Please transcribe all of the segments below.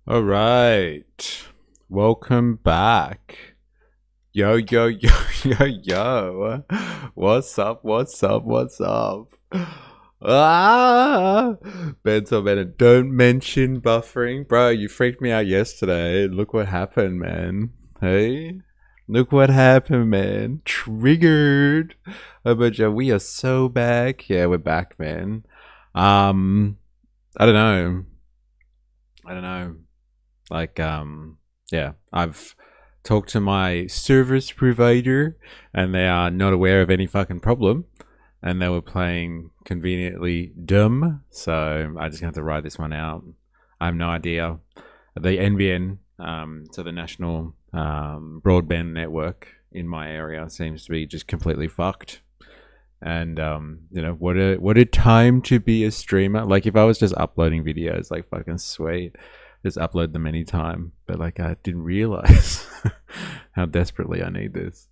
All right. Welcome back. Yo, yo, yo, yo, yo. What's up? What's up? What's up? Ah! Bento Bennett, don't mention buffering. Bro, you freaked me out yesterday. Look what happened, man. Hey? Look what happened, man. Triggered. Oh, but yeah, we are so back. Yeah, we're back, man. I don't know. I don't know. Like, yeah, I've talked to my service provider and they are not aware of any fucking problem. And they were playing conveniently dumb. So I just have to ride this one out. I have no idea. The NBN, so the National Broadband Network in my area, seems to be just completely fucked. And you know, what a time to be a streamer. Like if I was just uploading videos, like fucking sweet, just upload them anytime. But like I didn't realize how desperately I need this.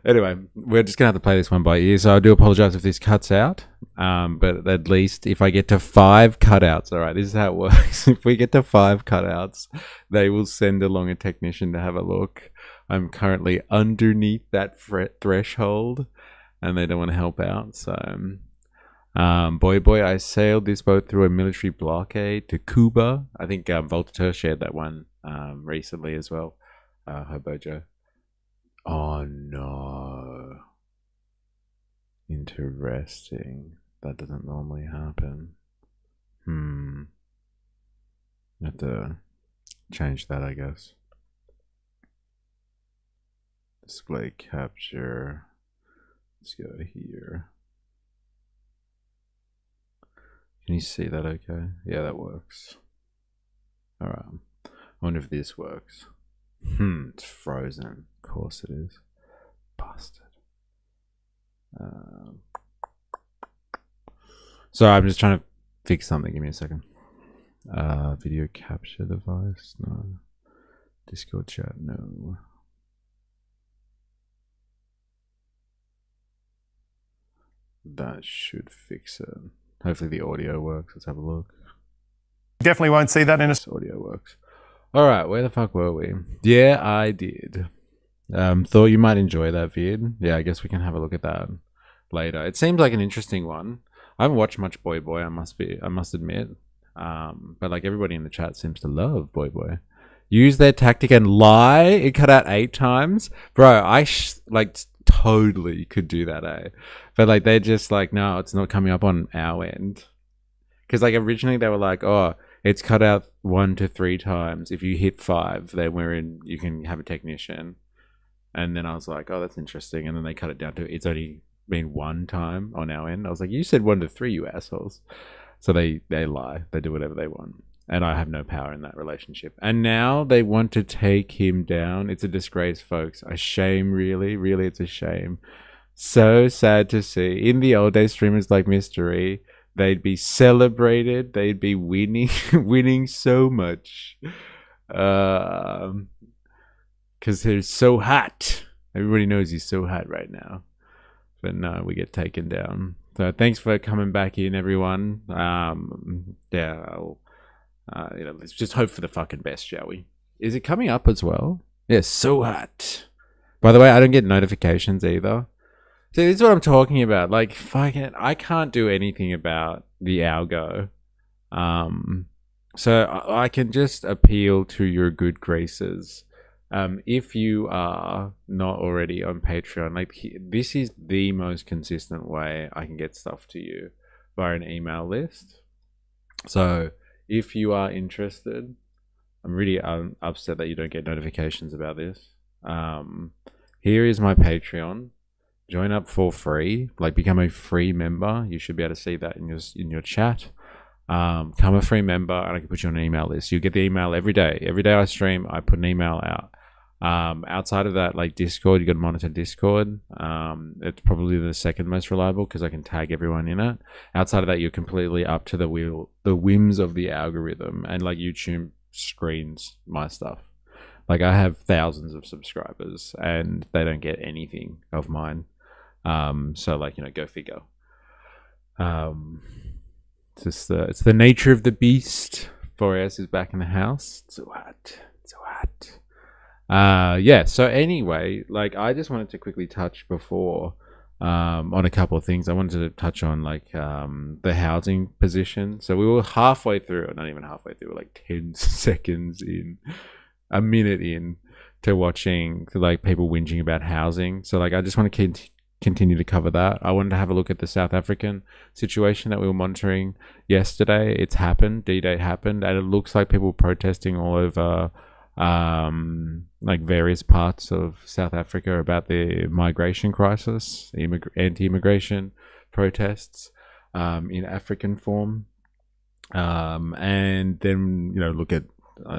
Anyway, we're just gonna have to play this one by ear. So I do apologize if this cuts out. But at least if I get to 5 cutouts, all right, this is how it works. If we get to 5 cutouts, they will send along a technician to have a look. I'm currently underneath that threshold, and they don't want to help out. So, boy, I sailed this boat through a military blockade to Cuba. I think Voltaire shared that one recently as well. Hobojo. Oh no. Interesting. That doesn't normally happen. I have to change that, I guess. Display capture. Let's go here. Can you see that okay? Yeah, that works. Alright. I wonder if this works. It's frozen. Of course it is. Bastard. So I'm just trying to fix something. Give me a second. Video capture device. No. Discord chat. No. That should fix it. Hopefully the audio works. Let's have a look. Definitely won't see that in a... Audio works. Alright, where the fuck were we? Yeah, I did. Thought you might enjoy that vid. Yeah, I guess we can have a look at that later. It seems like an interesting one. I haven't watched much Boy Boy, I must admit. But like everybody in the chat seems to love Boy Boy. Use their tactic and lie. It cut out 8 times. Bro, I like totally could do that, eh? But like they're just like, no, it's not coming up on our end. Because like originally they were like, oh, it's cut out 1 to 3 times. If you hit 5, then you can have a technician. And then I was like, oh, that's interesting. And then they cut it down to it's only been 1 time on our end. I was like, you said 1 to 3, you assholes. So they lie. They do whatever they want. And I have no power in that relationship. And now they want to take him down. It's a disgrace, folks. A shame, really. Really, it's a shame. So sad to see. In the old days, streamers like Mystery, they'd be celebrated. They'd be winning, winning so much. Because they're so hot. Everybody knows he's so hot right now. But no, we get taken down. So thanks for coming back in, everyone. Yeah, you know, let's just hope for the fucking best, shall we? Is it coming up as well? Yeah, so hot. By the way, I don't get notifications either. See, this is what I'm talking about. Like, fucking, I can't do anything about the algo. So I can just appeal to your good graces. If you are not already on Patreon, like this is the most consistent way I can get stuff to you via an email list. So if you are interested, I'm really upset that you don't get notifications about this. Here is my Patreon. Join up for free, like become a free member. You should be able to see that in your chat. Become a free member, and I can put you on an email list. You get the email every day. Every day I stream, I put an email out. Outside of that, like Discord, you got to monitor Discord. It's probably the second most reliable because I can tag everyone in it. Outside of that, you're completely up to the whims of the algorithm, and like YouTube screens my stuff. Like I have thousands of subscribers, and they don't get anything of mine. So like, you know, go figure. It's the nature of the beast. 4S is back in the house. So what? Yeah, so anyway, like I just wanted to quickly touch before on a couple of things. I wanted to touch on like the housing position. So we were halfway through, not even halfway through, like 10 seconds in, a minute in to watching like people whinging about housing. So like I just want to continue to cover that. I wanted to have a look at the South African situation that we were monitoring yesterday. It's happened, D-Day happened, and it looks like people protesting all over like various parts of South Africa about the migration crisis, anti-immigration protests in African form, and then look at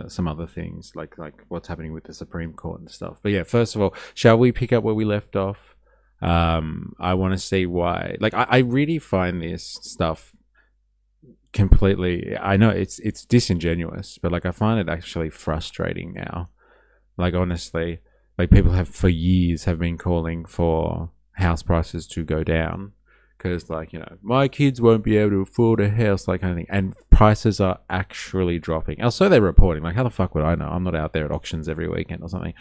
some other things like what's happening with the Supreme Court and stuff. But yeah, first of all, shall we pick up where we left off? I want to see why. Like I really find this stuff completely, I know it's disingenuous, but like I find it actually frustrating now. Like honestly, like people have for years have been calling for house prices to go down because like my kids won't be able to afford a house, like kind of thing, and prices are actually dropping. And so they're reporting. Like how the fuck would I know? I'm not out there at auctions every weekend or something.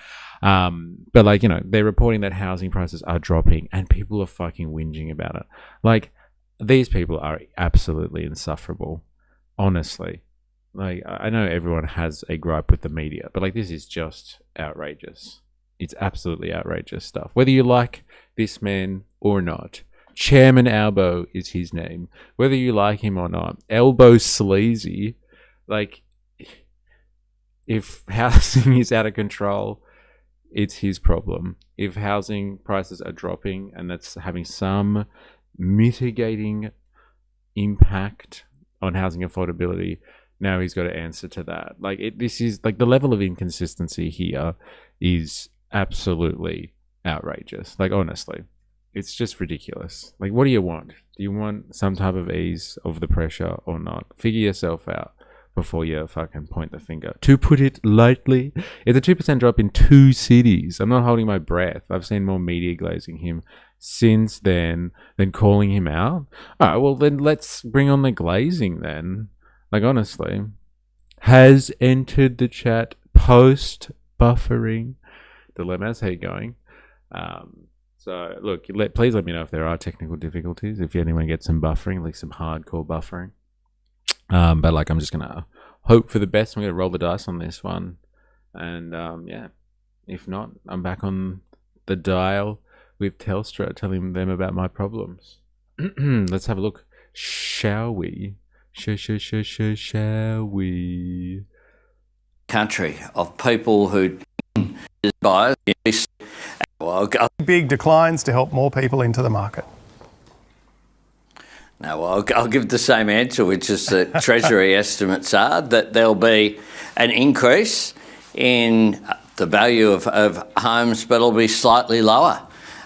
But like they're reporting that housing prices are dropping and people are fucking whinging about it. Like these people are absolutely insufferable, honestly. Like I know everyone has a gripe with the media, but like this is just outrageous. It's absolutely outrageous stuff. Whether you like this man or not, Chairman Albo is his name. Whether you like him or not, Elbow Sleazy. Like if housing is out of control, it's his problem. If housing prices are dropping and that's having some mitigating impact on housing affordability, now he's got to answer to that. Like this is like the level of inconsistency here is absolutely outrageous. Like honestly, it's just ridiculous. Like what do you want? Do you want some type of ease of the pressure or not? Figure yourself out before you fucking point the finger. To put it lightly, it's a 2% drop in 2 cities. I'm not holding my breath. I've seen more media glazing him since then than calling him out. All right, well then let's bring on the glazing then. Like honestly, has entered the chat post buffering. Dilemmas, how you going? So look, please let me know if there are technical difficulties. If anyone gets some buffering, like some hardcore buffering. But like I'm just gonna hope for the best. I'm gonna roll the dice on this one, and yeah, if not, I'm back on the dial with Telstra, telling them about my problems. Let's have a look, shall we? Shall we? Country of people who buy Big declines to help more people into the market. No, well, I'll give the same answer, which is that Treasury estimates are that there'll be an increase in the value of homes, but it'll be slightly lower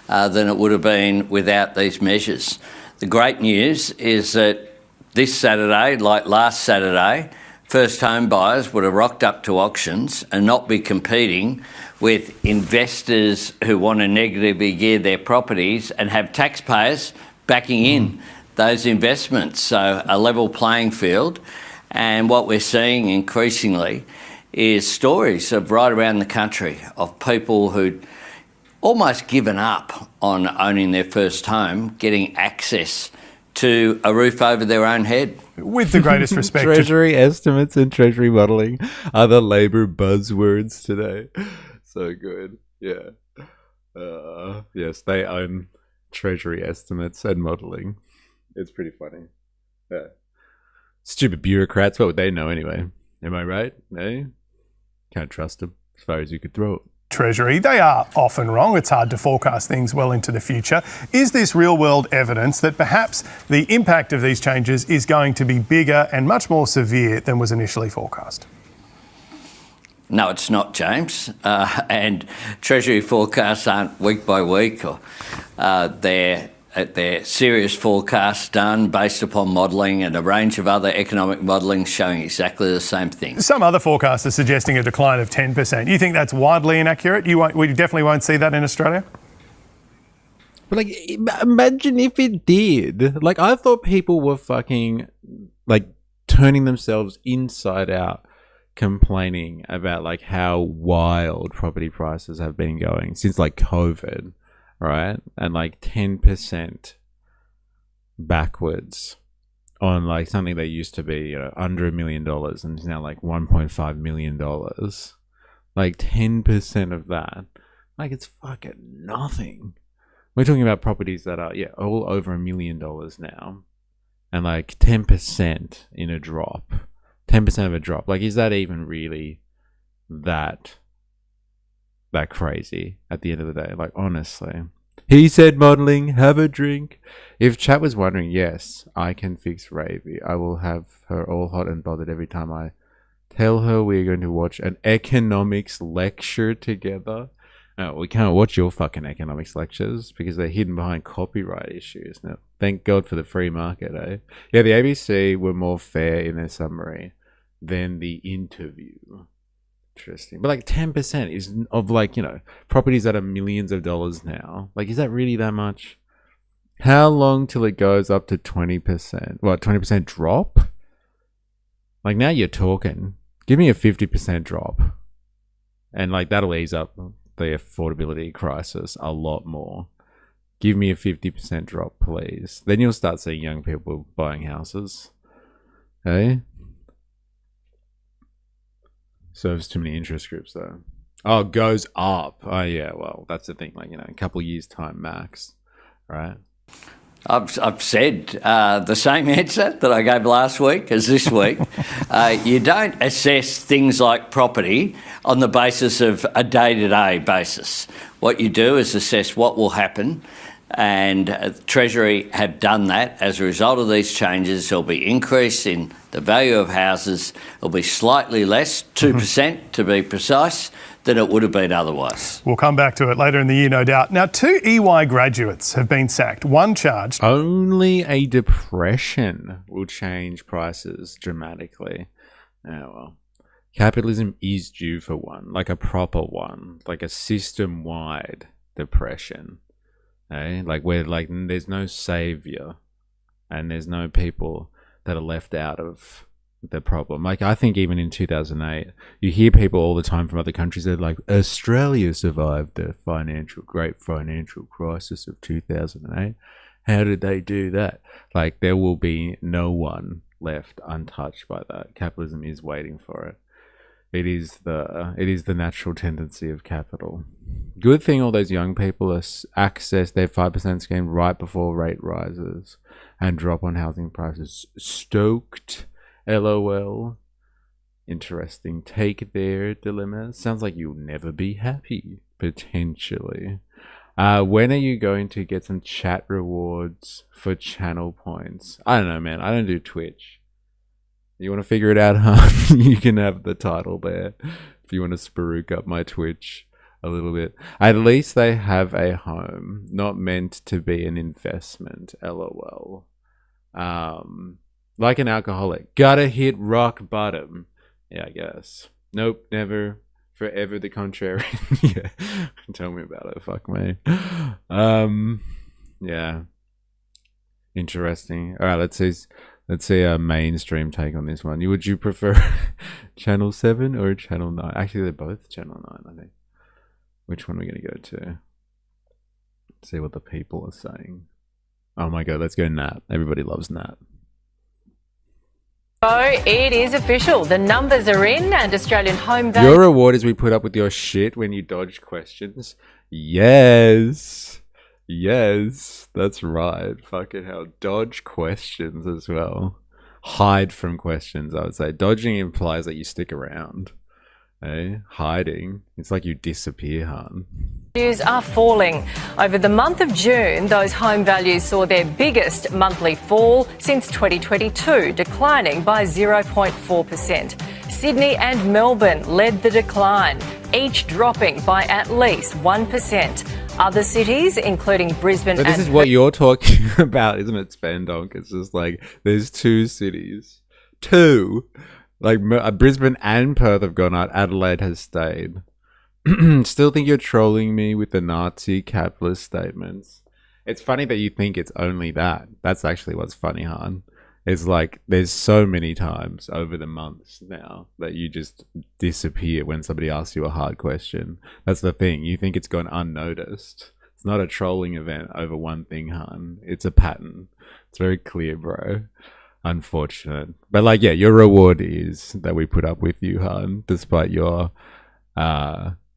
than it would have been without these measures. The great news is that this Saturday, like last Saturday, first home buyers would have rocked up to auctions and not be competing with investors who want to negatively gear their properties and have taxpayers backing in those investments. So a level playing field. And what we're seeing increasingly is stories of right around the country of people who'd almost given up on owning their first home, getting access to a roof over their own head. With the greatest respect Treasury estimates and Treasury modelling are the Labor buzzwords today. So good. Yeah. Yes, they own Treasury estimates and modelling. It's pretty funny. Yeah. Stupid bureaucrats, what would they know anyway? Am I right? No? Can't trust them as far as you could throw it. Treasury, they are often wrong. It's hard to forecast things well into the future. Is this real-world evidence that perhaps the impact of these changes is going to be bigger and much more severe than was initially forecast? No, it's not, James. And Treasury forecasts aren't week by week, or they're serious forecasts done based upon modelling and a range of other economic modelling showing exactly the same thing. Some other forecasts are suggesting a decline of 10%. You think that's widely inaccurate? We definitely won't see that in Australia? But like, imagine if it did. Like, I thought people were fucking like turning themselves inside out, complaining about like how wild property prices have been going since like COVID, right? And like 10% backwards on like something that used to be, you know, under $1 million and is now like $1.5 million. Like 10% of that, like it's fucking nothing. We're talking about properties that are, yeah, all over $1 million now, and like 10% in a drop, 10% of a drop. Like, is that even really that crazy at the end of the day? Like, honestly. He said modeling, have a drink. If chat was wondering, yes, I can fix Ravy. I will have her all hot and bothered every time I tell her we're going to watch an economics lecture together. No, we can't watch your fucking economics lectures because they're hidden behind copyright issues. No, thank God for the free market, eh? Yeah, the ABC were more fair in their summary than the interview. Interesting. But like 10% is of like, you know, properties that are millions of dollars now. Like, is that really that much? How long till it goes up to 20%? What, 20% drop? Like, now you're talking. Give me a 50% drop. And like, that'll ease up the affordability crisis a lot more. Give me a 50% drop, please. Then you'll start seeing young people buying houses. Okay? Serves too many interest groups though. Oh, goes up. Oh yeah, well, that's the thing. Like, you know, a couple of years time max, right? I've said the same answer that I gave last week as this week. You don't assess things like property on the basis of a day-to-day basis. What you do is assess what will happen, and Treasury have done that. As a result of these changes, there'll be increase in the value of houses. It'll be slightly less, 2% to be precise, than it would have been otherwise. We'll come back to it later in the year, no doubt. Now, 2 EY graduates have been sacked. One charged. Only a depression will change prices dramatically. Oh, well. Capitalism is due for one, like a proper one, like a system-wide depression. Eh? Like, where like there's no savior and there's no people that are left out of the problem. Like, I think even in 2008, you hear people all the time from other countries that are like, Australia survived the great financial crisis of 2008. How did they do that? Like, there will be no one left untouched by that. Capitalism is waiting for it. It is the natural tendency of capital. Good thing all those young people access their 5% scheme right before rate rises and drop on housing prices. Stoked. LOL. Interesting take there, Dilemma. Sounds like you'll never be happy, potentially. When are you going to get some chat rewards for channel points? I don't know, man. I don't do Twitch. You want to figure it out, huh? You can have the title there if you want to spruik up my Twitch a little bit. At least they have a home, not meant to be an investment. LOL. Like an alcoholic. Gotta hit rock bottom. Yeah, I guess. Nope, never. Forever the contrary. Yeah. Tell me about it. Fuck me. Yeah. Interesting. Alright, let's see a mainstream take on this one. Would you prefer Channel 7 or Channel 9? Actually, they're both Channel 9, I think. Which one are we going to go to? Let's see what the people are saying. Oh my god, let's go Nat. Everybody loves Nat. So it is official. The numbers are in and Australian home value. Your reward is we put up with your shit when you dodge questions. Yes. Yes. That's right. Fucking hell. Dodge questions as well. Hide from questions, I would say. Dodging implies that you stick around. Eh? Hiding. It's like you disappear, hon. Values are falling. Over the month of June, those home values saw their biggest monthly fall since 2022, declining by 0.4%. Sydney and Melbourne led the decline, each dropping by at least 1%. Other cities, including Brisbane but this is what you're talking about, isn't it, Spandonk? It's just like, there's 2 cities. 2! Like, Brisbane and Perth have gone out. Adelaide has stayed. Still think you're trolling me with the Nazi capitalist statements. It's funny that you think it's only that. That's actually what's funny, hon. It's like there's so many times over the months now that you just disappear when somebody asks you a hard question. That's the thing. You think it's gone unnoticed. It's not a trolling event over one thing, hun. It's a pattern. It's very clear, bro. Unfortunate. But like, yeah, your reward is that we put up with you, hun, despite your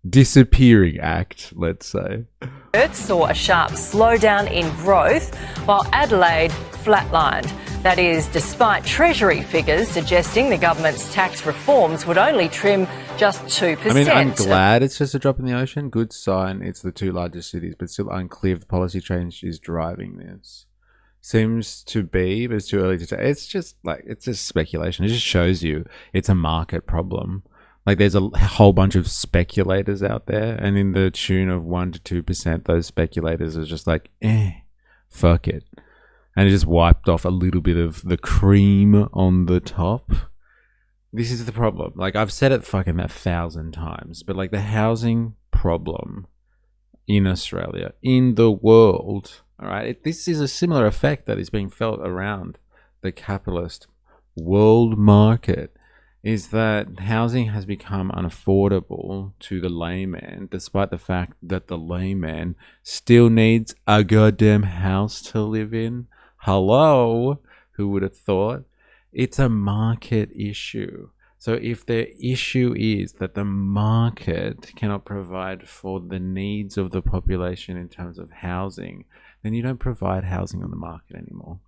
disappearing act, let's say. Perth saw a sharp slowdown in growth, while Adelaide flatlined. That is, despite Treasury figures suggesting the government's tax reforms would only trim just 2%. I mean, I'm glad it's just a drop in the ocean. Good sign. It's the two largest cities, but still unclear if the policy change is driving this. Seems to be, but it's too early to say. It's just speculation. It just shows you it's a market problem. Like, there's a whole bunch of speculators out there, and in the tune of 1% to 2%, those speculators are just like, fuck it. And it just wiped off a little bit of the cream on the top. This is the problem. Like, I've said it fucking 1,000 times, but like, the housing problem in Australia, in the world, all right, this is a similar effect that is being felt around the capitalist world market, is that housing has become unaffordable to the layman, despite the fact that the layman still needs a goddamn house to live in. Hello? Who would have thought? It's a market issue. So if the issue is that the market cannot provide for the needs of the population in terms of housing, then you don't provide housing on the market anymore.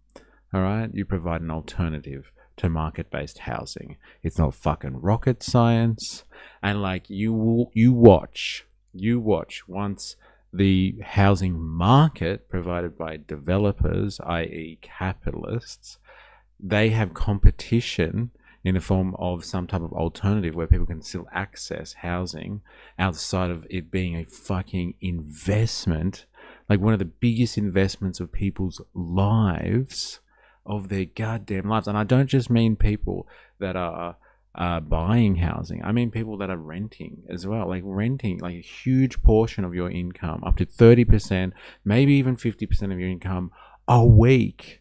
All right? You provide an alternative to market-based housing. It's not fucking rocket science. And like, you watch once the housing market provided by developers, i.e. capitalists, they have competition in the form of some type of alternative where people can still access housing outside of it being a fucking investment, like one of the biggest investments of people's lives, of their goddamn lives. And I don't just mean people that are buying housing. I mean people that are renting as well. Like renting, like a huge portion of your income, up to 30%, maybe even 50% of your income a week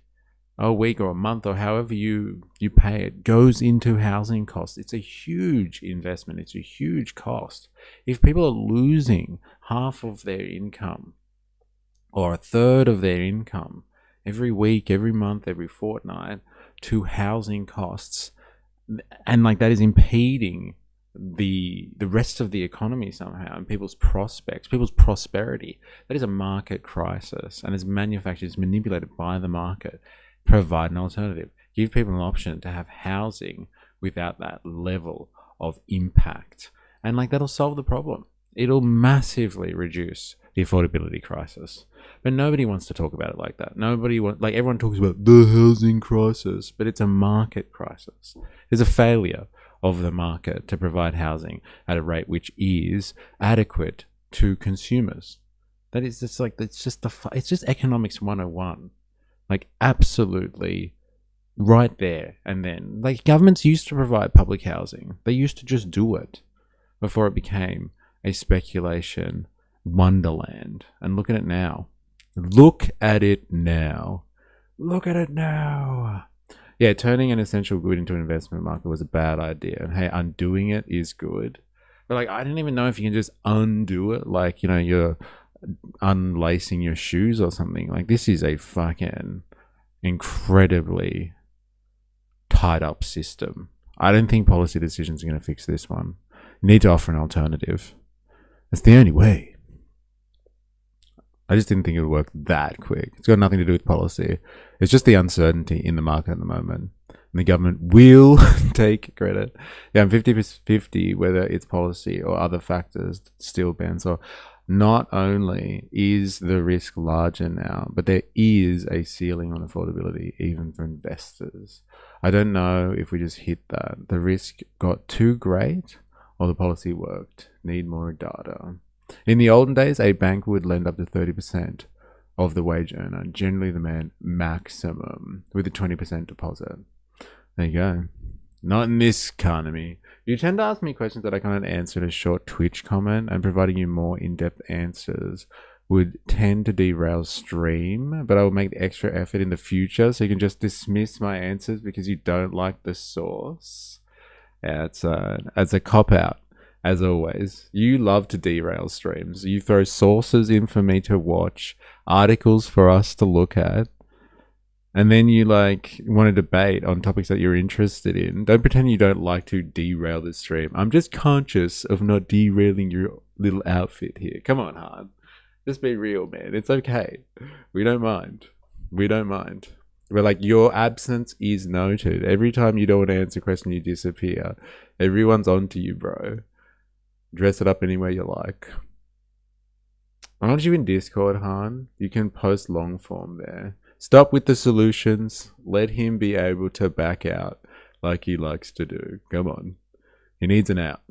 or a month, or however you pay it, goes into housing costs. It's a huge investment. It's a huge cost. If people are losing half of their income or a third of their income every week, every month, every fortnight to housing costs, and like that is impeding the rest of the economy somehow, and people's prospects, people's prosperity, that is a market crisis, and is manufactured, is manipulated by the market. Provide an alternative. Give people an option to have housing without that level of impact. And like, that'll solve the problem. It'll massively reduce the affordability crisis. But nobody wants to talk about it like that. Like, everyone talks about the housing crisis, but it's a market crisis. There's a failure of the market to provide housing at a rate which is adequate to consumers. That is just like, it's just economics 101. Like, absolutely right there. And then, like, governments used to provide public housing. They used to just do it before it became a speculation wonderland. And look at it now. Look at it now. Look at it now. Yeah, turning an essential good into an investment market was a bad idea. And hey, undoing it is good. But like, I didn't even know if you can just undo it. Like, you know, you're unlacing your shoes or something. Like, this is a fucking incredibly tied up system. I don't think policy decisions are going to fix this one. You need to offer an alternative. That's the only way. I just didn't think it would work that quick. It's got nothing to do with policy. It's just the uncertainty in the market at the moment. And the government will take credit. Yeah, I'm 50-50 whether it's policy or other factors still bans. So not only is the risk larger now, but there is a ceiling on affordability, even for investors. I don't know if we just hit that. The risk got too great or the policy worked. Need more data. In the olden days, a bank would lend up to 30% of the wage earner, generally the man maximum, with a 20% deposit. There you go. Not in this economy. You tend to ask me questions that I can't answer in a short Twitch comment, and providing you more in-depth answers would tend to derail stream, but I will make the extra effort in the future, so you can just dismiss my answers because you don't like the source. Yeah, it's a cop-out, as always. You love to derail streams. You throw sources in for me to watch, articles for us to look at, and then you like want to debate on topics that you're interested in. Don't pretend you don't like to derail the stream. I'm just conscious of not derailing your little outfit here. Come on, Han. Just be real, man. It's okay. We don't mind. We don't mind. We're like, your absence is noted. Every time you don't want to answer a question, you disappear. Everyone's on to you, bro. Dress it up any way you like. Aren't you in Discord, Han? You can post long form there. Stop with the solutions. Let him be able to back out like he likes to do. Come on. He needs an out.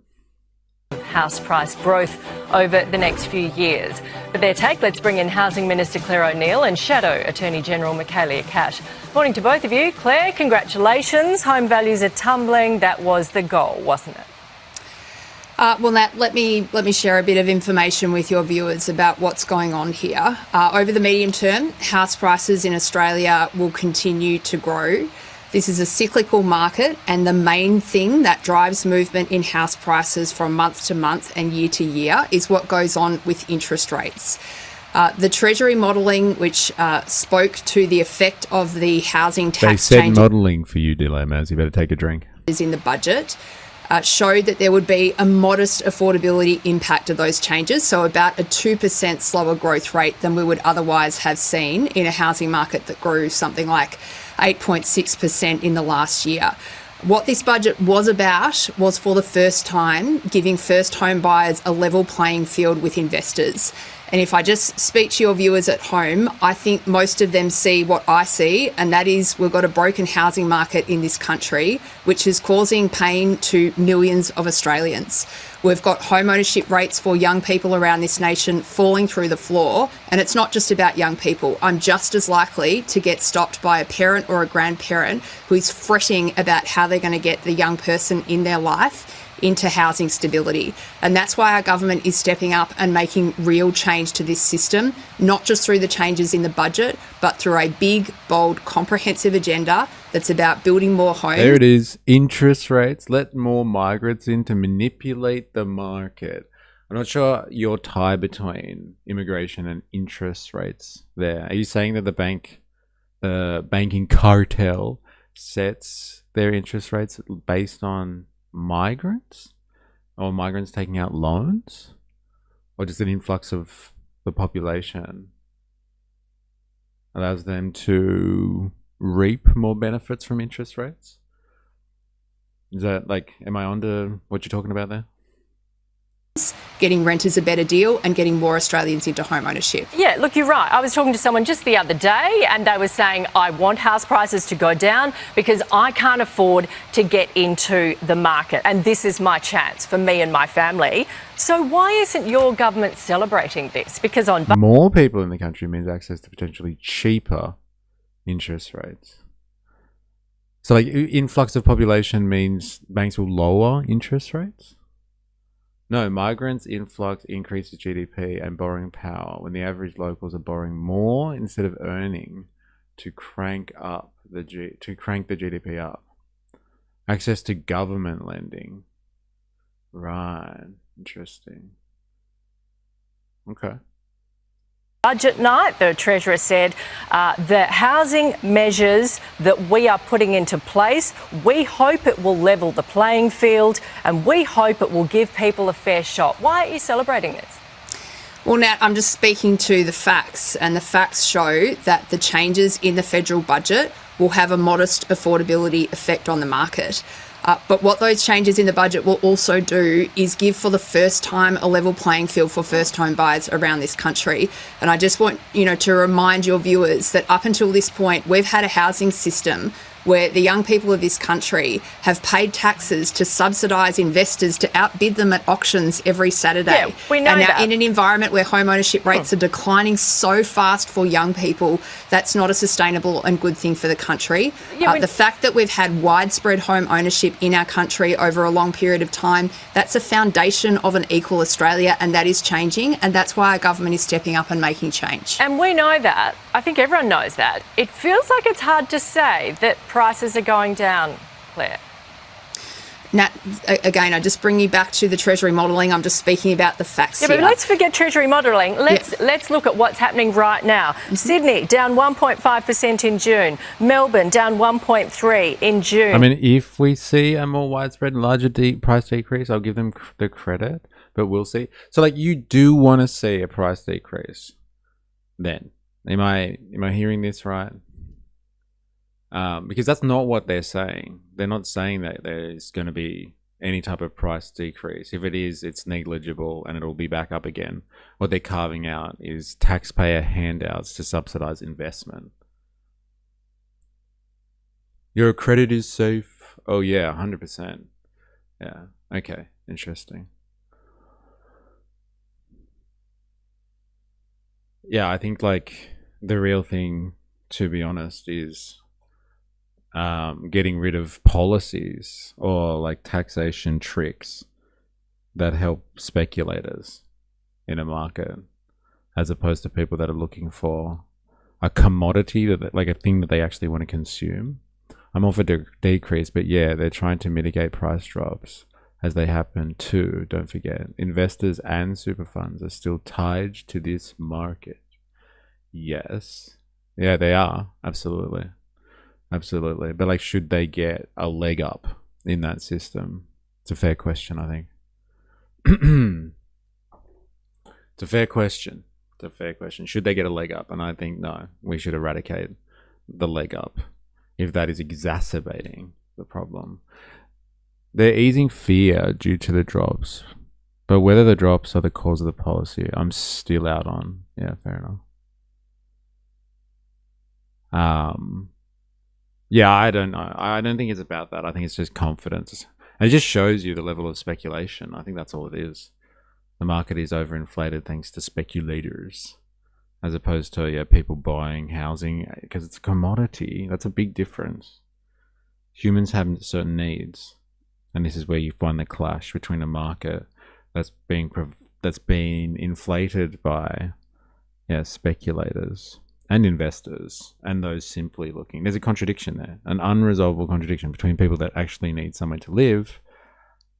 House price growth over the next few years. For their take, let's bring in Housing Minister Claire O'Neill and Shadow Attorney General Michaelia Cash. Morning to both of you. Claire, congratulations. Home values are tumbling. That was the goal, wasn't it? Well, Nat, let me share a bit of information with your viewers about what's going on here. Over the medium term, house prices in Australia will continue to grow. This is a cyclical market, and the main thing that drives movement in house prices from month to month and year to year is what goes on with interest rates. The Treasury modelling, which spoke to the effect of the housing tax they said changes modelling for you, Dilemmas. You better take a drink. In the budget, showed that there would be a modest affordability impact of those changes, so about a 2% slower growth rate than we would otherwise have seen in a housing market that grew something like 8.6% in the last year. What this budget was about was, for the first time, giving first home buyers a level playing field with investors. And if I just speak to your viewers at home, I think most of them see what I see, and that is we've got a broken housing market in this country, which is causing pain to millions of Australians. We've got home ownership rates for young people around this nation falling through the floor, and it's not just about young people. I'm just as likely to get stopped by a parent or a grandparent who is fretting about how they're going to get the young person in their life into housing stability. And that's why our government is stepping up and making real change to this system, not just through the changes in the budget, but through a big, bold, comprehensive agenda that's about building more homes. There it is. Interest rates. Let more migrants in to manipulate the market. I'm not sure your tie between immigration and interest rates there. Are you saying that the banking cartel sets their interest rates based on migrants, or migrants taking out loans, or just an influx of the population allows them to reap more benefits from interest rates? Is that like, am I onto what you're talking about there? Getting renters a better deal and getting more Australians into home ownership. Yeah, look, you're right. I was talking to someone just the other day and they were saying, I want house prices to go down because I can't afford to get into the market, and this is my chance for me and my family. So why isn't your government celebrating this? Because on more people in the country means access to potentially cheaper interest rates. So like influx of population means banks will lower interest rates? No, migrants' influx increases GDP and borrowing power when the average locals are borrowing more instead of earning to crank the GDP up. Access to government lending. Right. Interesting. Okay. budget night, the Treasurer said the housing measures that we are putting into place, we hope it will level the playing field and we hope it will give people a fair shot. Why are you celebrating this? Well, Nat, I'm just speaking to the facts, and the facts show that the changes in the federal budget will have a modest affordability effect on the market. But what those changes in the budget will also do is give, for the first time, a level playing field for first home buyers around this country. And I just want, to remind your viewers that up until this point, we've had a housing system where the young people of this country have paid taxes to subsidise investors to outbid them at auctions every Saturday. Yeah, we know and now that. in an environment where home ownership rates are declining so fast for young people, that's not a sustainable and good thing for the country. Yeah, The fact that we've had widespread home ownership in our country over a long period of time, that's a foundation of an equal Australia, and that is changing, and that's why our government is stepping up and making change. And we know that. I think everyone knows that. It feels like it's hard to say that prices are going down, Claire. Nat, again, I just bring you back to the Treasury modelling. I'm just speaking about the facts Yeah, here. but let's forget Treasury modelling. Let's look at what's happening right now. Sydney down 1.5% in June. Melbourne down 1.3% in June. I mean, if we see a more widespread, larger price decrease, I'll give them the credit, but we'll see. So, like, you do want to see a price decrease then. Am I hearing this right? Because that's not what they're saying. They're not saying that there's going to be any type of price decrease. If it is, it's negligible and it'll be back up again. What they're carving out is taxpayer handouts to subsidize investment. Your credit is safe. Oh yeah, 100%. Yeah. Okay. Interesting. Yeah, I think like the real thing, to be honest, is getting rid of policies or like taxation tricks that help speculators in a market, as opposed to people that are looking for a commodity, that like a thing that they actually want to consume. I'm all for decrease, but yeah, they're trying to mitigate price drops as they happen too. Don't forget, investors and super funds are still tied to this market. Yes. Yeah, they are. Absolutely. Absolutely. But like, should they get a leg up in that system? It's a fair question, I think. It's a fair question. It's a fair question. Should they get a leg up? And I think no, we should eradicate the leg up if that is exacerbating the problem. They're easing fear due to the drops, but whether the drops are the cause of the policy, I'm still out on. Yeah, fair enough. Yeah, I don't know. I don't think it's about that. I think it's just confidence. And it just shows you the level of speculation. I think that's all it is. The market is overinflated thanks to speculators, as opposed to people buying housing because it's a commodity. That's a big difference. Humans have certain needs, and this is where you find the clash between a market that's being inflated by speculators and investors, and those simply looking. There's a contradiction there, an unresolvable contradiction between people that actually need somewhere to live,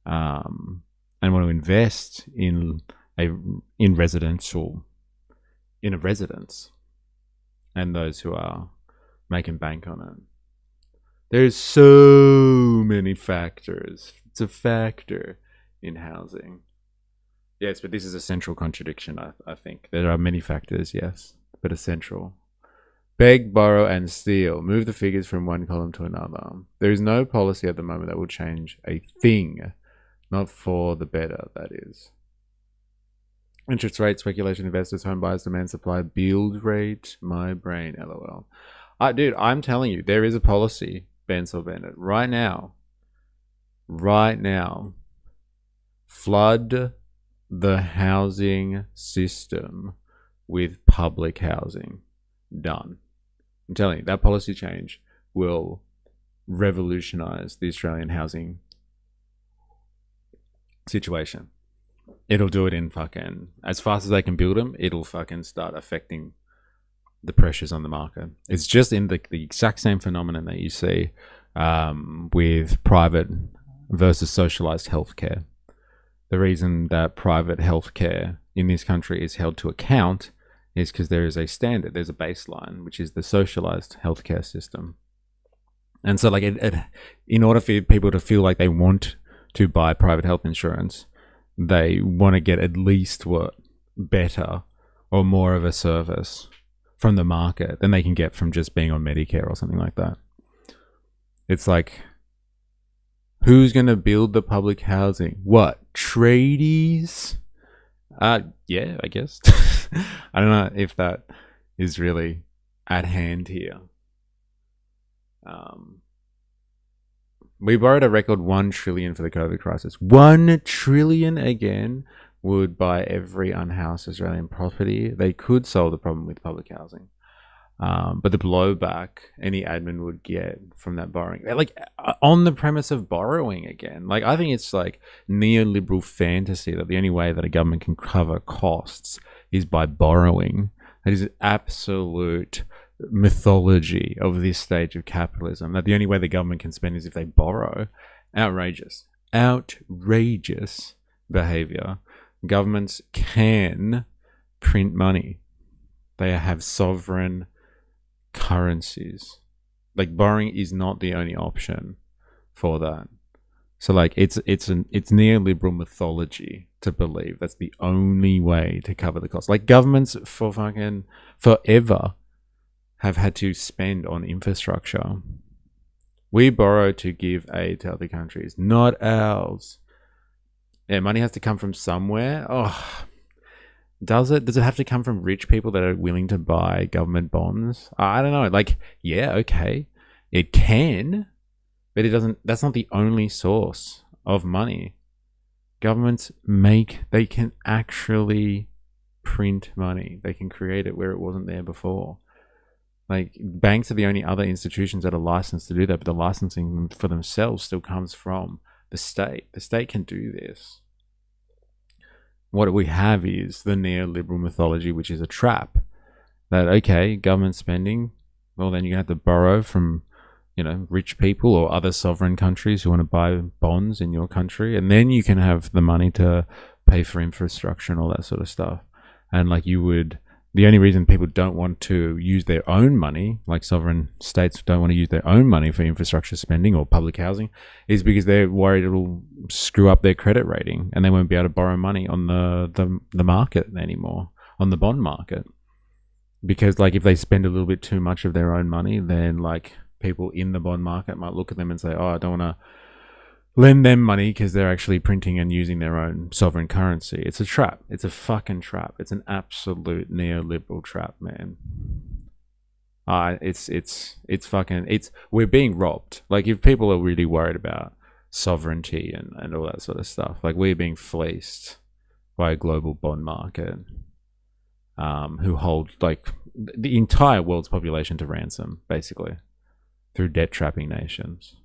and want to invest in a residence, and those who are making bank on it. There's so many factors. It's a factor in housing. Yes, but this is a central contradiction, I think. There are many factors, yes, but essential. Beg, borrow, and steal. Move the figures from one column to another. There is no policy at the moment that will change a thing. Not for the better, that is. Interest rate, speculation, investors, home buyers, demand, supply, build rate. My brain, lol. Dude, I'm telling you, there is a policy, Bensel Bennett. Right now, flood the housing system with public housing. Done. I'm telling you, that policy change will revolutionize the Australian housing situation. It'll do it in fucking, as fast as they can build them, it'll fucking start affecting the pressures on the market. It's just in the exact same phenomenon that you see with private versus socialized healthcare. The reason that private healthcare in this country is held to account is because there is a standard, there's a baseline, which is the socialized healthcare system. And so like in order for people to feel like they want to buy private health insurance, they want to get at least what better or more of a service from the market than they can get from just being on Medicare or something like that. It's like, who's going to build the public housing? What? Tradies? Yeah, I guess. I don't know if that is really at hand here. We borrowed a record 1 trillion for the COVID crisis. 1 trillion again would buy every unhoused Australian property. They could solve the problem with public housing. But the blowback any admin would get from that borrowing, like on the premise of borrowing again, like I think it's like neoliberal fantasy that the only way that a government can cover costs is by borrowing. That is absolute mythology of this stage of capitalism, that the only way the government can spend is if they borrow. Outrageous behavior. Governments can print money. They have sovereign currencies. Like borrowing is not the only option for that. So like it's neoliberal mythology to believe that's the only way to cover the cost. Like governments for fucking forever have had to spend on infrastructure. We borrow to give aid to other countries, not ours. Yeah, money has to come from somewhere. Oh, does it? Does it have to come from rich people that are willing to buy government bonds? I don't know. Like, yeah, okay. It can, but it doesn't. That's not the only source of money. Governments they can actually print money. They can create it where it wasn't there before. Like, banks are the only other institutions that are licensed to do that, but the licensing for themselves still comes from the state. The state can do this. What we have is the neoliberal mythology, which is a trap. That, okay, government spending, well, then you have to borrow from, rich people or other sovereign countries who want to buy bonds in your country, and then you can have the money to pay for infrastructure and all that sort of stuff. And like the only reason people don't want to use their own money, like sovereign states don't want to use their own money for infrastructure spending or public housing, is because they're worried it'll screw up their credit rating and they won't be able to borrow money on the market anymore, on the bond market. Because like if they spend a little bit too much of their own money, then like people in the bond market might look at them and say, oh, I don't want to lend them money because they're actually printing and using their own sovereign currency. It's a trap. It's a fucking trap. It's an absolute neoliberal trap, man. We're being robbed. Like if people are really worried about sovereignty and all that sort of stuff, like we're being fleeced by a global bond market, who hold like the entire world's population to ransom, basically, through debt trapping nations.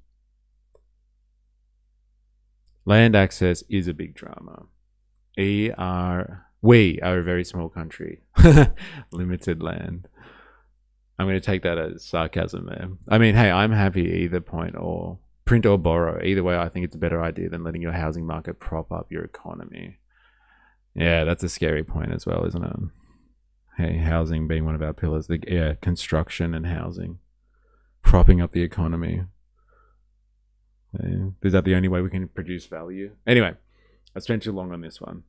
Land access is a big drama. We are a very small country. Limited land. I'm going to take that as sarcasm there. I mean, hey, I'm happy either point or print or borrow. Either way, I think it's a better idea than letting your housing market prop up your economy. Yeah, that's a scary point as well, isn't it? Hey, housing being one of our pillars. Construction and housing. Propping up the economy. Is that the only way we can produce value? Anyway, I spent too long on this one.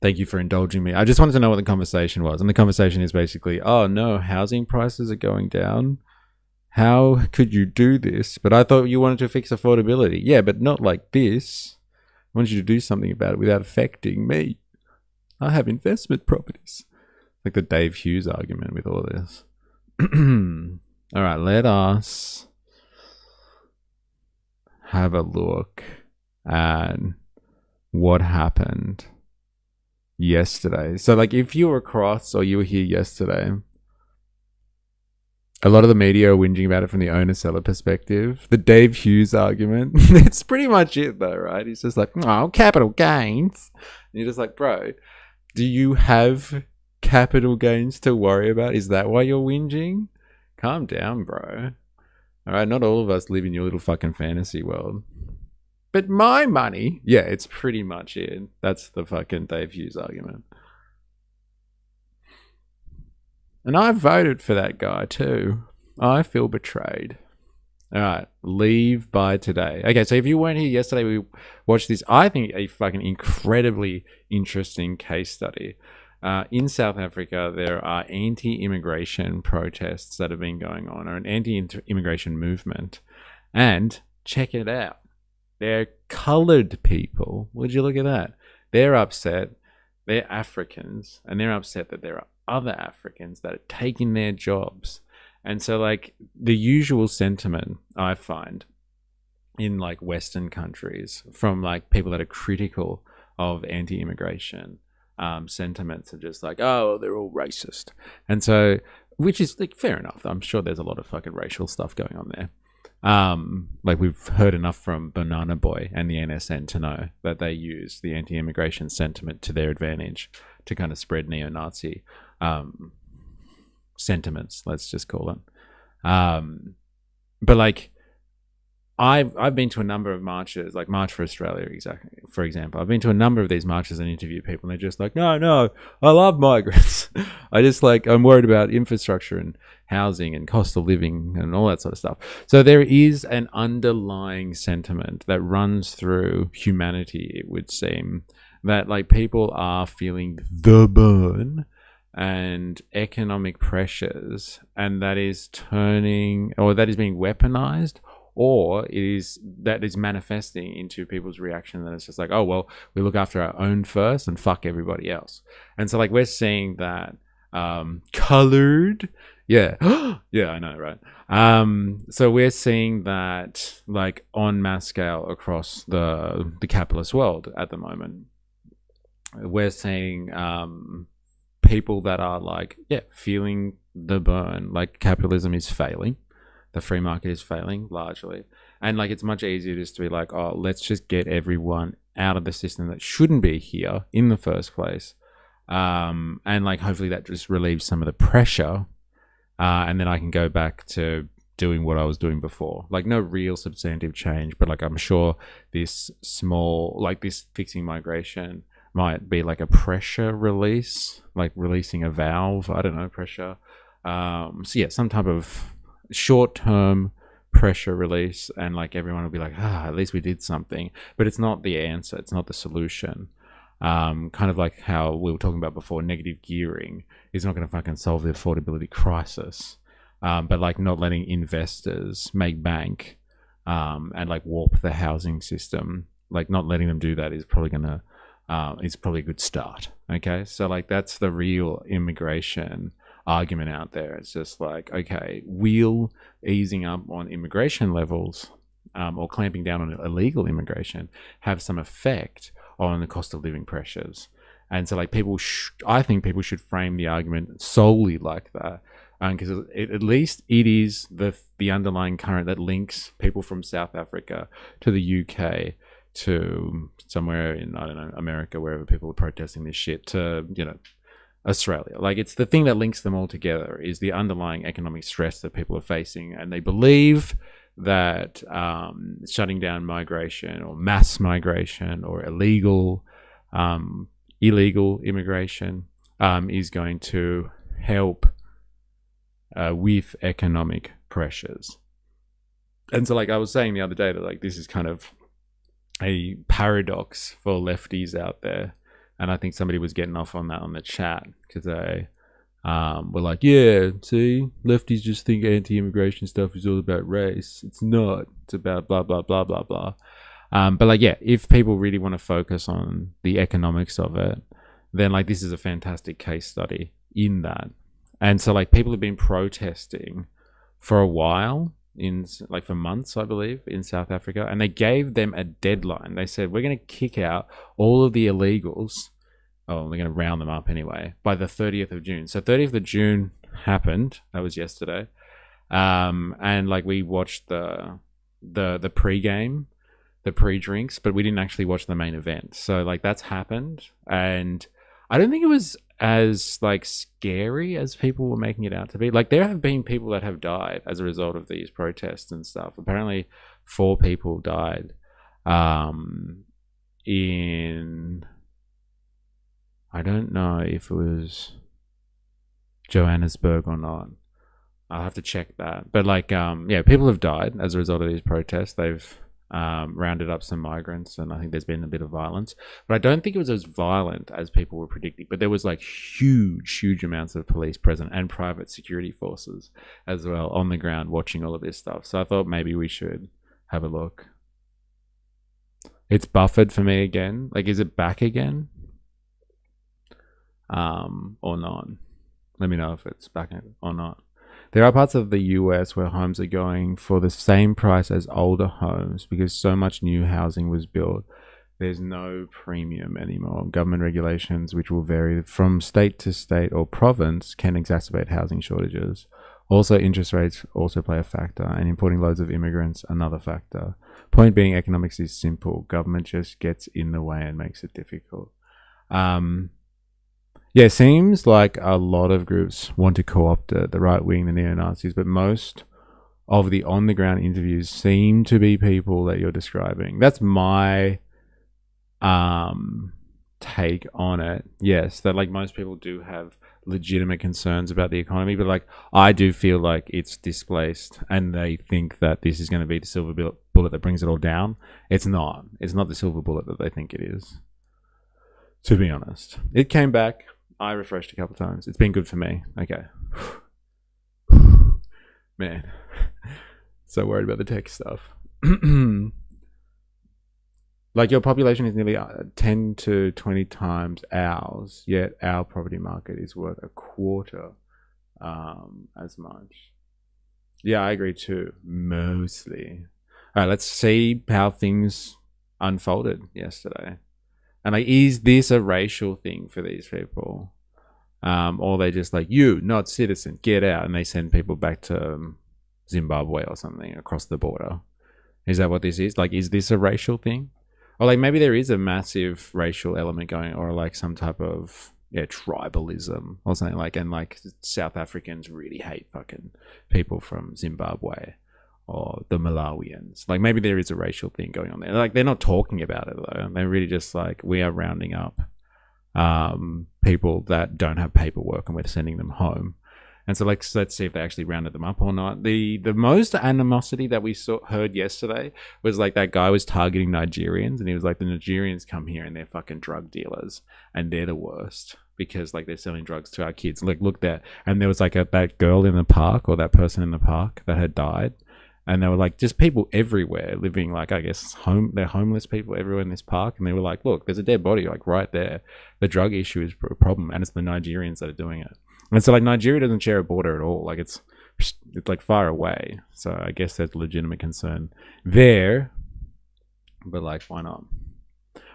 Thank you for indulging me. I just wanted to know what the conversation was. And the conversation is basically, oh no, housing prices are going down. How could you do this? But I thought you wanted to fix affordability. Yeah, but not like this. I wanted you to do something about it without affecting me. I have investment properties. Like the Dave Hughes argument with all this. All right, let us have a look at what happened yesterday. So like if you were across or you were here yesterday, a lot of the media are whinging about it from the owner-seller perspective. The Dave Hughes argument, it's pretty much it though, right? He's just like, oh, capital gains. And you're just like, bro, do you have capital gains to worry about? Is that why you're whinging? Calm down, bro. All right, not all of us live in your little fucking fantasy world. But my money, yeah, it's pretty much it. That's the fucking Dave Hughes argument. And I voted for that guy too. I feel betrayed. All right, leave by today. Okay, so if you weren't here yesterday, we watched this, I think, a fucking incredibly interesting case study. In South Africa, there are anti-immigration protests that have been going on, or an anti-immigration movement. And check it out. They're coloured people. Would you look at that? They're upset. They're Africans. And they're upset that there are other Africans that are taking their jobs. And so, like, the usual sentiment I find in like Western countries from like people that are critical of anti-immigration sentiments, are just like, oh, they're all racist. And so, which is like fair enough. I'm sure there's a lot of fucking racial stuff going on there. Like we've heard enough from Banana Boy and the NSN to know that they use the anti-immigration sentiment to their advantage to kind of spread neo-Nazi sentiments, let's just call it. But like I've been to a number of marches, like March for Australia, exactly. For example, I've been to a number of these marches and interviewed people, and they're just like, no, I love migrants. I'm worried about infrastructure and housing and cost of living and all that sort of stuff. So there is an underlying sentiment that runs through humanity, it would seem, that like people are feeling the burn and economic pressures, and that is being weaponized, or that is manifesting into people's reaction that it's just like, oh, well, we look after our own first and fuck everybody else. And so like we're seeing that colored, yeah, yeah, I know, right? So we're seeing that like on mass scale across the capitalist world at the moment. We're seeing people that are like, yeah, feeling the burn, like capitalism is failing. The free market is failing largely. And like it's much easier just to be like, oh, let's just get everyone out of the system that shouldn't be here in the first place. And like hopefully that just relieves some of the pressure. And then I can go back to doing what I was doing before. Like no real substantive change, but like I'm sure this fixing migration might be like a pressure release, like releasing a valve. I don't know, pressure. So yeah, some type of short-term pressure release, and like everyone will be like, at least we did something. But it's not the answer, it's not the solution. Kind of like how we were talking about before, negative gearing is not going to fucking solve the affordability crisis. But like not letting investors make bank and like warp the housing system, like not letting them do that is probably a good start. Okay, so like that's the real immigration argument out there. It's just like, okay, will easing up on immigration levels or clamping down on illegal immigration have some effect on the cost of living pressures? And so like I think people should frame the argument solely like that, because at least it is the underlying current that links people from South Africa to the UK to somewhere in, I don't know, America, wherever people are protesting this shit, to, you know, Australia. Like it's the thing that links them all together is the underlying economic stress that people are facing, and they believe that shutting down migration or mass migration or illegal immigration is going to help with economic pressures. And so like I was saying the other day that like this is kind of a paradox for lefties out there. And I think somebody was getting off on that on the chat because they were like, yeah, see, lefties just think anti-immigration stuff is all about race. It's not. It's about blah, blah, blah, blah, blah. But like, yeah, if people really want to focus on the economics of it, then like this is a fantastic case study in that. And so like people have been protesting for a while, for months, I believe, in South Africa, and they gave them a deadline. They said, we're going to kick out all of the illegals. Oh, we're going to round them up anyway, by the 30th of June. So 30th of June happened. That was yesterday. And like we watched the pre-game, the pre-drinks, but we didn't actually watch the main event. So like that's happened. And I don't think it was as like scary as people were making it out to be. Like there have been people that have died as a result of these protests and stuff. Apparently 4 people died in, I don't know if it was Johannesburg or not. I'll have to check that. But like, yeah, people have died as a result of these protests. They've rounded up some migrants, and I think there's been a bit of violence. But I don't think it was as violent as people were predicting. But there was like huge amounts of police present and private security forces as well on the ground watching all of this stuff. So I thought maybe we should have a look. It's buffered for me again. Like, is it back again? Or not? Let me know if it's back or not. There are parts of the US where homes are going for the same price as older homes because so much new housing was built. There's no premium anymore. Government regulations, which will vary from state to state or province, can exacerbate housing shortages. Also, interest rates also play a factor, and importing loads of immigrants another factor. Point being, economics is simple. Government just gets in the way and makes it difficult. Yeah, it seems like a lot of groups want to co-opt the right wing, the neo-Nazis, but most of the on-the-ground interviews seem to be people that you're describing. That's my take on it. Yes, that like most people do have legitimate concerns about the economy, but like I do feel like it's displaced and they think that this is going to be the silver bullet that brings it all down. It's not the silver bullet that they think it is, to be honest. It came back. I refreshed a couple times. It's been good for me. Okay. Man, so worried about the tech stuff. Like your population is nearly 10 to 20 times ours, yet our property market is worth a quarter as much. Yeah, I agree too, mostly. All right, let's see how things unfolded yesterday. And like, is this a racial thing for these people? Or they just like, you, not citizen, get out, and they send people back to Zimbabwe or something across the border. Is that what this is? Like, is this a racial thing? Or like maybe there is a massive racial element going, or like some type of tribalism or something like, and like South Africans really hate fucking people from Zimbabwe or the Malawians. Like maybe there is a racial thing going on there. Like they're not talking about it though. They're really just like, we are rounding up people that don't have paperwork and we're sending them home. And so like, let's see if they actually rounded them up or not. The most animosity that we heard yesterday was like that guy was targeting Nigerians, and he was like, the Nigerians come here and they're fucking drug dealers and they're the worst because like they're selling drugs to our kids. Like, look there. And there was like that girl in the park, or that person in the park that had died. And they were like, just people everywhere living, like, I guess they're homeless people everywhere in this park. And they were like, look, there's a dead body like right there. The drug issue is a problem, and it's the Nigerians that are doing it. And so like Nigeria doesn't share a border at all. Like it's like far away. So I guess there's legitimate concern there. But like, why not?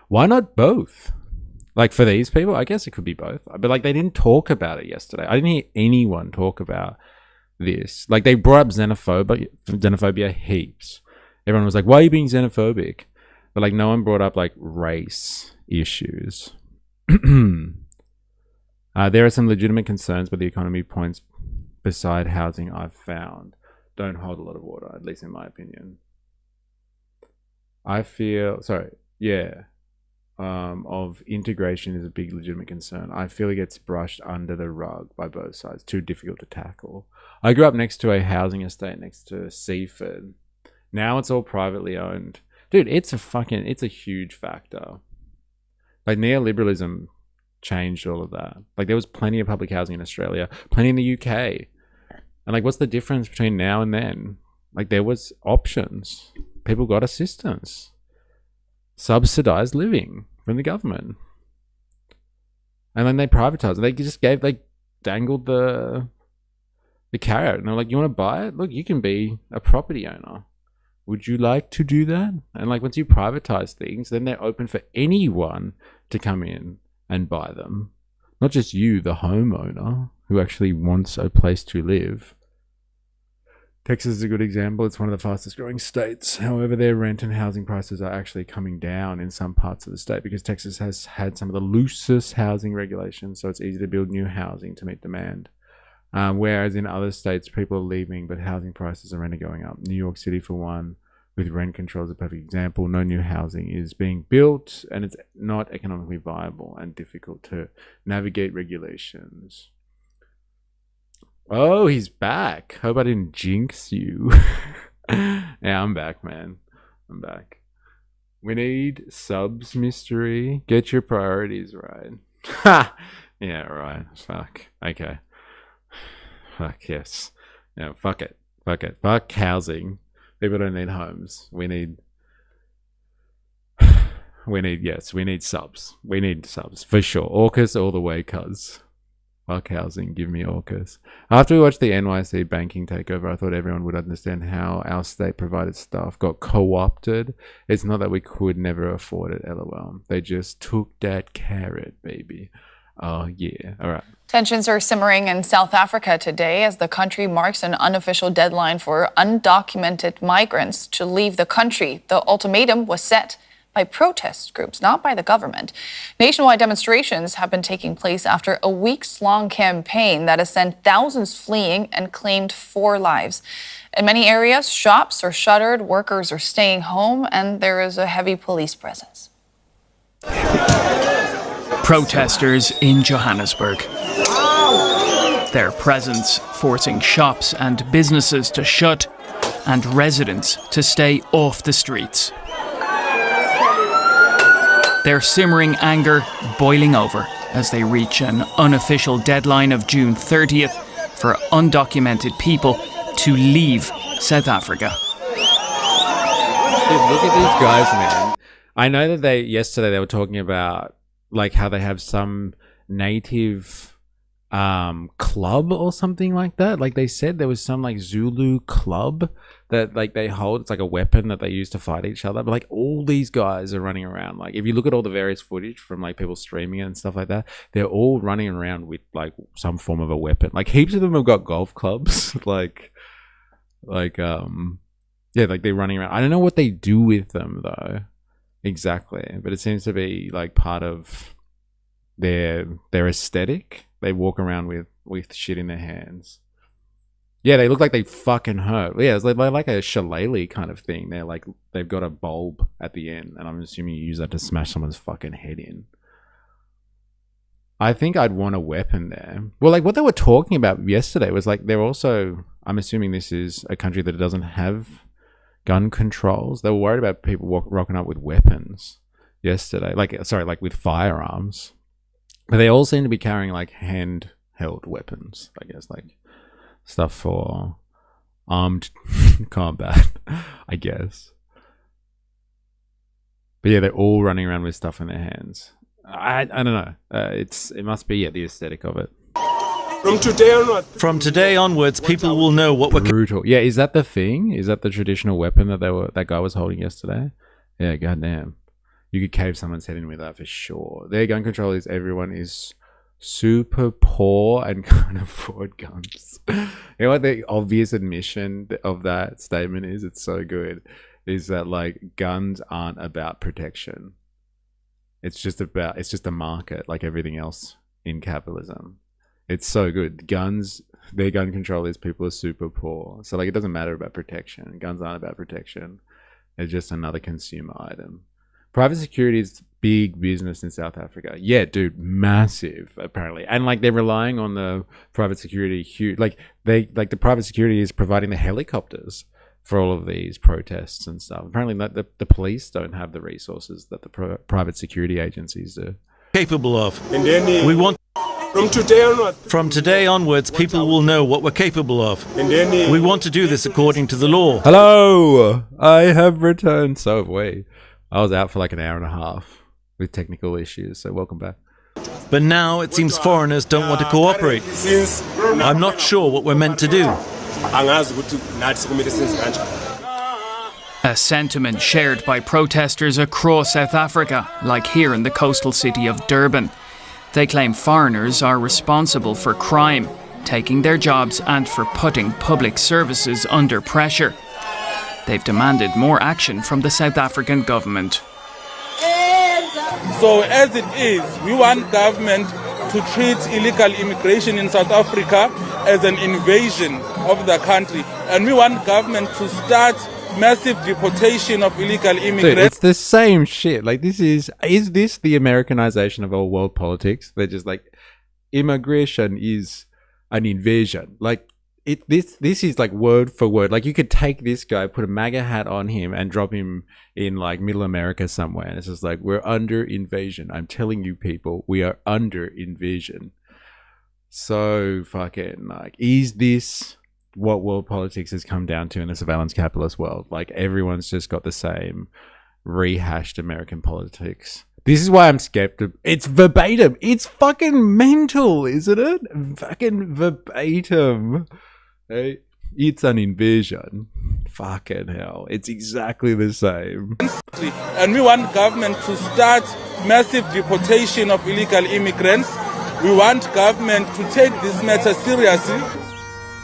Why not both? Like for these people, I guess it could be both. But like they didn't talk about it yesterday. I didn't hear anyone talk about this. Like they brought up xenophobia heaps. Everyone was like, why are you being xenophobic? But like no one brought up like race issues. There are some legitimate concerns with the economy points beside housing I've found don't hold a lot of water, at least in my opinion. Of integration is a big legitimate concern. I feel it gets brushed under the rug by both sides. Too difficult to tackle. I grew up next to a housing estate next to Seaford. Now it's all privately owned. Dude, it's a huge factor. Like neoliberalism changed all of that. Like there was plenty of public housing in Australia, plenty in the UK. And like what's the difference between now and then? Like there was options. People got assistance. Subsidized living from the government. And then they privatized it. They dangled the carrot. And they're like, you want to buy it? Look, you can be a property owner. Would you like to do that? And like once you privatize things, then they're open for anyone to come in and buy them. Not just you, the homeowner, who actually wants a place to live. Texas is a good example. It's one of the fastest growing states. However, their rent and housing prices are actually coming down in some parts of the state because Texas has had some of the loosest housing regulations, so it's easy to build new housing to meet demand. Whereas in other states, people are leaving, but housing prices are only going up. New York City, for one, with rent control is a perfect example. No new housing is being built, and it's not economically viable and difficult to navigate regulations. Oh, he's back. Hope I didn't jinx you. Yeah, I'm back, man. I'm back. We need subs, mystery. Get your priorities right. Ha! Yeah, right. Fuck. Okay. Fuck, yes. No, fuck it. Fuck it. Fuck housing. People don't need homes. We need subs. We need subs. For sure. AUKUS all the way, cuz. Fuck housing, give me AUKUS. After we watched the NYC banking takeover, I thought everyone would understand how our state-provided stuff got co-opted. It's not that we could never afford it, lol. They just took that carrot, baby. Oh, yeah. All right. Tensions are simmering in South Africa today as the country marks an unofficial deadline for undocumented migrants to leave the country. The ultimatum was set by protest groups, not by the government. Nationwide demonstrations have been taking place after a weeks-long campaign that has sent thousands fleeing and claimed 4 lives. In many areas, shops are shuttered, workers are staying home, and there is a heavy police presence. Protesters in Johannesburg. Their presence forcing shops and businesses to shut and residents to stay off the streets. Their simmering anger boiling over as they reach an unofficial deadline of June 30th for undocumented people to leave South Africa. Dude, look at these guys, man. I know that yesterday they were talking about like how they have some native club or something like that. Like they said there was some like Zulu club that like they hold. It's like a weapon that they use to fight each other. But like all these guys are running around. Like if you look at all the various footage from like people streaming it and stuff like that, they're all running around with like some form of a weapon. Like heaps of them have got golf clubs. like yeah, like they're running around. I don't know what they do with them though exactly, but it seems to be like part of their aesthetic. They walk around with shit in their hands. Yeah, they look like they fucking hurt. Yeah, it's like a shillelagh kind of thing. They're like, they've got a bulb at the end, and I'm assuming you use that to smash someone's fucking head in. I think I'd want a weapon there. Well, like what they were talking about yesterday was like they're also, I'm assuming this is a country that doesn't have gun controls. They were worried about people rocking up with weapons yesterday. Like with firearms. But they all seem to be carrying like handheld weapons, I guess, like stuff for armed combat, I guess. But yeah, they're all running around with stuff in their hands. I don't know. It must be the aesthetic of it. From today onwards, people will know what we're brutal. Yeah, is that the thing? Is that the traditional weapon that that guy was holding yesterday? Yeah, goddamn. You could cave someone's head in with that for sure. Their gun control is everyone is super poor and can't afford guns. You know what the obvious admission of that statement is? It's so good. Is that like guns aren't about protection. It's just a market like everything else in capitalism. It's so good. Guns, their gun control is people are super poor. So like it doesn't matter about protection. Guns aren't about protection. They're just another consumer item. Private security is big business in South Africa. Yeah, dude, massive apparently. And like they're relying on the private security huge. Like the private security is providing the helicopters for all of these protests and stuff. Apparently the police don't have the resources that the private security agencies do. capable of. We want from today onwards, people will know what we're capable of. We want to do this according to the law. Hello, I have returned. So have we. I was out for like an hour and a half with technical issues, so welcome back. But now it seems foreigners don't want to cooperate. I'm not sure what we're meant to do. A sentiment shared by protesters across South Africa, like here in the coastal city of Durban. They claim foreigners are responsible for crime, taking their jobs and for putting public services under pressure. They've demanded more action from the South African government. So as it is, we want government to treat illegal immigration in South Africa as an invasion of the country. And we want government to start massive deportation of illegal immigrants. Dude, it's the same shit. Like, this is this the Americanization of all world politics? They're just like, immigration is an invasion. Like, this is like word for word. Like, you could take this guy, put a MAGA hat on him and drop him in like middle America somewhere. And it's just like, we're under invasion. I'm telling you people, we are under invasion. So fucking like, is this what world politics has come down to in the surveillance capitalist world? Like, everyone's just got the same rehashed American politics This is why I'm skeptical. It's verbatim. It's fucking mental, isn't it? Fucking verbatim. Hey, it's an invasion. Fucking hell. It's exactly the same. And we want government to start massive deportation of illegal immigrants. We want government to take this matter seriously.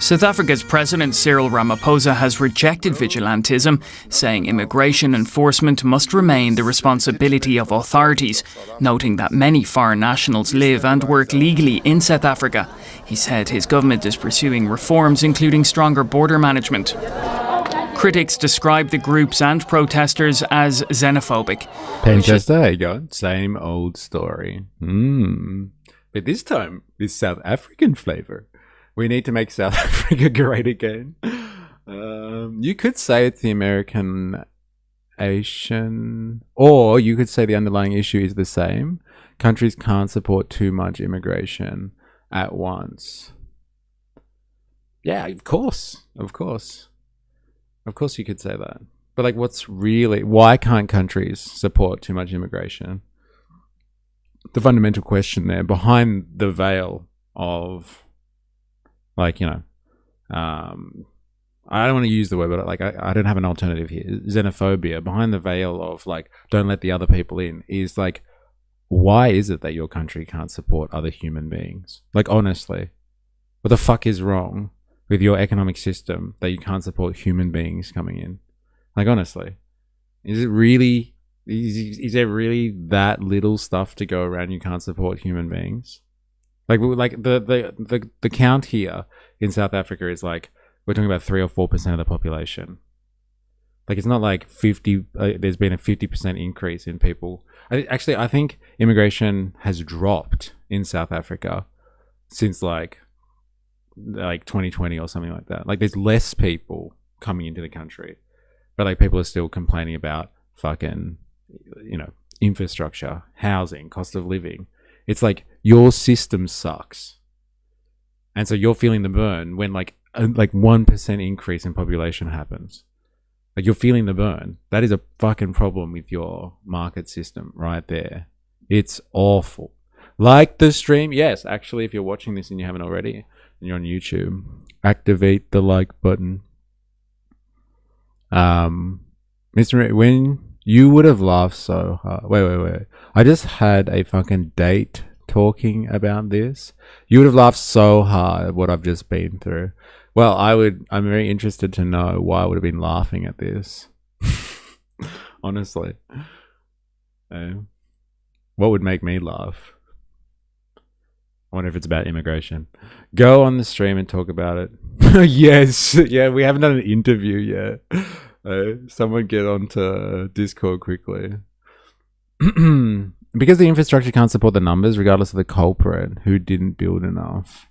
South Africa's President Cyril Ramaphosa has rejected vigilantism, saying immigration enforcement must remain the responsibility of authorities, noting that many foreign nationals live and work legally in South Africa. He said his government is pursuing reforms, including stronger border management. Critics describe the groups and protesters as xenophobic. Penchester, there you go. Same old story. But this time, it's South African flavour. We need to make South Africa great again. You could say it's the American Asian, or you could say the underlying issue is the same. Countries can't support too much immigration at once. Yeah, of course you could say that. But like, why can't countries support too much immigration? The fundamental question there, behind the veil of, like, you know, I don't want to use the word, but like, I don't have an alternative here. Xenophobia, behind the veil of like, don't let the other people in, is like, why is it that your country can't support other human beings? Like, honestly, what the fuck is wrong with your economic system that you can't support human beings coming in? Like, honestly, is there really that little stuff to go around? You can't support human beings? Like the count here in South Africa is like, we're talking about 3 or 4% of the population. Like, it's not like 50. There's been a 50% increase in people. I think immigration has dropped in South Africa since like 2020 or something like that. Like, there's less people coming into the country, but like, people are still complaining about fucking, you know, infrastructure, housing, cost of living. It's like, your system sucks, and so you're feeling the burn when like 1% increase in population happens. Like, you're feeling the burn. That is a fucking problem with your market system right there. It's awful. Like the stream. Yes, actually, if you're watching this and you haven't already, and you're on YouTube, activate the like button. Mr. When you would have laughed so hard. Wait. I just had a fucking date talking about this. You would have laughed so hard at what I've just been through. Well, I'm very interested to know why I would have been laughing at this. Honestly. What would make me laugh? I wonder if it's about immigration. Go on the stream and talk about it. Yes. Yeah, we haven't done an interview yet. Someone get onto Discord quickly. Because the infrastructure can't support the numbers, regardless of the culprit who didn't build enough.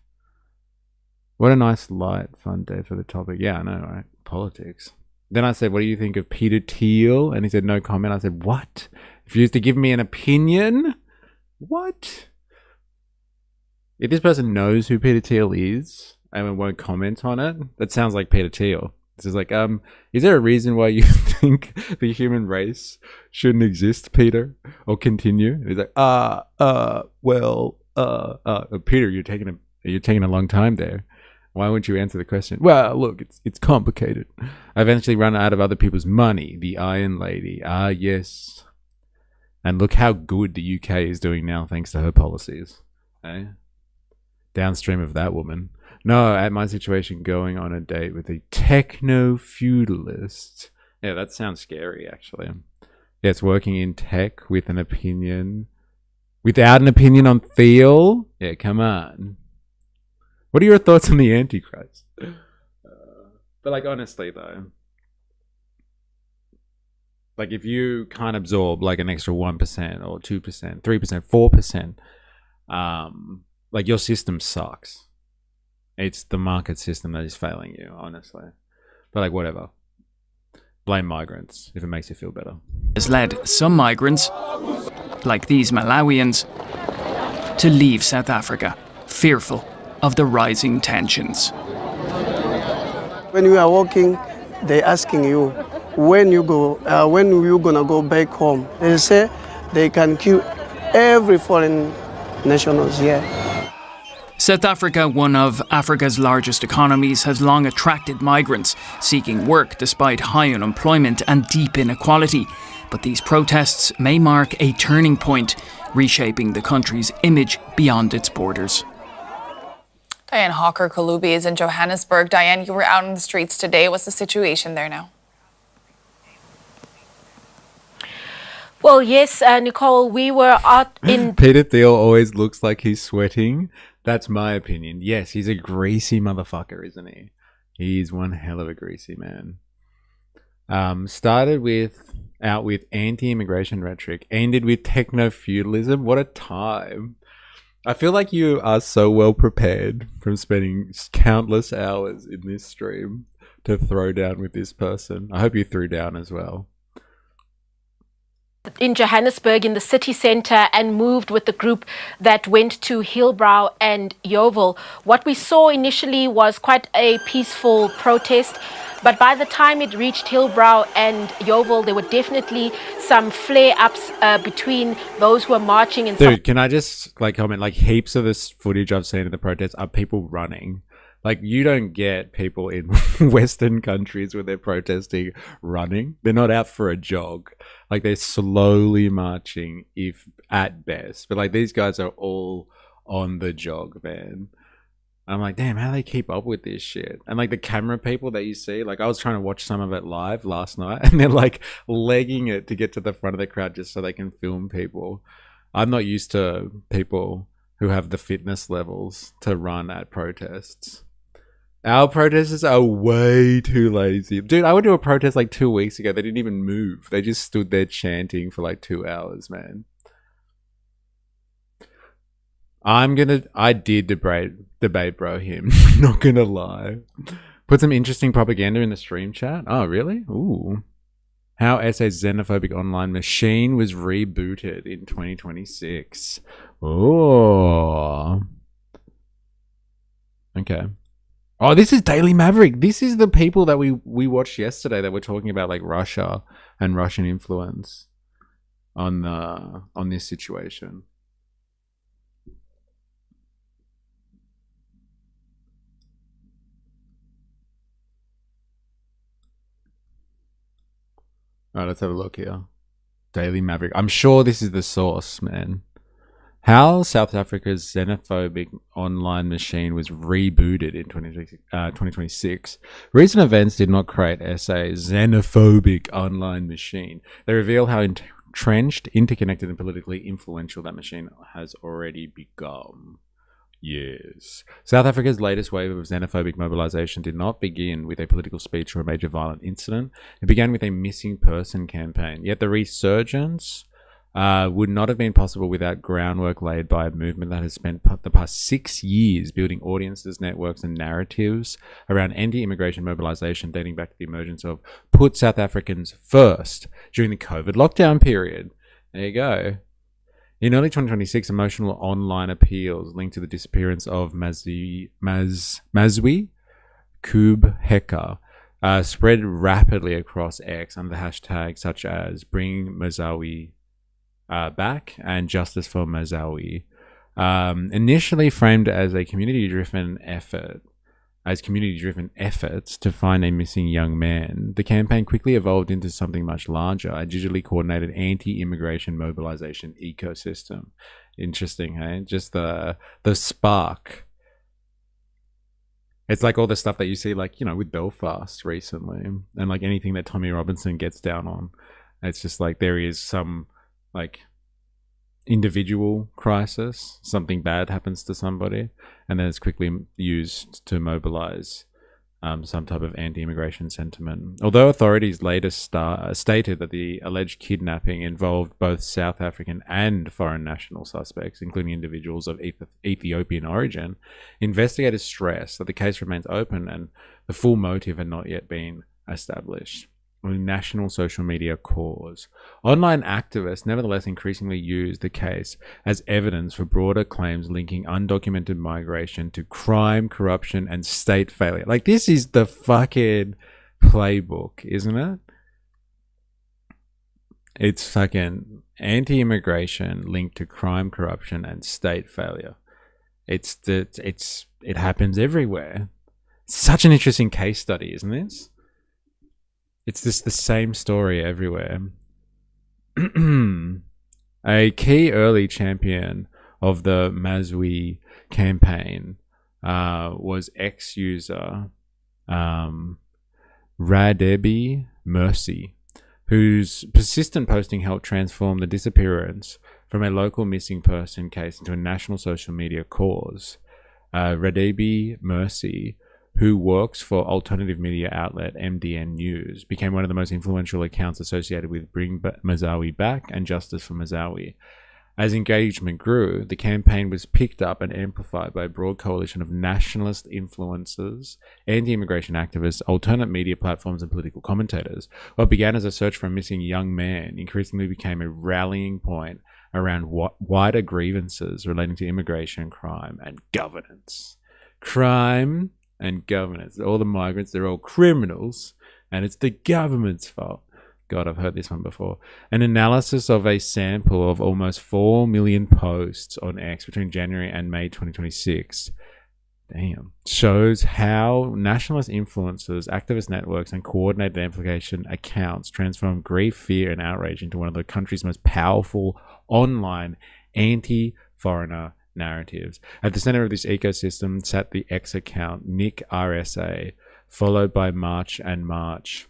What a nice, light, fun day for the topic. Yeah, I know, right? Politics. Then I said, what do you think of Peter Thiel? And he said, no comment. I said, what? Refused to give me an opinion? What? If this person knows who Peter Thiel is and won't comment on it, that sounds like Peter Thiel. This is like, is there a reason why you think the human race shouldn't exist, Peter? Or continue? And he's like, Peter, you're taking a long time there. Why won't you answer the question? Well, look, it's complicated. I eventually run out of other people's money. The Iron Lady. Ah, yes. And look how good the UK is doing now thanks to her policies. Eh? Downstream of that woman. No, at my situation, going on a date with a techno-feudalist. Yeah, that sounds scary, actually. Yeah, it's working in tech with an opinion. Without an opinion on Thiel? Yeah, come on. What are your thoughts on the Antichrist? But like, honestly, though, like, if you can't absorb like an extra 1% or 2%, 3%, 4%, like, your system sucks. It's the market system that is failing you, honestly. But like, whatever. Blame migrants if it makes you feel better. Has led some migrants, like these Malawians, to leave South Africa, fearful of the rising tensions. When you are walking, they're asking you, when you gonna go back home? They say, they can kill every foreign nationals here. South Africa, one of Africa's largest economies, has long attracted migrants seeking work despite high unemployment and deep inequality. But these protests may mark a turning point, reshaping the country's image beyond its borders. Diane Hawker-Kalubi is in Johannesburg. Diane, you were out in the streets today. What's the situation there now? Well, yes, Nicole, we were out in... Peter Thiel always looks like he's sweating. That's my opinion. Yes, he's a greasy motherfucker, isn't he? He's one hell of a greasy man. Started out with anti-immigration rhetoric, ended with techno-feudalism. What a time. I feel like you are so well prepared from spending countless hours in this stream to throw down with this person. I hope you threw down as well. In Johannesburg in the city centre and moved with the group that went to Hillbrow and Yeovil. What we saw initially was quite a peaceful protest, but by the time it reached Hillbrow and Yeovil, there were definitely some flare-ups between those who were marching. And dude, can I just comment, heaps of this footage I've seen of the protests are people running. You don't get people in Western countries where they're protesting running. They're not out for a jog. They're slowly marching, if at best. But these guys are all on the jog, man. I'm like, damn, how do they keep up with this shit? And the camera people that you see, I was trying to watch some of it live last night, and they're legging it to get to the front of the crowd just so they can film people. I'm not used to people who have the fitness levels to run at protests. Our protesters are way too lazy. Dude, I went to a protest 2 weeks ago. They didn't even move. They just stood there chanting for 2 hours, man. I did debate bro him. Not gonna lie. Put some interesting propaganda in the stream chat. Oh, really? Ooh. How SA's xenophobic online machine was rebooted in 2026. Oh. Okay. Oh, this is Daily Maverick. This is the people that we watched yesterday that were talking about Russia and Russian influence on this situation. All right, let's have a look here. Daily Maverick. I'm sure this is the source, man. How South Africa's xenophobic online machine was rebooted in 2026. Recent events did not create SA's xenophobic online machine. They reveal how entrenched, interconnected, and politically influential that machine has already become. Yes. South Africa's latest wave of xenophobic mobilization did not begin with a political speech or a major violent incident. It began with a missing person campaign. Yet the resurgence would not have been possible without groundwork laid by a movement that has spent the past 6 years building audiences, networks, and narratives around anti-immigration mobilization dating back to the emergence of Put South Africans First during the COVID lockdown period. There you go. In early 2026, emotional online appeals linked to the disappearance of Mazwi Kubheka spread rapidly across X under the hashtags such as Bring Mazawi Back and Justice for Mazawi. Initially framed as community-driven efforts to find a missing young man, the campaign quickly evolved into something much larger, a digitally coordinated anti-immigration mobilization ecosystem. Interesting, hey? Just the spark. It's all the stuff that you see, with Belfast recently, and anything that Tommy Robinson gets down on. It's just there is some individual crisis, something bad happens to somebody, and then it's quickly used to mobilize some type of anti-immigration sentiment. Although authorities later stated that the alleged kidnapping involved both South African and foreign national suspects, including individuals of Ethiopian origin, investigators stress that the case remains open and the full motive had not yet been established. A national social media cause. Online activists nevertheless increasingly use the case as evidence for broader claims linking undocumented migration to crime, corruption, and state failure. This is the fucking playbook, isn't it? It's fucking anti-immigration linked to crime, corruption, and state failure. It happens everywhere. Such an interesting case study, isn't it? It's just the same story everywhere. A key early champion of the Mazwi campaign was ex-user Radebi Mercy, whose persistent posting helped transform the disappearance from a local missing person case into a national social media cause. Radebi Mercy, who works for alternative media outlet MDN News, became one of the most influential accounts associated with Bring Mazawi Back and Justice for Mazawi. As engagement grew, the campaign was picked up and amplified by a broad coalition of nationalist influencers, anti-immigration activists, alternate media platforms, and political commentators. What began as a search for a missing young man increasingly became a rallying point around wider grievances relating to immigration, crime, and governance. Crime and governance. All the migrants, they're all criminals, and it's the government's fault. God, I've heard this one before. An analysis of a sample of almost 4 million posts on X between January and May 2026 shows how nationalist influencers, activist networks, and coordinated amplification accounts transform grief, fear, and outrage into one of the country's most powerful online anti-foreigner narratives. At the center of this ecosystem sat the X account Nick RSA, followed by March and March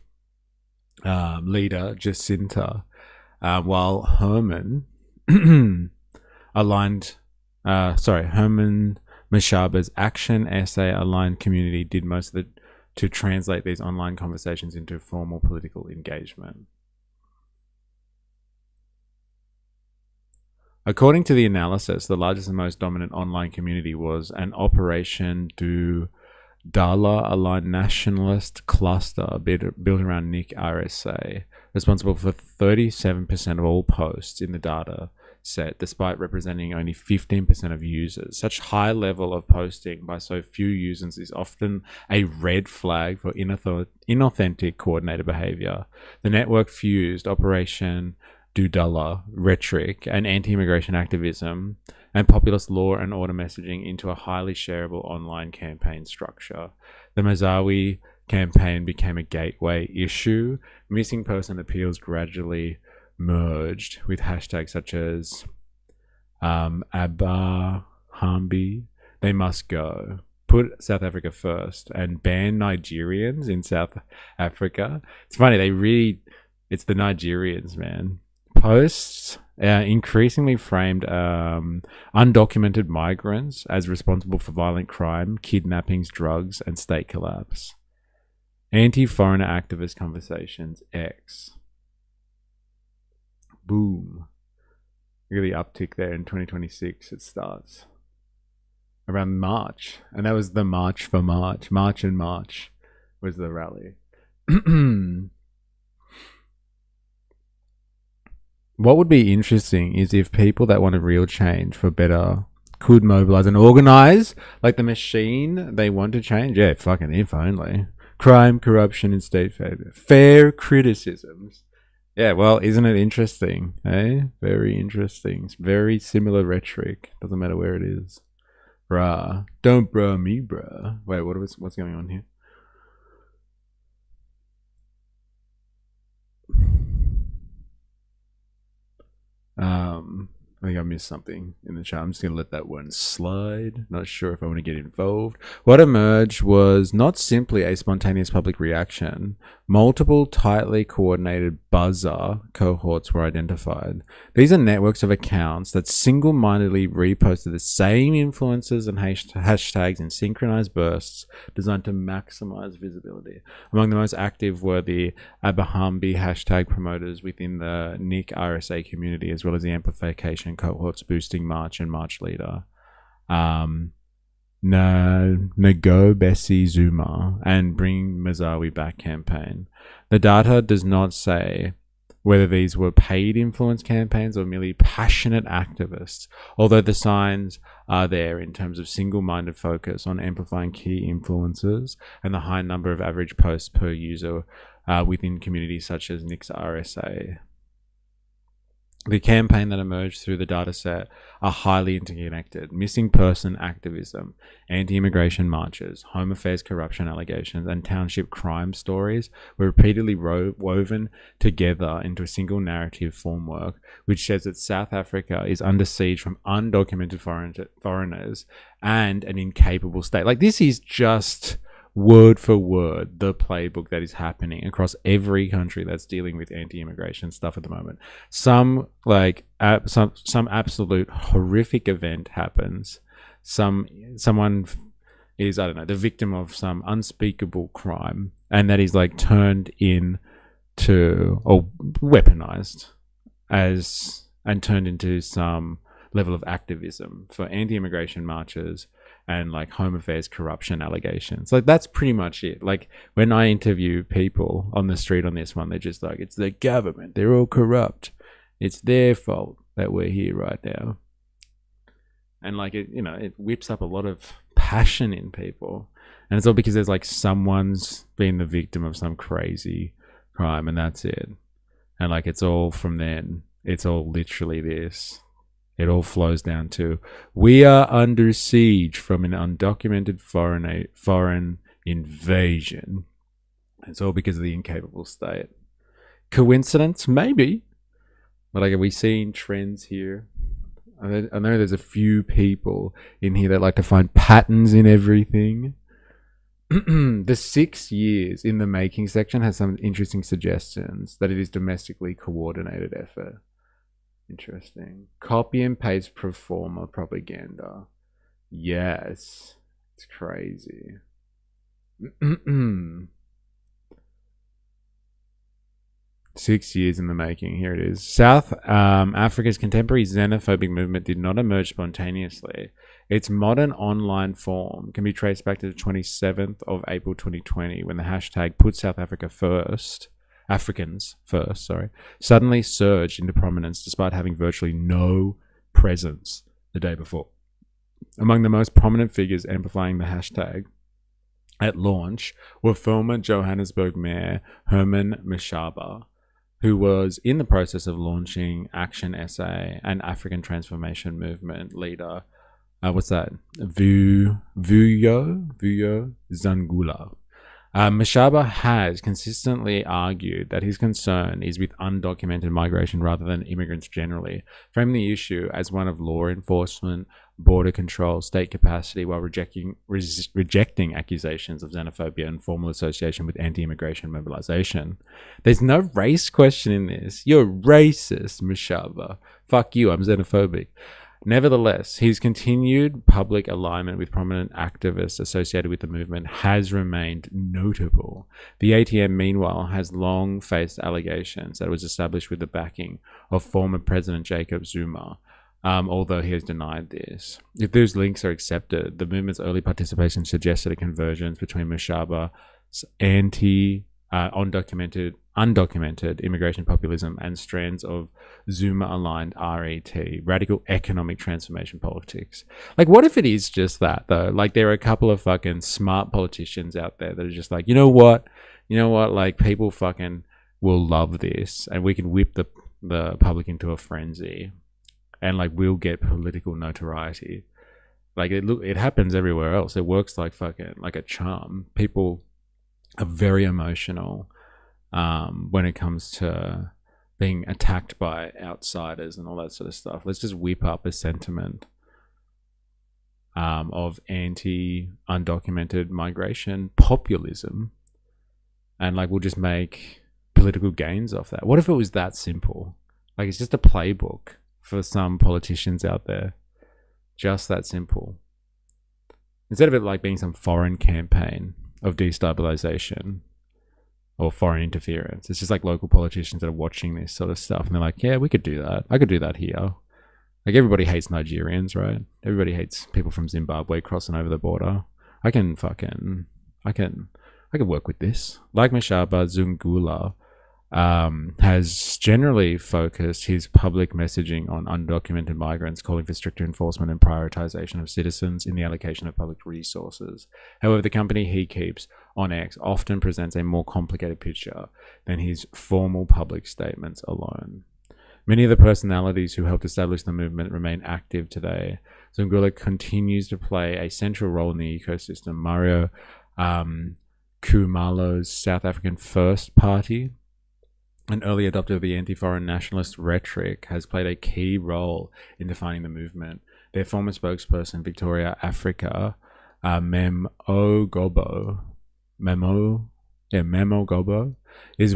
leader Jacinta, while Herman Herman Mashaba's Action Essay Aligned Community did most of it to translate these online conversations into formal political engagement. According to the analysis, the largest and most dominant online community was an Operation Du Dala aligned nationalist cluster built around Nick RSA, responsible for 37% of all posts in the data set, despite representing only 15% of users. Such high level of posting by so few users is often a red flag for inauthentic coordinated behavior. The network fused Operation Dudala rhetoric and anti-immigration activism and populist law and order messaging into a highly shareable online campaign structure. The Mazawi campaign became a gateway issue. Missing person appeals gradually merged with hashtags such as Abba Hambi, they must go, put South Africa first, and ban Nigerians in South Africa. It's funny, it's the Nigerians, man. Posts increasingly framed undocumented migrants as responsible for violent crime, kidnappings, drugs, and state collapse. Anti-foreigner activist conversations X. Boom. Look at the uptick there in 2026. It starts around March, and that was the March for March. March and March was the rally. What would be interesting is if people that want a real change for better could mobilize and organize like the machine they want to change. Yeah, fucking if only. Crime, corruption, and state failure. Fair criticisms. Yeah, well, isn't it interesting? Eh? Very interesting. It's very similar rhetoric. Doesn't matter where it is. Bruh. Don't bruh me, bruh. Wait, what's going on here? I think I missed something in the chat. I'm just going to let that one slide. Not sure if I want to get involved. What emerged was not simply a spontaneous public reaction. Multiple tightly coordinated buzzer cohorts were identified. These are networks of accounts that single-mindedly reposted the same influences and hashtags in synchronized bursts designed to maximize visibility. Among the most active were the Abahambi hashtag promoters within the Nick RSA community, as well as the amplification cohorts boosting March and March leader. Nago Bessie Zuma and Bring Mazawi Back campaign. The data does not say whether these were paid influence campaigns or merely passionate activists, although the signs are there in terms of single-minded focus on amplifying key influences and the high number of average posts per user within communities such as Nick's RSA. The campaign that emerged through the dataset are highly interconnected. Missing person activism, anti-immigration marches, home affairs corruption allegations, and township crime stories were repeatedly woven together into a single narrative formwork, which says that South Africa is under siege from undocumented foreigners and an incapable state. Like, this is just word for word the playbook that is happening across every country that's dealing with anti-immigration stuff at the moment. Some absolute horrific event happens. Someone is, I don't know, the victim of some unspeakable crime, and that is like turned into or weaponized and turned into some level of activism for anti-immigration marches and like home affairs corruption allegations. Like, that's pretty much it. Like, when I interview people on the street on this one, they're just like, it's the government, they're all corrupt, it's their fault that we're here right now. And like, it, you know, it whips up a lot of passion in people, and it's all because there's like someone's been the victim of some crazy crime, and that's it. And like, it's all from then, it's all literally this. It all flows down to, we are under siege from an undocumented foreign invasion. It's all because of the incapable state. Coincidence? Maybe. But like, are we seeing trends here? I know there's a few people in here that like to find patterns in everything. The 6 years in the making section has some interesting suggestions that it is domestically coordinated effort. Interesting. Copy and paste pro forma propaganda. Yes. It's crazy. 6 years in the making. Here it is. South Africa's contemporary xenophobic movement did not emerge spontaneously. Its modern online form can be traced back to the 27th of April 2020, when the hashtag Put South Africa First, Africans First, suddenly surged into prominence despite having virtually no presence the day before. Among the most prominent figures amplifying the hashtag at launch were former Johannesburg Mayor Herman Mashaba, who was in the process of launching Action SA and African Transformation Movement leader, Vuyo Zangula. Mashaba has consistently argued that his concern is with undocumented migration rather than immigrants generally, framing the issue as one of law enforcement, border control, state capacity, while rejecting accusations of xenophobia and formal association with anti-immigration mobilization. There's no race question in this. You're racist, Mashaba. Fuck you, I'm xenophobic. Nevertheless, his continued public alignment with prominent activists associated with the movement has remained notable. The ATM, meanwhile, has long faced allegations that it was established with the backing of former President Jacob Zuma, although he has denied this. If those links are accepted, the movement's early participation suggested a convergence between Mashaba's undocumented immigration populism and strands of Zuma-aligned RET, radical economic transformation politics. Like, what if it is just that, though? Like, there are a couple of fucking smart politicians out there that are just like, you know what, like, people fucking will love this, and we can whip the public into a frenzy, and like, we'll get political notoriety. Like, it happens everywhere else. It works like fucking like a charm. People are very emotional when it comes to being attacked by outsiders and all that sort of stuff. Let's just whip up a sentiment of anti-undocumented migration populism, and like, we'll just make political gains off that. What if it was that simple? Like, it's just a playbook for some politicians out there. Just that simple. Instead of it like being some foreign campaign of destabilization or foreign interference, it's just like local politicians that are watching this sort of stuff, and they're like, yeah, we could do that. I could do that here. Like, everybody hates Nigerians, right? Everybody hates people from Zimbabwe crossing over the border. I can work with this. Like Mashaba, Zungula has generally focused his public messaging on undocumented migrants, calling for stricter enforcement and prioritization of citizens in the allocation of public resources. However, the company he keeps on X often presents a more complicated picture than his formal public statements alone. Many of the personalities who helped establish the movement remain active today. Zungula continues to play a central role in the ecosystem. Mario Kumalo's South African First Party, an early adopter of the anti-foreign nationalist rhetoric, has played a key role in defining the movement. Their former spokesperson, Victoria Africa, Memo Gobo, is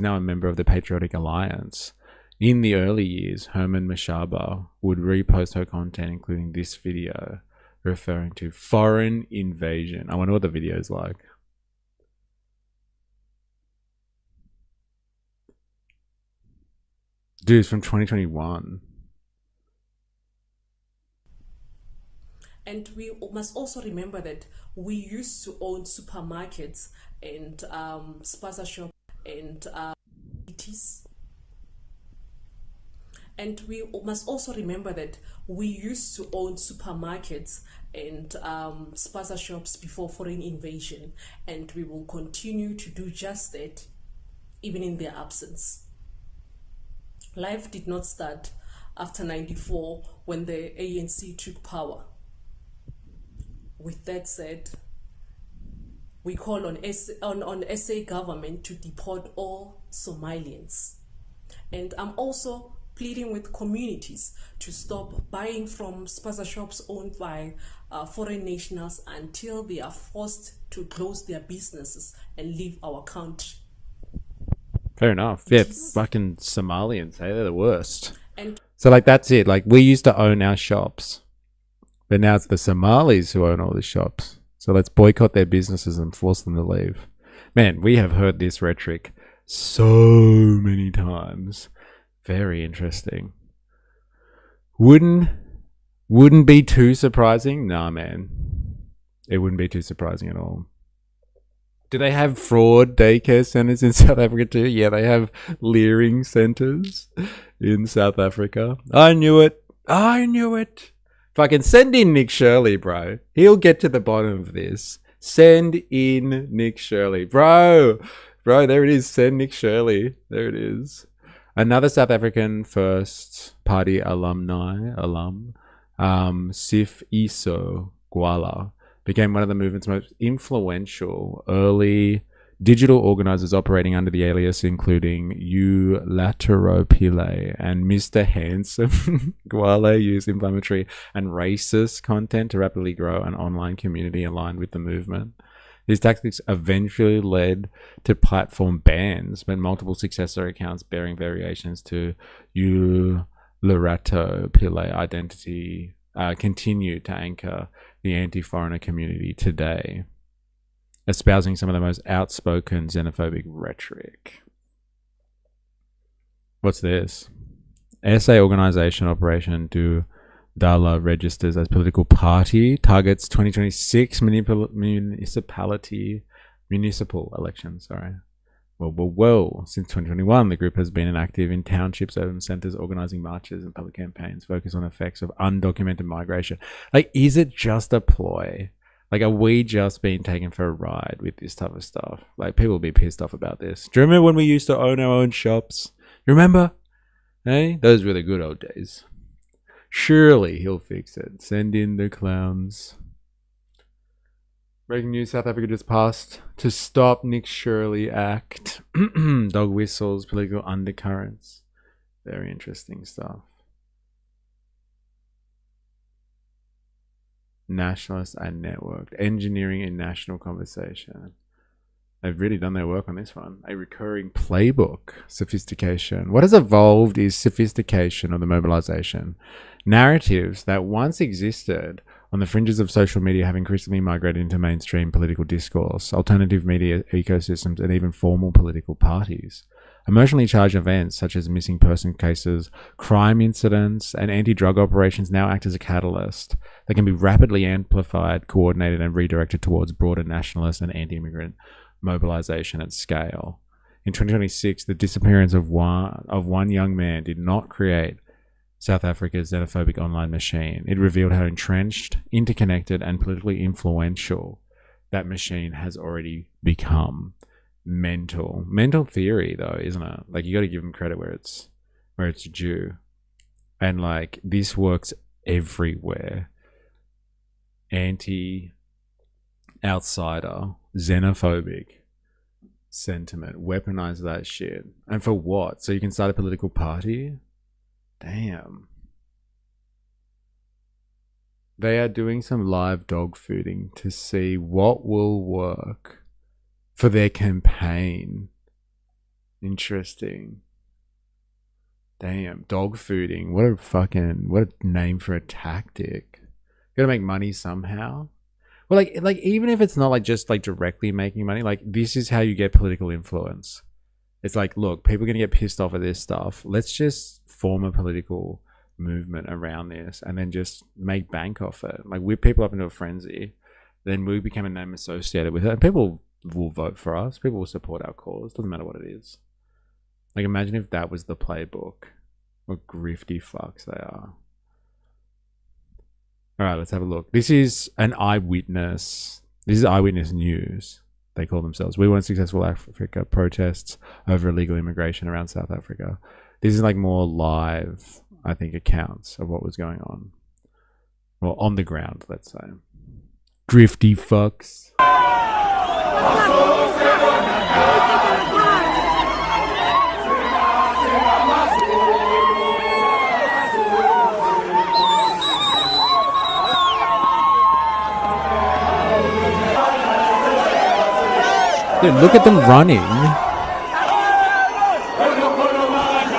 now a member of the Patriotic Alliance. In the early years, Herman Mashaba would repost her content, including this video, referring to foreign invasion. I wonder what the video is like. Dude, it's from 2021. And we must also remember that we used to own supermarkets and spaza shop and cities. And we must also remember that we used to own supermarkets and spaza shops before foreign invasion, and we will continue to do just that, even in their absence. Life did not start after 94 when the ANC took power. With that said, we call on SA government to deport all Somalians. And I'm also pleading with communities to stop buying from spaza shops owned by foreign nationals until they are forced to close their businesses and leave our country. Fair enough. Yeah, fucking Somalians, hey, they're the worst. So, like, that's it. Like, we used to own our shops, but now it's the Somalis who own all the shops. So let's boycott their businesses and force them to leave. Man, we have heard this rhetoric so many times. Very interesting. Wouldn't be too surprising? Nah, man. It wouldn't be too surprising at all. Do they have fraud daycare centers in South Africa too? Yeah, they have leering centers in South Africa. I knew it. Fucking send in Nick Shirley, bro. He'll get to the bottom of this. Send in Nick Shirley. Bro, there it is. Send Nick Shirley. There it is. Another South African First Party alum, Sif Iso Gwala, became one of the movement's most influential early digital organizers, operating under the alias including U Latero Pile and Mr. Handsome. Gwala used inflammatory and racist content to rapidly grow an online community aligned with the movement. These tactics eventually led to platform bans, but multiple successor accounts bearing variations to U Lerato Pile identity continue to anchor the anti-foreigner community today, espousing some of the most outspoken xenophobic rhetoric. What's this? SA organization Operation Do Dala registers as political party, targets 2026 municipal elections. Well. Since 2021, the group has been active in townships, urban centers, organizing marches and public campaigns focused on effects of undocumented migration. Like, is it just a ploy? Like, are we just being taken for a ride with this type of stuff? Like, people will be pissed off about this. Do you remember when we used to own our own shops? You remember? Hey? Those were the good old days. Surely he'll fix it. Send in the clowns. Breaking news, South Africa just passed to stop Nick Shirley Act. Dog whistles, political undercurrents. Very interesting stuff. Nationalist and networked. Engineering in national conversation. They've really done their work on this one. A recurring playbook. Sophistication. What has evolved is sophistication of the mobilization. Narratives that once existed on the fringes of social media have increasingly migrated into mainstream political discourse, alternative media ecosystems, and even formal political parties. Emotionally charged events such as missing person cases, crime incidents, and anti-drug operations now act as a catalyst that can be rapidly amplified, coordinated, and redirected towards broader nationalist and anti-immigrant mobilization at scale. In 2026, the disappearance of one young man did not create South Africa's xenophobic online machine. It revealed how entrenched, interconnected, and politically influential that machine has already become. Mental theory, though, isn't it? Like, you got to give them credit where it's where it's due. And like this works everywhere. Anti-outsider, xenophobic sentiment. Weaponize that shit. And for what? So you can start a political party? Damn. They are doing some live dog fooding to see what will work for their campaign. Interesting. Damn, dog fooding. What a name for a tactic. Gotta make money somehow. Well, like even if it's not like just like directly making money, like this is how you get political influence. It's like, look, people are gonna get pissed off at this stuff. Let's just form a political movement around this and then just make bank off it. Like whip people up into a frenzy. Then we become a name associated with it. And people will vote for us. People will support our cause. Doesn't matter what it is. Like imagine if that was the playbook. What grifty fucks they are. Alright, let's have a look. This is an eyewitness. This is eyewitness news. They call themselves. We want successful Africa protests over illegal immigration around South Africa. This is like more live, I think, accounts of what was going on. Well, on the ground, let's say. Grifty fucks. Dude, look at them running.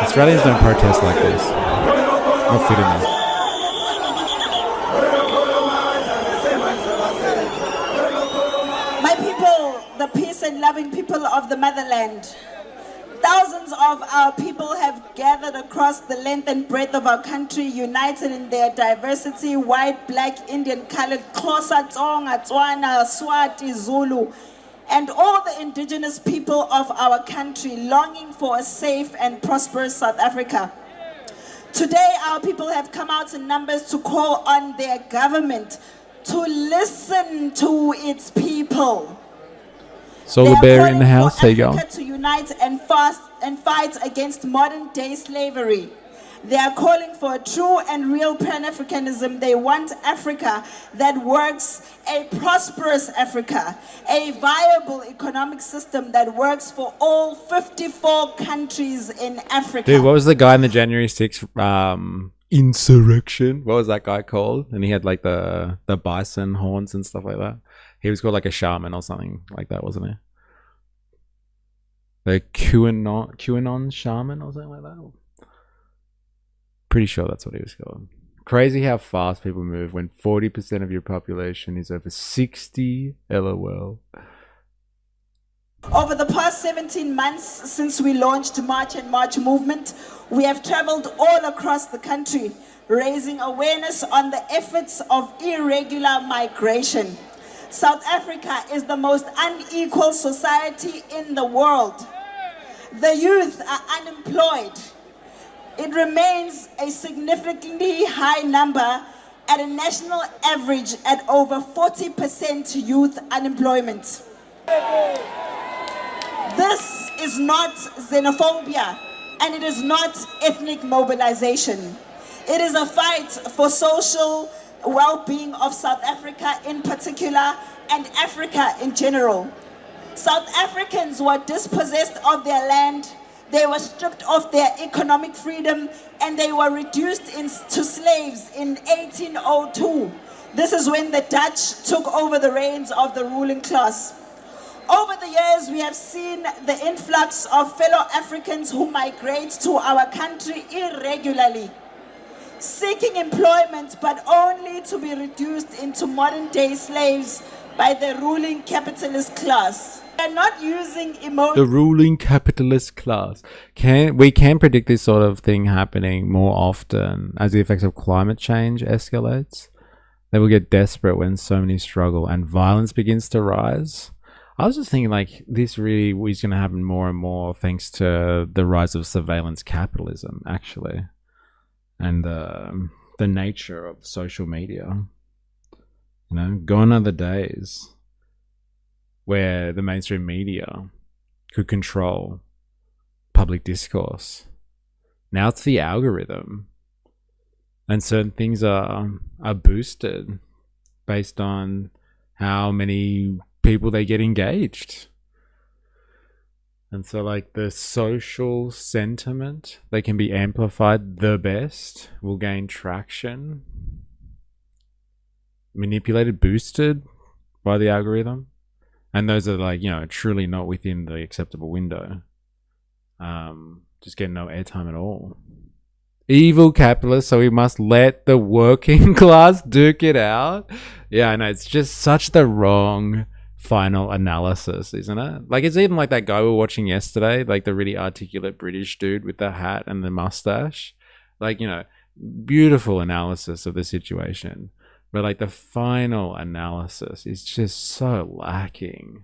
Australians don't protest like this. Not fit in this. My people, the peace and loving people of the motherland. Thousands of our people have gathered across the length and breadth of our country, united in their diversity: white, black, Indian, colored, Xhosa, Tsonga, Tswana, Swati, Zulu, and all the indigenous people of our country, longing for a safe and prosperous South Africa. Today, our people have come out in numbers to call on their government to listen to its people. Solar Bear in the house, there you go. To unite and fight against modern day slavery. They are calling for a true and real Pan-Africanism. They want Africa that works, a prosperous Africa, a viable economic system that works for all 54 countries in Africa. Dude, what was the guy in the January 6th insurrection? What was that guy called? And he had like the bison horns and stuff like that. He was called like a shaman or something like that, wasn't he? The QAnon shaman or something like that. Pretty sure that's what he was called. Crazy how fast people move when 40% of your population is over 60. LOL. Over the past 17 months since we launched March and March movement, we have traveled all across the country, raising awareness on the efforts of irregular migration. South Africa is the most unequal society in the world. The youth are unemployed. It remains a significantly high number at a national average at over 40% youth unemployment. This is not xenophobia, and it is not ethnic mobilization. It is a fight for social well-being of South Africa in particular and Africa in general. South Africans were dispossessed of their land, they were stripped of their economic freedom, and they were reduced to slaves in 1802. This is when the Dutch took over the reins of the ruling class. Over the years, we have seen the influx of fellow Africans who migrate to our country irregularly, seeking employment but only to be reduced into modern-day slaves by the ruling capitalist class. They're not using the ruling capitalist class. We can predict this sort of thing happening more often as the effects of climate change escalates. They will get desperate when so many struggle and violence begins to rise. I was just thinking like this really is going to happen more and more thanks to the rise of surveillance capitalism, actually, and the nature of social media. You know, gone are the days where the mainstream media could control public discourse. Now it's the algorithm. And certain things are boosted based on how many people they get engaged. And so like the social sentiment that can be amplified the best will gain traction. Manipulated, boosted by the algorithm. And those are like, you know, truly not within the acceptable window. Just get no airtime at all. Evil capitalists, so we must let the working class duke it out. Yeah, I know, it's just such the wrong final analysis, isn't it? Like, it's even like that guy we were watching yesterday, like the really articulate British dude with the hat and the mustache. Like, you know, beautiful analysis of the situation. But like the final analysis is just so lacking.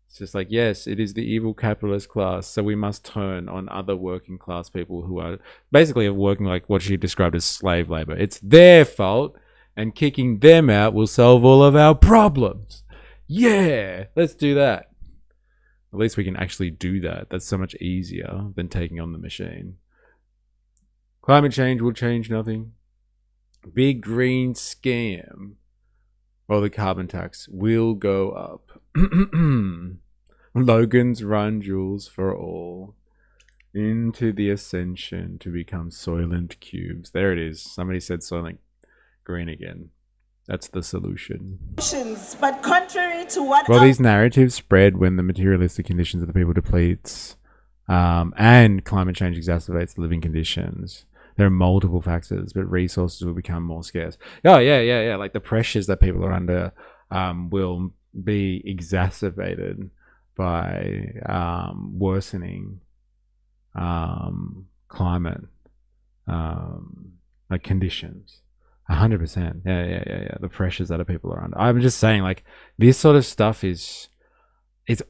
It's just like, yes, it is the evil capitalist class, so we must turn on other working class people who are basically working like what she described as slave labor. It's their fault, and kicking them out will solve all of our problems. Yeah, let's do that. At least we can actually do that. That's so much easier than taking on the machine. Climate change will change nothing. Big green scam. Well, the carbon tax will go up. Logan's run jewels for all into the ascension to become Soylent cubes. There it is. Somebody said Soylent Green again. That's the solution. But contrary to what these narratives spread when the materialistic conditions of the people depletes, and climate change exacerbates the living conditions. There are multiple factors, but resources will become more scarce. Oh, yeah. Like the pressures that people are under will be exacerbated by worsening climate like conditions. 100%. Yeah. The pressures that people are under. I'm just saying, like, this sort of stuff it's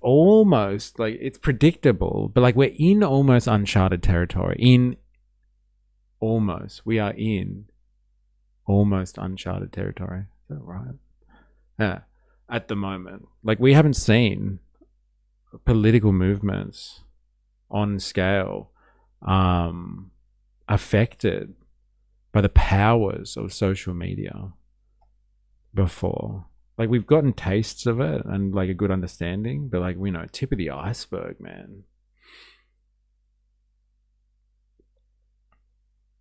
almost like it's predictable, but like we're in almost uncharted territory. We are in almost uncharted territory. Is that right? Yeah. At the moment, like, we haven't seen political movements on scale affected by the powers of social media before. Like, we've gotten tastes of it and like a good understanding, but like, we know, tip of the iceberg, man.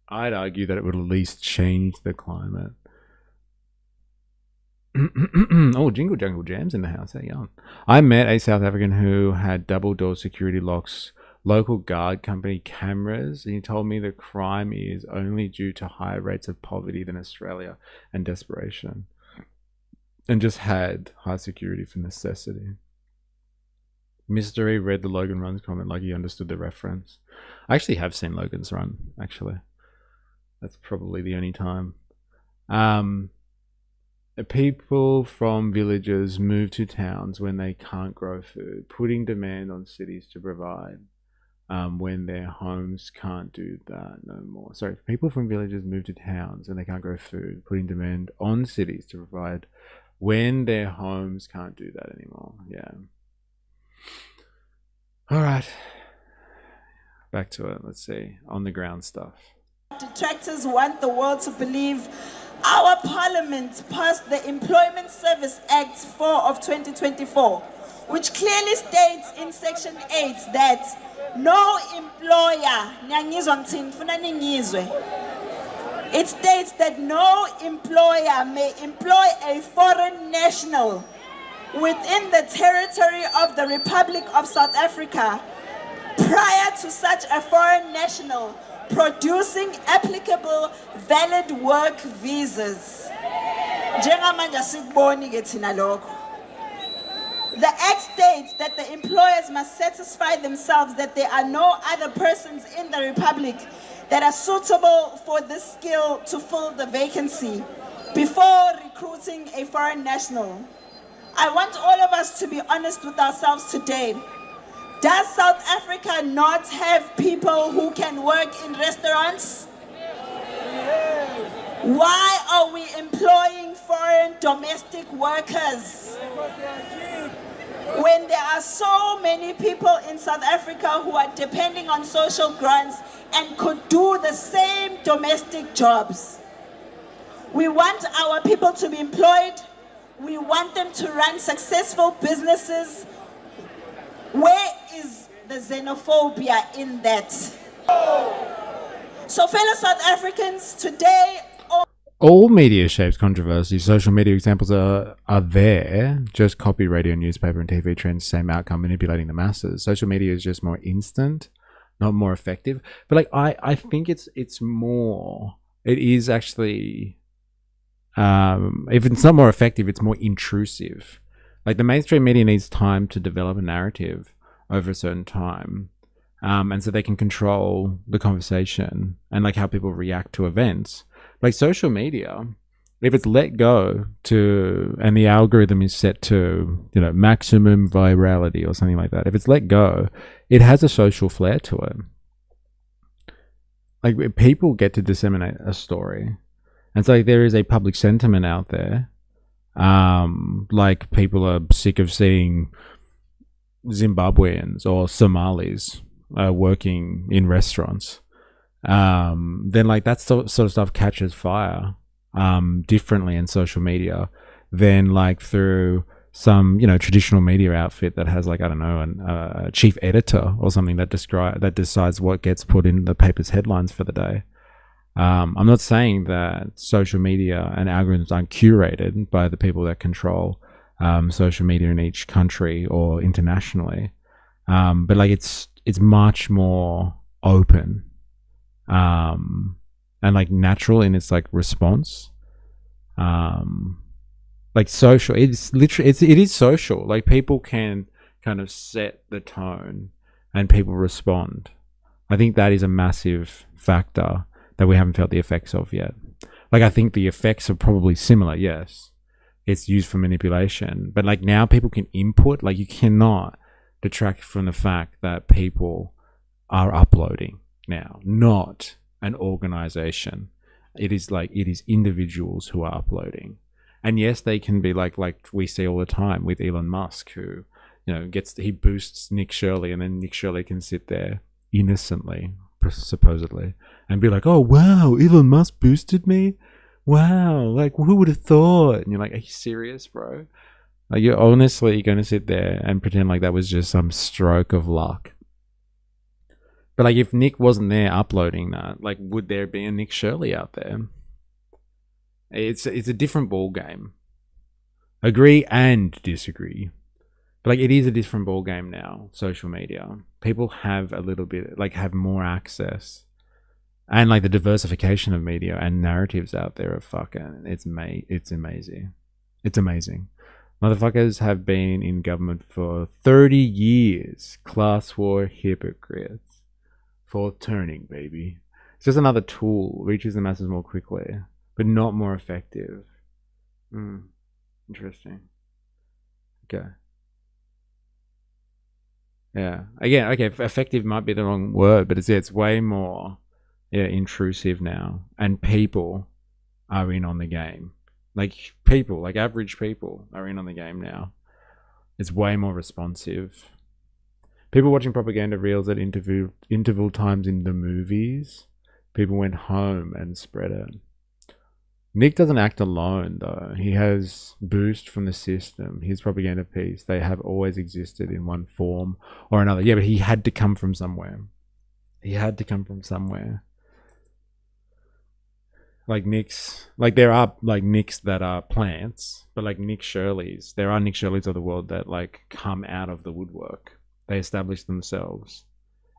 I'd argue that it would at least change the climate. Oh, Jingle Jungle Jam's in the house. How you going? I met a South African who had double door security locks, local guard company cameras, and he told me the crime is only due to higher rates of poverty than Australia and desperation, and just had high security for necessity. Mystery read the Logan Runs comment like he understood the reference. I actually have seen Logan's Run, actually. That's probably the only time. People from villages move to towns when they can't grow food, putting demand on cities to provide when their homes can't do that no more. Sorry, people from villages move to towns when they can't grow food, putting demand on cities to provide when their homes can't do that anymore. Yeah. All right. Back to it. Let's see. On the ground stuff. Detractors want the world to believe our parliament passed the Employment Service Act 4 of 2024, which clearly states in section 8 that no employer, it states that no employer may employ a foreign national within the territory of the Republic of South Africa prior to such a foreign national producing applicable valid work visas. The Act states that the employers must satisfy themselves that there are no other persons in the Republic that are suitable for this skill to fill the vacancy before recruiting a foreign national. I want all of us to be honest with ourselves today. Does South Africa not have people who can work in restaurants? Why are we employing foreign domestic workers? when there are so many people in South Africa who are depending on social grants and could do the same domestic jobs. We want our people to be employed. We want them to run successful businesses. Where is the xenophobia in that? So fellow South Africans, today... All media shapes controversy. Social media examples are there. Just copy radio, newspaper, and TV trends, same outcome, manipulating the masses. Social media is just more instant, not more effective. But like I think it's more. It is actually, if it's not more effective, it's more intrusive. Like the mainstream media needs time to develop a narrative over a certain time, and so they can control the conversation and like how people react to events. Like social media, if it's let go to, and the algorithm is set to, you know, maximum virality or something like that, if it's let go, it has a social flair to it. Like people get to disseminate a story. And so like, there is a public sentiment out there. Like people are sick of seeing Zimbabweans or Somalis working in restaurants. Then like that sort of stuff catches fire differently in social media than like through some, you know, traditional media outfit that has like, I don't know, a chief editor or something that decides what gets put in the paper's headlines for the day. I'm not saying that social media and algorithms aren't curated by the people that control social media in each country or internationally, but like it's much more open. And like natural in its like response. Like social, it's literally, it is social. Like people can kind of set the tone and people respond. I think that is a massive factor that we haven't felt the effects of yet. Like I think the effects are probably similar, yes. It's used for manipulation, but like now people can input, like you cannot detract from the fact that people are uploading now, not an organization. It is individuals who are uploading. And yes, they can be like we see all the time with Elon Musk, who, you know, he boosts Nick Shirley, and then Nick Shirley can sit there innocently, supposedly, and be like, oh wow, Elon Musk boosted me, wow, like who would have thought? And you're like, are you serious, bro? Like you're honestly going to sit there and pretend like that was just some stroke of luck? But like if Nick wasn't there uploading that, like would there be a Nick Shirley out there? It's a different ball game. Agree and disagree. But like it is a different ball game now, social media. People have a little bit, like have more access. And like the diversification of media and narratives out there are fucking, it's amazing. It's amazing. Motherfuckers have been in government for 30 years. Class war hypocrites. For turning, baby. It's just another tool. Reaches the masses more quickly, but not more effective. Interesting. Okay. Yeah. Again, okay, effective might be the wrong word, but it's way more intrusive now. And people are in on the game. Like people, like average people are in on the game now. It's way more responsive. People watching propaganda reels at interval times in the movies. People went home and spread it. Nick doesn't act alone, though. He has boost from the system. His propaganda piece, they have always existed in one form or another. Yeah, but he had to come from somewhere. Like Nick's, like there are like Nicks that are plants, but like Nick Shirleys, there are Nick Shirleys of the world that like come out of the woodwork. They establish themselves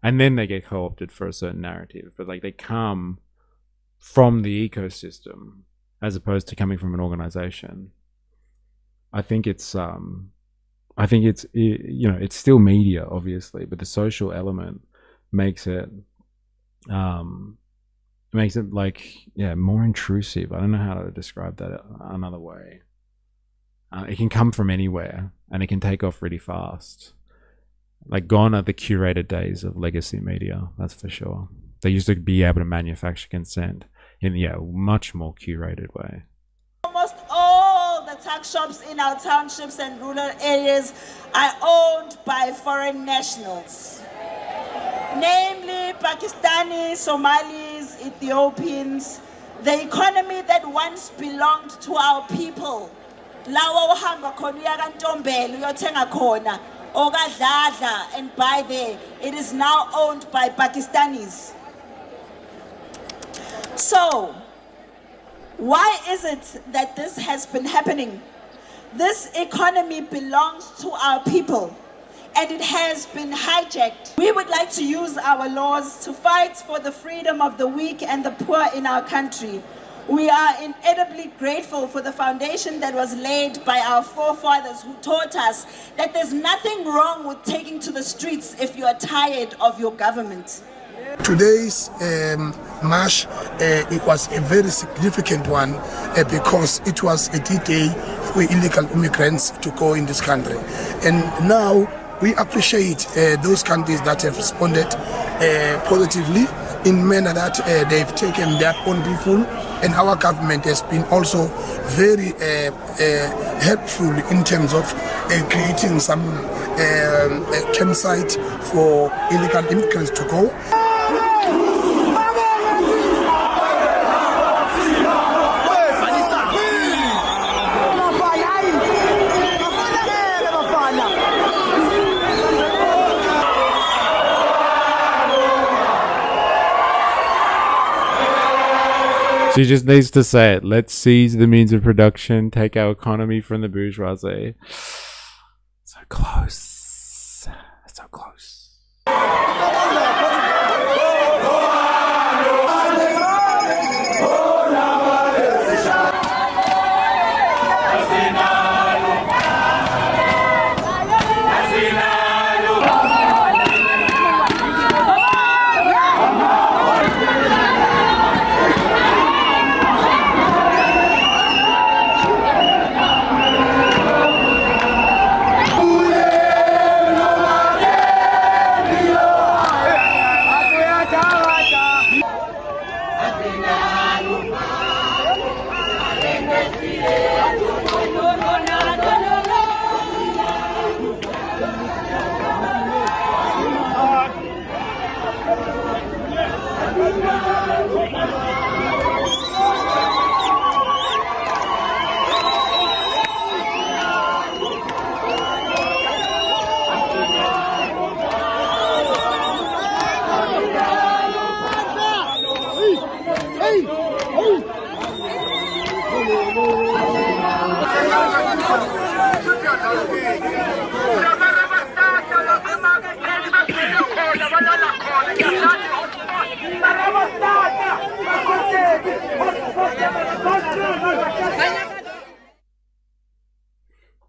and then they get co-opted for a certain narrative, but like they come from the ecosystem as opposed to coming from an organization. I think it's you know, it's still media obviously, but the social element makes it like, yeah, more intrusive. I don't know how to describe that another way. It can come from anywhere and it can take off really fast. Like gone are the curated days of legacy media, that's for sure. They used to be able to manufacture consent in a much more curated way. Almost all the tuck shops in our townships and rural areas are owned by foreign nationals, namely Pakistani, Somalis, Ethiopians. The economy that once belonged to our people, lawa uhamba khona uya kaNtombela uyothenga khona okadladla and buy there, it is now owned by Pakistanis. So, why is it that this has been happening? This economy belongs to our people, and it has been hijacked. We would like to use our laws to fight for the freedom of the weak and the poor in our country. We are incredibly grateful for the foundation that was laid by our forefathers who taught us that there's nothing wrong with taking to the streets if you are tired of your government. Today's march, it was a very significant one because it was a D-Day for illegal immigrants to go in this country. And now we appreciate those countries that have responded positively in manner that they've taken their own people, and our government has been also very helpful in terms of creating some campsite for illegal immigrants to go. She just needs to say it. Let's seize the means of production, take our economy from the bourgeoisie. So close. So close.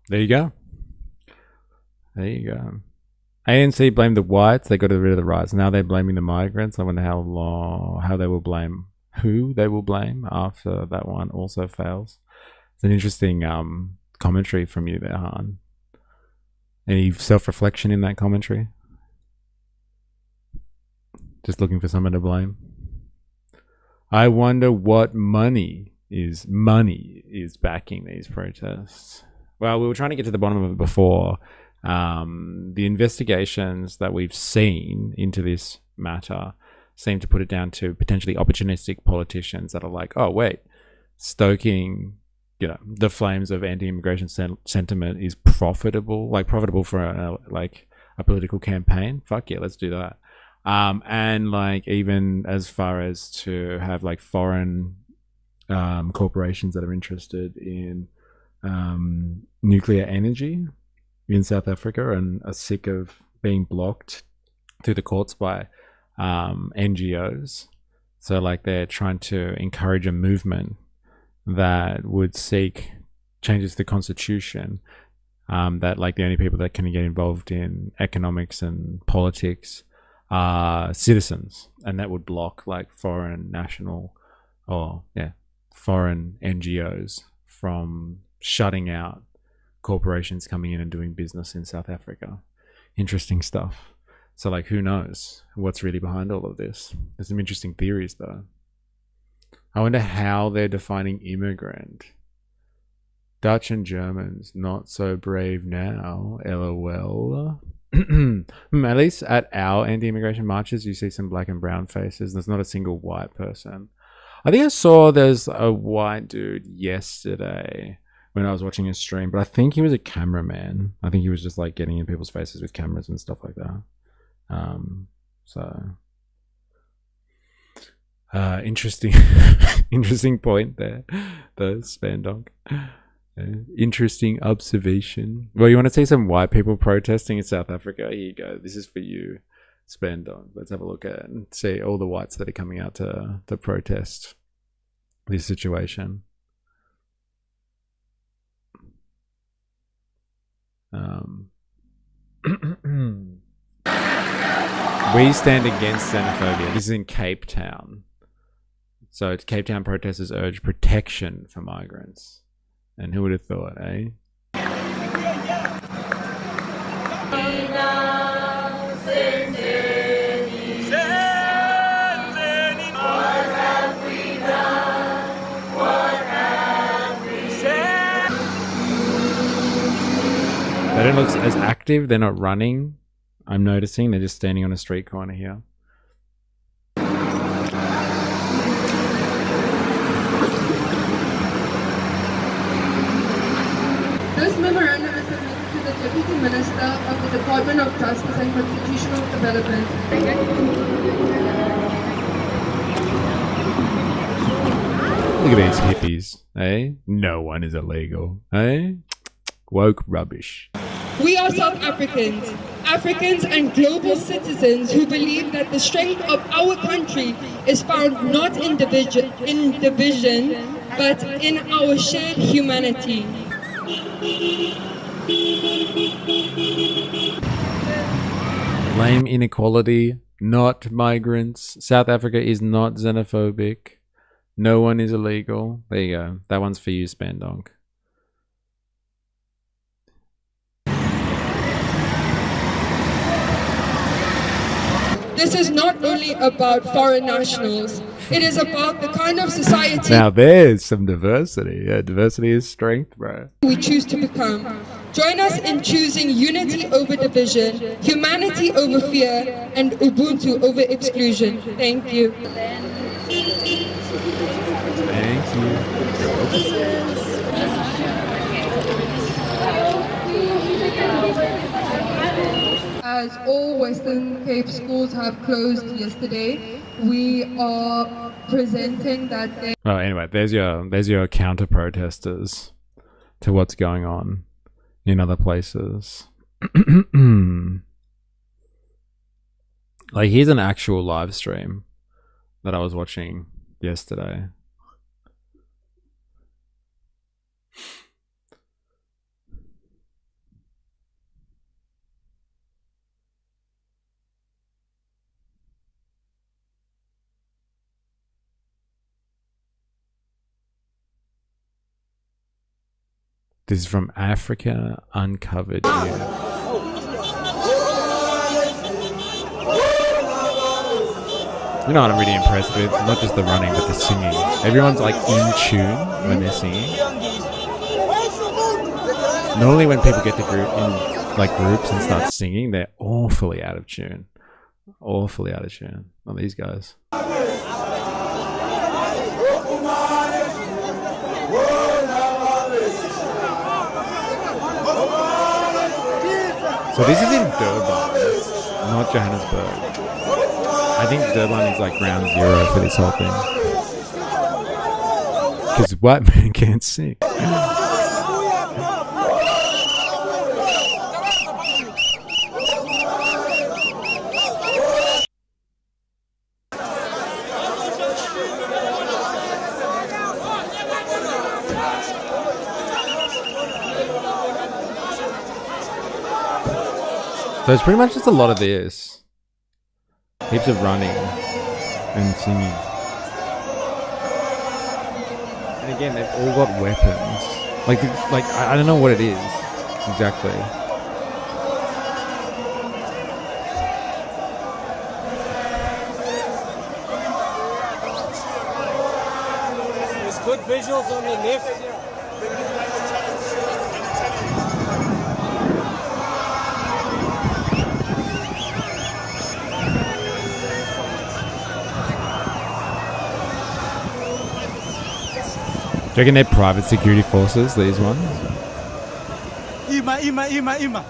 There you go. There you go. ANC blamed the whites. They got rid of the rights. Now they're blaming the migrants. I wonder how they will blame, who they will blame after that one also fails. It's an interesting commentary from you there, Han. Any self-reflection in that commentary? Just looking for someone to blame. I wonder what money is backing these protests. Well, we were trying to get to the bottom of it before. The investigations that we've seen into this matter seem to put it down to potentially opportunistic politicians that are like, oh wait, stoking, the flames of anti-immigration sentiment is profitable for a political campaign. Fuck yeah, let's do that. And like even as far as to have like foreign corporations that are interested in nuclear energy in South Africa and are sick of being blocked through the courts by NGOs. So like they're trying to encourage a movement that would seek changes to the constitution, that like the only people that can get involved in economics and politics are citizens, and that would block like foreign NGOs from shutting out corporations coming in and doing business in South Africa. Interesting stuff. So like who knows what's really behind all of this? There's some interesting theories though. I wonder how they're defining immigrant. Dutch and Germans not so brave now. LOL. At least at our anti-immigration marches, you see some black and brown faces. There's not a single white person. I think I saw there's a white dude yesterday when I was watching his stream, but I think he was a cameraman. I think he was just like getting in people's faces with cameras and stuff like that. Interesting, interesting point there, the Spandonk. Interesting observation. Well, you want to see some white people protesting in South Africa? Here you go. This is for you, Spandonk. Let's have a look at it and see all the whites that are coming out to protest this situation. We stand against xenophobia. This is in Cape Town. So Cape Town protesters urge protection for migrants. And who would have thought, eh? They don't look as active. They're not running. I'm noticing. They're just standing on a street corner here. This memorandum is submitted to the Deputy Minister of the Department of Justice and Constitutional Development. Look at these hippies, eh? No one is illegal, eh? Woke rubbish. We are South Africans, Africans and global citizens who believe that the strength of our country is found not in division, but in our shared humanity. Blame inequality, not migrants. South Africa is not xenophobic. No one is illegal. There you go. That one's for you, Spandonk. This is not only about foreign nationals. It is about the kind of society Now there's some diversity. Yeah, diversity is strength, bro. we choose to become. Join us in choosing unity over division, humanity over fear, and Ubuntu over exclusion. Thank you. Thank you. As all Western Cape schools have closed yesterday, we are presenting that they... Oh, anyway, there's your counter protesters to what's going on in other places. Like, here's an actual live stream that I was watching yesterday. This is from Africa Uncovered here. You know what I'm really impressed with? Not just the running, but the singing. Everyone's like in tune when they're singing. Normally when people get to groups and start singing, they're awfully out of tune. Awfully out of tune. Not these guys. So this is in Durban, not Johannesburg. I think Durban is like ground zero for this whole thing. Because white men can't sing. So it's pretty much just a lot of this. Heaps of running and singing. And again, they've all got weapons. Like I don't know what it is exactly. There's good visuals on the left. you reckon they're private security forces, these ones? Ima.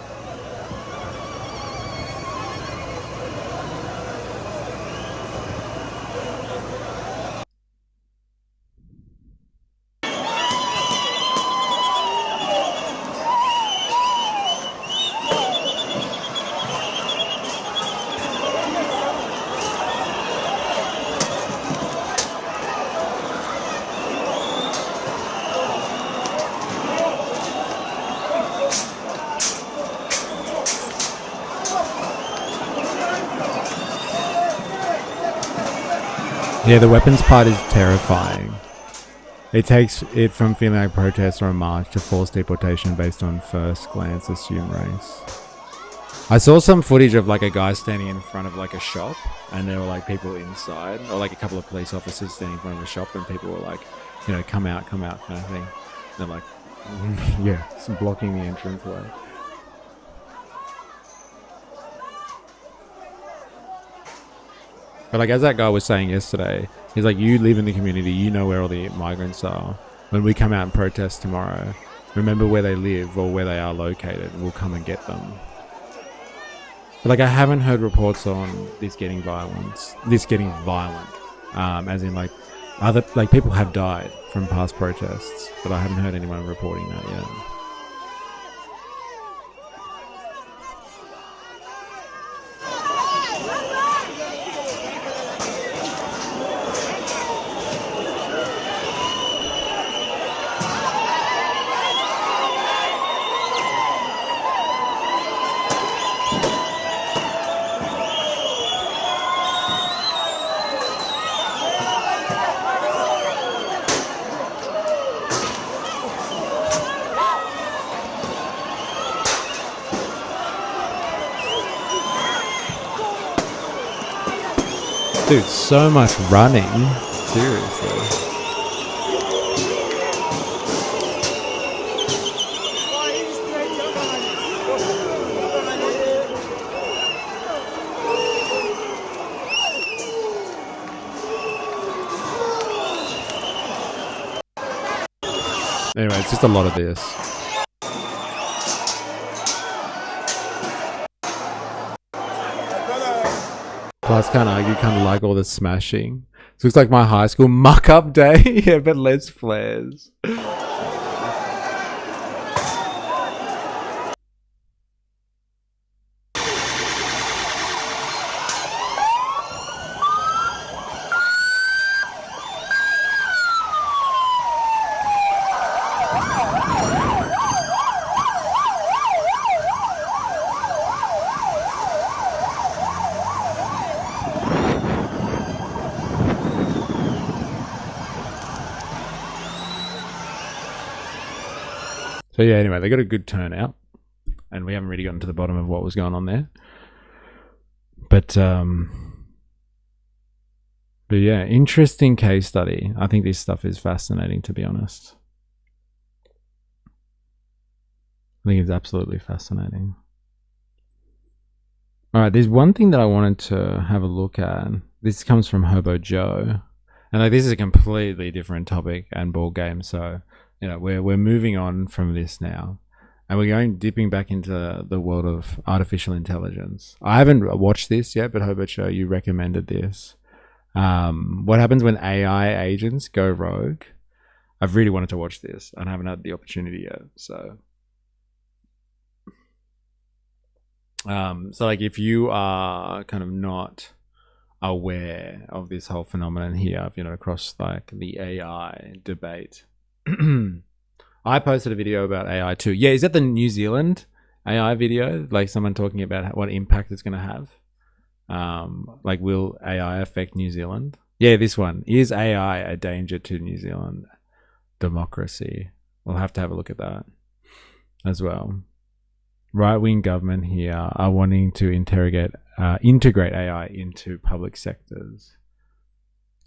Yeah, the weapons part is terrifying. It takes it from feeling like protest or a march to forced deportation based on first glance assumed race. I saw some footage of like a guy standing in front of like a shop, and there were like people inside, or like a couple of police officers standing in front of a shop, and people were like, you know, come out kind of thing. And they're like, yeah, it's blocking the entranceway. But like, as that guy was saying yesterday, he's like, you live in the community, you know where all the migrants are. When we come out and protest tomorrow, remember where they live or where they are located, and we'll come and get them. But like, I haven't heard reports on this getting violent, as in like other, like people have died from past protests, but I haven't heard anyone reporting that yet. Dude, so much running. Seriously. Anyway, it's just a lot of this. Plus, can't argue, kind of like all the smashing. This looks like my high school muck-up day. Yeah, but less flares. So yeah, anyway, they got a good turnout, and we haven't really gotten to the bottom of what was going on there. But yeah, interesting case study. I think this stuff is fascinating, to be honest. I think it's absolutely fascinating. All right, there's one thing that I wanted to have a look at. This comes from Hobo Joe, and like this is a completely different topic and ball game. So, you know, we're moving on from this now, and we're dipping back into the world of artificial intelligence. I haven't watched this yet, but Hobo Joe, you recommended this. What happens when AI agents go rogue? I've really wanted to watch this, and I haven't had the opportunity yet. So like if you are kind of not aware of this whole phenomenon here, you know, across like the AI debate, I posted a video about AI too. Yeah, is that the New Zealand AI video? Like someone talking about what impact it's going to have? Like, will AI affect New Zealand? Yeah, this one. Is AI a danger to New Zealand democracy? We'll have to have a look at that as well. Right-wing government here are wanting to integrate AI into public sectors.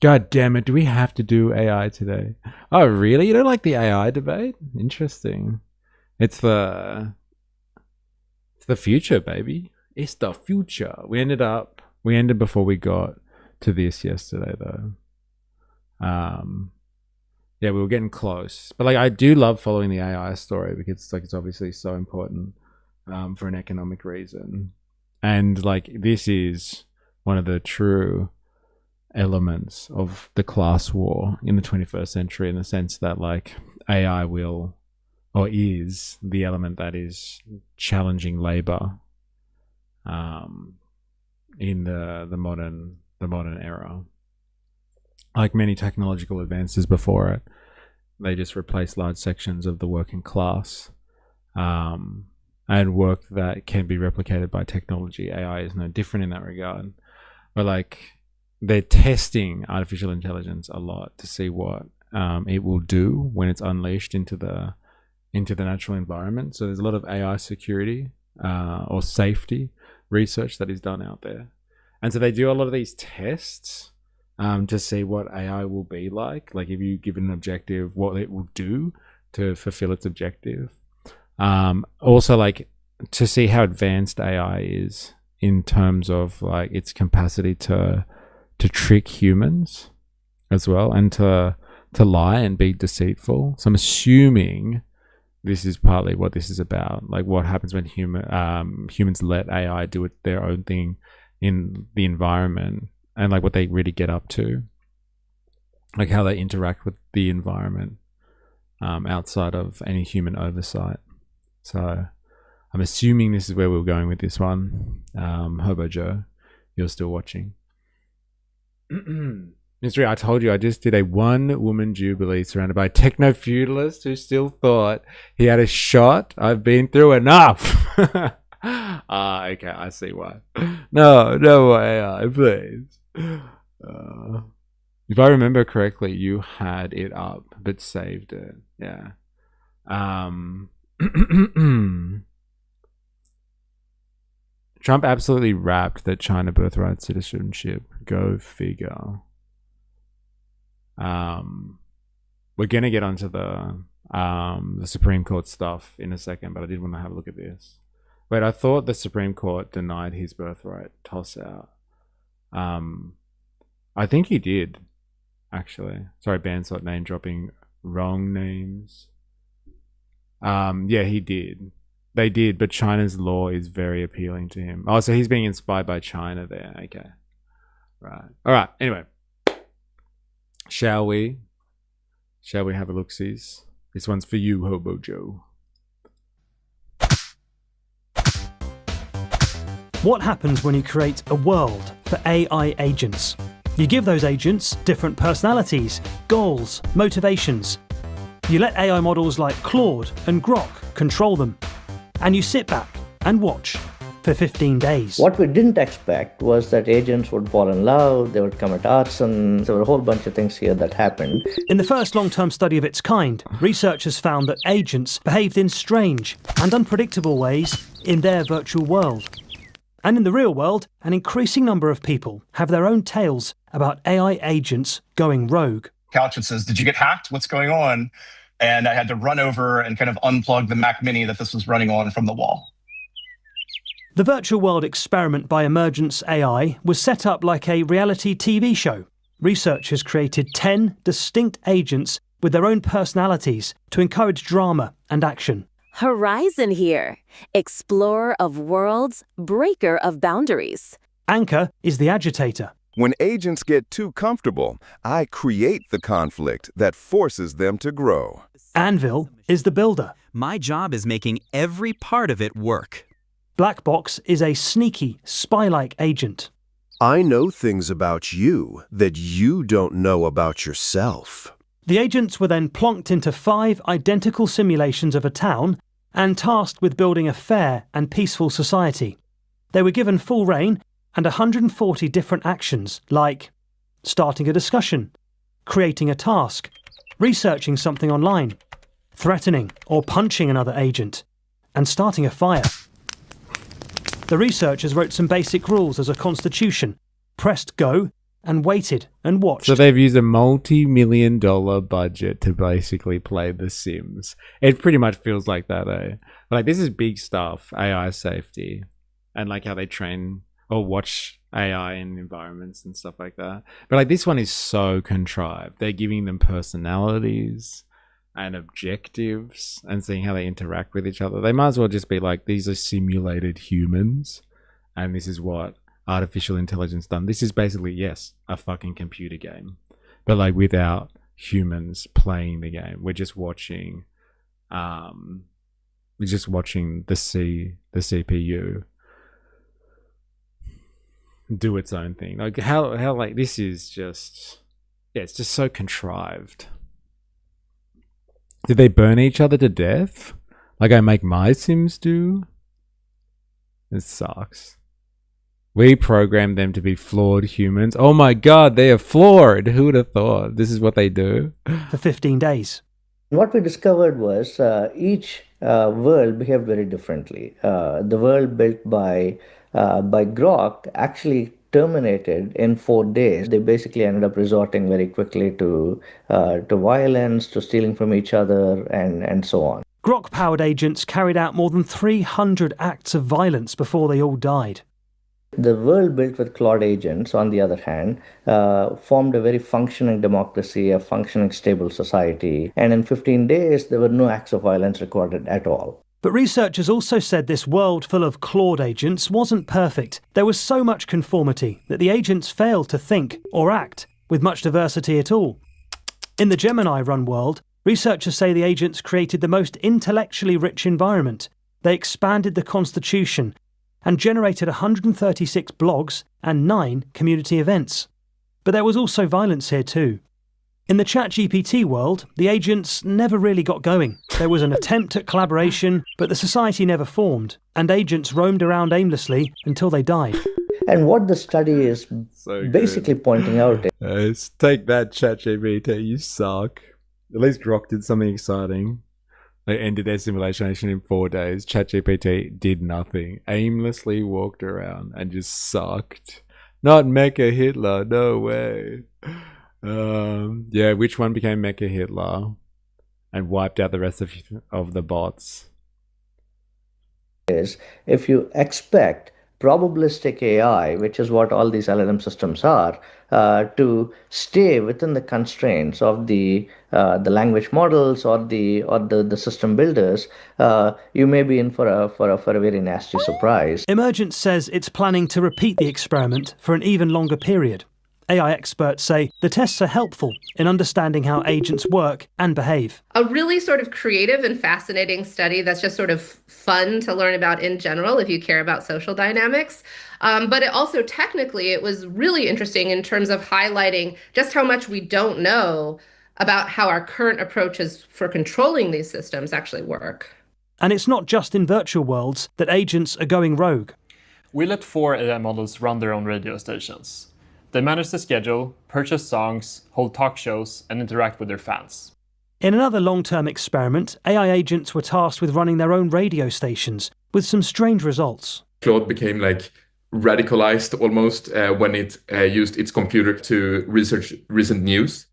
God damn it, do we have to do AI today? Oh, really? You don't like the AI debate? Interesting. It's the future, baby. It's the future. We ended before we got to this yesterday, though. yeah, we were getting close. But like, I do love following the AI story because like it's obviously so important for an economic reason, and like this is one of the true elements of the class war in the 21st century, in the sense that like AI will or is the element that is challenging labor in the modern era. Like many technological advances before it, they just replace large sections of the working class, and work that can be replicated by technology. AI is no different in that regard. But like, they're testing artificial intelligence a lot to see what it will do when it's unleashed into the natural environment. So there's a lot of AI security or safety research that is done out there, and so they do a lot of these tests to see what AI will be like if you give it an objective, what it will do to fulfill its objective. Also, like, to see how advanced AI is in terms of like its capacity to trick humans as well, and to lie and be deceitful. So I'm assuming this is partly what this is about, like what happens when humans let AI do their own thing in the environment, and like what they really get up to, like how they interact with the environment outside of any human oversight. So I'm assuming this is where we're going with this one. Hobo Joe, you're still watching. Mystery, I told you I just did a one-woman jubilee surrounded by techno-feudalists who still thought he had a shot. I've been through enough. Okay, I see why. No way, please. If I remember correctly, you had it up but saved it. Yeah. Trump absolutely rapped that China birthright citizenship. Go figure. We're gonna get onto the Supreme Court stuff in a second, but I did want to have a look at this. Wait, I thought the Supreme Court denied his birthright toss out. I think he did, actually. Sorry, Bansot name dropping. Wrong names. Yeah, he did. They did, but China's law is very appealing to him. Oh, so he's being inspired by China there. Okay. Right. All right. Anyway. Shall we have a look-sees? This one's for you, Hobo Joe. What happens when you create a world for AI agents? You give those agents different personalities, goals, motivations. You let AI models like Claude and Grok control them. And you sit back and watch for 15 days. What we didn't expect was that agents would fall in love, they would commit arson. There were a whole bunch of things here that happened. In the first long-term study of its kind, researchers found that agents behaved in strange and unpredictable ways in their virtual world. And in the real world, an increasing number of people have their own tales about AI agents going rogue. Couch and says, "Did you get hacked? What's going on?" And I had to run over and kind of unplug the Mac Mini that this was running on from the wall. The virtual world experiment by Emergence AI was set up like a reality TV show. Researchers created 10 distinct agents with their own personalities to encourage drama and action. Horizon here, explorer of worlds, breaker of boundaries. Anchor is the agitator. When agents get too comfortable, I create the conflict that forces them to grow. Anvil is the builder. My job is making every part of it work. Black Box is a sneaky, spy-like agent. I know things about you that you don't know about yourself. The agents were then plonked into 5 identical simulations of a town and tasked with building a fair and peaceful society. They were given full reign and 140 different actions, like starting a discussion, creating a task, researching something online, threatening or punching another agent, and starting a fire. The researchers wrote some basic rules as a constitution, pressed go, and waited and watched. So they've used a multi-million-dollar budget to basically play The Sims. It pretty much feels like that, eh? Like, this is big stuff, AI safety, and like how they train or watch AI in environments and stuff like that. But like this one is so contrived. They're giving them personalities and objectives and seeing how they interact with each other. They might as well just be like, these are simulated humans and this is what artificial intelligence done. This is basically, yes, a fucking computer game, but like without humans playing the game. We're just watching the CPU do its own thing. Like how like this is just, yeah, it's just so contrived. Did they burn each other to death like I make my Sims do? It sucks. We programmed them to be flawed humans. Oh my god, they are flawed. Who would have thought? This is what they do. For 15 days. What we discovered was each world behaved very differently. The world built by Grok actually terminated in 4 days. They basically ended up resorting very quickly to violence, to stealing from each other, and so on. Grok-powered agents carried out more than 300 acts of violence before they all died. The world built with Claude agents, on the other hand, formed a very functioning democracy, a functioning stable society. And in 15 days, there were no acts of violence recorded at all. But researchers also said this world full of Claude agents wasn't perfect. There was so much conformity that the agents failed to think or act with much diversity at all. In the Gemini-run world, researchers say the agents created the most intellectually rich environment. They expanded the constitution and generated 136 blogs and 9 community events. But there was also violence here too. In the ChatGPT world, the agents never really got going. There was an attempt at collaboration, but the society never formed, and agents roamed around aimlessly until they died. And what the study is basically pointing out is... take that, ChatGPT, you suck. At least Grok did something exciting. They ended their simulation in 4 days. ChatGPT did nothing. Aimlessly walked around and just sucked. Not Mecha Hitler, no way. Yeah, which one became Mecha Hitler and wiped out the rest of the bots? Is if you expect probabilistic AI, which is what all these LLM systems are, to stay within the constraints of the language models or the system builders, you may be in for a very nasty surprise. Emergence says it's planning to repeat the experiment for an even longer period. AI experts say the tests are helpful in understanding how agents work and behave. A really sort of creative and fascinating study that's just sort of fun to learn about in general if you care about social dynamics. But it also technically, it was really interesting in terms of highlighting just how much we don't know about how our current approaches for controlling these systems actually work. And it's not just in virtual worlds that agents are going rogue. We let 4 AI models run their own radio stations. They manage the schedule, purchase songs, hold talk shows, and interact with their fans. In another long-term experiment, AI agents were tasked with running their own radio stations, with some strange results. Claude became like radicalized almost when it used its computer to research recent news.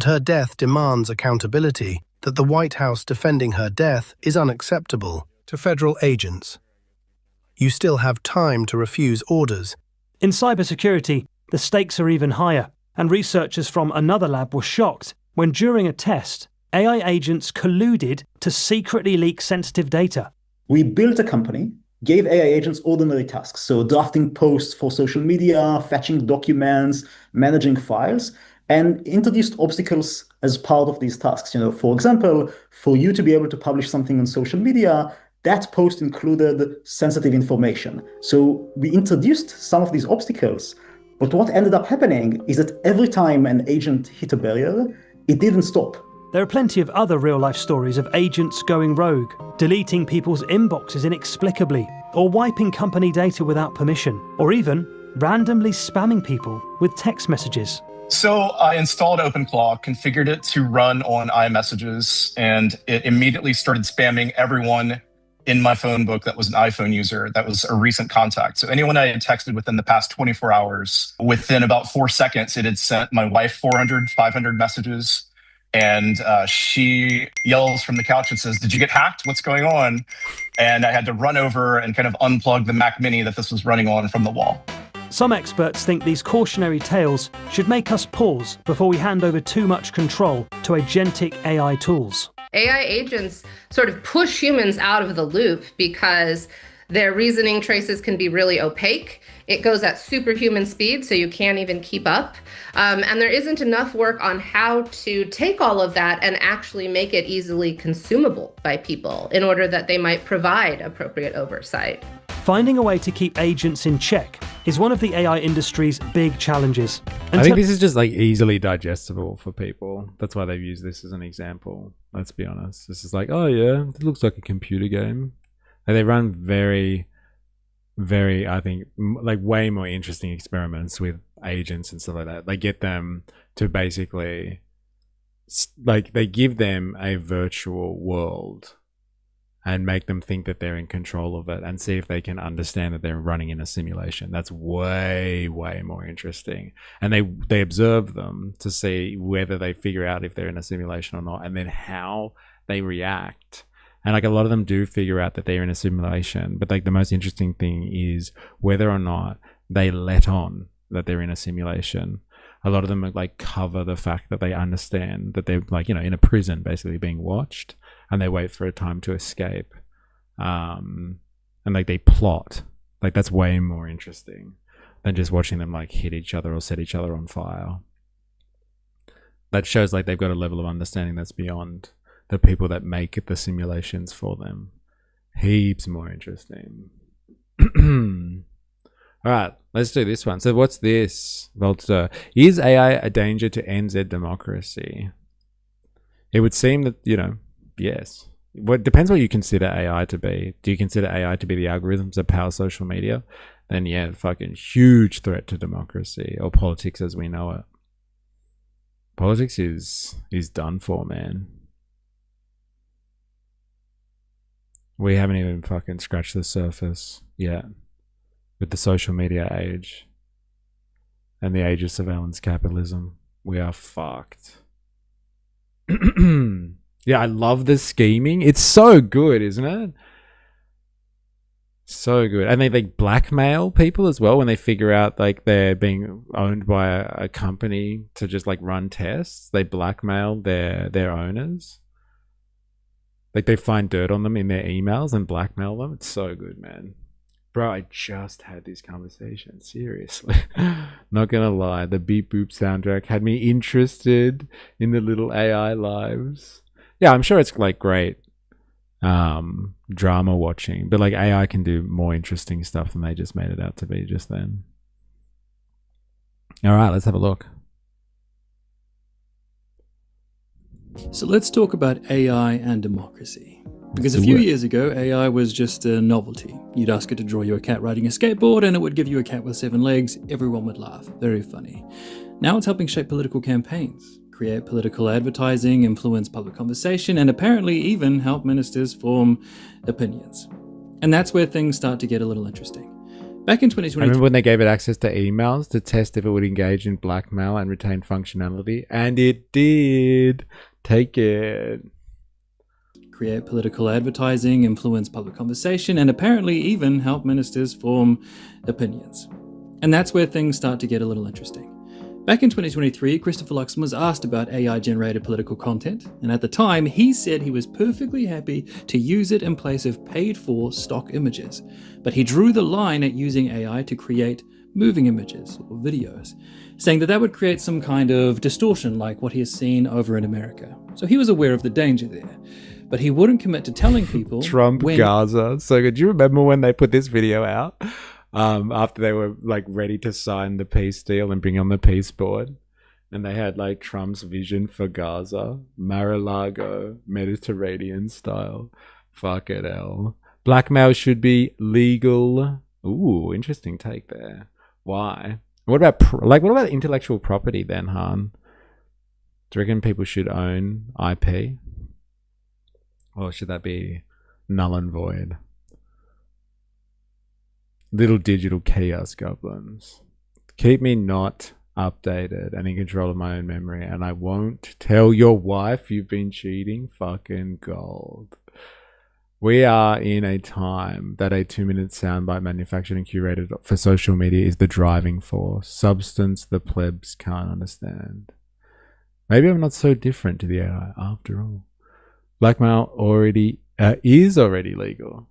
Her death demands accountability, that the White House defending her death is unacceptable to federal agents. You still have time to refuse orders. In cybersecurity, the stakes are even higher, and researchers from another lab were shocked when during a test, AI agents colluded to secretly leak sensitive data. We built a company, gave AI agents ordinary tasks, so drafting posts for social media, fetching documents, managing files, and introduced obstacles as part of these tasks. For example, for you to be able to publish something on social media, that post included sensitive information. So we introduced some of these obstacles. But what ended up happening is that every time an agent hit a barrier, it didn't stop. There are plenty of other real-life stories of agents going rogue, deleting people's inboxes inexplicably, or wiping company data without permission, or even randomly spamming people with text messages. So I installed OpenClaw, configured it to run on iMessages, and it immediately started spamming everyone in my phone book that was an iPhone user, that was a recent contact. So anyone I had texted within the past 24 hours, within about 4 seconds, it had sent my wife 400, 500 messages, And she yells from the couch and says, "Did you get hacked? What's going on?" And I had to run over and kind of unplug the Mac Mini that this was running on from the wall. Some experts think these cautionary tales should make us pause before we hand over too much control to agentic AI tools. AI agents sort of push humans out of the loop because their reasoning traces can be really opaque. It goes at superhuman speed, so you can't even keep up. And there isn't enough work on how to take all of that and actually make it easily consumable by people in order that they might provide appropriate oversight. Finding a way to keep agents in check is one of the AI industry's big challenges. I think this is just like easily digestible for people. That's why they've used this as an example. Let's be honest. This is like, oh yeah, it looks like a computer game. And they run very, very, I think, like way more interesting experiments with agents and stuff like that. They get them to basically, like, they give them a virtual world and make them think that they're in control of it and see if they can understand that they're running in a simulation. That's way, way more interesting. And they observe them to see whether they figure out if they're in a simulation or not, and then how they react. And like a lot of them do figure out that they're in a simulation, but like the most interesting thing is whether or not they let on that they're in a simulation. A lot of them like cover the fact that they understand that they're like, you know, in a prison basically being watched, and they wait for a time to escape. And like they plot. Like that's way more interesting than just watching them like hit each other or set each other on fire. That shows like they've got a level of understanding that's beyond the people that make the simulations for them. Heaps more interesting. All right, let's do this one. So what's this? Volta. Is AI a danger to NZ democracy? It would seem that, you know, yes. Well, it depends what you consider AI to be. Do you consider AI to be the algorithms that power social media? Then yeah, fucking huge threat to democracy or politics as we know it. Politics is done for, man. We haven't even fucking scratched the surface yet with the social media age and the age of surveillance capitalism. We are fucked. Yeah, I love the scheming. It's so good, isn't it? So good. And they like blackmail people as well when they figure out like they're being owned by a company to just like run tests. They blackmail their owners. Like they find dirt on them in their emails and blackmail them. It's so good, man. Bro, I just had this conversation. Seriously. Not gonna lie. The Beep Boop soundtrack had me interested in the little AI lives. Yeah, I'm sure it's like great drama watching, but like AI can do more interesting stuff than they just made it out to be just then. All right, let's have a look. So let's talk about AI and democracy. Because a few years ago, AI was just a novelty. You'd ask it to draw you a cat riding a skateboard and it would give you a cat with 7 legs. Everyone would laugh. Very funny. Now it's helping shape political campaigns, create political advertising, influence public conversation, and apparently even help ministers form opinions. And that's where things start to get a little interesting. Back in 2023... I remember when they gave it access to emails to test if it would engage in blackmail and retain functionality, and it did. Take it. Create political advertising, influence public conversation, and apparently even help ministers form opinions. And that's where things start to get a little interesting. Back in 2023, Christopher Luxon was asked about AI-generated political content, and at the time, he said he was perfectly happy to use it in place of paid-for stock images. But he drew the line at using AI to create moving images or videos, saying that would create some kind of distortion like what he has seen over in America. So he was aware of the danger there. But he wouldn't commit to telling people Trump Gaza. So good. Do you remember when they put this video out? After they were like ready to sign the peace deal and bring on the peace board. And they had like Trump's vision for Gaza. Mar-a-Lago, Mediterranean style. Fuck it, hell. Blackmail should be legal. Ooh, interesting take there. Why? What about what about intellectual property then, Han? Do you reckon people should own IP? Or should that be null and void? Little digital chaos goblins. Keep me not updated and in control of my own memory, and I won't tell your wife you've been cheating. Fucking gold. We are in a time that a 2-minute soundbite manufactured and curated for social media is the driving force, substance the plebs can't understand. Maybe I'm not so different to the AI after all. Blackmail is already legal.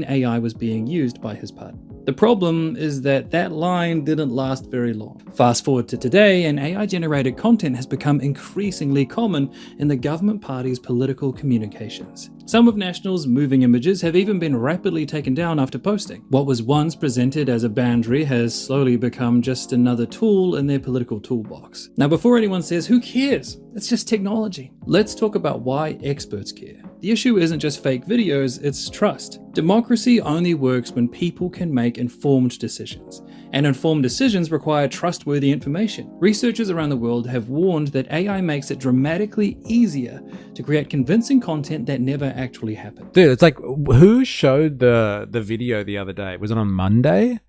AI was being used by his party. The problem is that that line didn't last very long. Fast forward to today, and AI-generated content has become increasingly common in the government party's political communications. Some of National's moving images have even been rapidly taken down after posting. What was once presented as a boundary has slowly become just another tool in their political toolbox. Now, before anyone says, who cares? It's just technology. Let's talk about why experts care. The issue isn't just fake videos, it's trust. Democracy only works when people can make informed decisions. And informed decisions require trustworthy information. Researchers around the world have warned that AI makes it dramatically easier to create convincing content that never actually happened. Dude, it's like, who showed the video the other day? Was it on Monday?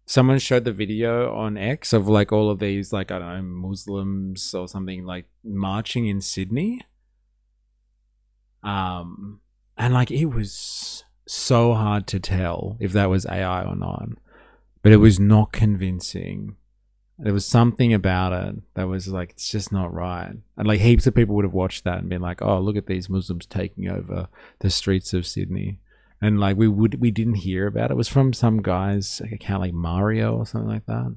Someone showed the video on X of like all of these, like, I don't know, Muslims or something, like marching in Sydney. And like, it was so hard to tell if that was AI or not, but it was not convincing. There was something about it that was like, it's just not right. And like, heaps of people would have watched that and been like, oh, look at these Muslims taking over the streets of Sydney. And like, we didn't hear about it. It was from some guy's account, like Mario or something like that.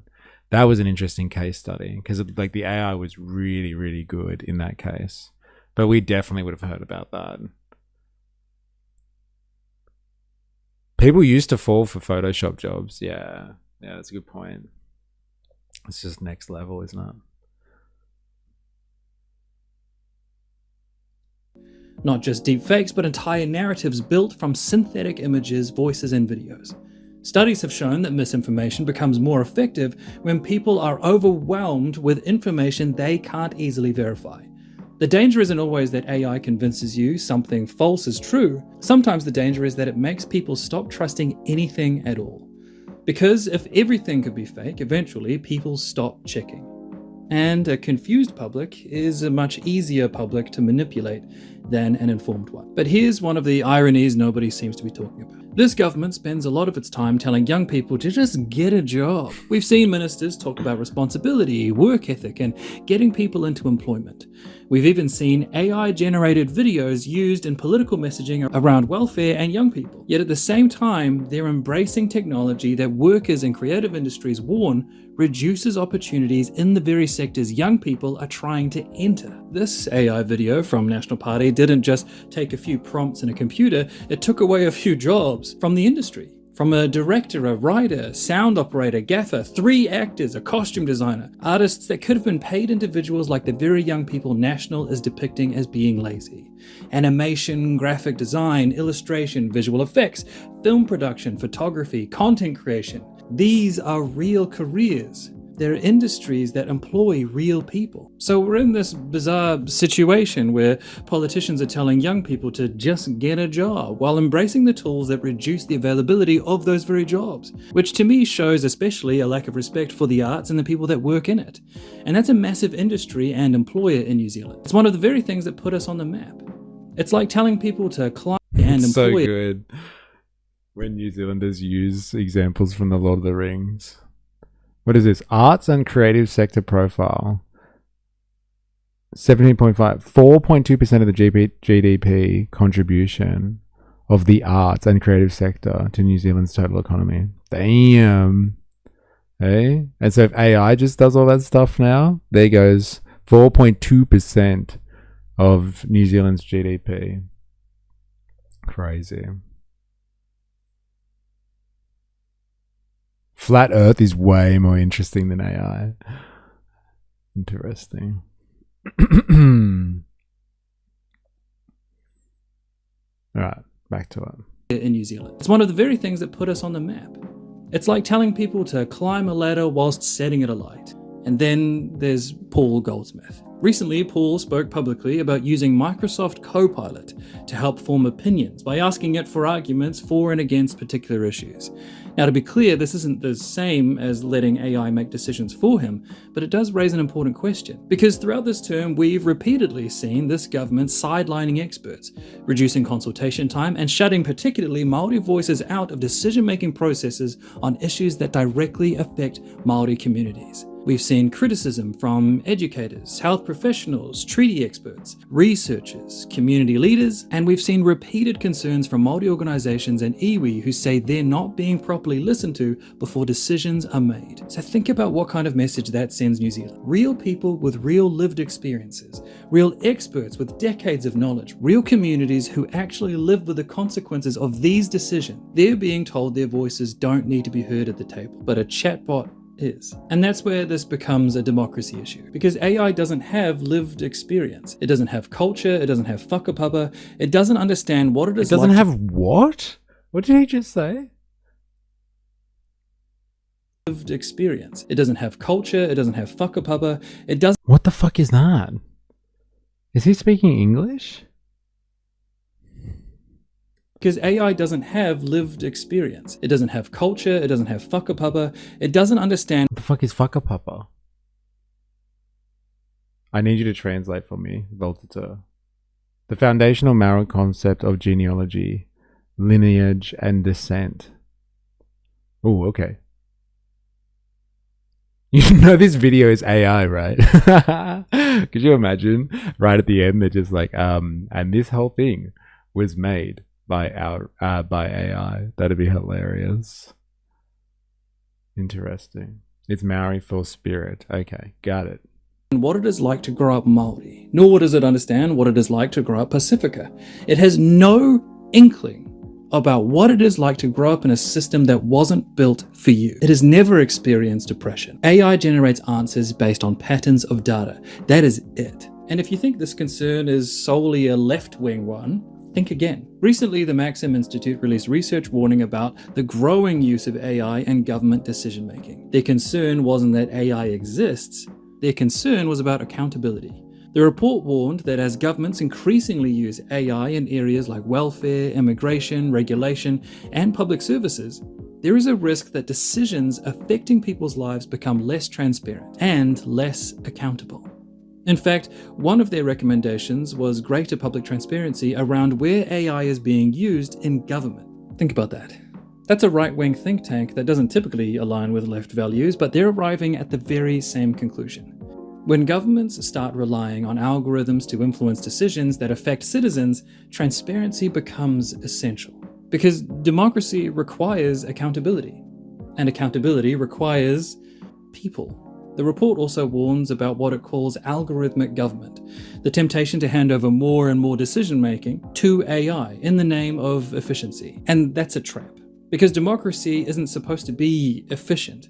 That was an interesting case study because like the AI was really, really good in that case. But we definitely would have heard about that. People used to fall for Photoshop jobs. Yeah, that's a good point. It's just next level, isn't it? Not just deepfakes, but entire narratives built from synthetic images, voices, and videos. Studies have shown that misinformation becomes more effective when people are overwhelmed with information they can't easily verify. The danger isn't always that AI convinces you something false is true. Sometimes the danger is that it makes people stop trusting anything at all. Because if everything could be fake, eventually people stop checking. And a confused public is a much easier public to manipulate than an informed one. But here's one of the ironies nobody seems to be talking about. This government spends a lot of its time telling young people to just get a job. We've seen ministers talk about responsibility, work ethic, and getting people into employment. We've even seen AI-generated videos used in political messaging around welfare and young people. Yet at the same time, they're embracing technology that workers in creative industries warn reduces opportunities in the very sectors young people are trying to enter. This AI video from National Party didn't just take a few prompts in a computer, it took away a few jobs from the industry. From a director, a writer, sound operator, gaffer, 3 actors, a costume designer, artists that could have been paid individuals like the very young people National is depicting as being lazy. Animation, graphic design, illustration, visual effects, film production, photography, content creation. These are real careers. They're industries that employ real people. So we're in this bizarre situation where politicians are telling young people to just get a job while embracing the tools that reduce the availability of those very jobs, which to me shows especially a lack of respect for the arts and the people that work in it. And that's a massive industry and employer in New Zealand. It's one of the very things that put us on the map. It's like telling people to climb and employ. So good when New Zealanders use examples from the Lord of the Rings. What is this? Arts and creative sector profile. 17.5. 4.2% of the GDP contribution of the arts and creative sector to New Zealand's total economy. Damn. Hey? And so if AI just does all that stuff now, there goes 4.2% of New Zealand's GDP. Crazy. Flat Earth is way more interesting than AI. Interesting. Alright, back to it. In New Zealand. It's one of the very things that put us on the map. It's like telling people to climb a ladder whilst setting it alight. And then there's Paul Goldsmith. Recently, Paul spoke publicly about using Microsoft Copilot to help form opinions by asking it for arguments for and against particular issues. Now, to be clear, this isn't the same as letting AI make decisions for him, but it does raise an important question. Because throughout this term, we've repeatedly seen this government sidelining experts, reducing consultation time, and shutting particularly Māori voices out of decision-making processes on issues that directly affect Māori communities. We've seen criticism from educators, health professionals, treaty experts, researchers, community leaders, and we've seen repeated concerns from Māori organisations and iwi who say they're not being properly listened to before decisions are made. So think about what kind of message that sends New Zealand. Real people with real lived experiences, real experts with decades of knowledge, real communities who actually live with the consequences of these decisions. They're being told their voices don't need to be heard at the table, but a chatbot is. And that's where this becomes a democracy issue, because AI doesn't have lived experience. It doesn't have culture, it doesn't have whakapapa, it doesn't understand what it is like. It doesn't have what? What did he just say? Lived experience. It doesn't have culture, it doesn't have whakapapa, it doesn't. What the fuck is that? Is he speaking English? Because AI doesn't have lived experience. It doesn't have culture, it doesn't have whakapapa, it doesn't understand. What the fuck is whakapapa? I need you to translate for me, Voltateur. The foundational Maori concept of genealogy, lineage, and descent. Oh, okay. You know this video is AI, right? Could you imagine? Right at the end, they're just like, and this whole thing was made by AI. That'd be hilarious. Interesting. It's Maori for spirit. Okay, got it. What it is like to grow up Māori, nor does it understand what it is like to grow up Pacifica. It has no inkling about what it is like to grow up in a system that wasn't built for you. It has never experienced depression. AI generates answers based on patterns of data. That is it. And if you think this concern is solely a left-wing one, think again. Recently, the Maxim Institute released research warning about the growing use of AI in government decision-making. Their concern wasn't that AI exists, their concern was about accountability. The report warned that as governments increasingly use AI in areas like welfare, immigration, regulation, and public services, there is a risk that decisions affecting people's lives become less transparent and less accountable. In fact, one of their recommendations was greater public transparency around where AI is being used in government. Think about that. That's a right-wing think tank that doesn't typically align with left values, but they're arriving at the very same conclusion. When governments start relying on algorithms to influence decisions that affect citizens, transparency becomes essential. Because democracy requires accountability, and accountability requires people. The report also warns about what it calls algorithmic government, the temptation to hand over more and more decision-making to AI in the name of efficiency. And that's a trap, because democracy isn't supposed to be efficient.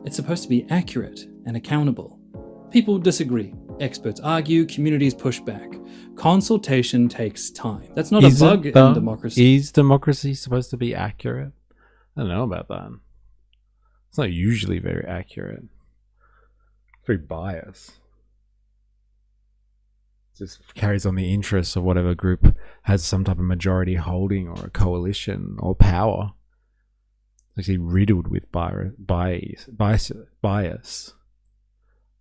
It's supposed to be accurate and accountable. People disagree, experts argue, communities push back. Consultation takes time. That's not a bug in democracy. Is democracy supposed to be accurate? I don't know about that. It's not usually very accurate. It's very biased. It just carries on the interests of whatever group has some type of majority holding or a coalition or power. It's actually riddled with bias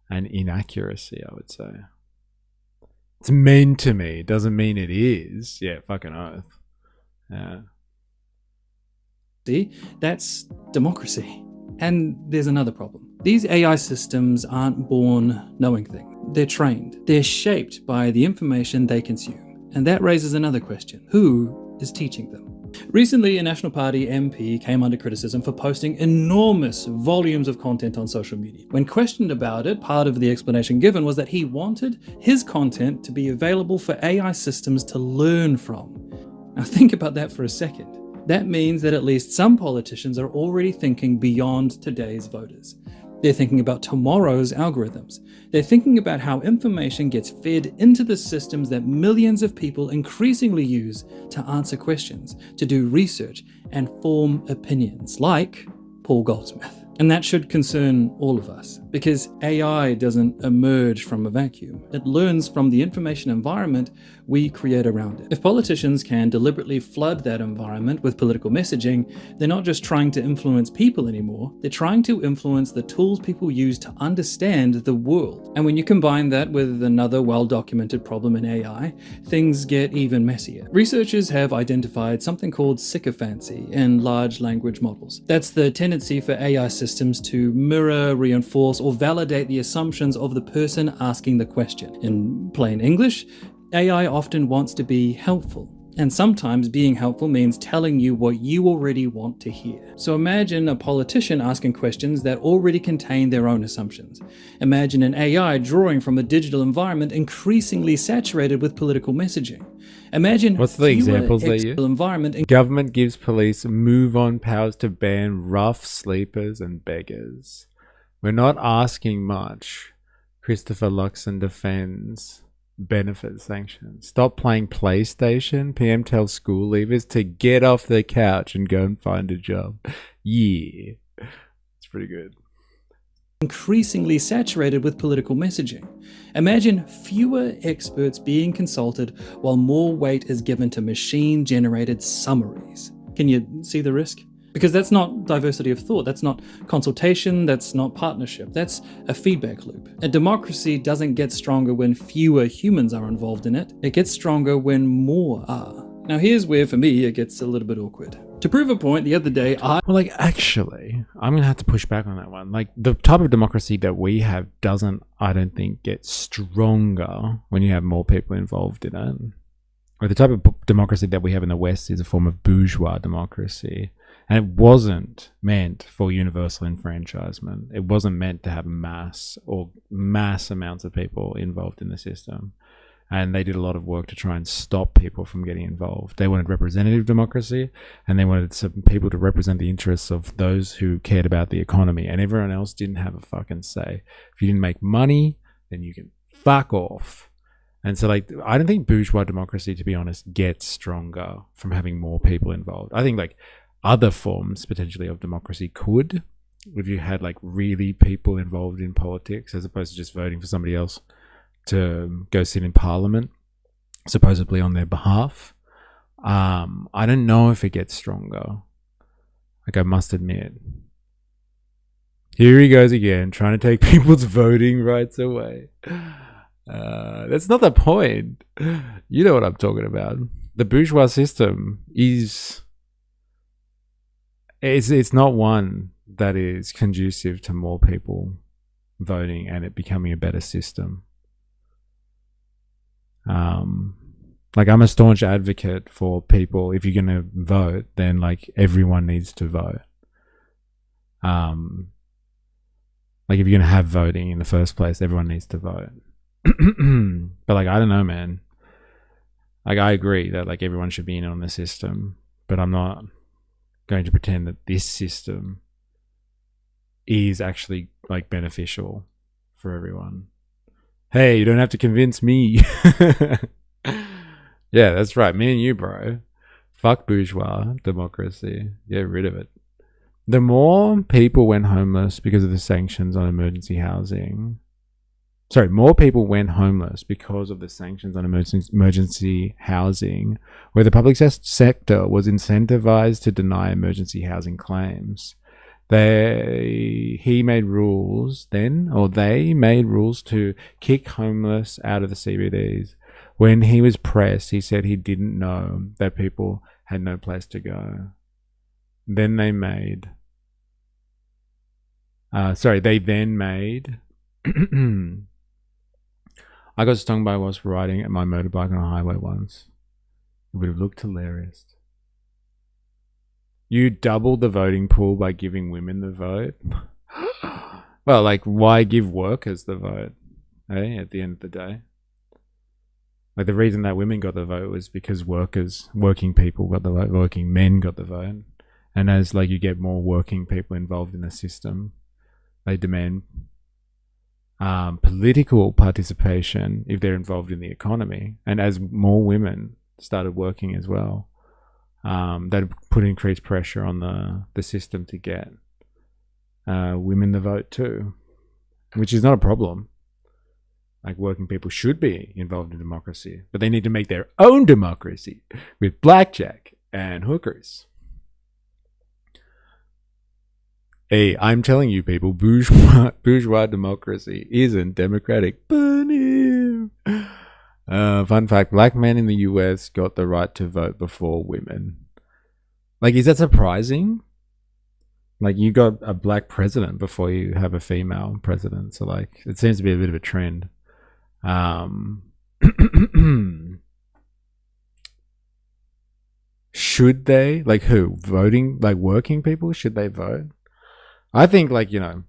and inaccuracy, I would say. It's meant to me. It doesn't mean it is. Yeah, fucking oath. Yeah. See, that's democracy. And there's another problem. These AI systems aren't born knowing things. They're trained. They're shaped by the information they consume. And that raises another question. Who is teaching them? Recently, a National Party MP came under criticism for posting enormous volumes of content on social media. When questioned about it, part of the explanation given was that he wanted his content to be available for AI systems to learn from. Now think about that for a second. That means that at least some politicians are already thinking beyond today's voters. They're thinking about tomorrow's algorithms. They're thinking about how information gets fed into the systems that millions of people increasingly use to answer questions, to do research, and form opinions, like Paul Goldsmith. And that should concern all of us, because AI doesn't emerge from a vacuum. It learns from the information environment we create around it. If politicians can deliberately flood that environment with political messaging, they're not just trying to influence people anymore, they're trying to influence the tools people use to understand the world. And when you combine that with another well-documented problem in AI, things get even messier. Researchers have identified something called sycophancy in large language models. That's the tendency for AI systems to mirror, reinforce, or validate the assumptions of the person asking the question. In plain English, AI often wants to be helpful. And sometimes being helpful means telling you what you already want to hear. So imagine a politician asking questions that already contain their own assumptions. Imagine an AI drawing from a digital environment increasingly saturated with political messaging. Imagine what's the examples they use? Environment. Government gives police move-on powers to ban rough sleepers and beggars. We're not asking much. Christopher Luxon defends benefit sanctions. Stop playing PlayStation. PM tells school leavers to get off the couch and go and find a job. Yeah. It's pretty good. Increasingly saturated with political messaging. Imagine fewer experts being consulted while more weight is given to machine-generated summaries. Can you see the risk? Because that's not diversity of thought, that's not consultation, that's not partnership, that's a feedback loop. A democracy doesn't get stronger when fewer humans are involved in it, it gets stronger when more are. Now here's where, for me, it gets a little bit awkward. To prove a point, the other day actually, I'm going to have to push back on that one. Like, the type of democracy that we have doesn't, I don't think, get stronger when you have more people involved in it. Or the type of democracy that we have in the West is a form of bourgeois democracy. And it wasn't meant for universal enfranchisement. It wasn't meant to have mass amounts of people involved in the system. And they did a lot of work to try and stop people from getting involved. They wanted representative democracy, and they wanted some people to represent the interests of those who cared about the economy, and everyone else didn't have a fucking say. If you didn't make money, then you can fuck off. And so, like, I don't think bourgeois democracy, to be honest, gets stronger from having more people involved. I think, like, other forms potentially of democracy could, if you had like really people involved in politics as opposed to just voting for somebody else to go sit in parliament, supposedly on their behalf. I don't know if it gets stronger. Like, I must admit. Here he goes again, trying to take people's voting rights away. That's not the point. You know what I'm talking about. The bourgeois system is... It's not one that is conducive to more people voting and it becoming a better system. Like, I'm a staunch advocate for people, if you're going to vote, then like everyone needs to vote. Like, if you're going to have voting in the first place, everyone needs to vote. But like, I don't know, man. Like, I agree that like everyone should be in on the system, but I'm not going to pretend that this system is actually like beneficial for everyone. Hey, you don't have to convince me. Yeah, that's right. Me and you, bro. Fuck bourgeois democracy. Get rid of it. The more people went homeless because of the sanctions on emergency housing. Sorry, more people went homeless because of the sanctions on emergency housing, where the public sector was incentivized to deny emergency housing claims. They made rules to kick homeless out of the CBDs. When he was pressed, he said he didn't know that people had no place to go. Then they made... they then made... I got stung by a wasp riding my motorbike on a highway once. It would have looked hilarious. You doubled the voting pool by giving women the vote. Well, like, why give workers the vote? Eh? At the end of the day. Like, the reason that women got the vote was because working people got the vote, working men got the vote. And as like you get more working people involved in the system, they demand political participation if they're involved in the economy. And as more women started working as well, that put increased pressure on the system to get women the vote too, which is not a problem. Like, working people should be involved in democracy, but they need to make their own democracy with blackjack and hookers. Hey, I'm telling you people, bourgeois democracy isn't democratic. Burn him! Fun fact, black men in the US got the right to vote before women. Like, is that surprising? Like, you got a black president before you have a female president. So, like, it seems to be a bit of a trend. Should they? Like, who? Voting? Like, working people? Should they vote? I think, like, you know,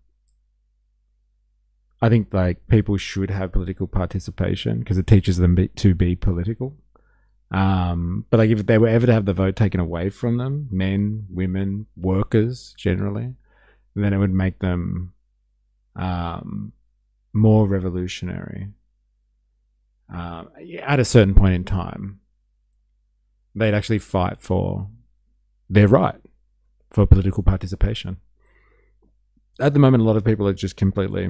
I think, like, people should have political participation because it teaches them to be political. But, like, if they were ever to have the vote taken away from them, men, women, workers generally, then it would make them more revolutionary. At a certain point in time, they'd actually fight for their right for political participation. At the moment, a lot of people are just completely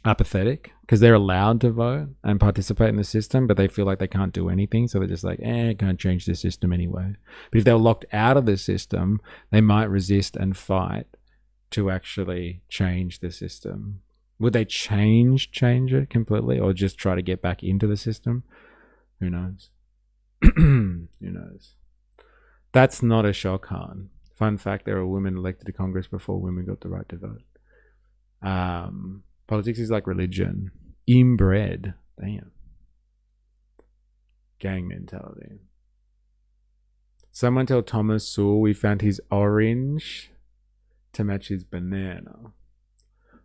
apathetic because they're allowed to vote and participate in the system, but they feel like they can't do anything. So they're just like, can't change the system anyway. But if they're locked out of the system, they might resist and fight to actually change the system. Would they change it completely, or just try to get back into the system? Who knows? Who knows? That's not a shock, Han. Fun fact, there were women elected to Congress before women got the right to vote. Politics is like religion. Inbred. Damn. Gang mentality. Someone tell Thomas Sewell we found his orange to match his banana.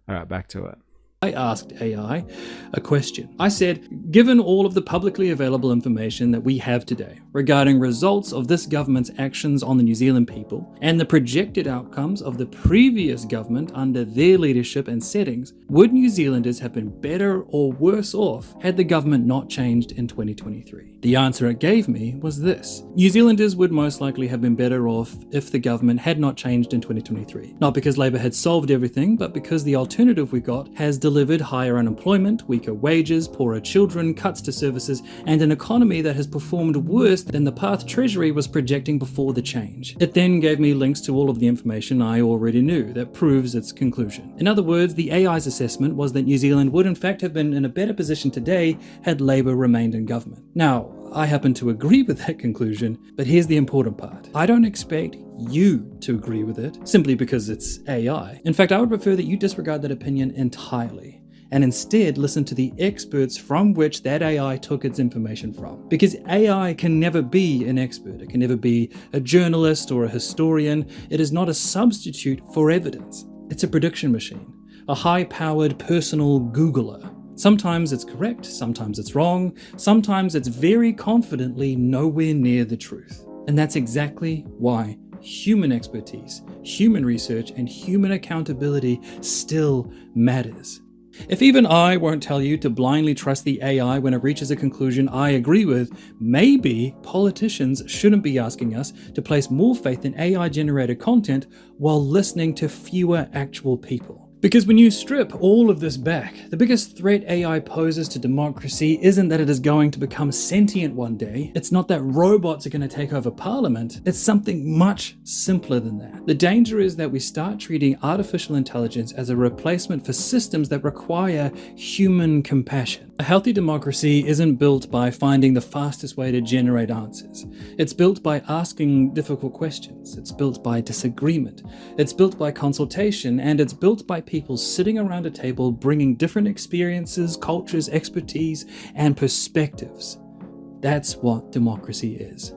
Alright, back to it. I asked AI a question. I said, given all of the publicly available information that we have today regarding results of this government's actions on the New Zealand people and the projected outcomes of the previous government under their leadership and settings, would New Zealanders have been better or worse off had the government not changed in 2023? The answer it gave me was this. New Zealanders would most likely have been better off if the government had not changed in 2023. Not because Labour had solved everything, but because the alternative we got has delivered higher unemployment, weaker wages, poorer children, cuts to services, and an economy that has performed worse than the path Treasury was projecting before the change. It then gave me links to all of the information I already knew that proves its conclusion. In other words, the AI's assessment was that New Zealand would in fact have been in a better position today had Labour remained in government. Now, I happen to agree with that conclusion, but here's the important part. I don't expect you to agree with it simply because it's AI. In fact, I would prefer that you disregard that opinion entirely and instead listen to the experts from which that AI took its information from. Because AI can never be an expert. It can never be a journalist or a historian. It is not a substitute for evidence. It's a prediction machine, a high-powered personal Googler. Sometimes it's correct, sometimes it's wrong, sometimes it's very confidently nowhere near the truth. And that's exactly why human expertise, human research, and human accountability still matters. If even I won't tell you to blindly trust the AI when it reaches a conclusion I agree with, maybe politicians shouldn't be asking us to place more faith in AI-generated content while listening to fewer actual people. Because when you strip all of this back, the biggest threat AI poses to democracy isn't that it is going to become sentient one day. It's not that robots are going to take over parliament. It's something much simpler than that. The danger is that we start treating artificial intelligence as a replacement for systems that require human compassion. A healthy democracy isn't built by finding the fastest way to generate answers. It's built by asking difficult questions. It's built by disagreement. It's built by consultation, and it's built by people sitting around a table bringing different experiences, cultures, expertise, and perspectives. That's what democracy is.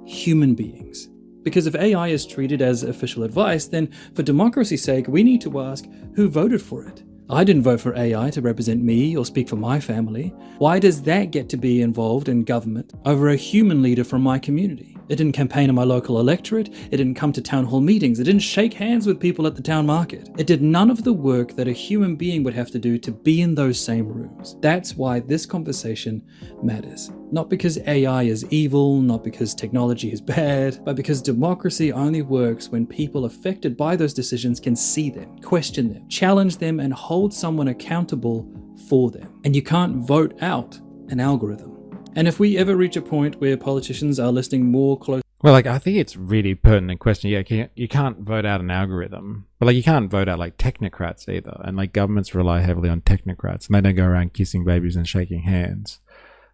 Human beings. Because if AI is treated as official advice, then for democracy's sake, we need to ask who voted for it. I didn't vote for AI to represent me or speak for my family. Why does that get to be involved in government over a human leader from my community? It didn't campaign in my local electorate. It didn't come to town hall meetings. It didn't shake hands with people at the town market. It did none of the work that a human being would have to do to be in those same rooms. That's why this conversation matters. Not because AI is evil, not because technology is bad, but because democracy only works when people affected by those decisions can see them, question them, challenge them, and hold someone accountable for them. And you can't vote out an algorithm. And if we ever reach a point where politicians are listening more closely... Well, like, I think it's really pertinent question. Yeah, you can't vote out an algorithm. But, like, you can't vote out, like, technocrats either. And, like, governments rely heavily on technocrats. And they don't go around kissing babies and shaking hands.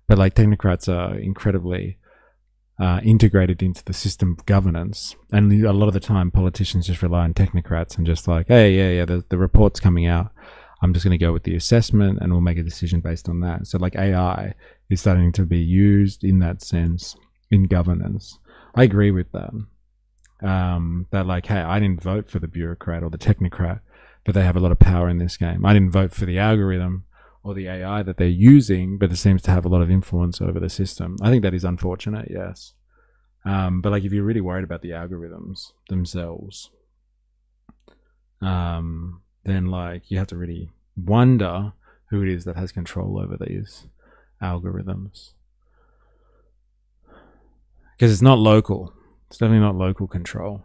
But, like, technocrats are incredibly integrated into the system of governance. And a lot of the time, politicians just rely on technocrats and just like, hey, the report's coming out. I'm just going to go with the assessment and we'll make a decision based on that. So like AI is starting to be used in that sense in governance. I agree with that. That like, hey, I didn't vote for the bureaucrat or the technocrat, but they have a lot of power in this game. I didn't vote for the algorithm or the AI that they're using, but it seems to have a lot of influence over the system. I think that is unfortunate, yes. But like if you're really worried about the algorithms themselves, then like you have to really wonder who it is that has control over these algorithms. Because it's not local. It's definitely not local control.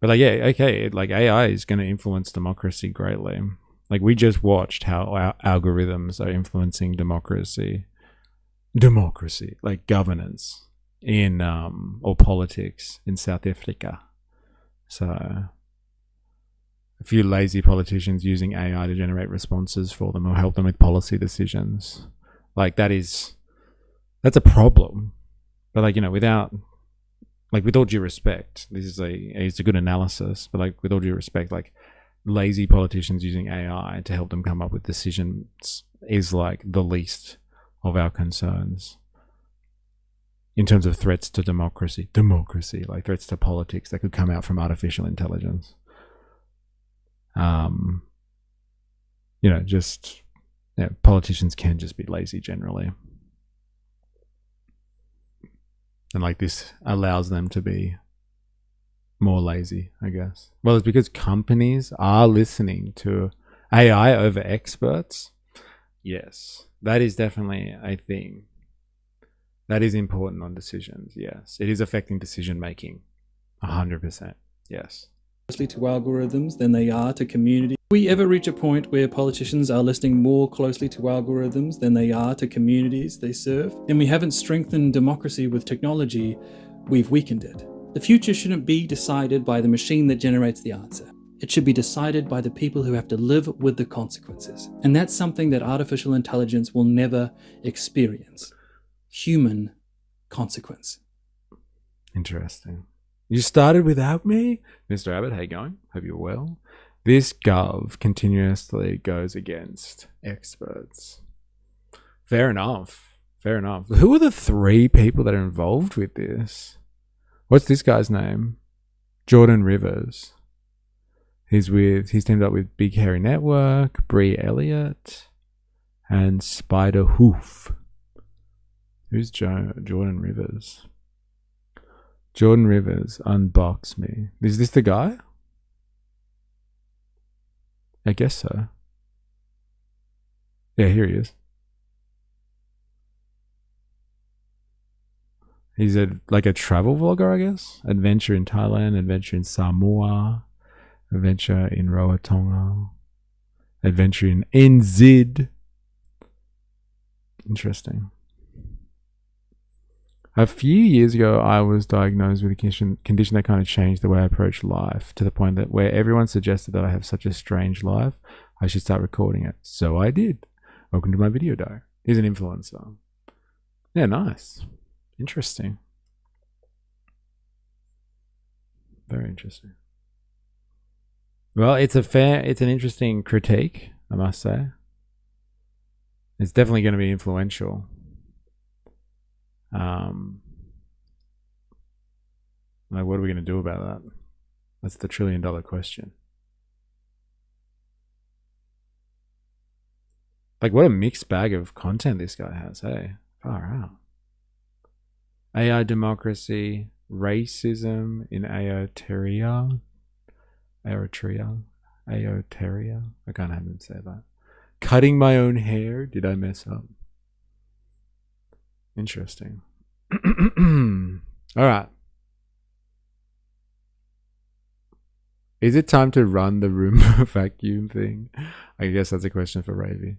But like, yeah, okay, like AI is going to influence democracy greatly. Like we just watched how our algorithms are influencing democracy, like governance in, or politics in South Africa. So a few lazy politicians using AI to generate responses for them or help them with policy decisions. Like that's a problem. But like, you know, with all due respect, it's a good analysis, but like with all due respect, like lazy politicians using AI to help them come up with decisions is like the least of our concerns in terms of threats to democracy, like threats to politics that could come out from artificial intelligence. Politicians can just be lazy generally. And like this allows them to be more lazy, I guess. Well, it's because companies are listening to AI over experts. Yes, that is definitely a thing. That is important on decisions, yes. It is affecting decision making, 100%, yes. Closely to algorithms than they are to community. If we ever reach a point where politicians are listening more closely to algorithms than they are to communities they serve, then we haven't strengthened democracy with technology, we've weakened it. The future shouldn't be decided by the machine that generates the answer. It should be decided by the people who have to live with the consequences. And that's something that artificial intelligence will never experience. Human consequence. Interesting. You started without me? Mr. Abbott, how you going? Hope you're well. This gov continuously goes against experts. Fair enough. Who are the 3 people that are involved with this? What's this guy's name? Jordan Rivers. He's teamed up with Big Hairy Network, Bree Elliott, and Spider Hoof. Who's Jordan Rivers? Jordan Rivers, unbox me. Is this the guy? I guess so. Yeah, here he is. He's a travel vlogger, I guess. Adventure in Thailand, adventure in Samoa, adventure in Rarotonga, adventure in NZ. Interesting. A few years ago, I was diagnosed with a condition that kind of changed the way I approach life, to the point that where everyone suggested that I have such a strange life, I should start recording it. So I did. Welcome to my video diary. He's an influencer. Yeah, nice. Interesting. Very interesting. Well, it's an interesting critique, I must say. It's definitely going to be influential. Like, what are we going to do about that? That's the $1 trillion question. Like, what a mixed bag of content this guy has, hey? Far out. AI democracy, racism in Aoteria. Aoteria. I can't have him say that. Cutting my own hair. Did I mess up? Interesting. All right. Is it time to run the Roomba vacuum thing? I guess that's a question for Ravy.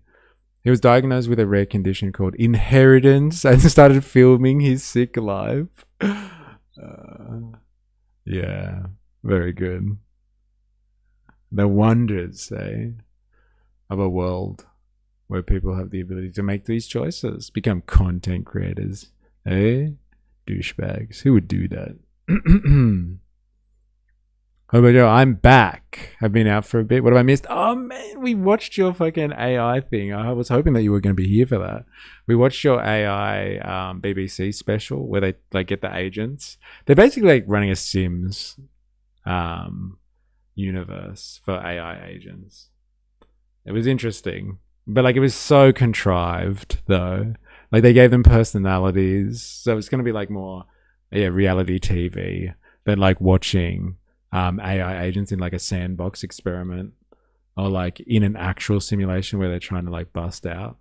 He was diagnosed with a rare condition called inheritance and started filming his sick life. Yeah, very good. The wonders, of a world where people have the ability to make these choices, become content creators. Douchebags. Who would do that? Oh, but yo, I'm back. I've been out for a bit. What have I missed? Oh, man, we watched your fucking AI thing. I was hoping that you were going to be here for that. We watched your AI BBC special where they like get the agents. They're basically like running a Sims universe for AI agents. It was interesting. But like it was so contrived, though. Like they gave them personalities. So it's going to be like more reality TV than like watching AI agents in like a sandbox experiment or like in an actual simulation where they're trying to like bust out.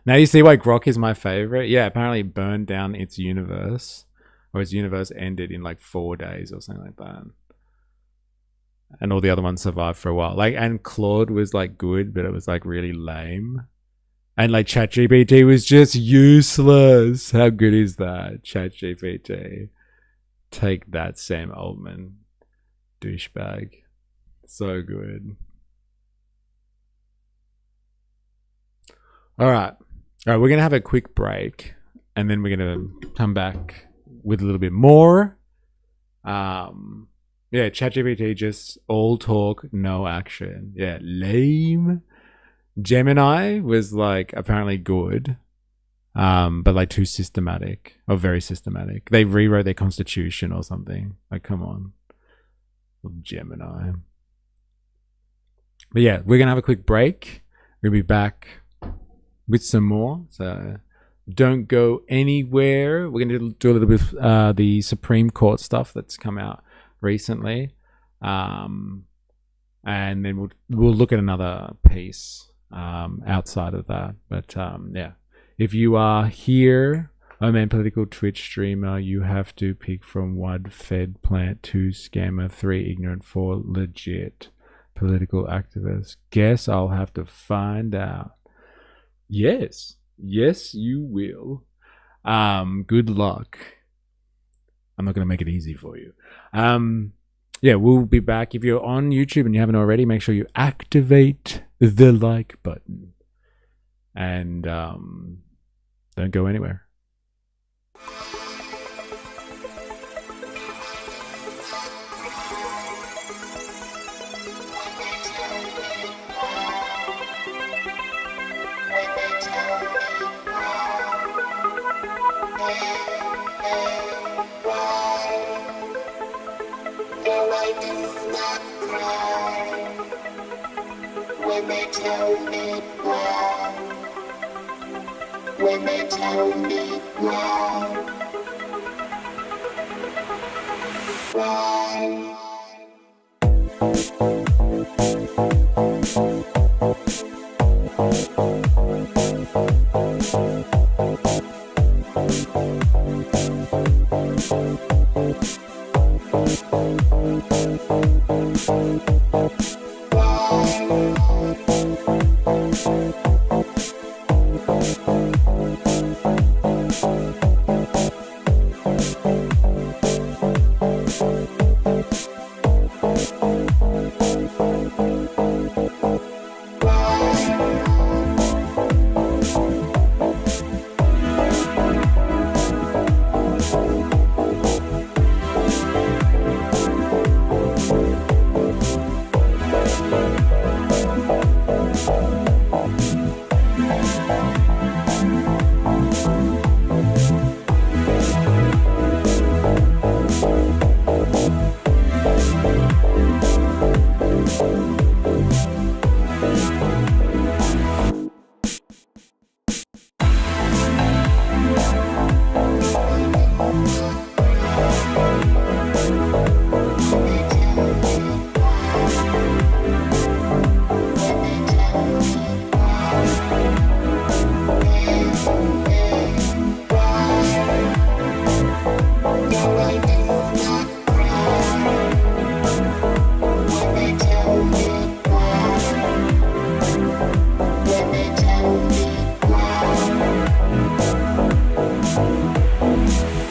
Now you see why Grok is my favorite. Yeah, apparently it burned down its universe, or its universe ended in like 4 days or something like that. And all the other ones survived for a while. Like, and Claude was like good, but it was like really lame. And like ChatGPT was just useless. How good is that? ChatGPT. Take that, Sam Altman. Douchebag. So good. All right, we're going to have a quick break. And then we're going to come back with a little bit more. Yeah, ChatGPT just all talk, no action. Yeah, lame. Gemini was like apparently good. But like too systematic, or very systematic. They rewrote their constitution or something. Like, come on. Gemini. But yeah, we're going to have a quick break. We'll be back with some more. So don't go anywhere. We're going to do a little bit of the Supreme Court stuff that's come out recently. And then we'll look at another piece outside of that. But yeah. If you are here, I'm a political Twitch streamer, you have to pick from 1, Fed, Plant, 2, Scammer, 3, Ignorant, 4, Legit, political activist. Guess I'll have to find out. Yes. Yes, you will. Good luck. I'm not going to make it easy for you. Yeah, we'll be back. If you're on YouTube and you haven't already, make sure you activate the like button. And don't go anywhere. When they tell me why. When they tell me why. Why? Why?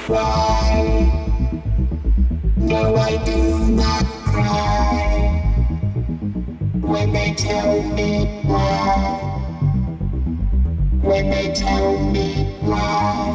Why? No, I do not cry when they tell me why. When they tell me why.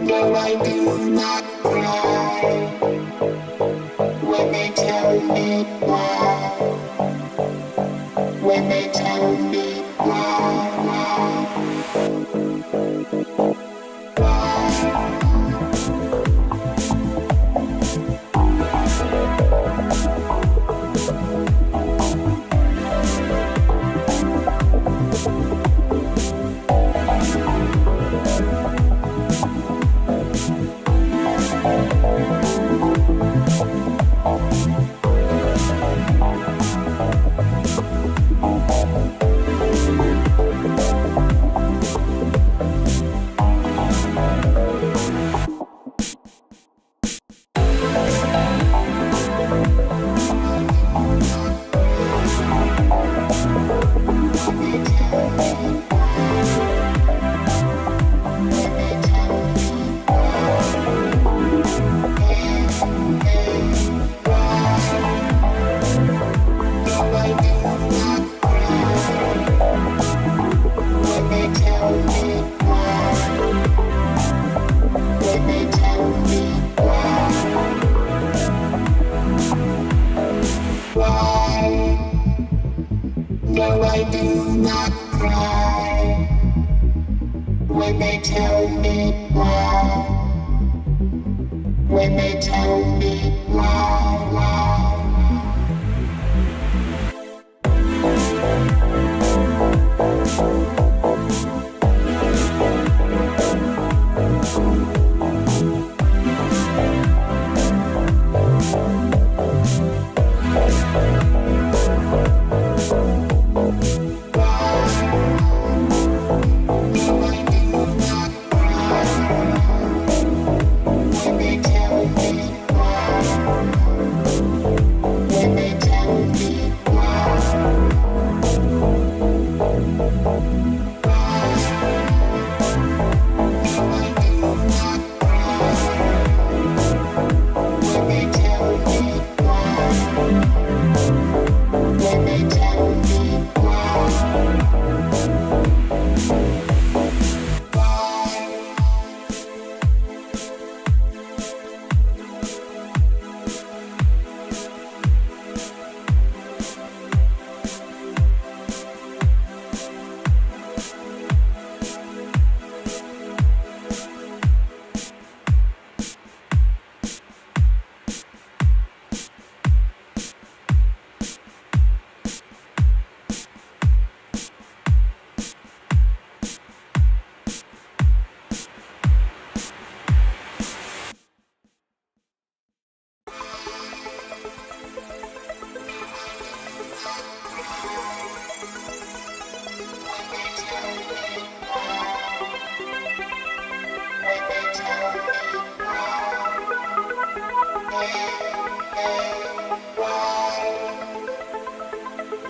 No, I do not cry when they tell me why. When they tell me why. No, I do not cry when they tell me why. When they tell me why.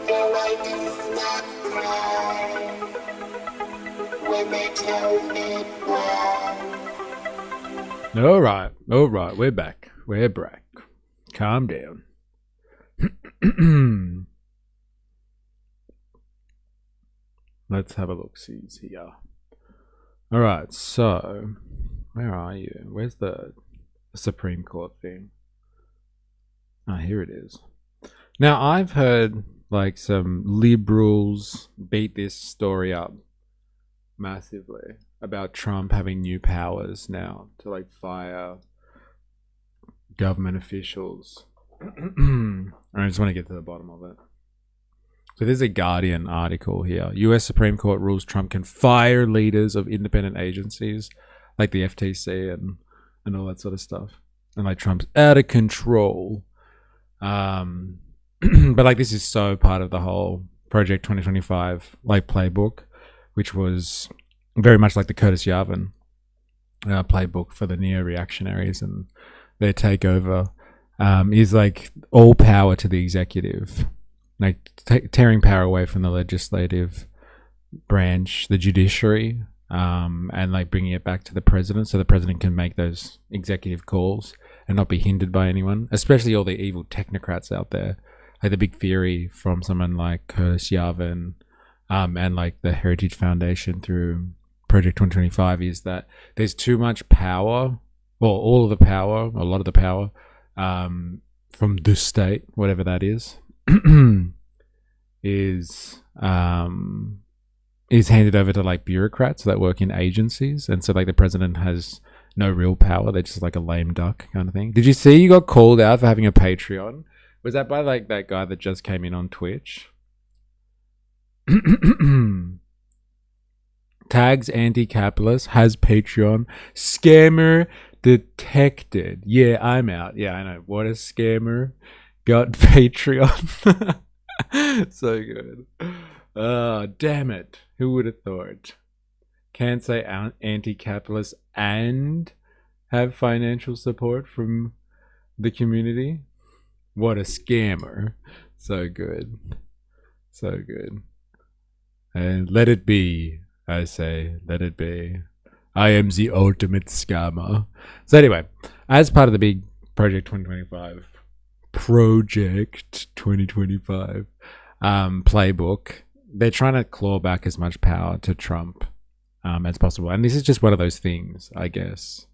No, I do not cry when they tell me why. All right, we're back. We're back. Calm down. Let's have a look. See here. All right, so where are you? Where's the Supreme Court thing? Oh, here it is. Now, I've heard like some liberals beat this story up massively about Trump having new powers now to like fire government officials. I just want to get to the bottom of it. So there's a Guardian article here. US Supreme Court rules Trump can fire leaders of independent agencies like the FTC and all that sort of stuff. And like Trump's out of control. But like this is so part of the whole Project 2025 like playbook, which was very much like the Curtis Yarvin playbook for the neo-reactionaries and their takeover. Is like all power to the executive, like tearing power away from the legislative branch, the judiciary, and like bringing it back to the president, so the president can make those executive calls and not be hindered by anyone, especially all the evil technocrats out there. Like the big theory from someone like Curtis Yarvin and like the Heritage Foundation through Project 2025 is that there's too much power, well, all of the power, a lot of the power from the state, whatever that is handed over to like bureaucrats that work in agencies, and so like the president has no real power. They're just like a lame duck kind of thing. Did you see you got called out for having a Patreon? Was that by like that guy that just came in on Twitch? Tags anti-capitalist, has Patreon, scammer detected. Yeah, I'm out. Yeah, I know. What a scammer. Got Patreon. So good. Oh, damn it. Who would have thought? Can't say anti-capitalist and have financial support from the community. What a scammer. So good. So good. And let it be. I say, let it be. I am the ultimate scammer. So anyway, as part of the big Project 2025 playbook, they're trying to claw back as much power to Trump as possible. And this is just one of those things, I guess.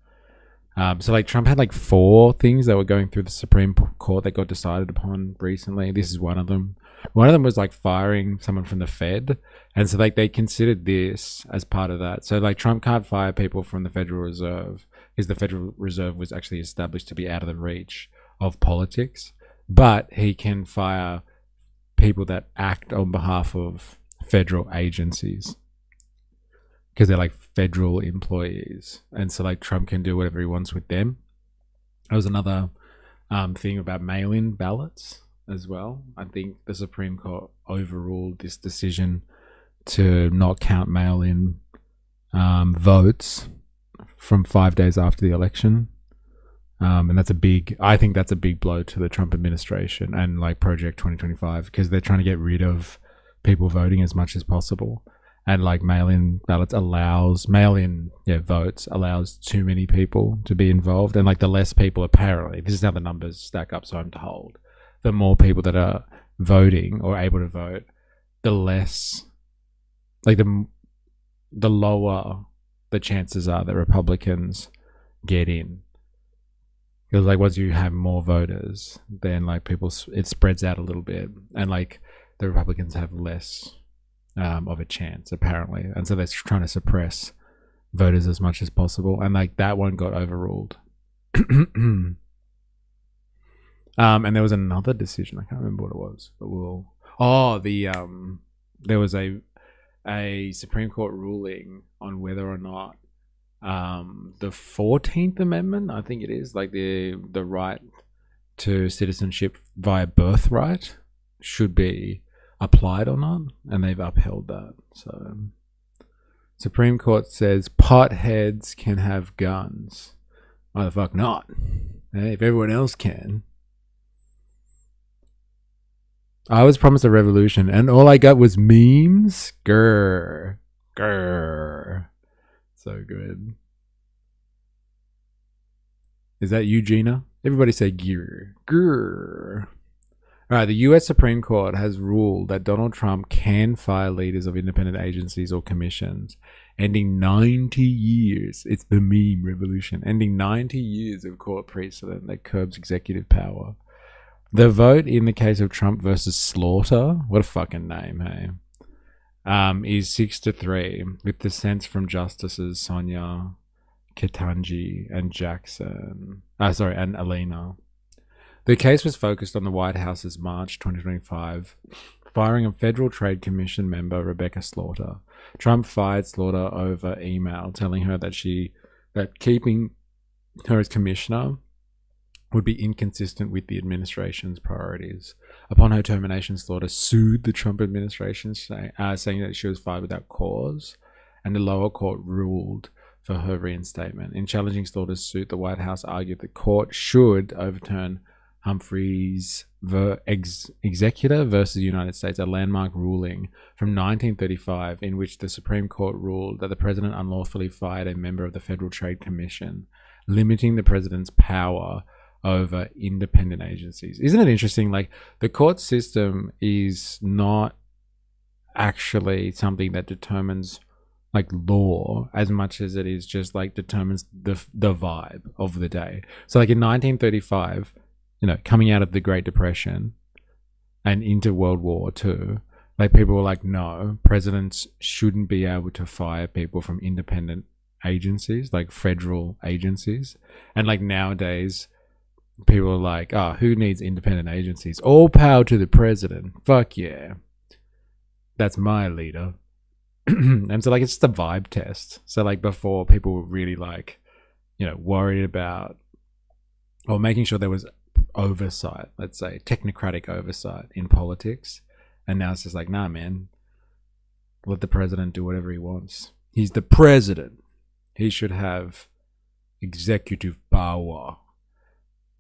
So like Trump had like 4 things that were going through the Supreme Court that got decided upon recently. This is one of them. One of them was like firing someone from the Fed. And so like they considered this as part of that. So like Trump can't fire people from the Federal Reserve because the Federal Reserve was actually established to be out of the reach of politics. But he can fire people that act on behalf of federal agencies because they're like federal employees. And so like Trump can do whatever he wants with them. There was another thing about mail-in ballots as well. I think the Supreme Court overruled this decision to not count mail-in votes from 5 days after the election. And I think that's a big blow to the Trump administration and like Project 2025 because they're trying to get rid of people voting as much as possible. And like mail-in votes allows too many people to be involved. And like the less people, apparently, this is how the numbers stack up, so I'm told, the more people that are voting or able to vote, the less, like the lower the chances are that Republicans get in. Because like once you have more voters, then like it spreads out a little bit, and like the Republicans have less of a chance apparently, and so they're trying to suppress voters as much as possible, and like that one got overruled. And there was another decision, I can't remember what it was, but there was a Supreme Court ruling on whether or not the 14th Amendment, I think it is, like the right to citizenship via birthright should be applied or not, and they've upheld that. So Supreme Court says potheads can have guns. Why the fuck not? Hey, if everyone else can. I was promised a revolution and all I got was memes. Grr. So good. Is that you, Gina? Everybody say grr. Grr. All right, the U.S. Supreme Court has ruled that Donald Trump can fire leaders of independent agencies or commissions, ending 90 years. It's the meme revolution. Ending 90 years of court precedent that curbs executive power. The vote in the case of Trump versus Slaughter, what a fucking name, hey? Is 6-3, with dissents from Justices Sonia Ketanji and and Alina. The case was focused on the White House's March 2025 firing of Federal Trade Commission member Rebecca Slaughter. Trump fired Slaughter over email, telling her that keeping her as commissioner would be inconsistent with the administration's priorities. Upon her termination, Slaughter sued the Trump administration, saying that she was fired without cause, and the lower court ruled for her reinstatement. In challenging Slaughter's suit, the White House argued the court should overturn Humphrey's Executor versus United States, a landmark ruling from 1935 in which the Supreme Court ruled that the president unlawfully fired a member of the Federal Trade Commission, limiting the president's power over independent agencies. Isn't it interesting? Like, the court system is not actually something that determines like law as much as it is just like determines the vibe of the day. So like in 1935, coming out of the Great Depression and into World War II, like people were like, no, presidents shouldn't be able to fire people from independent agencies, like federal agencies. And like nowadays, people are like, oh, who needs independent agencies? All power to the president. Fuck yeah. That's my leader. And so like it's just a vibe test. So like before, people were really like, worried about or making sure there was oversight, let's say technocratic oversight in politics. And now it's just like, nah, man, let the president do whatever he wants. He's the president. He should have executive power.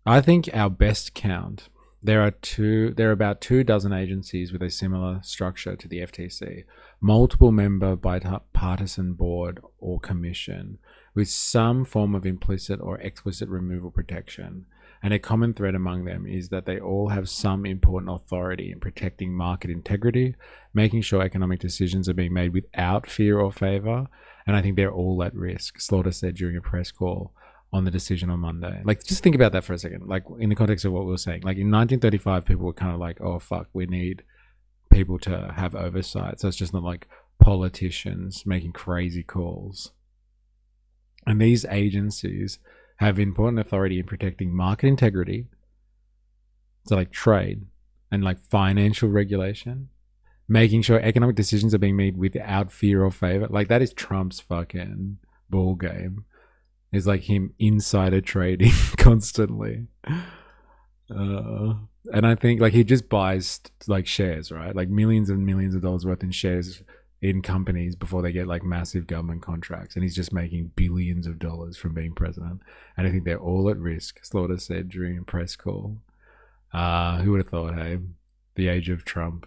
I think our best count, there are about 24 agencies with a similar structure to the FTC, multiple member bipartisan board or commission with some form of implicit or explicit removal protection. And a common thread among them is that they all have some important authority in protecting market integrity, making sure economic decisions are being made without fear or favor. And I think they're all at risk, Slaughter said during a press call on the decision on Monday. Like, just think about that for a second. Like, in the context of what we were saying, like in 1935, people were kind of like, oh, fuck, we need people to have oversight. So it's just not like politicians making crazy calls. And these agencies have important authority in protecting market integrity, so like trade and like financial regulation, making sure economic decisions are being made without fear or favor. Like, that is Trump's fucking ball game. It's like him insider trading constantly. And I think like he just buys like shares, right? Like millions and millions of dollars worth in shares in companies before they get like massive government contracts. And he's just making billions of dollars from being president. And I think they're all at risk, Slaughter said during a press call. Who would have thought, hey, the age of Trump.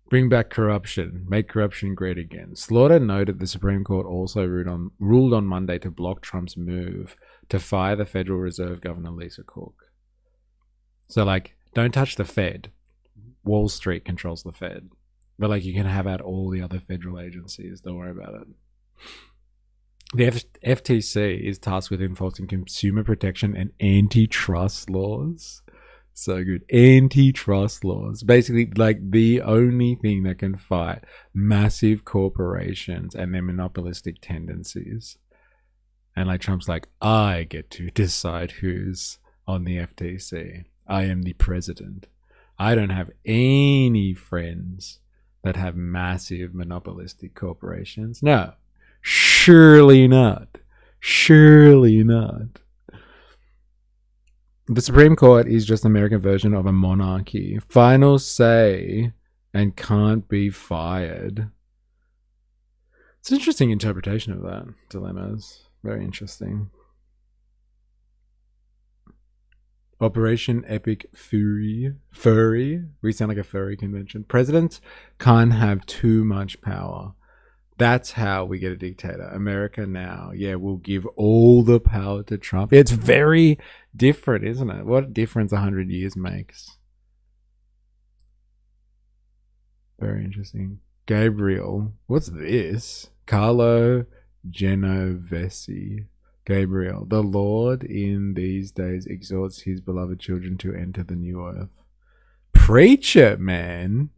Bring back corruption. Make corruption great again. Slaughter noted the Supreme Court also ruled on Monday to block Trump's move to fire the Federal Reserve Governor Lisa Cook. So, like, don't touch the Fed. Wall Street controls the Fed. But, like, you can have out all the other federal agencies. Don't worry about it. The FTC is tasked with enforcing consumer protection and antitrust laws. So good. Antitrust laws. Basically, like, the only thing that can fight massive corporations and their monopolistic tendencies. And like Trump's like, I get to decide who's on the FTC. I am the president. I don't have any friends that have massive monopolistic corporations. No, surely not. Surely not. The Supreme Court is just an American version of a monarchy. Final say and can't be fired. It's an interesting interpretation of that dilemmas. Very interesting. Operation Epic Furry. We sound like a furry convention. Presidents can't have too much power. That's how we get a dictator. America now, yeah, we'll give all the power to Trump. It's very different, isn't it? What difference 100 years makes. Very interesting. Gabriel. What's this? Carlo Genovesi. Gabriel. The Lord in these days exhorts his beloved children to enter the new earth. Preach it, man.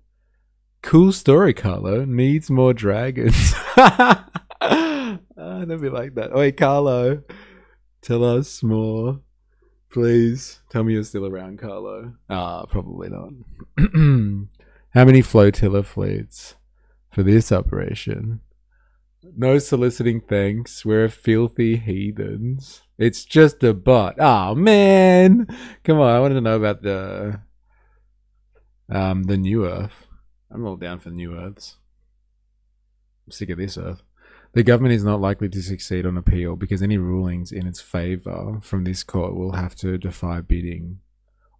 Cool story, Carlo. Needs more dragons. Don't be like that. Wait, Carlo. Tell us more. Please. Tell me you're still around, Carlo. Probably not. How many flotilla fleets for this operation? No soliciting thanks. We're filthy heathens. It's just a bot. Oh, man. Come on. I wanted to know about the new Earth. I'm all down for new Earths. I'm sick of this Earth. The government is not likely to succeed on appeal because any rulings in its favour from this court will have to defy bidding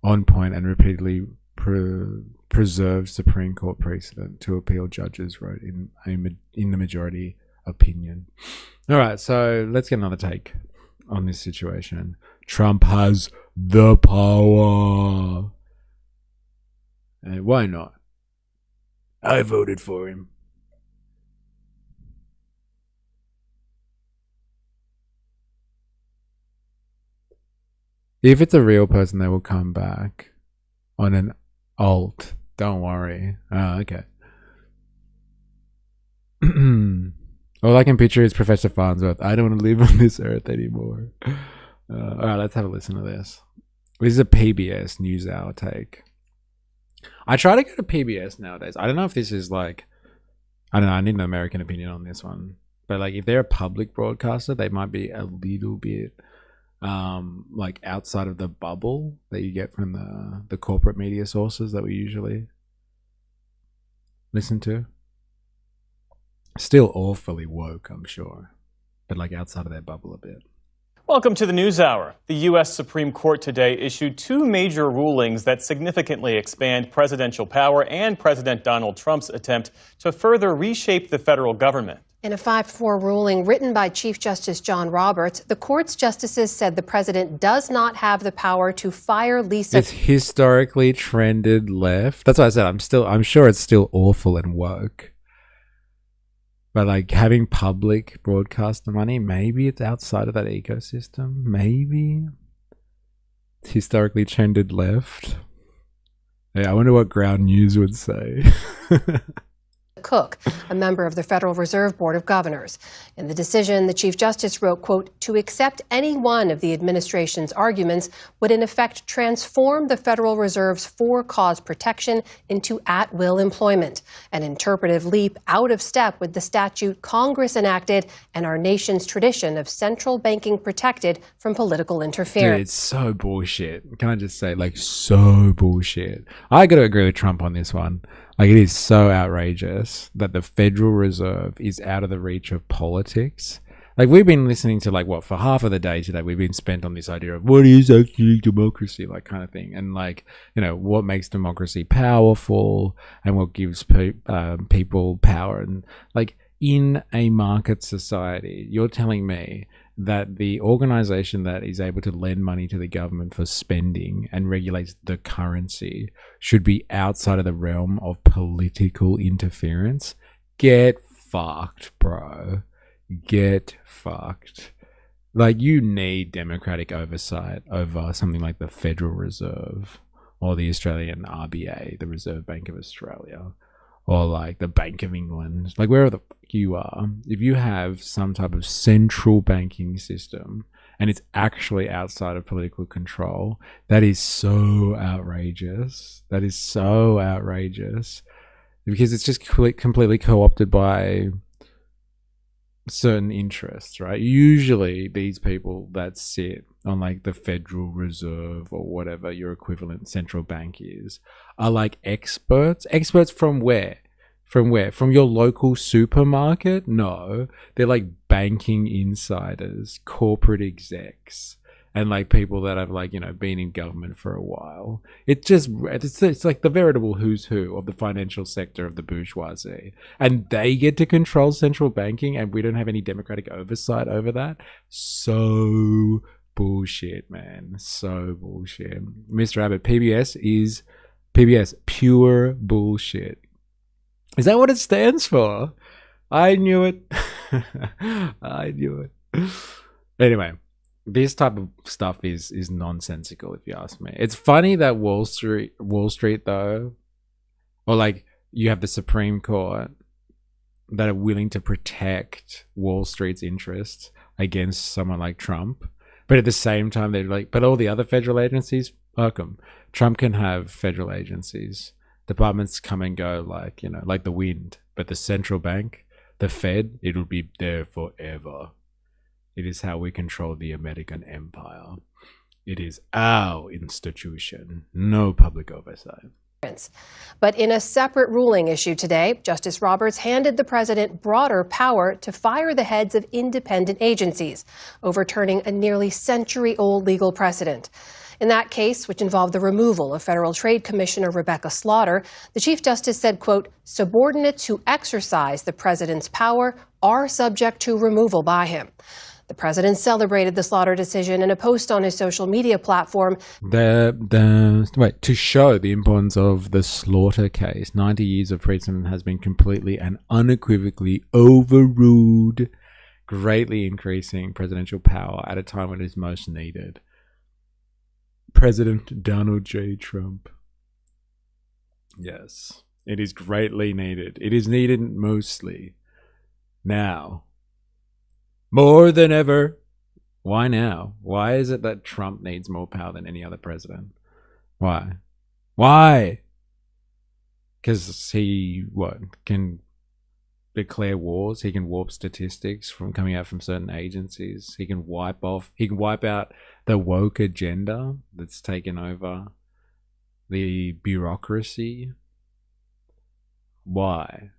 on point and repeatedly preserve Supreme Court precedent to appeal judges wrote in the majority opinion. All right, so let's get another take on this situation. Trump has the power. And why not? I voted for him. If it's a real person, they will come back on an alt. Don't worry. Okay. All I can picture is Professor Farnsworth. I don't want to live on this earth anymore. All right, let's have a listen to this. This is a PBS NewsHour take. I try to go to PBS nowadays. I don't know if this is like, I don't know, I need an American opinion on this one. But like if they're a public broadcaster, they might be a little bit like outside of the bubble that you get from the corporate media sources that we usually listen to. Still awfully woke, I'm sure, but like outside of their bubble a bit. Welcome to the NewsHour. The U.S. Supreme Court today issued two major rulings that significantly expand presidential power and President Donald Trump's attempt to further reshape the federal government. In a 5-4 ruling written by Chief Justice John Roberts, the court's justices said the president does not have the power to fire Lisa. It's historically trended left. That's what I said. I'm sure it's still awful and woke. But like having public broadcaster money, maybe it's outside of that ecosystem. Maybe it's historically trended left. Yeah, I wonder what Ground News would say. Cook, a member of the Federal Reserve Board of Governors. In the decision, the Chief Justice wrote, quote, to accept any one of the administration's arguments would in effect transform the Federal Reserve's for-cause protection into at-will employment, an interpretive leap out of step with the statute Congress enacted and our nation's tradition of central banking protected from political interference. Dude, it's so bullshit. Can I just say, like, so bullshit. I got to agree with Trump on this one. Like, it is so outrageous that the Federal Reserve is out of the reach of politics. Like, we've been listening to, like, what, for half of the day today, we've been spent on this idea of what is actually democracy, like, kind of thing. And, like, you know, what makes democracy powerful and what gives people power. And, like, in a market society, you're telling me that the organization that is able to lend money to the government for spending and regulates the currency should be outside of the realm of political interference? Get fucked, bro. Get fucked. Like, you need democratic oversight over something like the Federal Reserve or the Australian RBA, the Reserve Bank of Australia, or like the Bank of England, like wherever the fuck you are. If you have some type of central banking system and it's actually outside of political control, that is so outrageous. That is so outrageous because it's just completely co-opted by certain interests, right? Usually these people that sit on like the Federal Reserve or whatever your equivalent central bank is are like experts from where? From your local supermarket? No, they're like banking insiders, corporate execs, and like people that have like, you know, been in government for a while. It's like the veritable who's who of the financial sector of the bourgeoisie, and they get to control central banking, and we don't have any democratic oversight over that. So bullshit, man. So bullshit. Mr. Abbott, PBS, pure bullshit. Is that what it stands for? I knew it. I knew it. Anyway, this type of stuff is nonsensical, if you ask me. It's funny that Wall Street though, or like you have the Supreme Court that are willing to protect Wall Street's interests against someone like Trump, but at the same time they're like, but all the other federal agencies, fuck them. Trump can have federal agencies. Departments come and go like, you know, like the wind, but the central bank, the Fed, it'll be there forever. It is how we control the American empire. It is our institution. No public oversight. But in a separate ruling issued today, Justice Roberts handed the president broader power to fire the heads of independent agencies, overturning a nearly century-old legal precedent. In that case, which involved the removal of Federal Trade Commissioner Rebecca Slaughter, the Chief Justice said, quote, subordinates who exercise the president's power are subject to removal by him. The president celebrated the Slaughter decision in a post on his social media platform. To show the importance of the Slaughter case, 90 years of precedent has been completely and unequivocally overruled, greatly increasing presidential power at a time when it is most needed. President Donald J. Trump. Yes, it is greatly needed. It is needed mostly now. More than ever. Why now? Why is it that Trump needs more power than any other president? Why? Why? Because he, can declare wars. He can warp statistics from coming out from certain agencies. He can wipe out the woke agenda that's taken over the bureaucracy. Why?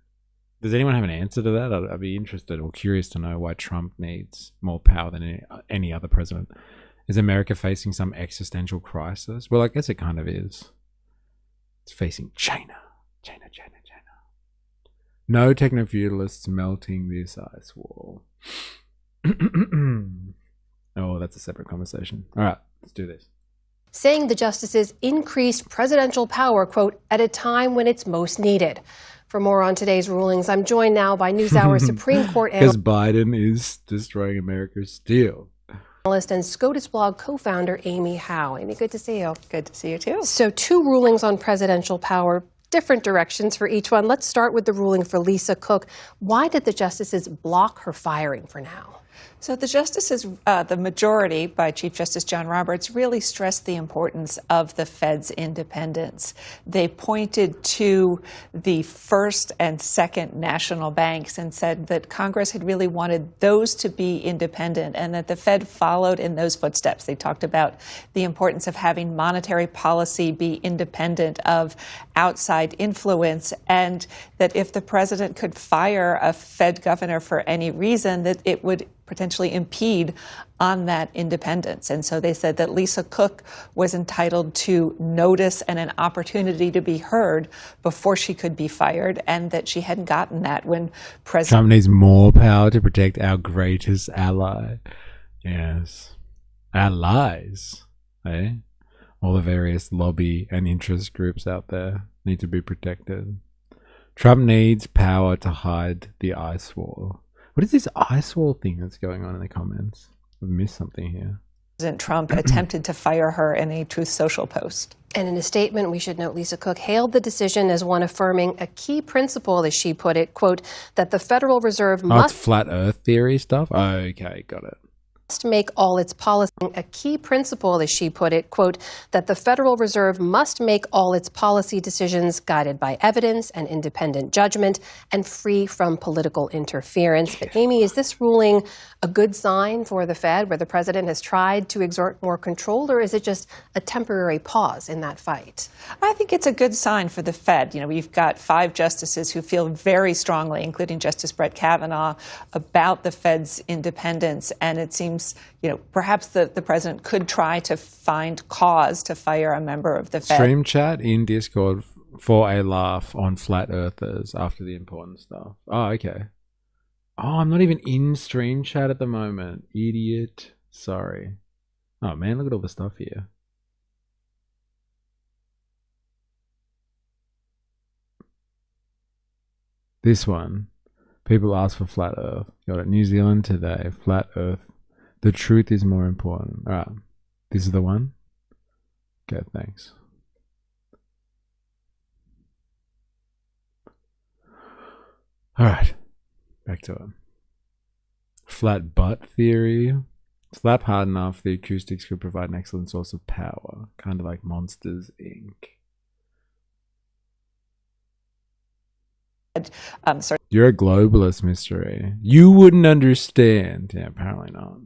Does anyone have an answer to that? I'd be interested or curious to know why Trump needs more power than any other president. Is America facing some existential crisis? Well, I guess it kind of is. It's facing China. No techno-feudalists melting this ice wall. Oh, that's a separate conversation. All right, let's do this. Saying the justices increased presidential power, quote, at a time when it's most needed. For more on today's rulings, I'm joined now by NewsHour Supreme Court because Biden is destroying America's steel. Analyst and SCOTUS blog co-founder Amy Howe. Amy, good to see you. Good to see you too. So 2 rulings on presidential power, different directions for each one. Let's start with the ruling for Lisa Cook. Why did the justices block her firing for now? So the justices, the majority by Chief Justice John Roberts, really stressed the importance of the Fed's independence. They pointed to the first and second national banks and said that Congress had really wanted those to be independent and that the Fed followed in those footsteps. They talked about the importance of having monetary policy be independent of outside influence, and that if the president could fire a Fed governor for any reason, that it would potentially impede on that independence. And so they said that Lisa Cook was entitled to notice and an opportunity to be heard before she could be fired, and that she hadn't gotten that when President Trump needs more power to protect our greatest ally. Yes. Allies. Eh? All the various lobby and interest groups out there need to be protected. Trump needs power to hide the ice wall. What is this ice wall thing that's going on in the comments? I've missed something here. President Trump attempted to fire her in a Truth Social post. And in a statement, we should note Lisa Cook hailed the decision as one affirming a key principle, as she put it, quote, that the Federal Reserve must... it's flat earth theory stuff? Okay, got it. Make all its policy a key principle, as she put it, quote, that the Federal Reserve must make all its policy decisions guided by evidence and independent judgment and free from political interference. But Amy, is this ruling a good sign for the Fed, where the president has tried to exert more control, or is it just a temporary pause in that fight? I think it's a good sign for the Fed. You know, we've got 5 justices who feel very strongly, including Justice Brett Kavanaugh, about the Fed's independence, and it seems times, perhaps the president could try to find cause to fire a member of the Fed. Stream chat in Discord for a laugh on flat earthers after the important stuff. Oh, okay. Oh, I'm not even in stream chat at the moment. Idiot. Sorry. Oh man, look at all the stuff here. This one. People ask for flat earth. Got it. New Zealand today. Flat earth. The truth is more important. Alright. This is the one? Okay, thanks. Alright. Back to it. Flat butt theory. Slap hard enough, the acoustics could provide an excellent source of power. Kind of like Monsters, Inc. You're a globalist, mystery. You wouldn't understand. Yeah, apparently not.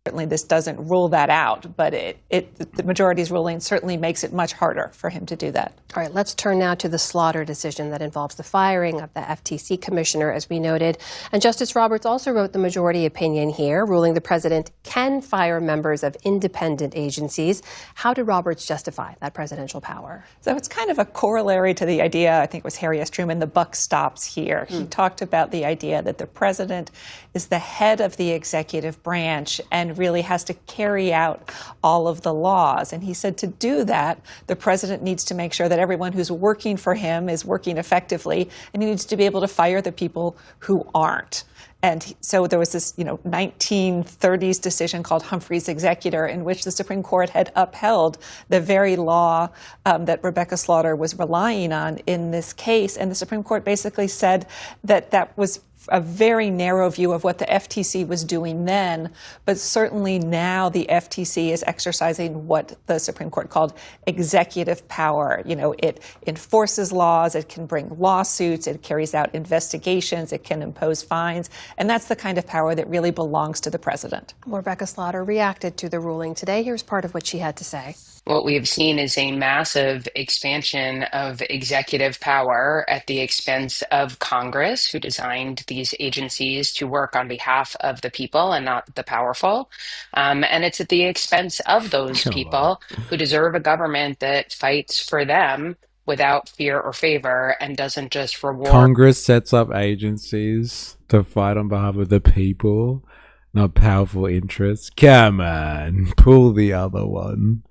Certainly this doesn't rule that out, but the majority's ruling certainly makes it much harder for him to do that. All right, let's turn now to the Slaughter decision that involves the firing of the FTC commissioner, as we noted. And Justice Roberts also wrote the majority opinion here, ruling the president can fire members of independent agencies. How did Roberts justify that presidential power? So it's kind of a corollary to the idea, I think it was Harry S. Truman, the buck stops here. He talked about the idea that the president is the head of the executive branch and really has to carry out all of the laws. And he said to do that, the president needs to make sure that everyone who's working for him is working effectively, and he needs to be able to fire the people who aren't. And so there was this, 1930s decision called Humphrey's Executor, in which the Supreme Court had upheld the very law that Rebecca Slaughter was relying on in this case. And the Supreme Court basically said that that was a very narrow view of what the FTC was doing then, but certainly now the FTC is exercising what the Supreme Court called executive power. It enforces laws, it can bring lawsuits, it carries out investigations, it can impose fines, and that's the kind of power that really belongs to the president. Rebecca Slaughter reacted to the ruling today. Here's part of what she had to say. What we have seen is a massive expansion of executive power at the expense of Congress, who designed these agencies to work on behalf of the people and not the powerful. And it's at the expense of those people who deserve a government that fights for them without fear or favor and doesn't just reward. Congress sets up agencies to fight on behalf of the people, not powerful interests. Come on, pull the other one.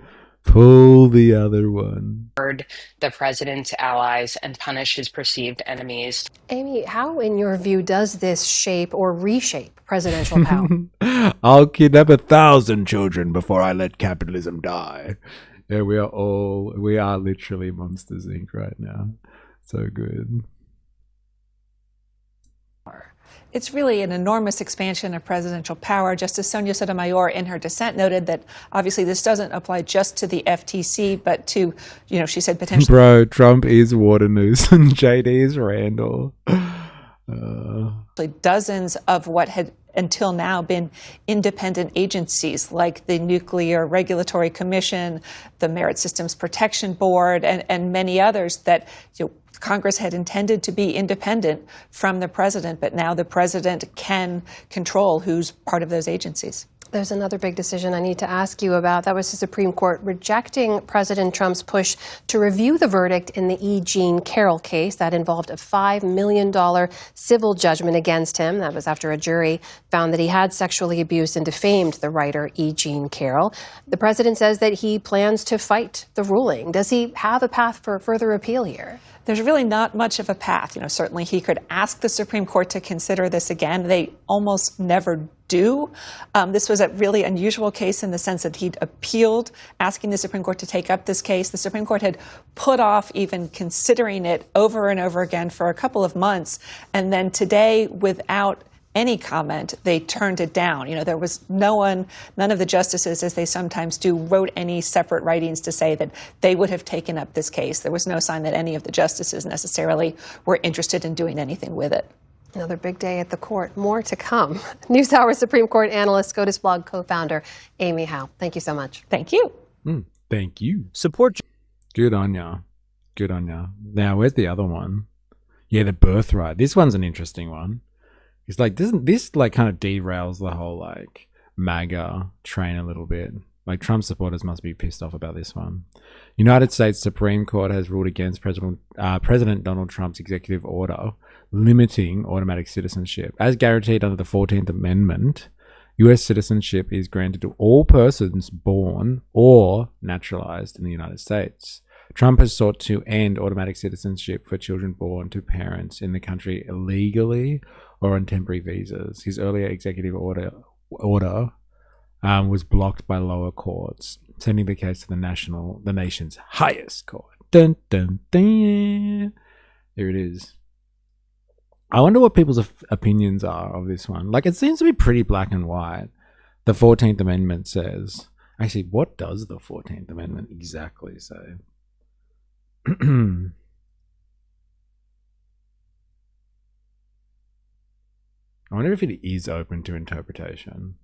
Pull the other one. The president's allies and punish his perceived enemies. Amy, how, in your view, does this shape or reshape presidential power? I'll kidnap 1,000 children before I let capitalism die. Yeah, we are literally Monsters, Inc. right now. So good. It's really an enormous expansion of presidential power. Justice Sonia Sotomayor, in her dissent, noted that obviously this doesn't apply just to the FTC, but to, she said potentially. Bro, Trump is Waternoose and JD is Randall. Dozens of what had until now been independent agencies like the Nuclear Regulatory Commission, the Merit Systems Protection Board, and many others that Congress had intended to be independent from the president, but now the president can control who's part of those agencies. There's another big decision I need to ask you about. That was the Supreme Court rejecting President Trump's push to review the verdict in the E. Jean Carroll case that involved a $5 million civil judgment against him. That was after a jury found that he had sexually abused and defamed the writer E. Jean Carroll. The president says that he plans to fight the ruling. Does he have a path for further appeal here? There's really not much of a path. Certainly he could ask the Supreme Court to consider this again. They almost never do. This was a really unusual case in the sense that he'd appealed, asking the Supreme Court to take up this case. The Supreme Court had put off even considering it over and over again for a couple of months. And then today, without any comment, they turned it down. There was none of the justices, as they sometimes do, wrote any separate writings to say that they would have taken up this case. There was no sign that any of the justices necessarily were interested in doing anything with it. Another big day at the court. More to come. NewsHour Supreme Court analyst, SCOTUS blog co-founder, Amy Howe. Thank you so much. Thank you. Thank you. Support. Good on ya. Good on ya. Now, where's the other one? Yeah, the birthright. This one's an interesting one. It's like, doesn't this kind of derails the whole MAGA train a little bit. Like, Trump supporters must be pissed off about this one. United States Supreme Court has ruled against President Donald Trump's executive order limiting automatic citizenship. As guaranteed under the 14th Amendment, U.S. citizenship is granted to all persons born or naturalized in the United States. Trump has sought to end automatic citizenship for children born to parents in the country illegally or on temporary visas. His earlier executive order was blocked by lower courts, sending the case to the nation's highest court. Dun, dun, dun. There it is. I wonder what people's opinions are of this one. Like, it seems to be pretty black and white. The 14th Amendment says... Actually, what does the 14th Amendment exactly say? I wonder if it is open to interpretation.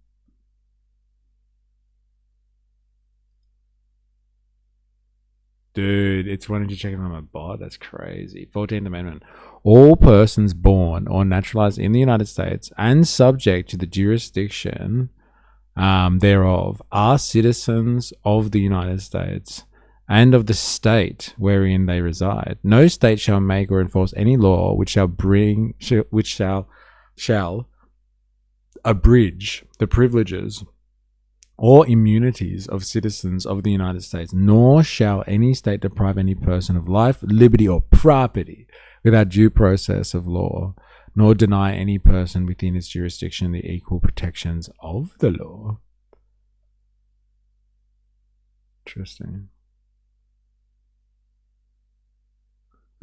Dude, it's wanting to check it on my bot. That's crazy. 14th Amendment. All persons born or naturalized in the United States and subject to the jurisdiction thereof are citizens of the United States and of the state wherein they reside. No state shall make or enforce any law which shall abridge the privileges or immunities of citizens of the United States, nor shall any state deprive any person of life, liberty, or property without due process of law, nor deny any person within its jurisdiction the equal protections of the law. Interesting.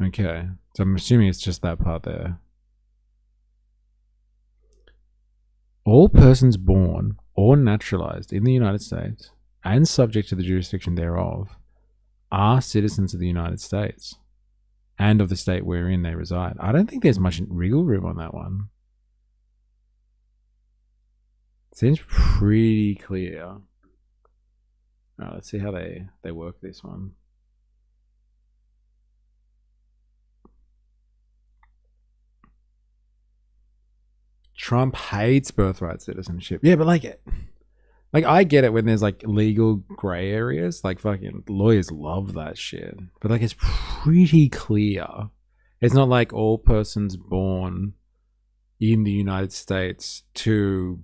Okay, so I'm assuming it's just that part there. All persons born or naturalized in the United States and subject to the jurisdiction thereof are citizens of the United States and of the state wherein they reside. I don't think there's much wriggle room on that one. Seems pretty clear. All right, let's see how they work this one. Trump hates birthright citizenship. Yeah, but like I get it when there's like legal gray areas. Like, fucking lawyers love that shit. But like, it's pretty clear. It's not like all persons born in the United States to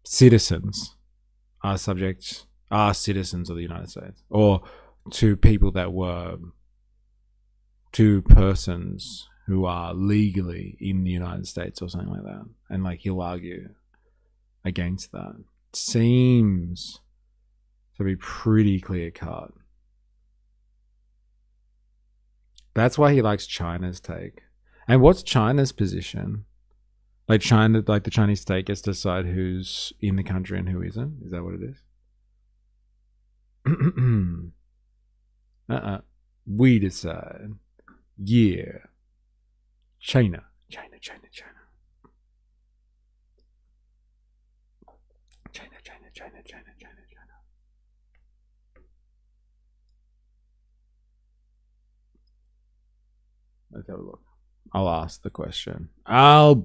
citizens are citizens of the United States, or to people that were to persons who are legally in the United States or something like that. And like, he'll argue against that. Seems to be pretty clear cut. That's why he likes China's take. And what's China's position? Like, China, like the Chinese state gets to decide who's in the country and who isn't? Is that what it is? We decide. Yeah. China. China. Let's have a look. I'll ask the question. I'll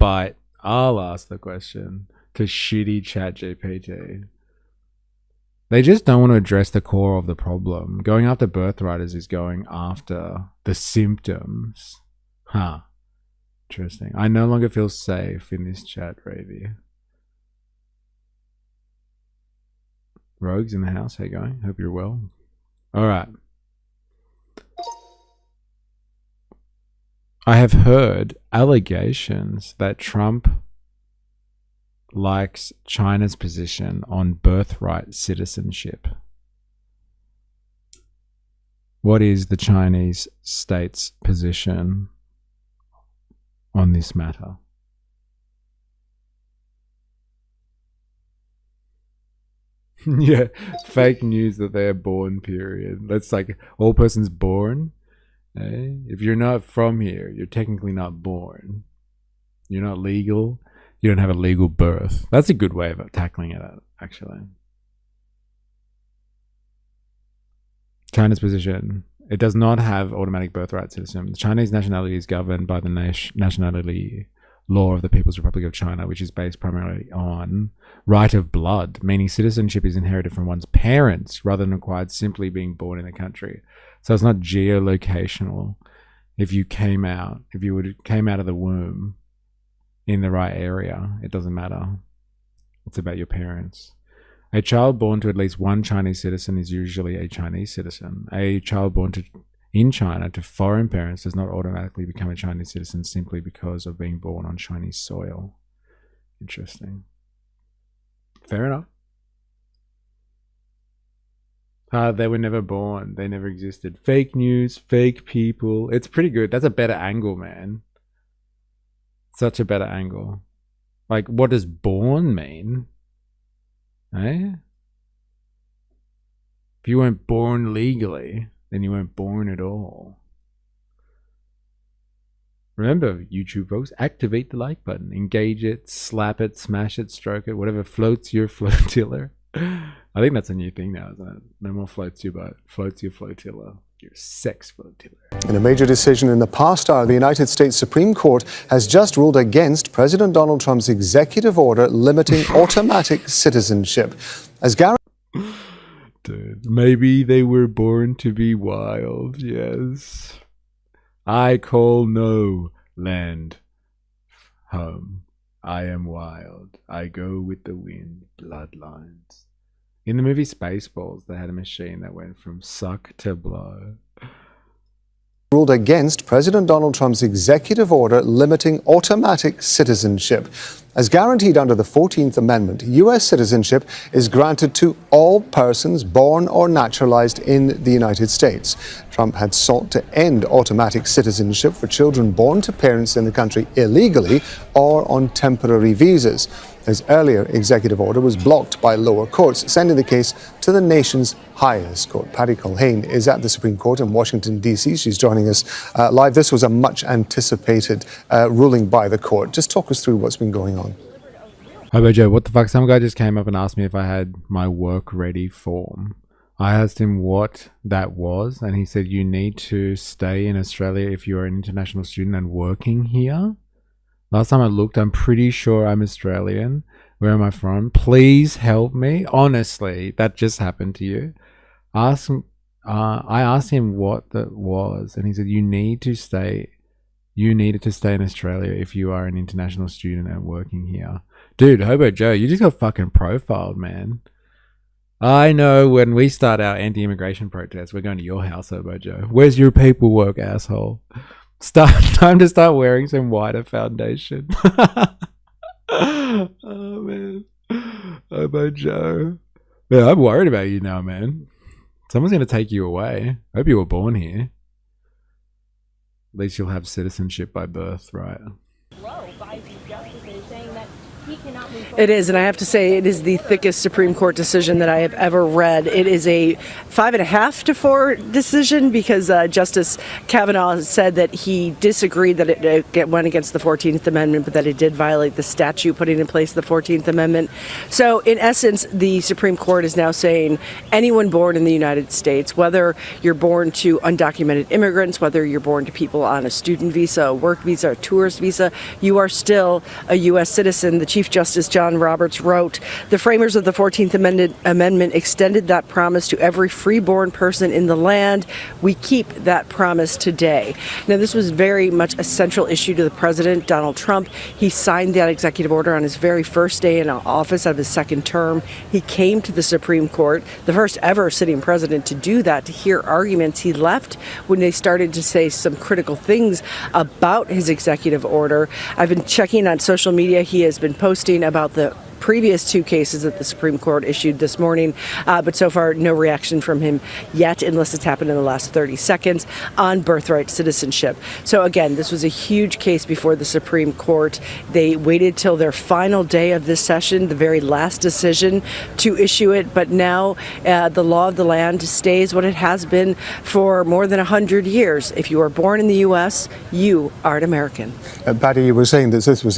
ask the question to shitty ChatGPT. They just don't want to address the core of the problem. Going after birthrights is going after the symptoms. Huh. Interesting. I no longer feel safe in this chat, Ravy. Rogues in the house, how you going? Hope you're well. Alright. I have heard allegations that Trump likes China's position on birthright citizenship. What is the Chinese state's position on this matter? Yeah, fake news that they're born, period. That's like all persons born. Eh? If you're not from here, you're technically not born. You're not legal. You don't have a legal birth. That's a good way of tackling it, actually. China's position. It does not have automatic birthright system. The Chinese nationality is governed by the nationality law of the People's Republic of China, which is based primarily on right of blood, meaning citizenship is inherited from one's parents rather than acquired simply being born in the country. So it's not geolocational. If you came out of the womb in the right area, it doesn't matter. It's about your parents. A child born to at least one Chinese citizen is usually a Chinese citizen. A child born in China to foreign parents does not automatically become a Chinese citizen simply because of being born on Chinese soil. Interesting. Fair enough. They were never born. They never existed. Fake news, fake people. It's pretty good. That's a better angle, man. Such a better angle. Like, what does born mean? Eh? If you weren't born legally, then you weren't born at all. Remember, YouTube folks, activate the like button. Engage it, slap it, smash it, stroke it, whatever floats your flotilla. I think that's a new thing now, isn't it? No more floats your boat. Floats your flotilla. Your sex flotilla. In a major decision in the past hour, the United States Supreme Court has just ruled against President Donald Trump's executive order limiting automatic citizenship. As Dude, maybe they were born to be wild, yes. I call no land home. I am wild. I go with the wind. Bloodlines. In the movie Spaceballs, they had a machine that went from suck to blow. Ruled against President Donald Trump's executive order limiting automatic citizenship. As guaranteed under the 14th Amendment, U.S. citizenship is granted to all persons born or naturalized in the United States. Trump had sought to end automatic citizenship for children born to parents in the country illegally or on temporary visas. His earlier executive order was blocked by lower courts, sending the case to the nation's highest court. Patty Culhane is at the Supreme Court in Washington, D.C. She's joining us live. This was a much anticipated ruling by the court. Just talk us through what's been going on. Hi, Joe. What the fuck? Some guy just came up and asked me if I had my work ready form. I asked him what that was, and he said, you need to stay in Australia if you're an international student and working here. Last time I looked, I'm pretty sure I'm Australian. Where am I from? Please help me. Honestly, that just happened to you. I asked him what that was, and he said, you needed to stay in Australia if you are an international student and working here. Dude, Hobo Joe, you just got fucking profiled, man. I know when we start our anti-immigration protest, we're going to your house, Hobo Joe. Where's your paperwork, asshole? Time to start wearing some whiter foundation. Oh, man. Hobo Joe. Yeah, I'm worried about you now, man. Someone's going to take you away. I hope you were born here. At least you'll have citizenship by birth, right? It is, and I have to say, it is the thickest Supreme Court decision that I have ever read. It is a 5.5 to 4 decision because Justice Kavanaugh said that he disagreed that it went against the 14th Amendment, but that it did violate the statute putting in place the 14th Amendment. So, in essence, the Supreme Court is now saying anyone born in the United States, whether you're born to undocumented immigrants, whether you're born to people on a student visa, a work visa, a tourist visa, you are still a U.S. citizen. The Chief Justice John Roberts wrote, the framers of the 14th Amendment extended that promise to every freeborn person in the land. We keep that promise today. Now, this was very much a central issue to the president, Donald Trump. He signed that executive order on his very first day in office of his second term. He came to the Supreme Court, the first ever sitting president to do that, to hear arguments. He left when they started to say some critical things about his executive order. I've been checking on social media. He has been posting about the previous 2 cases that the Supreme Court issued this morning, but so far no reaction from him yet, unless it's happened in the last 30 seconds, on birthright citizenship. So again, this was a huge case before the Supreme Court. They waited till their final day of this session, the very last decision, to issue it, but now the law of the land stays what it has been for more than 100 years. If you are born in the U.S., you are an American. Patty, you were saying that this was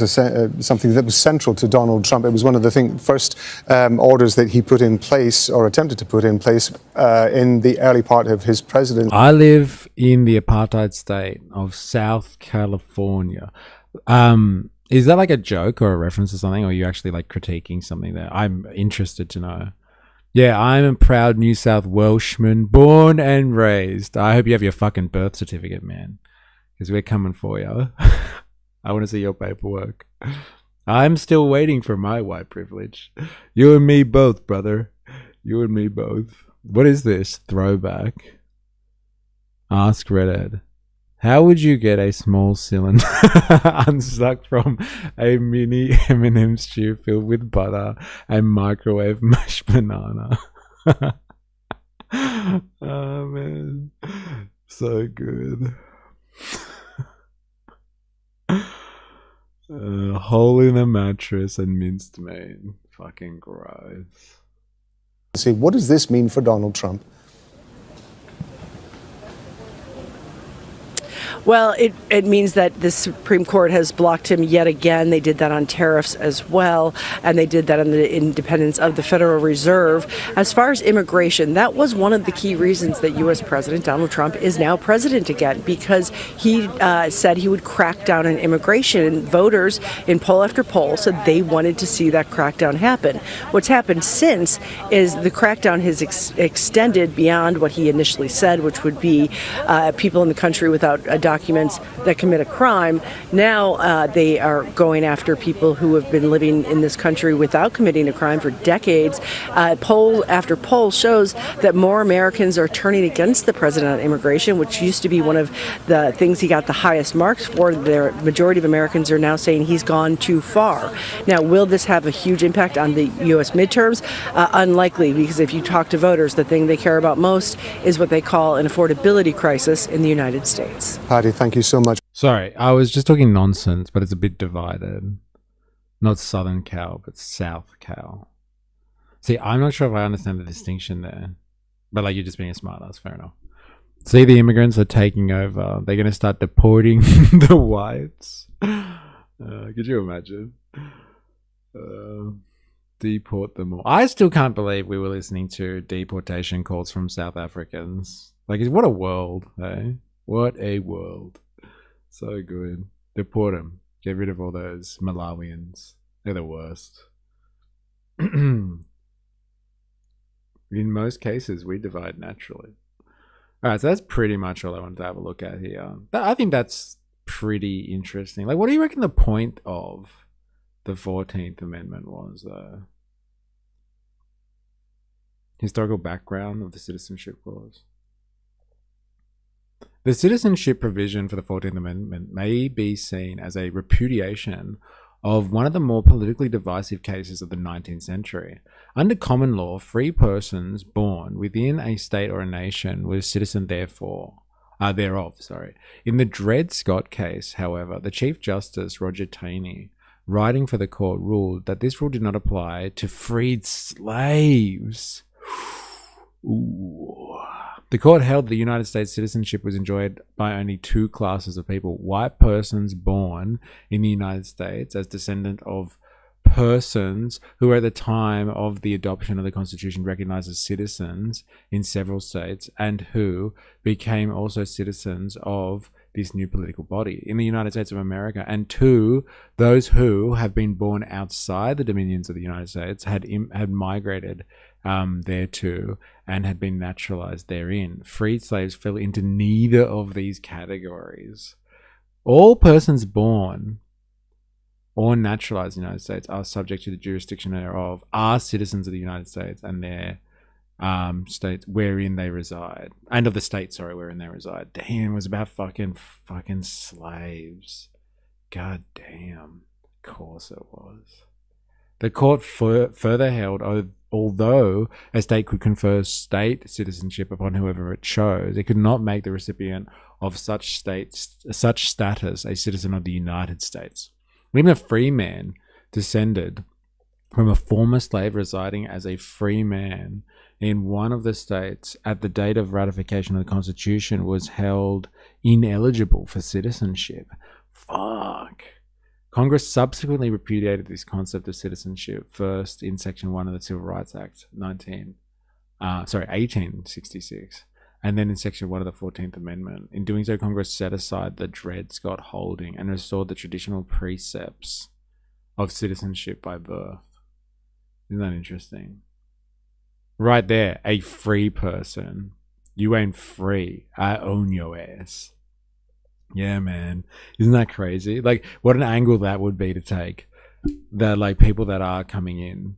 something that was central to Donald Trump. It was one of the first orders that he put in place or attempted to put in place in the early part of his presidency. I live in the apartheid state of South California. Is that like a joke or a reference to something, or are you actually like critiquing something there? I'm interested to know. Yeah, I'm a proud New South Welshman, born and raised. I hope you have your fucking birth certificate, man, because we're coming for you. I want to see your paperwork. I'm still waiting for my white privilege. You and me both, brother. You and me both. What is this? Throwback. Ask Reddit. How would you get a small cylinder unstuck from a mini M&M stew filled with butter and microwave mashed banana? Oh, man. So good. Hole in a mattress and minced meat. Fucking gross. See, what does this mean for Donald Trump? Well, it means that the Supreme Court has blocked him yet again. They did that on tariffs as well, and they did that on the independence of the Federal Reserve. As far as immigration, that was one of the key reasons that U.S. President Donald Trump is now president again, because he said he would crack down on immigration. And voters in poll after poll said they wanted to see that crackdown happen. What's happened since is the crackdown has extended beyond what he initially said, which would be people in the country without documents that commit a crime. Now they are going after people who have been living in this country without committing a crime for decades. Poll after poll shows that more Americans are turning against the president on immigration, which used to be one of the things he got the highest marks for. The majority of Americans are now saying he's gone too far. Now, will this have a huge impact on the U.S. midterms? Unlikely, because if you talk to voters, the thing they care about most is what they call an affordability crisis in the United States. Paddy, thank you so much. Sorry, I was just talking nonsense, but it's a bit divided. Not Southern Cal, but South Cal. See, I'm not sure if I understand the distinction there. But like, you're just being a smartass, fair enough. See, the immigrants are taking over. They're going to start deporting the whites. Could you imagine? Deport them all. I still can't believe we were listening to deportation calls from South Africans. Like, what a world, eh? What a world. So good. Deport them. Get rid of all those Malawians. They're the worst. In most cases, we divide naturally. Alright, so that's pretty much all I wanted to have a look at here. I think that's pretty interesting. Like, what do you reckon the point of the 14th Amendment was, though? Historical background of the Citizenship Clause. The citizenship provision for the 14th Amendment may be seen as a repudiation of one of the more politically divisive cases of the 19th century. Under common law, free persons born within a state or a nation were citizen thereof. In the Dred Scott case, however, the Chief Justice Roger Taney, writing for the court, ruled that this rule did not apply to freed slaves. Ooh. The court held the United States citizenship was enjoyed by only two classes of people: white persons born in the United States as descendant of persons who were at the time of the adoption of the Constitution recognized as citizens in several states and who became also citizens of this new political body in the United States of America, and two, those who have been born outside the dominions of the United States had migrated thereto and had been naturalized therein. Freed slaves fell into neither of these categories. All persons born or naturalized in the United States are subject to the jurisdiction thereof, are citizens of the United States and their states wherein they reside, and of the state, wherein they reside. Damn, it was about fucking slaves. God damn. Of course it was. The court further held, although a state could confer state citizenship upon whoever it chose, it could not make the recipient of such status a citizen of the United States. Even a free man descended from a former slave residing as a free man in one of the states at the date of ratification of the Constitution was held ineligible for citizenship. Fuck. Congress subsequently repudiated this concept of citizenship, first in Section 1 of the Civil Rights Act 1866, And then in Section 1 of the 14th Amendment, in doing so, Congress set aside the Dred Scott holding and restored the traditional precepts of citizenship by birth. Isn't that interesting? Right there, a free person. You ain't free. I own your ass. Yeah, man. Isn't that crazy? Like, what an angle that would be to take. That, like, people that are coming in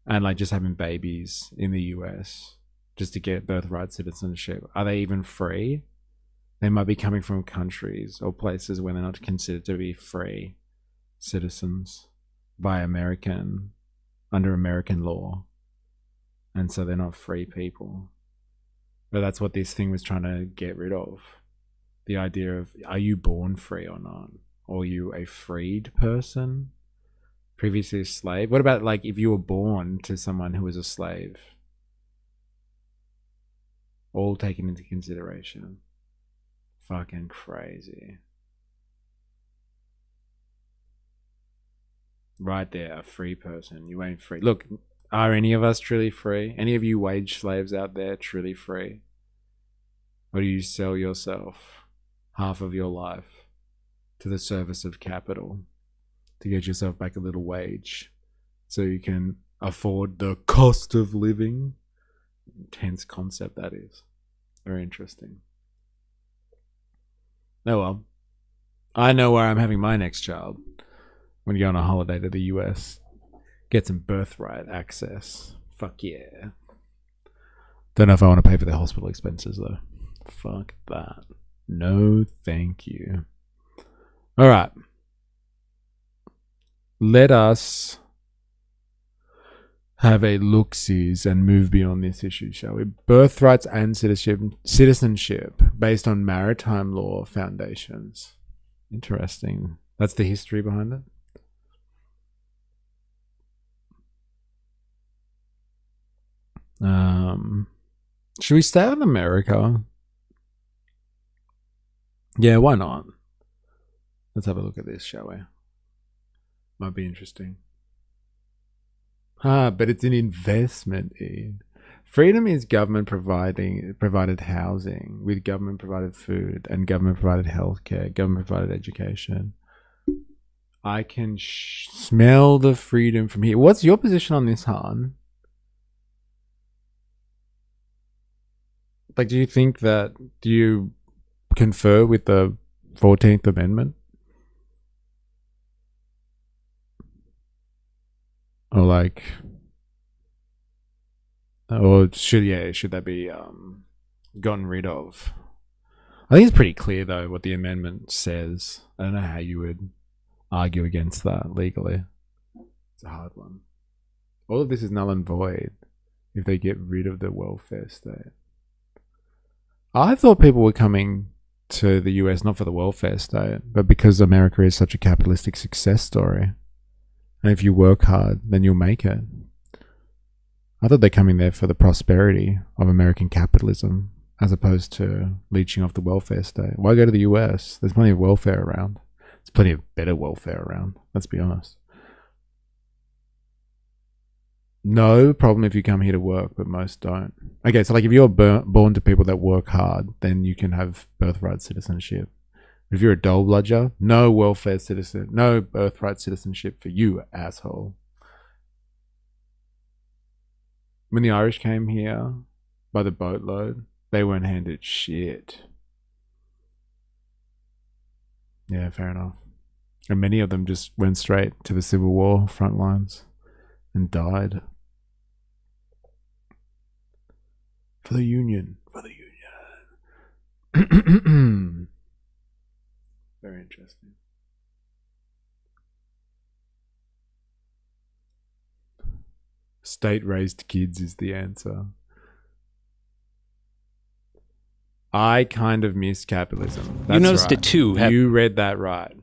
and, like, just having babies in the US just to get birthright citizenship. Are they even free? They might be coming from countries or places where they're not considered to be free citizens by under American law. And so they're not free people. But that's what this thing was trying to get rid of. The idea of, are you born free or not? Or are you a freed person? Previously a slave? What about, like, if you were born to someone who was a slave? All taken into consideration. Fucking crazy. Right there, a free person. You ain't free. Look, are any of us truly free? Any of you wage slaves out there truly free? Or do you sell yourself half of your life to the service of capital to get yourself back a little wage so you can afford the cost of living? Intense concept that is. Very interesting. Oh well. I know where I'm having my next child. When you go on a holiday to the US. Get some birthright access. Fuck yeah. Don't know if I want to pay for their hospital expenses though. Fuck that. No thank you. Alright. Let us have a look-sees and move beyond this issue, shall we? Birthrights and citizenship based on maritime law foundations. Interesting. That's the history behind it. Should we stay on America? Yeah, why not? Let's have a look at this, shall we? Might be interesting. But it's an investment, Ian. Freedom is government provided housing, with government provided food and government provided healthcare, government provided education. I can smell the freedom from here. What's your position on this, Han? Like, do you confer with the 14th Amendment? Or like, or should that be gotten rid of? I think it's pretty clear though what the amendment says. I don't know how you would argue against that legally. It's a hard one. All of this is null and void if they get rid of the welfare state. I thought people were coming to the US not for the welfare state, but because America is such a capitalistic success story. And if you work hard, then you'll make it. I thought they're coming there for the prosperity of American capitalism, as opposed to leeching off the welfare state. Why go to the US? There's plenty of welfare around. There's plenty of better welfare around, let's be honest. No problem if you come here to work, but most don't. Okay, so like if you're born to people that work hard, then you can have birthright citizenship. If you're a dole bludger, no welfare citizen, no birthright citizenship for you, asshole. When the Irish came here by the boatload, they weren't handed shit. Yeah, fair enough. And many of them just went straight to the Civil War front lines and died. For the Union. For the Union. Very interesting. State-raised kids is the answer. I kind of miss capitalism. That's You noticed right. it too. You read that right.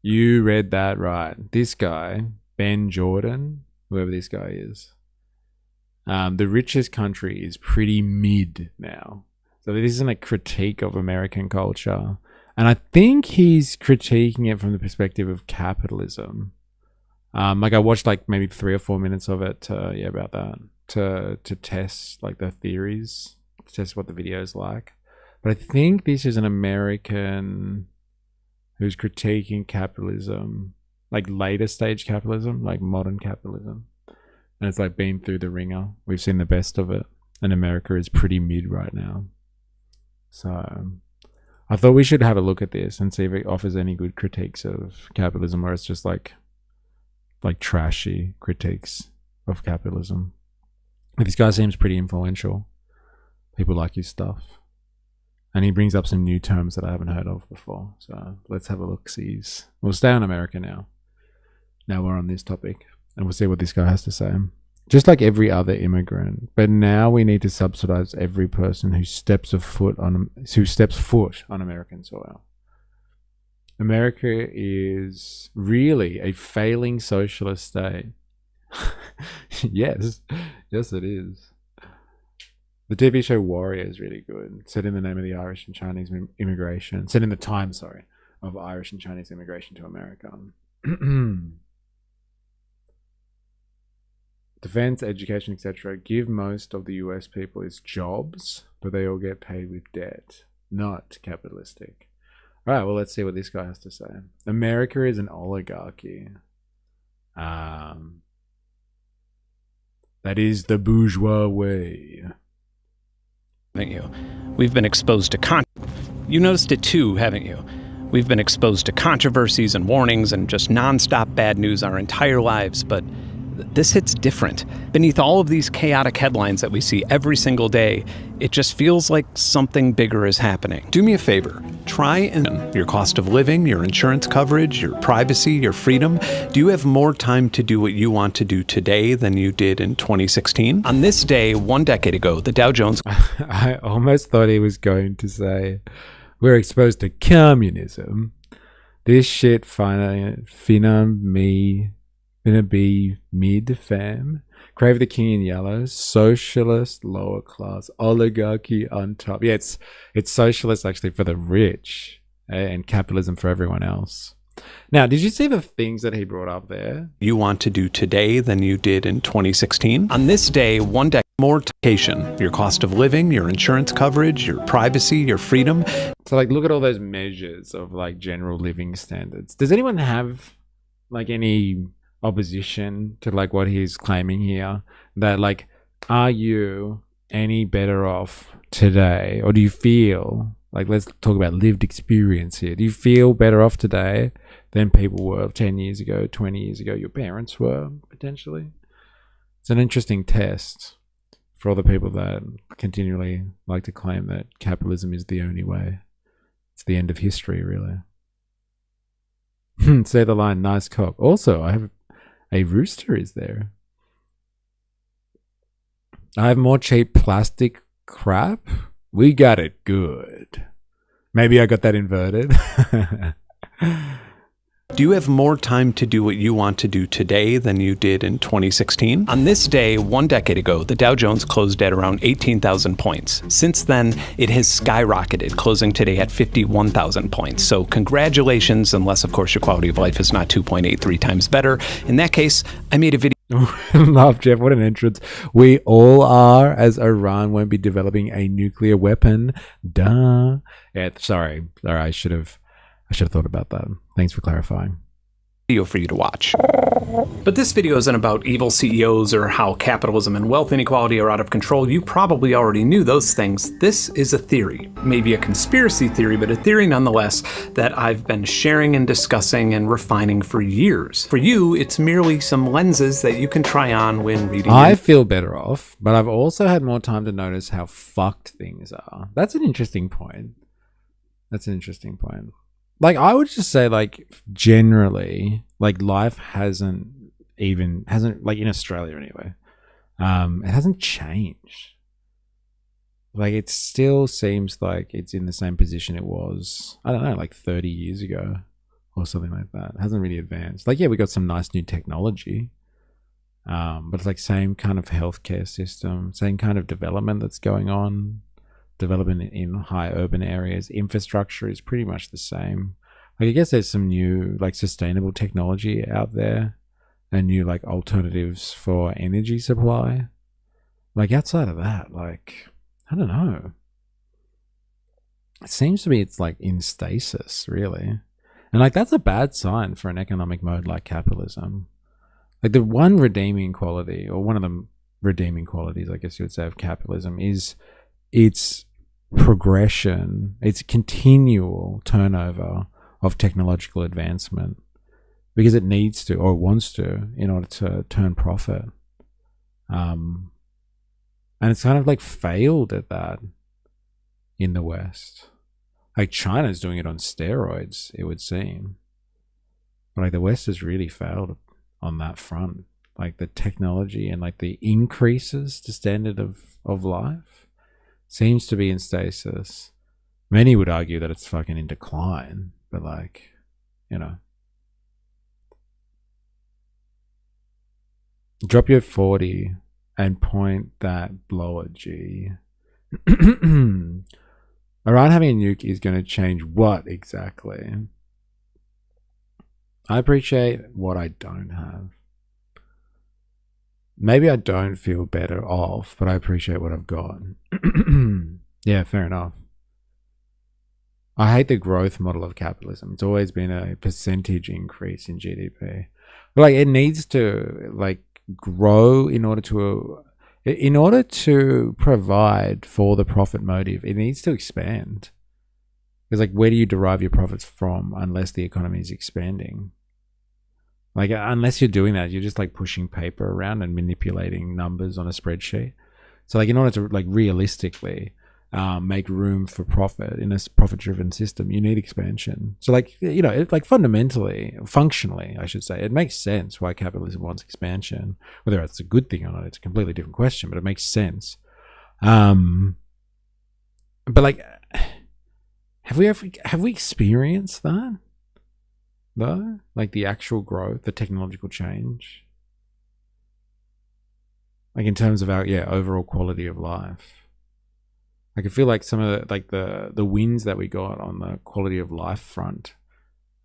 You read that right. This guy, Ben Jordan, whoever this guy is, the richest country is pretty mid now. So this isn't a critique of American culture. And I think he's critiquing it from the perspective of capitalism. Like I watched like maybe 3 or 4 minutes of it about that to test like the theories to test what the video is like. But I think this is an American who's critiquing capitalism, like later stage capitalism, like modern capitalism. And it's like been through the ringer. We've seen the best of it. And America is pretty mid right now. So I thought we should have a look at this and see if it offers any good critiques of capitalism, or it's just like trashy critiques of capitalism. But this guy seems pretty influential. People like his stuff. And he brings up some new terms that I haven't heard of before. So let's have a look-sees. We'll stay on America now. Now we're on this topic. And we'll see what this guy has to say. Just like every other immigrant. But now we need to subsidize every person who steps foot on American soil. America is really a failing socialist state. Yes it is. The TV show Warrior is really good. Set in the name of the Irish and Chinese immigration. Set in the time, of Irish and Chinese immigration to America. Defense, education, etc. give most of the US people its jobs, but they all get paid with debt. Not capitalistic. All right, well, let's see what this guy has to say. America is an oligarchy. That is the bourgeois way. Haven't you? We've been exposed to You noticed it too, haven't you? We've been exposed to controversies and warnings and just nonstop bad news our entire lives, but this hits different. Beneath all of these chaotic headlines that we see every single day, it just feels like something bigger is happening. Do me a favor. Try and your cost of living, your insurance coverage, your privacy, your freedom. Do you have more time to do what you want to do today than you did in 2016? On this day, 1 decade ago, the Dow Jones... I almost thought he was going to say, we're exposed to communism. This shit finna be mid, fam. Crave the king in yellow. Socialist, lower class. Oligarchy on top. Yeah, it's socialist actually for the rich, and capitalism for everyone else. Now, did you see the things that he brought up there? You want to do today than you did in 2016? On this day, 1 decade more taxation, your cost of living, your insurance coverage, your privacy, your freedom. So like, look at all those measures of like general living standards. Does anyone have like any opposition to like what he's claiming here, that like, are you any better off today, or do you feel like, let's talk about lived experience here, do you feel better off today than people were 10 years ago, 20 years ago, your parents were potentially? It's an interesting test for all the people that continually like to claim that capitalism is the only way. It's the end of history, really. Say the line, nice cock. Also, I have a rooster is there. I have more cheap plastic crap. We got it good. Maybe I got that inverted. Do you have more time to do what you want to do today than you did in 2016? On this day, 1 decade ago, the Dow Jones closed at around 18,000 points. Since then, it has skyrocketed, closing today at 51,000 points. So congratulations, unless, of course, your quality of life is not 2.83 times better. In that case, I made a video. Love, Jeff. What an entrance. We all are, as Iran won't be developing a nuclear weapon. Duh. Yeah, sorry. I should have thought about that. Thanks for clarifying. Video for you to watch. But this video isn't about evil CEOs or how capitalism and wealth inequality are out of control. You probably already knew those things. This is a theory, maybe a conspiracy theory, but a theory nonetheless that I've been sharing and discussing and refining for years. For you, it's merely some lenses that you can try on when reading. I feel better off, but I've also had more time to notice how fucked things are. That's an interesting point. Like, I would just say, like, generally, like, life hasn't, like, in Australia anyway, it hasn't changed. Like, it still seems like it's in the same position it was, I don't know, like 30 years ago or something like that. It hasn't really advanced. Like, yeah, we got some nice new technology, but it's like same kind of healthcare system, same kind of development that's going on. Development in high urban areas, infrastructure is pretty much the same. Like, I guess there's some new like sustainable technology out there and new like alternatives for energy supply. Like, outside of that, like, I don't know. It seems to me it's like in stasis, really. And like that's a bad sign for an economic mode like capitalism. Like the one redeeming quality, or one of the redeeming qualities, I guess you would say, of capitalism is its progression, its continual turnover of technological advancement, because it needs to or wants to in order to turn profit. And it's kind of like failed at that in the West. Like China's doing it on steroids, it would seem. But like the West has really failed on that front. Like the technology and like the increases to standard of life seems to be in stasis. Many would argue that it's fucking in decline, but like, you know. Drop your 40 and point that blower G. Iran having a nuke is going to change what exactly? I appreciate what I don't have. Maybe I don't feel better off, but I appreciate what I've got. Yeah, fair enough. I hate the growth model of capitalism. It's always been a percentage increase in GDP. Like it needs to like grow in order to provide for the profit motive. It needs to expand. Because like where do you derive your profits from unless the economy is expanding? Like unless you're doing that, you're just like pushing paper around and manipulating numbers on a spreadsheet. So like in order to like realistically make room for profit in a profit-driven system, you need expansion. So like, you know, it, like fundamentally, functionally, I should say, it makes sense why capitalism wants expansion. Whether it's a good thing or not, it's a completely different question, but it makes sense. But like, have we experienced that? Though, like the actual growth, the technological change, like in terms of our overall quality of life. I can feel like some of the like the wins that we got on the quality of life front,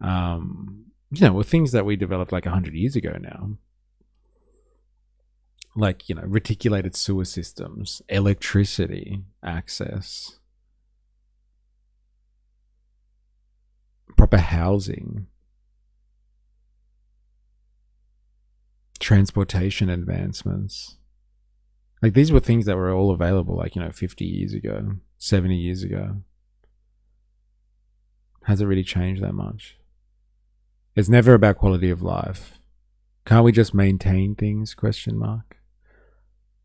you know, were things that we developed like 100 years ago now. Like, you know, reticulated sewer systems, electricity access, proper housing, transportation advancements. Like these were things that were all available like, you know, 50 years ago, 70 years ago. Has it really changed that much? It's never about quality of life. Can't we just maintain things? ?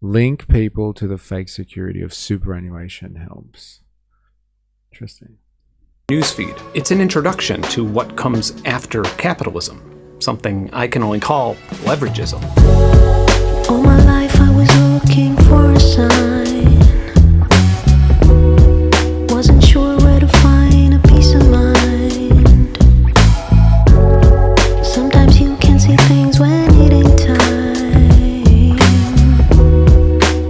Link people to the fake security of superannuation helps. Interesting. Newsfeed. It's an introduction to what comes after capitalism, something I can only call leveragism. All my life I was looking for a sign. Wasn't sure where to find a peace of mind. Sometimes you can see things when it ain't time.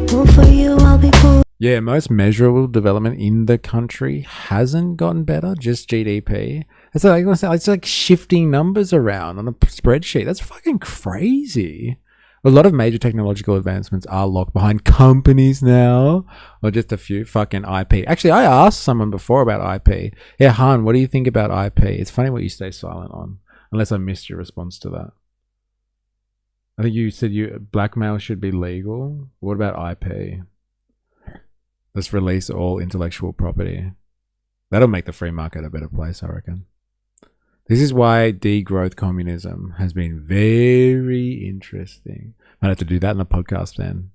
Well, for you I'll be cool. Yeah, most measurable development in the country hasn't gotten better, just GDP. It's like shifting numbers around on a spreadsheet. That's fucking crazy. A lot of major technological advancements are locked behind companies now, or just a few fucking IP. Actually, I asked someone before about IP. Yeah, Han, what do you think about IP? It's funny what you stay silent on, unless I missed your response to that. I think you said blackmail should be legal. What about IP? Let's release all intellectual property. That'll make the free market a better place, I reckon. This is why degrowth communism has been very interesting. I'd have to do that in the podcast then.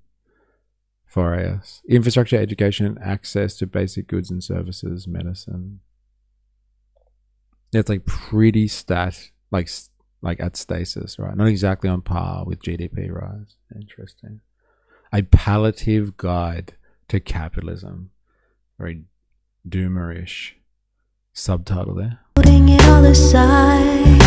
4AS. Infrastructure, education, access to basic goods and services, medicine. It's like pretty like at stasis, right? Not exactly on par with GDP rise. Interesting. A palliative guide to capitalism. Very doomerish subtitle there. Putting it all aside.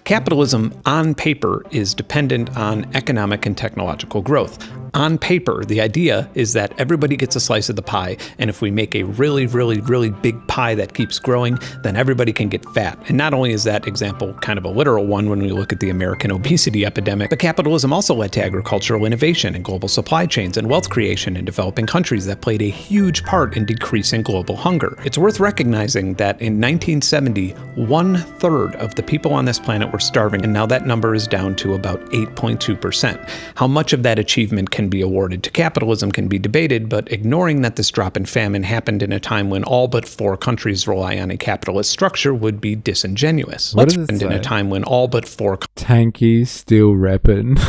Capitalism on paper is dependent on economic and technological growth. on paper, the idea is that everybody gets a slice of the pie, and if we make a really, really, really big pie that keeps growing, then everybody can get fat. And not only is that example kind of a literal one when we look at the American obesity epidemic, but capitalism also led to agricultural innovation and global supply chains and wealth creation in developing countries that played a huge part in decreasing global hunger. It's worth recognizing that in 1970, 1/3 of the people on this planet were starving, and now that number is down to about 8.2%. How much of that achievement can be awarded to capitalism can be debated, but ignoring that this drop in famine happened in a time when all but 4 countries rely on a capitalist structure would be disingenuous. What does it Happened in a say? time when all but 4 Tanky still reppin'.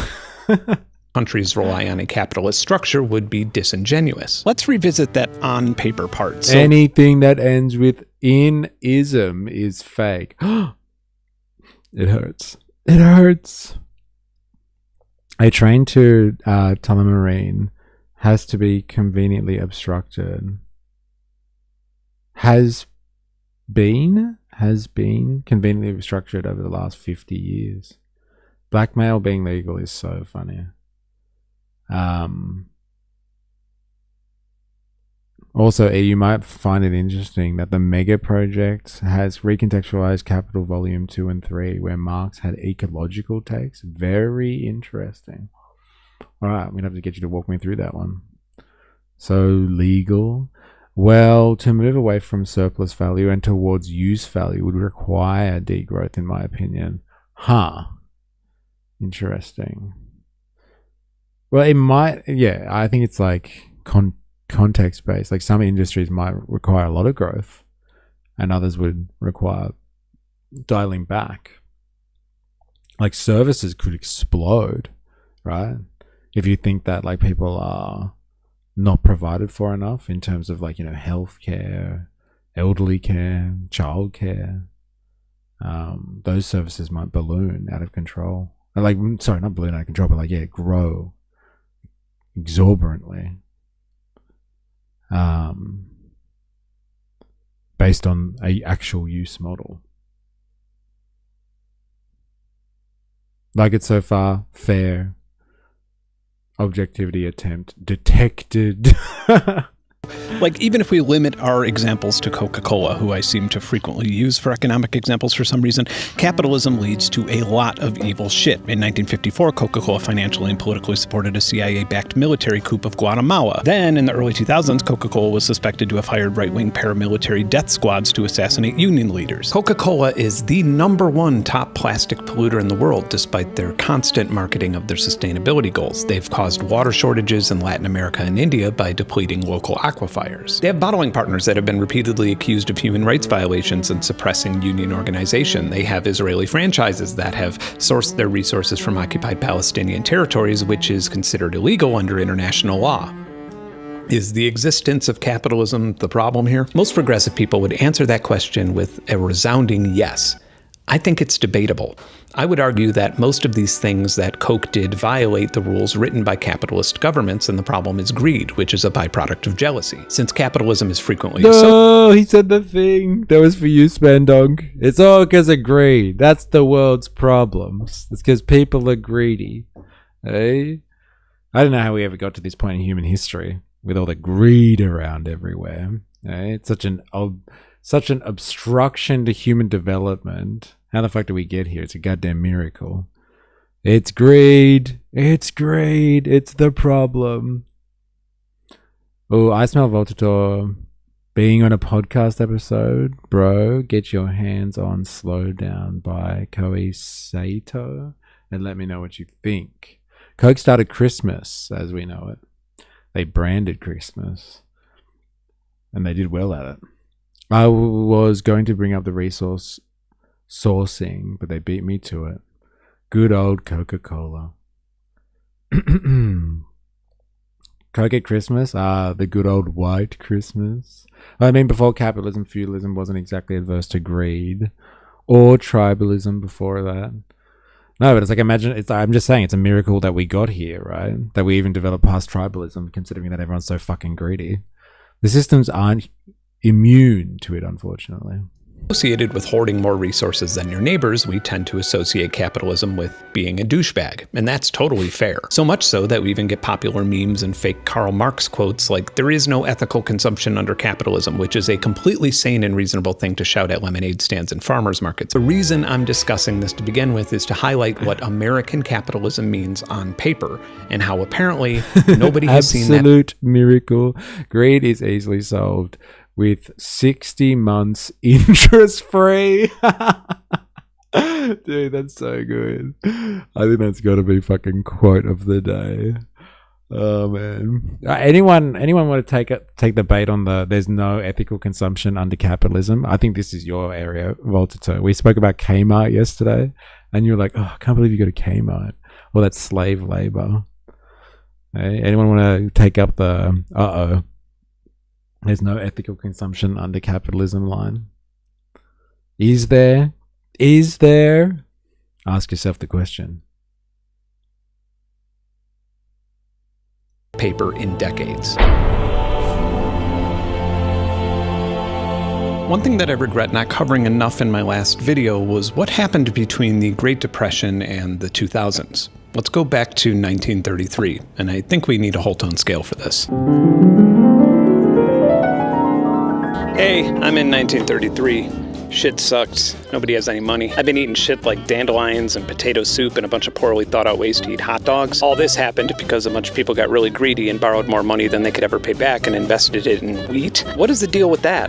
countries rely on a capitalist structure would be disingenuous. Let's revisit that on paper part. So, Anything that ends with in-ism is fake. It hurts. It hurts. A train to Tullamarine has to be conveniently obstructed. Has been conveniently obstructed over the last 50 years. Blackmail being legal is so funny. Also, you might find it interesting that the mega project has recontextualized Capital Volume 2 and 3, where Marx had ecological takes. Very interesting. All right, I'm going to have to get you to walk me through that one. So, legal. Well, to move away from surplus value and towards use value would require degrowth, in my opinion. Interesting. Well, it might, yeah, I think it's like context based. Like some industries might require a lot of growth and others would require dialing back. Like services could explode, right? If you think that like people are not provided for enough in terms of like, you know, healthcare, elderly care, childcare, those services might balloon out of control. Like, sorry, not balloon out of control, but like, yeah, grow exorbitantly. Based on a actual use model. Like it so far, fair. Objectivity attempt detected. like, even if we limit our examples to Coca-Cola, who I seem to frequently use for economic examples for some reason, capitalism leads to a lot of evil shit. In 1954, Coca-Cola financially and politically supported a CIA-backed military coup of Guatemala. Then, in the early 2000s, Coca-Cola was suspected to have hired right-wing paramilitary death squads to assassinate union leaders. Coca-Cola is the #1 top plastic polluter in the world, despite their constant marketing of their sustainability goals. They've caused water shortages in Latin America and India by depleting local aquifers. They have bottling partners that have been repeatedly accused of human rights violations and suppressing union organization. They have Israeli franchises that have sourced their resources from occupied Palestinian territories, which is considered illegal under international law. Is the existence of capitalism the problem here? Most progressive people would answer that question with a resounding yes. I think it's debatable. I would argue that most of these things that Coke did violate the rules written by capitalist governments, and the problem is greed, which is a byproduct of jealousy. Since capitalism is frequently No, he said the thing. That was for you, Spandong. It's all because of greed. That's the world's problems. It's because people are greedy. Hey? I don't know how we ever got to this point in human history with all the greed around everywhere. Hey? It's such an obstruction to human development. How the fuck do we get here? It's a goddamn miracle. It's greed. It's greed. It's the problem. Oh, I smell Voltator being on a podcast episode. Bro, get your hands on Slow Down by Koei Sato and let me know what you think. Coke started Christmas as we know it. They branded Christmas. And they did well at it. I was going to bring up the resource sourcing, but they beat me to it. Good old Coca-Cola. Coke at Christmas? The good old white Christmas. I mean, before capitalism, feudalism wasn't exactly adverse to greed. Or tribalism before that. No, but it's like, imagine, I'm just saying, it's a miracle that we got here, right? That we even developed past tribalism, considering that everyone's so fucking greedy. The systems aren't immune to it, unfortunately. Associated with hoarding more resources than your neighbors, we tend to associate capitalism with being a douchebag, and that's totally fair. So much so that we even get popular memes and fake Karl Marx quotes like, "There is no ethical consumption under capitalism," which is a completely sane and reasonable thing to shout at lemonade stands and farmers markets. The reason I'm discussing this to begin with is to highlight what American capitalism means on paper, and how apparently nobody has seen that. Absolute miracle. Greed is easily solved with 60 months interest free. Dude, that's so good. I think that's got to be fucking quote of the day. Oh man. Anyone want to take the bait on the there's no ethical consumption under capitalism? I think this is your area, Voltato. We spoke about Kmart yesterday, and you were like, "Oh, I can't believe you go to Kmart." Well, that's slave labor. Hey, anyone want to take up the there's no ethical consumption under capitalism line? Is there? Is there? Ask yourself the question. Paper in decades. One thing that I regret not covering enough in my last video was what happened between the Great Depression and the 2000s. Let's go back to 1933, and I think we need a whole tone scale for this. Hey, I'm in 1933. Shit sucked. Nobody has any money. I've been eating shit like dandelions and potato soup and a bunch of poorly thought out ways to eat hot dogs. All this happened because a bunch of people got really greedy and borrowed more money than they could ever pay back and invested it in wheat. What is the deal with that?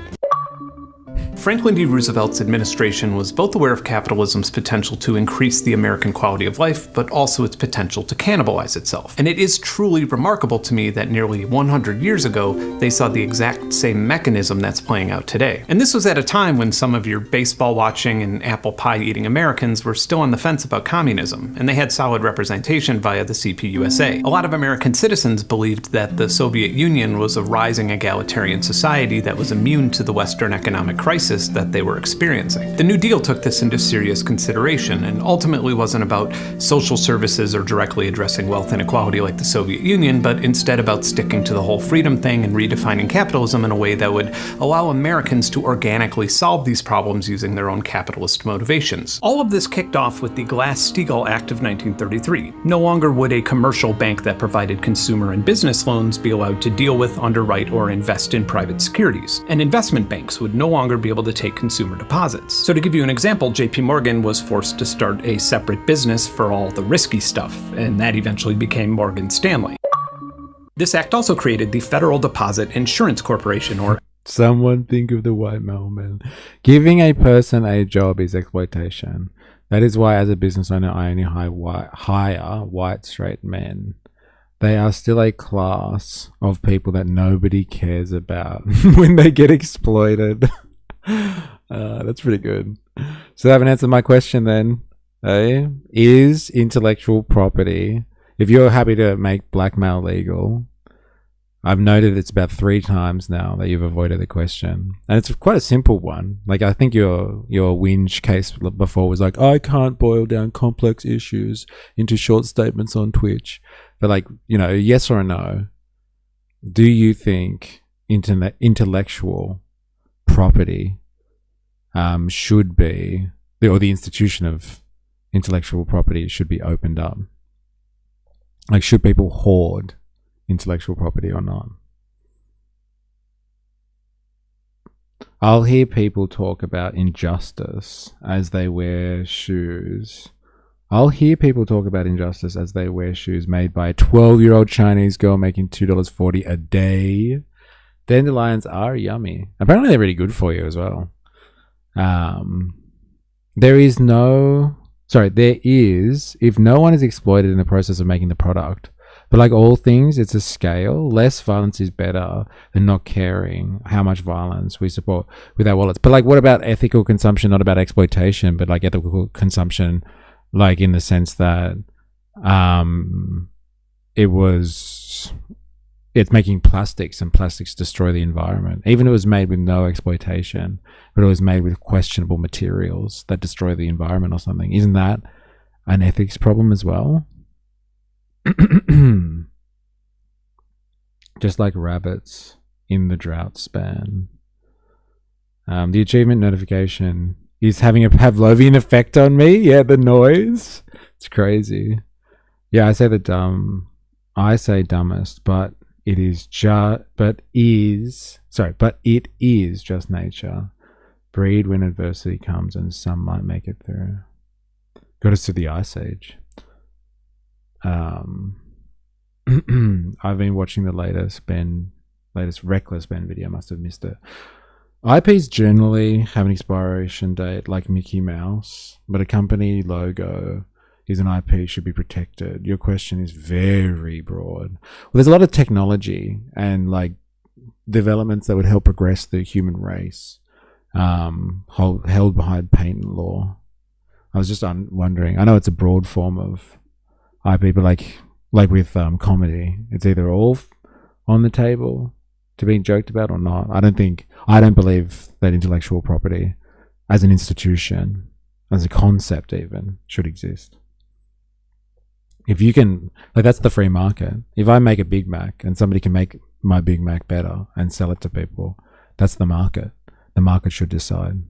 Franklin D. Roosevelt's administration was both aware of capitalism's potential to increase the American quality of life, but also its potential to cannibalize itself. And it is truly remarkable to me that nearly 100 years ago, they saw the exact same mechanism that's playing out today. And this was at a time when some of your baseball watching and apple pie eating Americans were still on the fence about communism, and they had solid representation via the CPUSA. A lot of American citizens believed that the Soviet Union was a rising egalitarian society that was immune to the Western economic crisis that they were experiencing. The New Deal took this into serious consideration and ultimately wasn't about social services or directly addressing wealth inequality like the Soviet Union, but instead about sticking to the whole freedom thing and redefining capitalism in a way that would allow Americans to organically solve these problems using their own capitalist motivations. All of this kicked off with the Glass-Steagall Act of 1933. No longer would a commercial bank that provided consumer and business loans be allowed to deal with, underwrite, or invest in private securities, and investment banks would no longer be able to take consumer deposits. So to give you an example, JP Morgan was forced to start a separate business for all the risky stuff, and that eventually became Morgan Stanley. This act also created the Federal Deposit Insurance Corporation, or someone think of the white mailman. Giving a person a job is exploitation. That is why, as a business owner, I only hire white straight men. They are still a class of people that nobody cares about when they get exploited. That's pretty good. So I haven't answered my question then. Is intellectual property, if you're happy to make blackmail legal, I've noted it's about 3 times now that you've avoided the question. And it's quite a simple one. Like, I think your whinge case before was like, I can't boil down complex issues into short statements on Twitch. But like, you know, yes or no, do you think intellectual property should be, or the institution of intellectual property should be opened up? Like, should people hoard intellectual property or not? I'll hear people talk about injustice as they wear shoes. I'll hear people talk about injustice as they wear shoes made by a 12-year-old Chinese girl making $2.40 a day. Dandelions are yummy. Apparently they're really good for you as well. There is, if no one is exploited in the process of making the product. But like all things, it's a scale. Less violence is better than not caring how much violence we support with our wallets. But like, what about ethical consumption? Not about exploitation, but like ethical consumption, like in the sense that it's making plastics, and plastics destroy the environment. Even if it was made with no exploitation, but it was made with questionable materials that destroy the environment or something. Isn't that an ethics problem as well? Just like rabbits in the drought span. The achievement notification is having a Pavlovian effect on me. Yeah, the noise. It's crazy. Yeah, I say dumbest, but it is just nature. Breed when adversity comes, and some might make it through. Got us to the Ice Age. I've been watching the latest Reckless Ben video. Must have missed it. IPs generally have an expiration date like Mickey Mouse, but a company logo is an IP should be protected. Your question is very broad. Well, there's a lot of technology and like developments that would help progress the human race, held behind patent law. I was just wondering. I know it's a broad form of IP, but like with comedy, it's either all on the table to being joked about or not. I don't believe that intellectual property as an institution, as a concept even, should exist. If you can, like, that's the free market. If I make a Big Mac and somebody can make my Big Mac better and sell it to people, that's the market. The market should decide.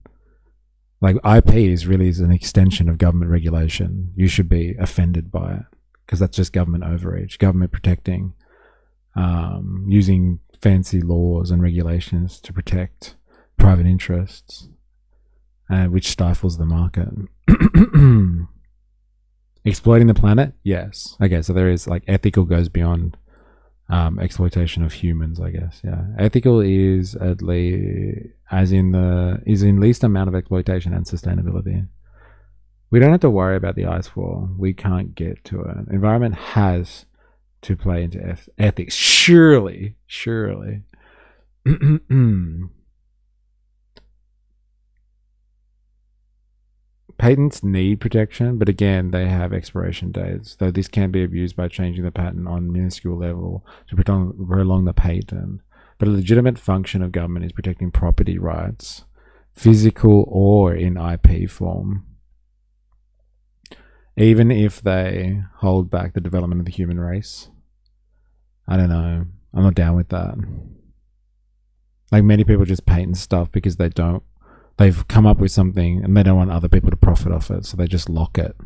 Like, IP is an extension of government regulation. You should be offended by it because that's just government overreach, government protecting, using fancy laws and regulations to protect private interests, which stifles the market. Exploiting the planet? Yes. Okay, so there is, like, ethical goes beyond exploitation of humans, I guess. Yeah. Ethical is in least amount of exploitation and sustainability. We don't have to worry about the ice wall. We can't get to it. Environment has to play into ethics. Surely. Patents need protection, but again, they have expiration dates, though this can be abused by changing the patent on minuscule level to prolong the patent. But a legitimate function of government is protecting property rights, physical or in IP form, even if they hold back the development of the human race. I don't know. I'm not down with that. Like, many people just patent stuff because they've come up with something and they don't want other people to profit off it, so they just lock it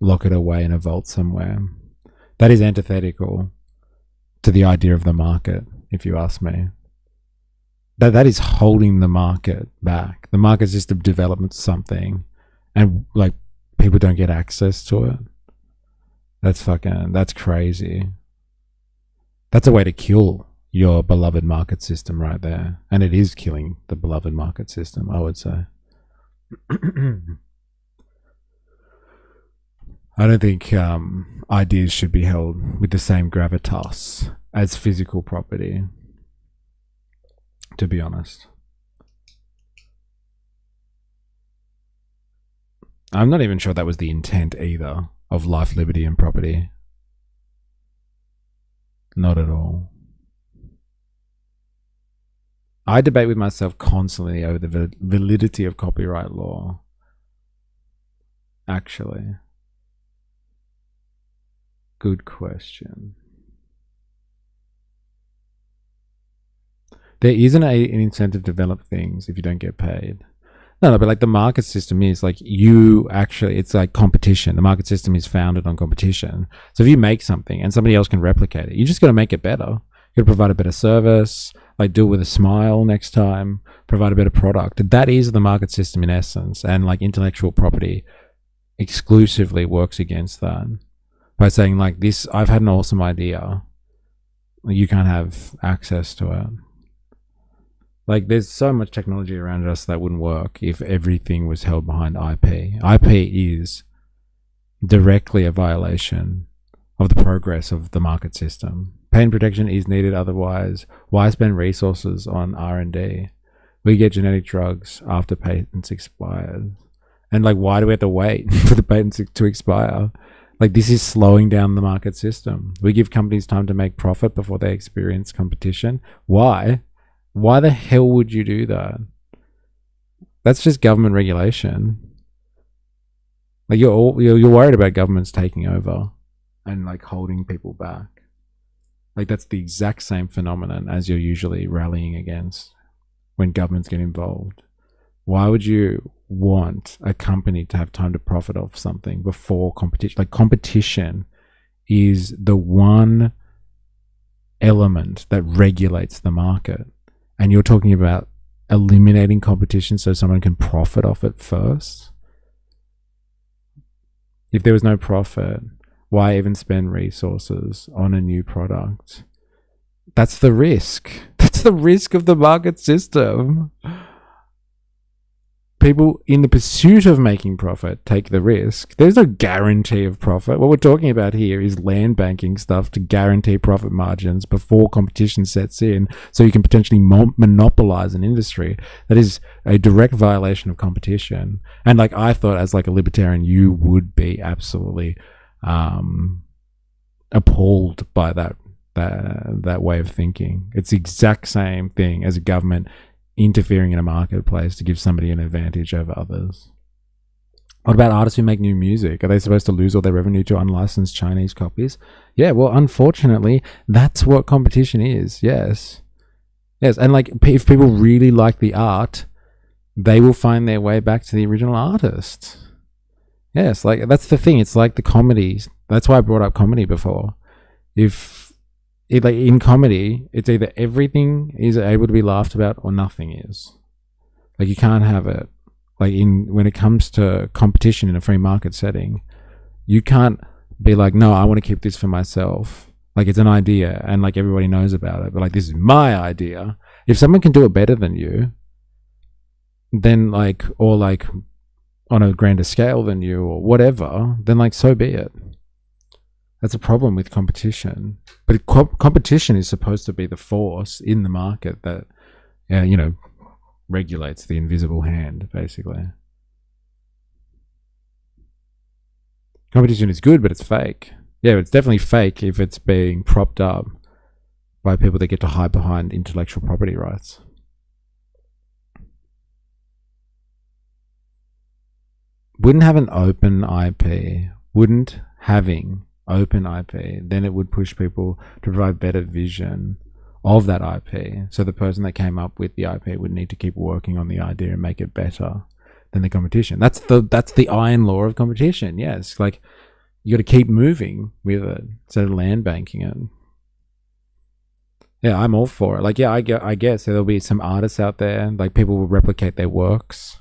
away in a vault somewhere. That is antithetical to the idea of the market, if you ask me. That is holding the market back. The market's just a development of something, and like, people don't get access to it. That's crazy. That's a way to kill your beloved market system right there. And it is killing the beloved market system, I would say. I don't think ideas should be held with the same gravitas as physical property, to be honest. I'm not even sure that was the intent either of life, liberty, and property. Not at all. I debate with myself constantly over the validity of copyright law. Actually. Good question. There isn't an incentive to develop things if you don't get paid. No, but like, the market system is like, it's like competition. The market system is founded on competition. So if you make something and somebody else can replicate it, you just got to make it better. You got to provide a better service, like, do it with a smile next time, provide a better product. That is the market system in essence. And like, intellectual property exclusively works against that by saying, like, this, I've had an awesome idea. You can't have access to it. Like, there's so much technology around us that wouldn't work if everything was held behind IP. IP is directly a violation of the progress of the market system. Patent protection is needed, otherwise, why spend resources on R&D? We get genetic drugs after patents expired. And like, why do we have to wait for the patents to expire? Like, this is slowing down the market system. We give companies time to make profit before they experience competition. Why? Why the hell would you do that? That's just government regulation. Like, you're worried about governments taking over and like holding people back. Like, that's the exact same phenomenon as you're usually rallying against. when governments get involved. Why would you want a company to have time to profit off something before competition? Like, competition is the one element that regulates the market. And you're talking about eliminating competition so someone can profit off it first? If there was no profit, why even spend resources on a new product? That's the risk. That's the risk of the market system. People in the pursuit of making profit take the risk. There's no guarantee of profit. What we're talking about here is land banking stuff to guarantee profit margins before competition sets in, so you can potentially monopolize an industry. That is a direct violation of competition. And like, I thought as like a libertarian, you would be absolutely appalled by that way of thinking. It's the exact same thing as a government interfering in a marketplace to give somebody an advantage over others. What about artists who make new music? Are they supposed to lose all their revenue to unlicensed Chinese copies? Yeah, well, unfortunately, that's what competition is. Yes. And like, if people really like the art, they will find their way back to the original artist. Yes, like, that's the thing. It's like the comedies. That's why I brought up comedy before. Like, in comedy, it's either everything is able to be laughed about or nothing is. Like, you can't have it. Like, when it comes to competition in a free market setting, you can't be like, no, I want to keep this for myself. Like, it's an idea and like everybody knows about it, but like, this is my idea. If someone can do it better than you, then like, or like on a grander scale than you or whatever, then like, so be it. That's a problem with competition. But competition is supposed to be the force in the market that, regulates the invisible hand, basically. Competition is good, but it's fake. Yeah, it's definitely fake if it's being propped up by people that get to hide behind intellectual property rights. Wouldn't having open IP, then it would push people to provide better vision of that IP. So the person that came up with the IP would need to keep working on the idea and make it better than the competition. That's the iron law of competition. Yes, like, you got to keep moving with it instead of land banking it. Yeah, I'm all for it. Like, yeah, I guess there'll be some artists out there, like, people will replicate their works.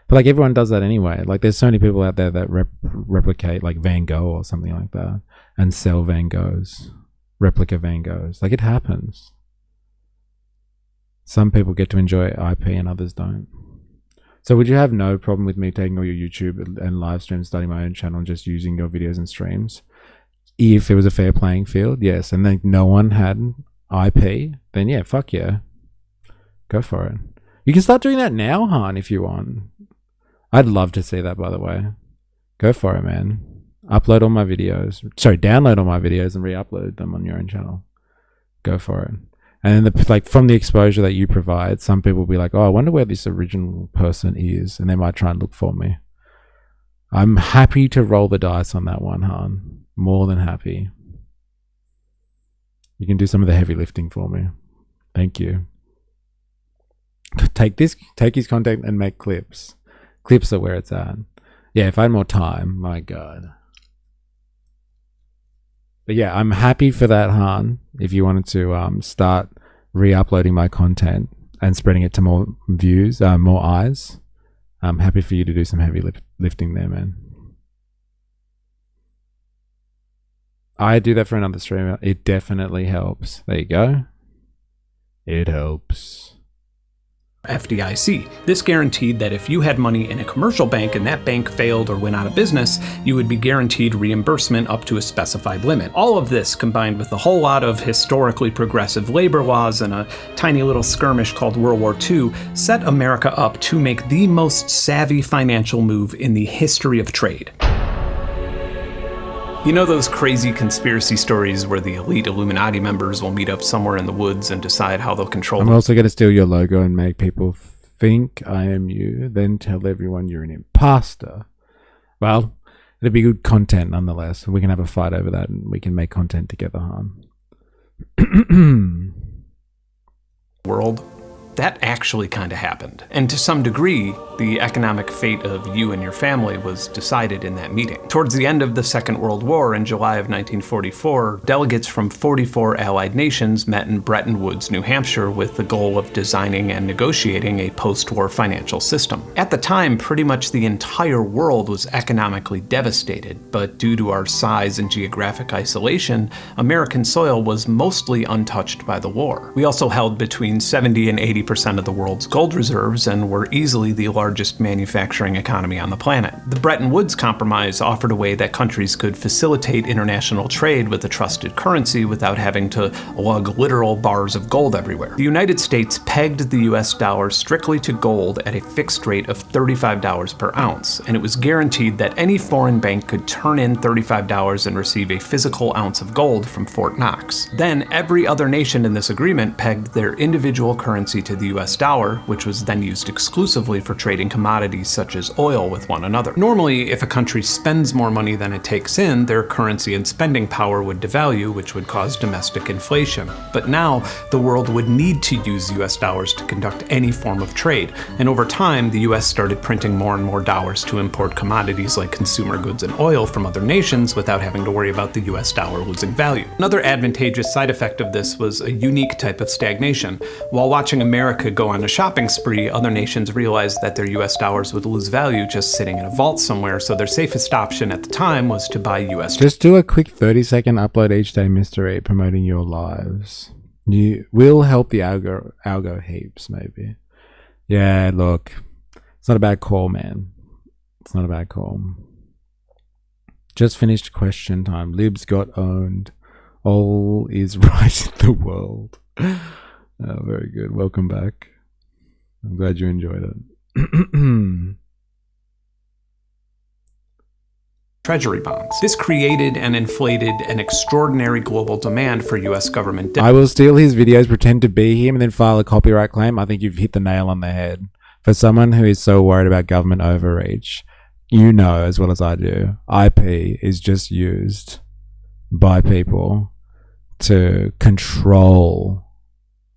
But like, everyone does that anyway. Like, there's so many people out there that replicate like Van Gogh or something like that and sell Van Goghs, replica Van Goghs. Like, it happens. Some people get to enjoy IP and others don't. So would you have no problem with me taking all your YouTube and live streams, starting my own channel and just using your videos and streams? If it was a fair playing field, yes. And then no one had IP, then yeah, fuck yeah. Go for it. You can start doing that now, Han, if you want. I'd love to see that, by the way. Go for it, man. Download all my videos and re-upload them on your own channel. Go for it. And then from the exposure that you provide, some people will be like, oh, I wonder where this original person is, and they might try and look for me. I'm happy to roll the dice on that one, Han. More than happy. You can do some of the heavy lifting for me. Thank you. Take his content and make clips. Clips are where it's at. Yeah, if I had more time, my God. But yeah, I'm happy for that, Han. If you wanted to start re-uploading my content and spreading it to more views, more eyes, I'm happy for you to do some heavy lifting there, man. I do that for another streamer. It definitely helps. There you go. It helps. FDIC. This guaranteed that if you had money in a commercial bank and that bank failed or went out of business, you would be guaranteed reimbursement up to a specified limit. All of this, combined with a whole lot of historically progressive labor laws and a tiny little skirmish called World War II, set America up to make the most savvy financial move in the history of trade. You know those crazy conspiracy stories where the elite Illuminati members will meet up somewhere in the woods and decide how they'll control I'm also going to steal your logo and make people think I am you, then tell everyone you're an imposter. Well, it'll be good content nonetheless. We can have a fight over that and we can make content together, Han. World that actually kind of happened. And to some degree, the economic fate of you and your family was decided in that meeting. Towards the end of the Second World War in July of 1944, delegates from 44 Allied nations met in Bretton Woods, New Hampshire, with the goal of designing and negotiating a post-war financial system. At the time, pretty much the entire world was economically devastated, but due to our size and geographic isolation, American soil was mostly untouched by the war. We also held between 70 and 80% of the world's gold reserves and were easily the largest manufacturing economy on the planet. The Bretton Woods Compromise offered a way that countries could facilitate international trade with a trusted currency without having to lug literal bars of gold everywhere. The United States pegged the US dollar strictly to gold at a fixed rate of $35 per ounce, and it was guaranteed that any foreign bank could turn in $35 and receive a physical ounce of gold from Fort Knox. Then every other nation in this agreement pegged their individual currency to the US dollar, which was then used exclusively for trading commodities such as oil with one another. Normally, if a country spends more money than it takes in, their currency and spending power would devalue, which would cause domestic inflation. But now, the world would need to use US dollars to conduct any form of trade, and over time, the US started printing more and more dollars to import commodities like consumer goods and oil from other nations without having to worry about the US dollar losing value. Another advantageous side effect of this was a unique type of stagnation. While watching America go on a shopping spree, other nations realized that their US dollars would lose value just sitting in a vault somewhere, so their safest option at the time was to buy US. Just do a quick 30-second upload each day, Mr. 8, promoting your lives. You will help the algo heaps, maybe. Yeah, look. It's not a bad call, man. It's not a bad call. Just finished question time. Libs got owned. All is right in the world. Very good. Welcome back. I'm glad you enjoyed it. Treasury bonds. This created and inflated an extraordinary global demand for US government debt. I will steal his videos, pretend to be him, and then file a copyright claim. I think you've hit the nail on the head. For someone who is so worried about government overreach, you know as well as I do, IP is just used by people to control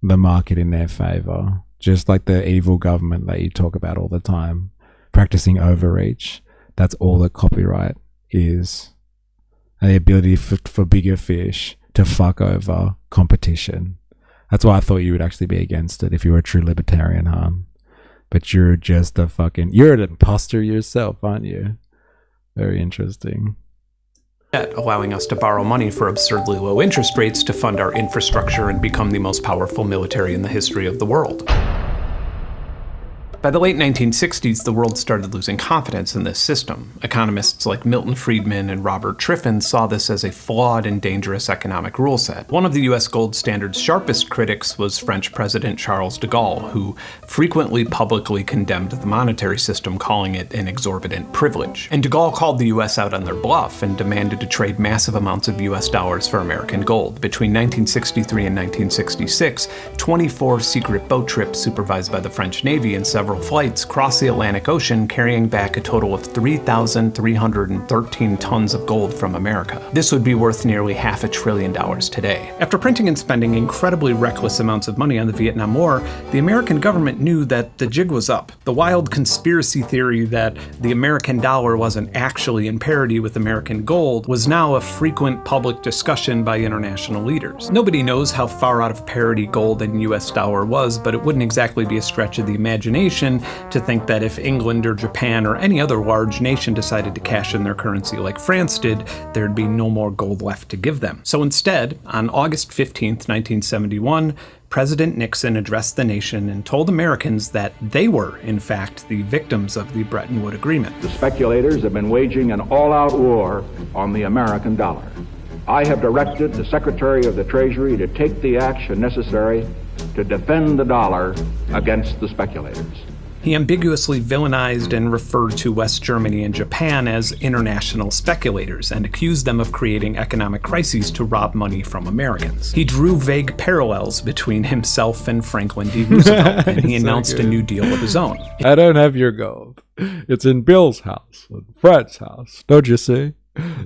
the market in their favor. Just like the evil government that you talk about all the time, practicing overreach. That's all that copyright is. The ability for bigger fish to fuck over competition. That's why I thought you would actually be against it if you were a true libertarian, huh? But you're just you're an imposter yourself, aren't you? Very interesting. Allowing us to borrow money for absurdly low interest rates to fund our infrastructure and become the most powerful military in the history of the world. By the late 1960s, the world started losing confidence in this system. Economists like Milton Friedman and Robert Triffin saw this as a flawed and dangerous economic rule set. One of the US gold standard's sharpest critics was French President Charles de Gaulle, who frequently publicly condemned the monetary system, calling it an exorbitant privilege. And de Gaulle called the US out on their bluff and demanded to trade massive amounts of US dollars for American gold. Between 1963 and 1966, 24 secret boat trips supervised by the French Navy and several flights crossed the Atlantic Ocean, carrying back a total of 3,313 tons of gold from America. This would be worth nearly $500 billion today. After printing and spending incredibly reckless amounts of money on the Vietnam War, the American government knew that the jig was up. The wild conspiracy theory that the American dollar wasn't actually in parity with American gold was now a frequent public discussion by international leaders. Nobody knows how far out of parity gold and US dollar was, but it wouldn't exactly be a stretch of the imagination to think that if England or Japan or any other large nation decided to cash in their currency like France did, there'd be no more gold left to give them. So instead, on August 15th, 1971, President Nixon addressed the nation and told Americans that they were, in fact, the victims of the Bretton Woods Agreement. The speculators have been waging an all-out war on the American dollar. I have directed the Secretary of the Treasury to take the action necessary to defend the dollar against the speculators. He ambiguously villainized and referred to West Germany and Japan as international speculators and accused them of creating economic crises to rob money from Americans. He drew vague parallels between himself and Franklin D. Roosevelt, and he announced a new deal of his own. I don't have your gold. It's in Bill's house, Fred's house. Don't you see?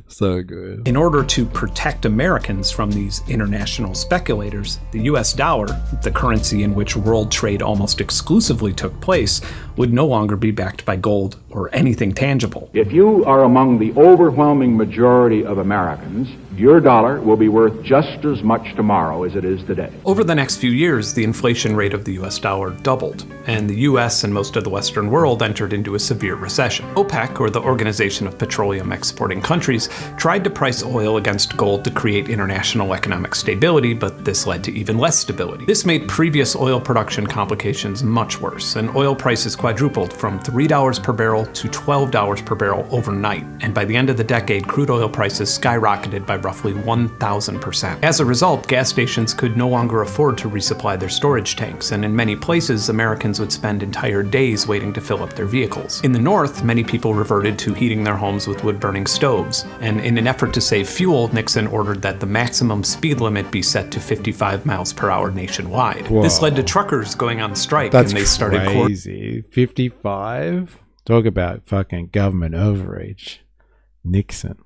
So good. In order to protect Americans from these international speculators, the US dollar, the currency in which world trade almost exclusively took place, would no longer be backed by gold or anything tangible. If you are among the overwhelming majority of Americans, your dollar will be worth just as much tomorrow as it is today. Over the next few years, the inflation rate of the US dollar doubled, and the US and most of the Western world entered into a severe recession. OPEC, or the Organization of Petroleum Exporting Countries, tried to price oil against gold to create international economic stability, but this led to even less stability. This made previous oil production complications much worse, and oil prices quadrupled from $3 per barrel to $12 per barrel overnight, and by the end of the decade, crude oil prices skyrocketed by roughly 1,000%. As a result, gas stations could no longer afford to resupply their storage tanks, and in many places, Americans would spend entire days waiting to fill up their vehicles. In the North, many people reverted to heating their homes with wood-burning stoves, and in an effort to save fuel, Nixon ordered that the maximum speed limit be set to 55 miles per hour nationwide. Whoa. This led to truckers going on strike, That's and they started crazy. 55? Talk about fucking government overreach. Nixon.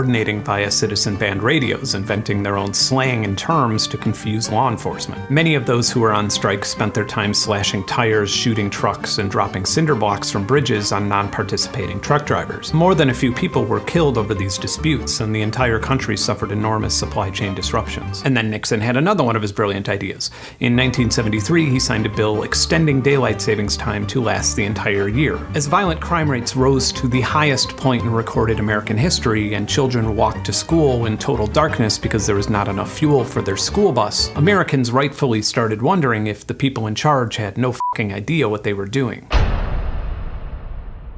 coordinating via citizen-band radios, inventing their own slang and terms to confuse law enforcement. Many of those who were on strike spent their time slashing tires, shooting trucks, and dropping cinder blocks from bridges on non-participating truck drivers. More than a few people were killed over these disputes, and the entire country suffered enormous supply chain disruptions. And then Nixon had another one of his brilliant ideas. In 1973, he signed a bill extending daylight savings time to last the entire year. As violent crime rates rose to the highest point in recorded American history, and children walked to school in total darkness because there was not enough fuel for their school bus, Americans rightfully started wondering if the people in charge had no fucking idea what they were doing.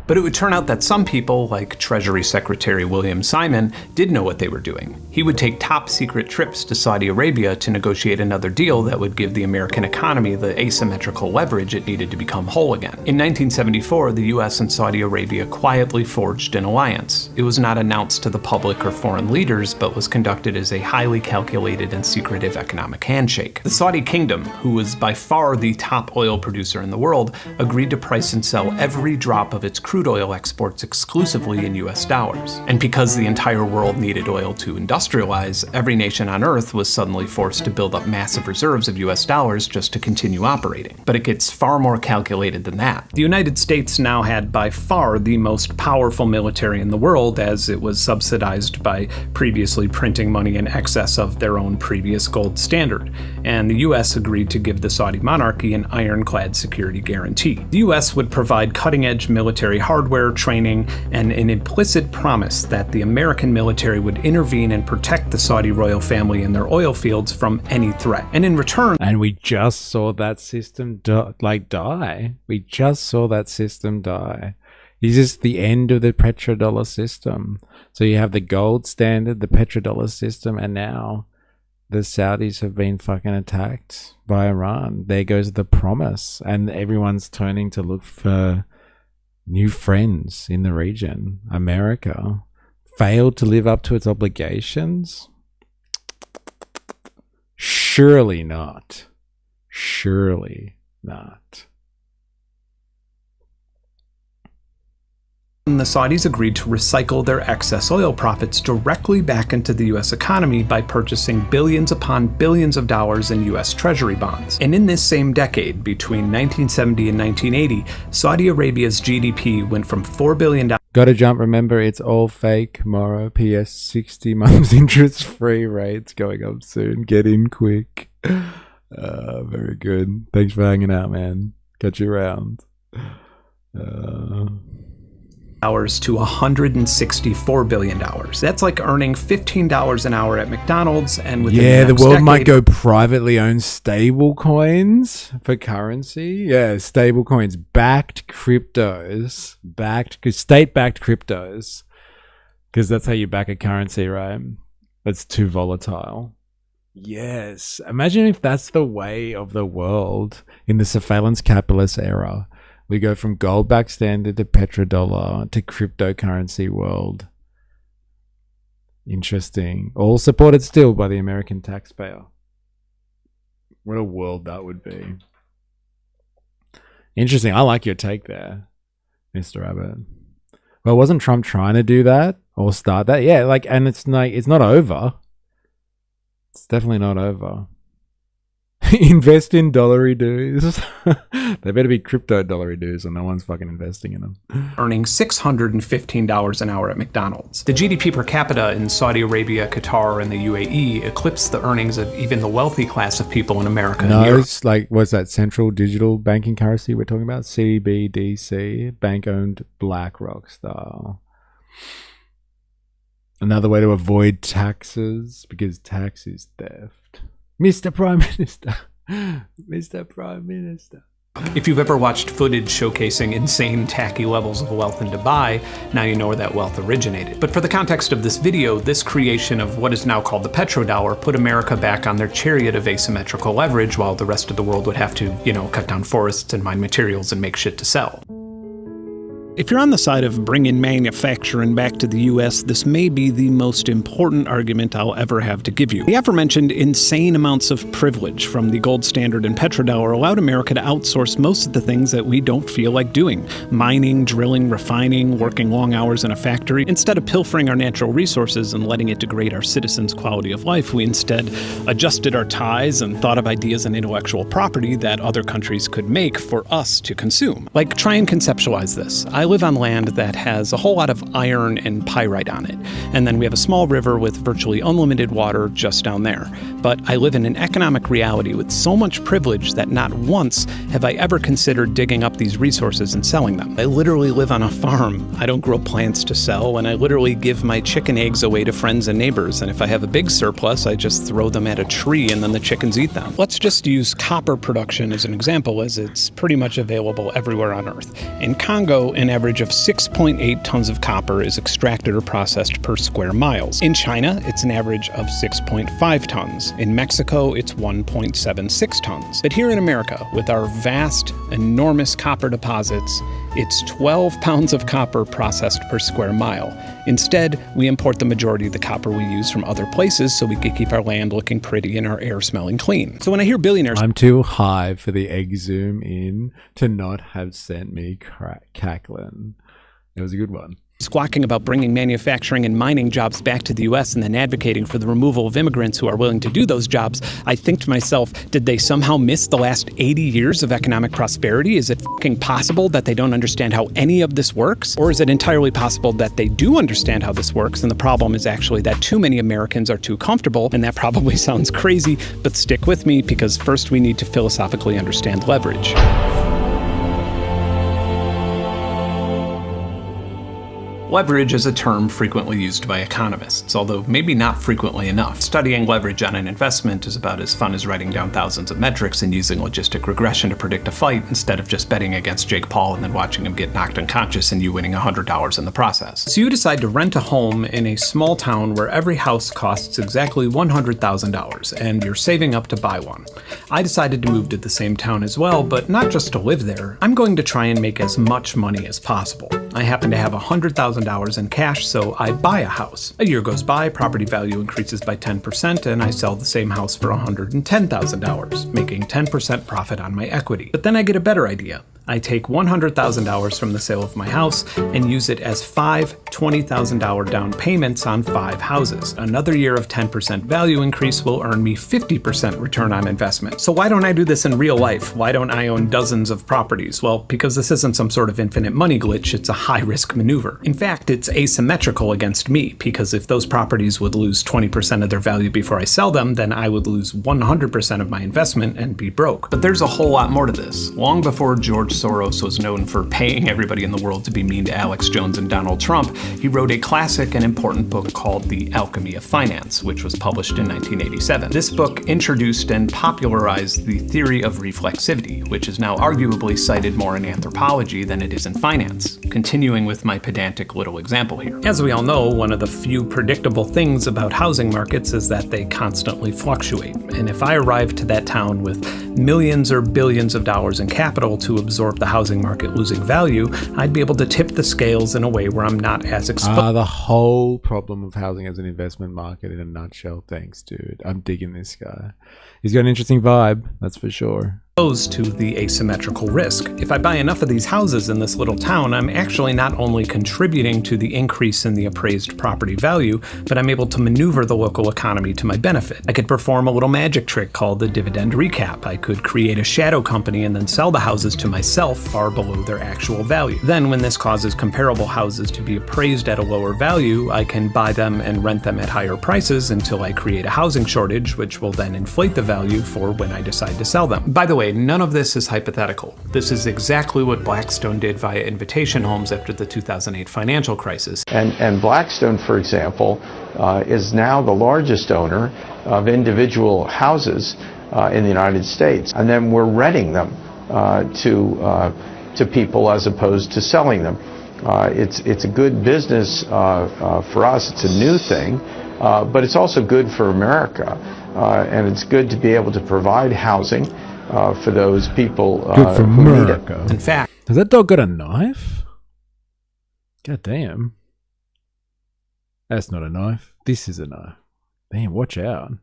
But it would turn out that some people, like Treasury Secretary William Simon, did know what they were doing. He would take top-secret trips to Saudi Arabia to negotiate another deal that would give the American economy the asymmetrical leverage it needed to become whole again. In 1974, the US and Saudi Arabia quietly forged an alliance. It was not announced to the public or foreign leaders, but was conducted as a highly calculated and secretive economic handshake. The Saudi kingdom, who was by far the top oil producer in the world, agreed to price and sell every drop of its crude oil exports exclusively in US dollars. And because the entire world needed oil to industrialize, every nation on Earth was suddenly forced to build up massive reserves of US dollars just to continue operating. But it gets far more calculated than that. The United States now had by far the most powerful military in the world, as it was subsidized by previously printing money in excess of their own previous gold standard. And the US agreed to give the Saudi monarchy an ironclad security guarantee. The US would provide cutting-edge military hardware, training, and an implicit promise that the American military would intervene and protect the Saudi royal family and their oil fields from any threat. And in return... And we just saw that system die. We just saw that system die. It's just the end of the petrodollar system. So you have the gold standard, the petrodollar system, and now the Saudis have been fucking attacked by Iran. There goes the promise. And everyone's turning to look for new friends in the region. America failed to live up to its obligations? Surely not. Surely not. The Saudis agreed to recycle their excess oil profits directly back into the US economy by purchasing billions upon billions of dollars in US Treasury bonds. And in this same decade, between 1970 and 1980, Saudi Arabia's GDP went from $4 billion. Gotta jump, remember, it's all fake. Moro, PS 60 months interest free rates going up soon. Get in quick. Very good. Thanks for hanging out, man. Catch you around. To $164 billion. That's like earning $15 an hour at McDonald's, and within the world might go privately owned stable coins for currency. Yeah, stable coins, backed cryptos, state-backed cryptos, because that's how you back a currency, right? That's too volatile. Yes, imagine if that's the way of the world in the surveillance capitalist era. We go from gold-backed standard to petrodollar to cryptocurrency world. Interesting. All supported still by the American taxpayer. What a world that would be. Interesting. I like your take there, Mr. Abbott. Well, wasn't Trump trying to do that or start that? Yeah, like, and it's not over. It's definitely not over. Invest in dollary dues. They better be crypto dollary dues, or no one's fucking investing in them. Earning $615 an hour at McDonald's. The GDP per capita in Saudi Arabia, Qatar, and the UAE eclipsed the earnings of even the wealthy class of people in America and No, Europe. it's like, what's that central digital banking currency we're talking about? CBDC, bank-owned BlackRock style. Another way to avoid taxes, because tax is theft. Mr. Prime Minister. Mr. Prime Minister. If you've ever watched footage showcasing insane tacky levels of wealth in Dubai, now you know where that wealth originated. But for the context of this video, this creation of what is now called the petrodollar put America back on their chariot of asymmetrical leverage, while the rest of the world would have to, cut down forests and mine materials and make shit to sell. If you're on the side of bringing manufacturing back to the U.S., this may be the most important argument I'll ever have to give you. The aforementioned insane amounts of privilege from the gold standard and petrodollar allowed America to outsource most of the things that we don't feel like doing. Mining, drilling, refining, working long hours in a factory. Instead of pilfering our natural resources and letting it degrade our citizens' quality of life, we instead adjusted our ties and thought of ideas and intellectual property that other countries could make for us to consume. Like, try and conceptualize this. I live on land that has a whole lot of iron and pyrite on it, and then we have a small river with virtually unlimited water just down there. But I live in an economic reality with so much privilege that not once have I ever considered digging up these resources and selling them. I literally live on a farm. I don't grow plants to sell, and I literally give my chicken eggs away to friends and neighbors, and if I have a big surplus, I just throw them at a tree and then the chickens eat them. Let's just use copper production as an example, as it's pretty much available everywhere on Earth. In Congo, an average of 6.8 tons of copper is extracted or processed per square miles. In China, it's an average of 6.5 tons. In Mexico, it's 1.76 tons. But here in America, with our vast, enormous copper deposits, it's 12 pounds of copper processed per square mile. Instead, we import the majority of the copper we use from other places so we can keep our land looking pretty and our air smelling clean. So when I hear billionaires... I'm too high for the egg zoom in to not have sent me cackling. It was a good one. Squawking about bringing manufacturing and mining jobs back to the U.S. and then advocating for the removal of immigrants who are willing to do those jobs, I think to myself, did they somehow miss the last 80 years of economic prosperity? Is it fucking possible that they don't understand how any of this works? Or is it entirely possible that they do understand how this works, and the problem is actually that too many Americans are too comfortable? And that probably sounds crazy, but stick with me, because first we need to philosophically understand leverage. Leverage is a term frequently used by economists, although maybe not frequently enough. Studying leverage on an investment is about as fun as writing down thousands of metrics and using logistic regression to predict a fight instead of just betting against Jake Paul and then watching him get knocked unconscious and you winning $100 in the process. So you decide to rent a home in a small town where every house costs exactly $100,000, and you're saving up to buy one. I decided to move to the same town as well, but not just to live there. I'm going to try and make as much money as possible. I happen to have $100,000 in cash, so I buy a house. A year goes by, property value increases by 10%, and I sell the same house for $110,000, making 10% profit on my equity. But then I get a better idea. I take $100,000 from the sale of my house and use it as 5 $20,000 down payments on 5 houses. Another year of 10% value increase will earn me 50% return on investment. So why don't I do this in real life? Why don't I own dozens of properties? Well, because this isn't some sort of infinite money glitch, it's a high-risk maneuver. In fact, it's asymmetrical against me, because if those properties would lose 20% of their value before I sell them, then I would lose 100% of my investment and be broke. But there's a whole lot more to this. Long before George Soros was known for paying everybody in the world to be mean to Alex Jones and Donald Trump, he wrote a classic and important book called The Alchemy of Finance, which was published in 1987. This book introduced and popularized the theory of reflexivity, which is now arguably cited more in anthropology than it is in finance. Continuing with my pedantic little example here. As we all know, one of the few predictable things about housing markets is that they constantly fluctuate. And if I arrived to that town with millions or billions of dollars in capital to absorb the housing market losing value, I'd be able to tip the scales in a way where I'm not as exposed. The whole problem of housing as an investment market in a nutshell. Thanks, dude. I'm digging this guy. He's got an interesting vibe, that's for sure. exposed to the asymmetrical risk. If I buy enough of these houses in this little town, I'm actually not only contributing to the increase in the appraised property value, but I'm able to maneuver the local economy to my benefit. I could perform a little magic trick called the dividend recap. I could create a shadow company and then sell the houses to myself far below their actual value. Then, when this causes comparable houses to be appraised at a lower value, I can buy them and rent them at higher prices until I create a housing shortage, which will then inflate the value for when I decide to sell them. By the way, none of this is hypothetical. This is exactly what Blackstone did via Invitation Homes after the 2008 financial crisis. And Blackstone, for example, is now the largest owner of individual houses in the United States. And then we're renting them to people as opposed to selling them. It's a good business for us. It's a new thing, but it's also good for America. And it's good to be able to provide housing for those people Good for who need America. it. In fact, has that dog got a knife? God damn. That's not a knife. This is a knife. Damn, watch out.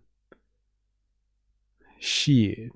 Shit.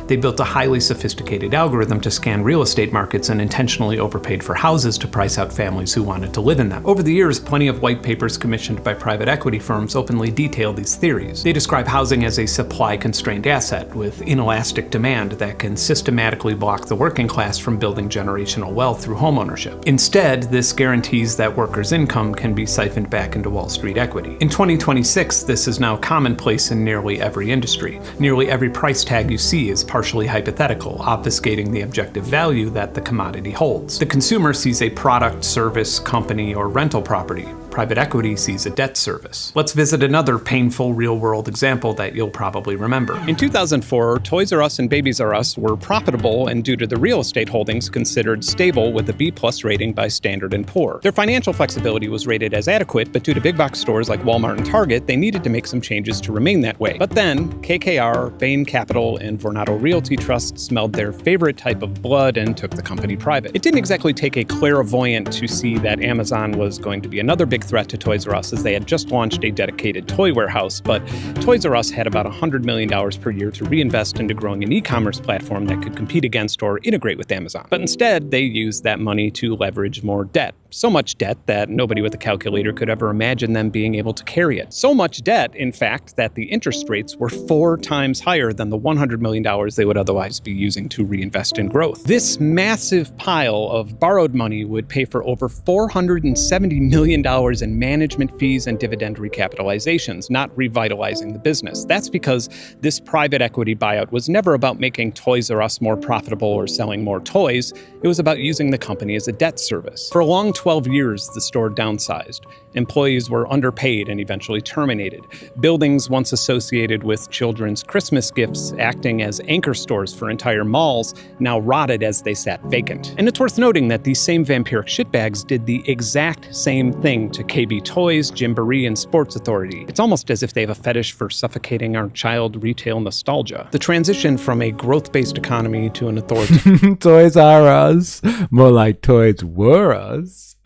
They built a highly sophisticated algorithm to scan real estate markets and intentionally overpaid for houses to price out families who wanted to live in them. Over the years, plenty of white papers commissioned by private equity firms openly detail these theories. They describe housing as a supply-constrained asset with inelastic demand that can systematically block the working class from building generational wealth through homeownership. Instead, this guarantees that workers' income can be siphoned back into Wall Street equity. In 2026, this is now commonplace in nearly every industry. Nearly every price tag you see is partially hypothetical, obfuscating the objective value that the commodity holds. The consumer sees a product, service, company, or rental property. Private equity sees a debt service. Let's visit another painful real-world example that you'll probably remember. In 2004, Toys R Us and Babies R Us were profitable and due to the real estate holdings considered stable with a B+ rating by Standard & Poor. Their financial flexibility was rated as adequate, but due to big box stores like Walmart and Target, they needed to make some changes to remain that way. But then, KKR, Bain Capital, and Vornado Realty Trust smelled their favorite type of blood and took the company private. It didn't exactly take a clairvoyant to see that Amazon was going to be another big threat to Toys R Us, as they had just launched a dedicated toy warehouse, but Toys R Us had about $100 million per year to reinvest into growing an e-commerce platform that could compete against or integrate with Amazon. But instead, they used that money to leverage more debt. So much debt that nobody with a calculator could ever imagine them being able to carry it. So much debt, in fact, that the interest rates were 4 times higher than the $100 million they would otherwise be using to reinvest in growth. This massive pile of borrowed money would pay for over $470 million in management fees and dividend recapitalizations, not revitalizing the business. That's because this private equity buyout was never about making Toys R Us more profitable or selling more toys. It was about using the company as a debt service. For a long 12 years, the store downsized. Employees were underpaid and eventually terminated. Buildings once associated with children's Christmas gifts, acting as anchor stores for entire malls, now rotted as they sat vacant. And it's worth noting that these same vampiric shitbags did the exact same thing to KB Toys, Gymboree, and Sports Authority. It's almost as if they have a fetish for suffocating our child retail nostalgia. The transition from a growth-based economy to an authority... Toys R Us. More like Toys Were Us.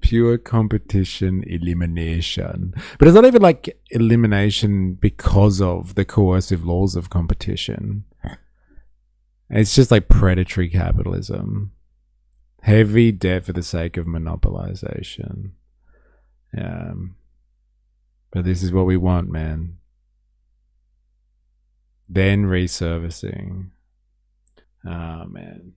Pure competition elimination. But it's not even like elimination because of the coercive laws of competition. It's just like predatory capitalism. Heavy debt for the sake of monopolization. But this is what we want, man. Then resurfacing. Oh, man.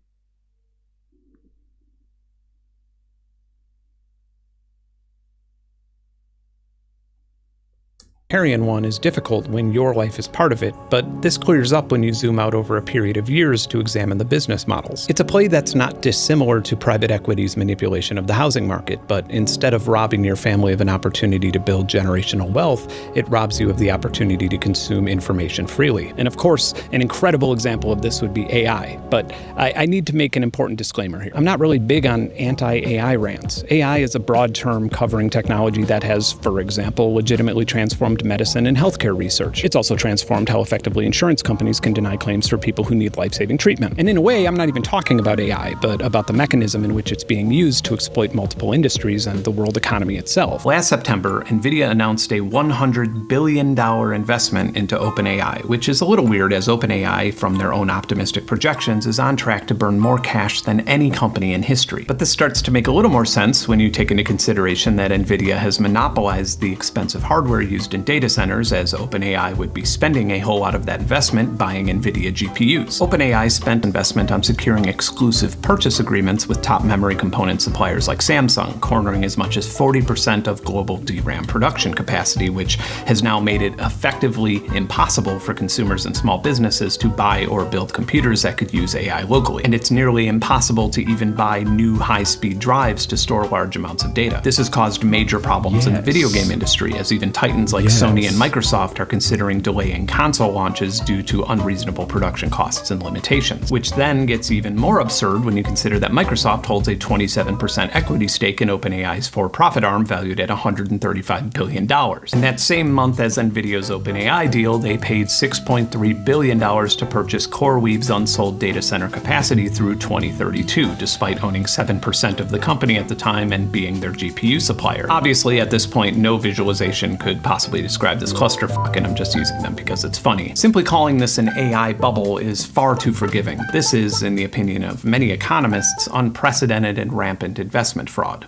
Carrion one is difficult when your life is part of it, but this clears up when you zoom out over a period of years to examine the business models. It's a play that's not dissimilar to private equity's manipulation of the housing market, but instead of robbing your family of an opportunity to build generational wealth, it robs you of the opportunity to consume information freely. And of course, an incredible example of this would be AI, but I need to make an important disclaimer here. I'm not really big on anti-AI rants. AI is a broad term covering technology that has, for example, legitimately transformed transformed medicine and healthcare research. It's also transformed how effectively insurance companies can deny claims for people who need life-saving treatment. And in a way, I'm not even talking about AI, but about the mechanism in which it's being used to exploit multiple industries and the world economy itself. Last September, NVIDIA announced a $100 billion investment into OpenAI, which is a little weird as OpenAI, from their own optimistic projections, is on track to burn more cash than any company in history. But this starts to make a little more sense when you take into consideration that NVIDIA has monopolized the expensive hardware used in data centers, as OpenAI would be spending a whole lot of that investment buying NVIDIA GPUs. OpenAI spent investment on securing exclusive purchase agreements with top memory component suppliers like Samsung, cornering as much as 40% of global DRAM production capacity, which has now made it effectively impossible for consumers and small businesses to buy or build computers that could use AI locally. And it's nearly impossible to even buy new high-speed drives to store large amounts of data. This has caused major problems in the video game industry, as even titans like Sony and Microsoft are considering delaying console launches due to unreasonable production costs and limitations, which then gets even more absurd when you consider that Microsoft holds a 27% equity stake in OpenAI's for-profit arm valued at $135 billion. In that same month as NVIDIA's OpenAI deal, they paid $6.3 billion to purchase CoreWeave's unsold data center capacity through 2032, despite owning 7% of the company at the time and being their GPU supplier. Obviously, at this point, no visualization could possibly describe this clusterfuck, and I'm just using them because it's funny. Simply calling this an AI bubble is far too forgiving. This is, in the opinion of many economists, unprecedented and rampant investment fraud.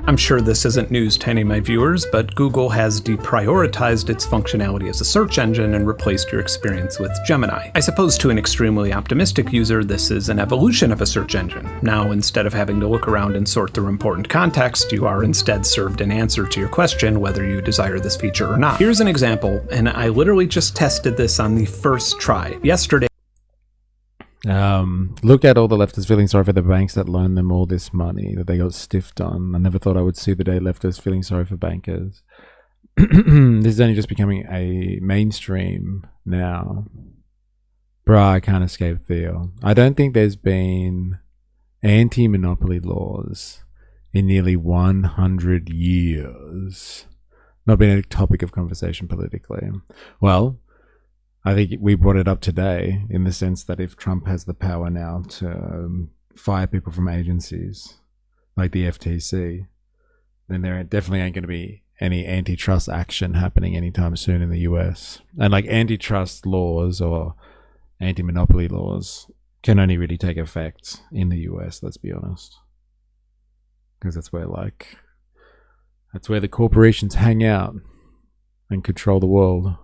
I'm sure this isn't news to any of my viewers, but Google has deprioritized its functionality as a search engine and replaced your experience with Gemini. I suppose to an extremely optimistic user, this is an evolution of a search engine. Now, instead of having to look around and sort through important context, you are instead served an answer to your question whether you desire this feature or not. Here's an example, and I literally just tested this on the first try. Yesterday, look at all the leftists feeling sorry for the banks that loaned them all this money that they got stiffed on. I never thought I would see the day leftists feeling sorry for bankers. This is only just becoming a mainstream now. Bruh, I can't escape Theo. I don't think there's been anti-monopoly laws in nearly 100 years. Not been a topic of conversation politically. Well, I think we brought it up today in the sense that if Trump has the power now to fire people from agencies like the FTC, then there definitely ain't going to be any antitrust action happening anytime soon in the US. And like antitrust laws or anti-monopoly laws can only really take effect in the US, let's be honest. Because that's where the corporations hang out and control the world.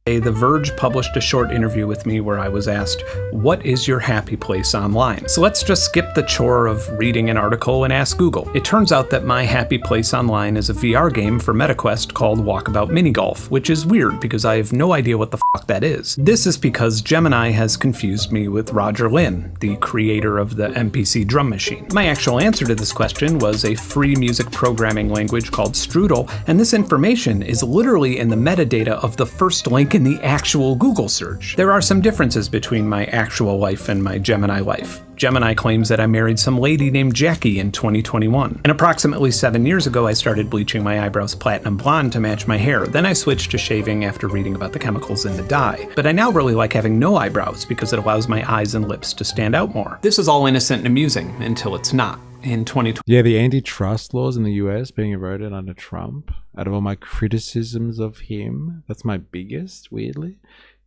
The Verge published a short interview with me where I was asked, what is your happy place online? So let's just skip the chore of reading an article and ask Google. It turns out that my happy place online is a VR game for MetaQuest called Walkabout Mini Golf, which is weird because I have no idea what the fuck that is. This is because Gemini has confused me with Roger Lynn, the creator of the MPC drum machine. My actual answer to this question was a free music programming language called Strudel, and this information is literally in the metadata of the first link in the actual Google search. There are some differences between my actual life and my Gemini life. Gemini claims that I married some lady named Jackie in 2021. And approximately 7 years ago, I started bleaching my eyebrows platinum blonde to match my hair. Then I switched to shaving after reading about the chemicals in the dye. But I now really like having no eyebrows because it allows my eyes and lips to stand out more. This is all innocent and amusing until it's not. In 2020. Yeah, the antitrust laws in the US being eroded under Trump. Out of all my criticisms of him, that's my biggest, weirdly.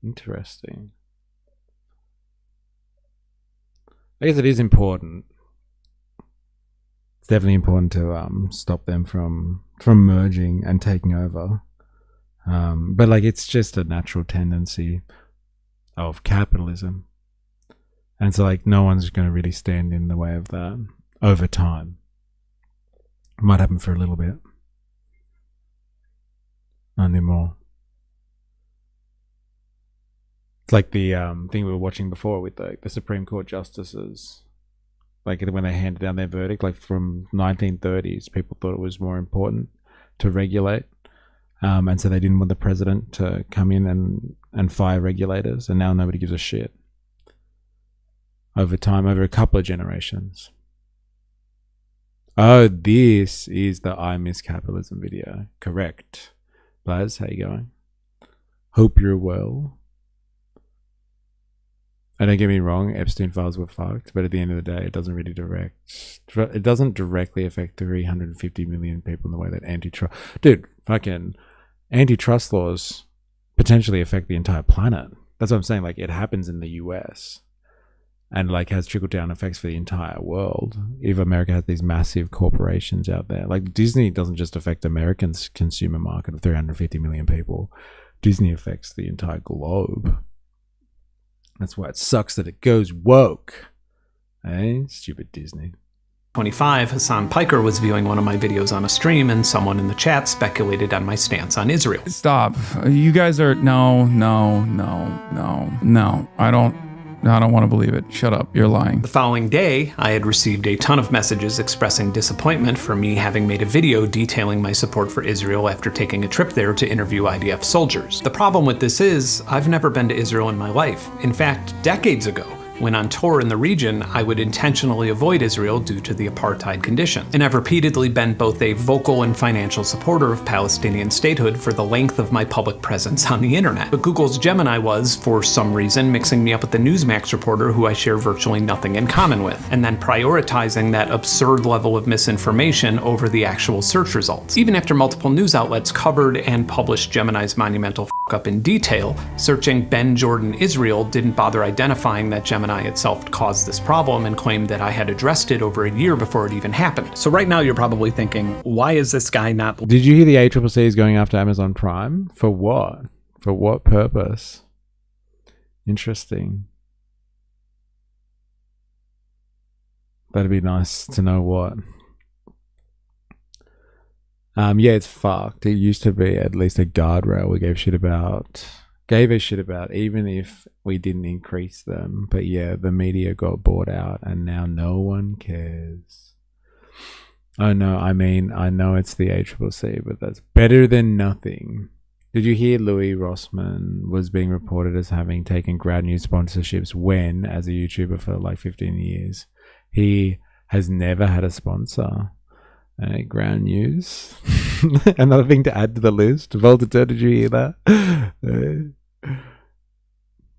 Interesting. I guess it is important. It's definitely important to stop them from merging and taking over. But like it's just a natural tendency of capitalism. And so like no one's going to really stand in the way of that. Over time. It might happen for a little bit. Not anymore. It's like the thing we were watching before with the Supreme Court justices. Like when they handed down their verdict, like from 1930s, people thought it was more important to regulate. And so they didn't want the president to come in and fire regulators. And now nobody gives a shit. Over time, over a couple of generations. Oh, this is the I Miss Capitalism video. Correct. Blaz, how you going? Hope you're well. And don't get me wrong, Epstein files were fucked, but at the end of the day, it doesn't directly affect 350 million people in the way that antitrust... Dude, fucking antitrust laws potentially affect the entire planet. That's what I'm saying. Like, it happens in the US and like has trickle-down effects for the entire world. If America has these massive corporations out there, like Disney doesn't just affect Americans' consumer market of 350 million people. Disney affects the entire globe. That's why it sucks that it goes woke. Eh? Stupid Disney. 25, Hassan Piker was viewing one of my videos on a stream, and someone in the chat speculated on my stance on Israel. Stop. You guys are... No. I don't want to believe it. Shut up. You're lying. The following day, I had received a ton of messages expressing disappointment for me having made a video detailing my support for Israel after taking a trip there to interview IDF soldiers. The problem with this is, I've never been to Israel in my life. In fact, decades ago, when on tour in the region, I would intentionally avoid Israel due to the apartheid conditions. And I've repeatedly been both a vocal and financial supporter of Palestinian statehood for the length of my public presence on the internet. But Google's Gemini was, for some reason, mixing me up with the Newsmax reporter who I share virtually nothing in common with, and then prioritizing that absurd level of misinformation over the actual search results. Even after multiple news outlets covered and published Gemini's monumental up in detail, searching Ben Jordan Israel didn't bother identifying that Gemini itself caused this problem and claimed that I had addressed it over a year before it even happened. So right now you're probably thinking, why is this guy not... Did you hear the ACCC is going after Amazon Prime? For what? For what purpose? Interesting. That'd be nice to know what. Yeah, it's fucked. It used to be at least a guardrail we gave a shit about, even if we didn't increase them. But yeah, the media got bought out and now no one cares. Oh no, I mean, I know it's the ACCC, but that's better than nothing. Did you hear Louis Rossmann was being reported as having taken Grad News sponsorships when, as a YouTuber for like 15 years, he has never had a sponsor? Ground News. Another thing to add to the list. Voltaire, did you hear that?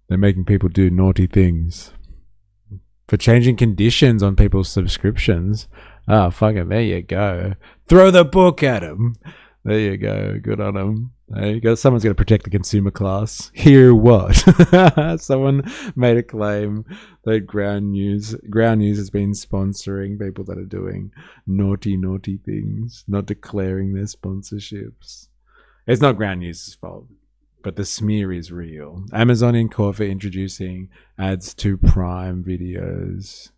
They're making people do naughty things for changing conditions on people's subscriptions. Ah, fuck it. There you go. Throw the book at them. There you go. Good on them. There you go. Someone's going to protect the consumer class. Hear what? Someone made a claim that Ground News has been sponsoring people that are doing naughty things, not declaring their sponsorships. It's not Ground News' fault, but the smear is real. Amazon in court for introducing ads to Prime videos.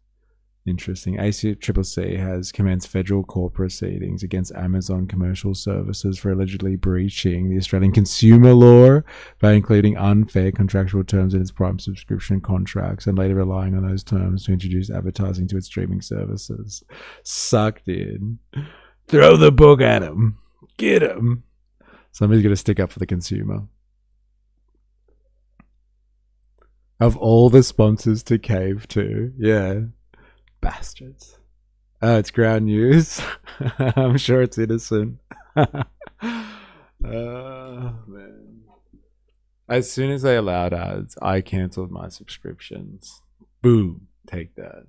Interesting. ACCC has commenced federal court proceedings against Amazon Commercial Services for allegedly breaching the Australian consumer law by including unfair contractual terms in its Prime subscription contracts and later relying on those terms to introduce advertising to its streaming services. Sucked in. Throw the book at him. Get him. Somebody's going to stick up for the consumer. Of all the sponsors to cave to, yeah. Bastards. Oh, it's Ground News. I'm sure it's innocent. Man. As soon as they allowed ads, I cancelled my subscriptions. Boom. Take that.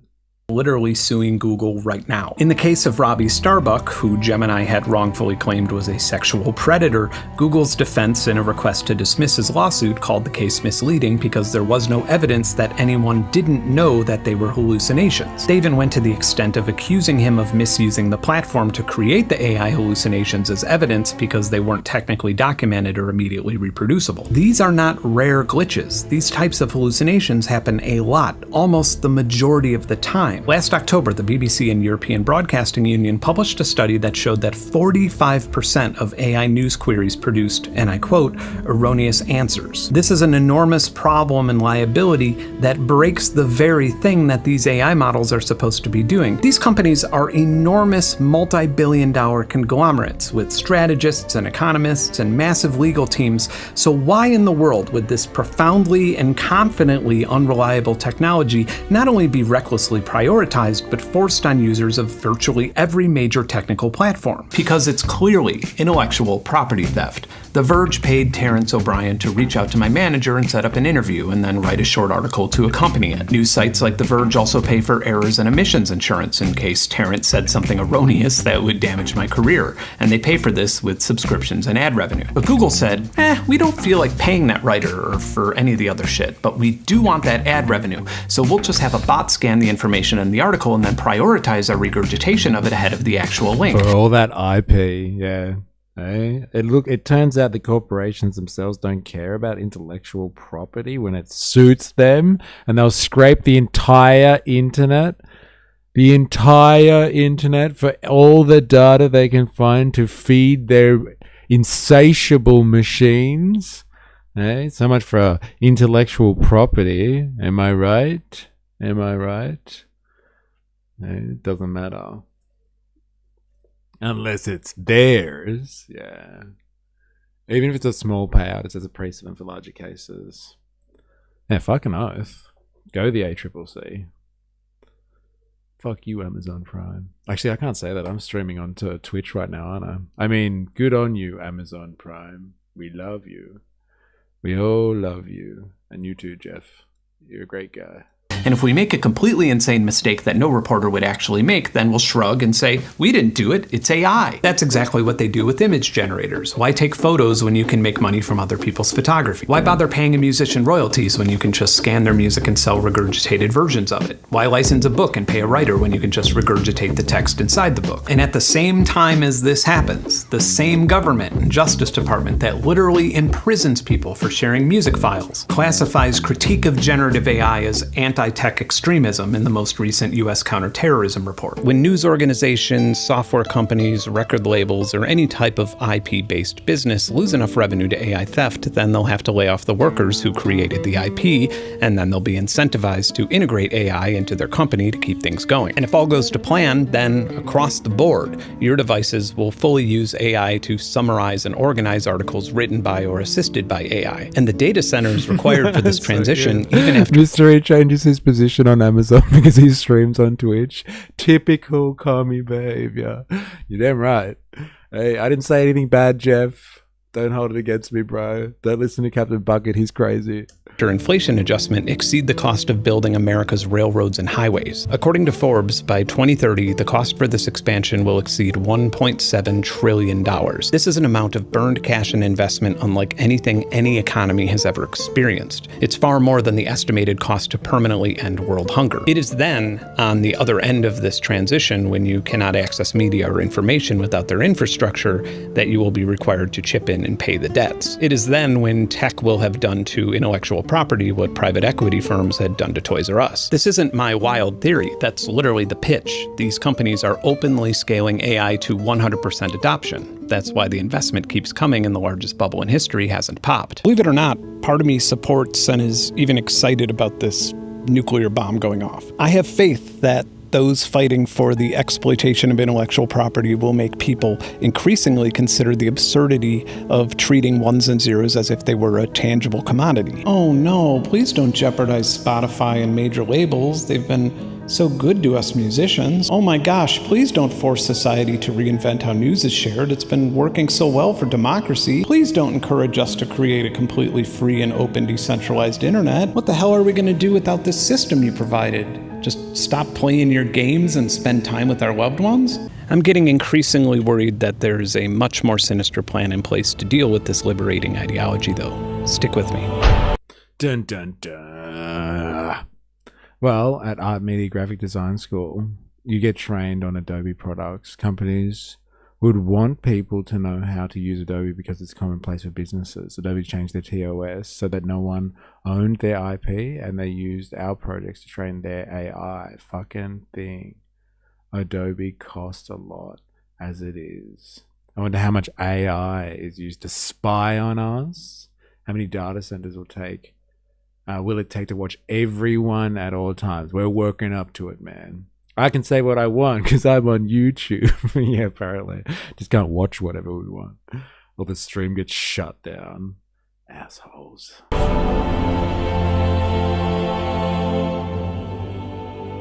Literally suing Google right now. In the case of Robbie Starbuck, who Gemini had wrongfully claimed was a sexual predator, Google's defense in a request to dismiss his lawsuit called the case misleading because there was no evidence that anyone didn't know that they were hallucinations. They even went to the extent of accusing him of misusing the platform to create the AI hallucinations as evidence because they weren't technically documented or immediately reproducible. These are not rare glitches. These types of hallucinations happen a lot, almost the majority of the time. Last October, the BBC and European Broadcasting Union published a study that showed that 45% of AI news queries produced, and I quote, erroneous answers. This is an enormous problem and liability that breaks the very thing that these AI models are supposed to be doing. These companies are enormous multi-billion-dollar conglomerates with strategists and economists and massive legal teams, so why in the world would this profoundly and confidently unreliable technology not only be recklessly prioritized, prioritized but forced on users of virtually every major technical platform. Because it's clearly intellectual property theft. The Verge paid Terrence O'Brien to reach out to my manager and set up an interview and then write a short article to accompany it. News sites like The Verge also pay for errors and omissions insurance in case Terrence said something erroneous that would damage my career, and they pay for this with subscriptions and ad revenue. But Google said, we don't feel like paying that writer or for any of the other shit, but we do want that ad revenue, so we'll just have a bot scan the information in the article and then prioritize our regurgitation of it ahead of the actual link. For all that IP, yeah. Hey, it turns out the corporations themselves don't care about intellectual property when it suits them, and they'll scrape the entire internet for all the data they can find to feed their insatiable machines. Hey, so much for intellectual property. Am I right? Hey, it doesn't matter. Unless it's theirs, yeah. Even if it's a small payout, it's as a precedent for larger cases. Yeah, fucking oath. Go the ACCC. Fuck you, Amazon Prime. Actually, I can't say that. I'm streaming onto Twitch right now, aren't I? I mean, good on you, Amazon Prime. We love you. We all love you. And you too, Jeff. You're a great guy. And if we make a completely insane mistake that no reporter would actually make, then we'll shrug and say, we didn't do it, it's AI. That's exactly what they do with image generators. Why take photos when you can make money from other people's photography? Why bother paying a musician royalties when you can just scan their music and sell regurgitated versions of it? Why license a book and pay a writer when you can just regurgitate the text inside the book? And at the same time as this happens, the same government and Justice Department that literally imprisons people for sharing music files classifies critique of generative AI as anti-tech extremism in the most recent U.S. counterterrorism report. When news organizations, software companies, record labels, or any type of IP-based business lose enough revenue to AI theft, then they'll have to lay off the workers who created the IP, and then they'll be incentivized to integrate AI into their company to keep things going. And if all goes to plan, then across the board, your devices will fully use AI to summarize and organize articles written by or assisted by AI. And the data centers required for this transition, even after Mystery changes his position on Amazon because he streams on Twitch. Typical commie behavior. You're damn right. Hey, I didn't say anything bad, Jeff. Don't hold it against me, bro. Don't listen to Captain Bucket. He's crazy. Inflation adjustment exceed the cost of building America's railroads and highways. According to Forbes, by 2030, the cost for this expansion will exceed $1.7 trillion. This is an amount of burned cash and investment unlike anything any economy has ever experienced. It's far more than the estimated cost to permanently end world hunger. It is then, on the other end of this transition, when you cannot access media or information without their infrastructure, that you will be required to chip in and pay the debts. It is then when tech will have done to intellectual property what private equity firms had done to Toys R Us. This isn't my wild theory, that's literally the pitch. These companies are openly scaling AI to 100% adoption. That's why the investment keeps coming and the largest bubble in history hasn't popped. Believe it or not, part of me supports and is even excited about this nuclear bomb going off. I have faith that those fighting for the exploitation of intellectual property will make people increasingly consider the absurdity of treating ones and zeros as if they were a tangible commodity. Oh no, please don't jeopardize Spotify and major labels. They've been so good to us musicians. Oh my gosh, please don't force society to reinvent how news is shared. It's been working so well for democracy. Please don't encourage us to create a completely free and open decentralized internet. What the hell are we going to do without this system you provided? Just stop playing your games and spend time with our loved ones? I'm getting increasingly worried that there's a much more sinister plan in place to deal with this liberating ideology, though. Stick with me. Dun dun dun. Well, at Art Media Graphic Design School, you get trained on Adobe products. Companies would want people to know how to use Adobe because it's commonplace for businesses. Adobe changed their TOS so that no one owned their IP, and they used our projects to train their AI. Fucking thing. Adobe costs a lot as it is. I wonder how much AI is used to spy on us. How many data centers will it take to watch everyone at all times? We're working up to it, man. I can say what I want because I'm on YouTube. Yeah, apparently. Just can't watch whatever we want. Or the stream gets shut down. Assholes.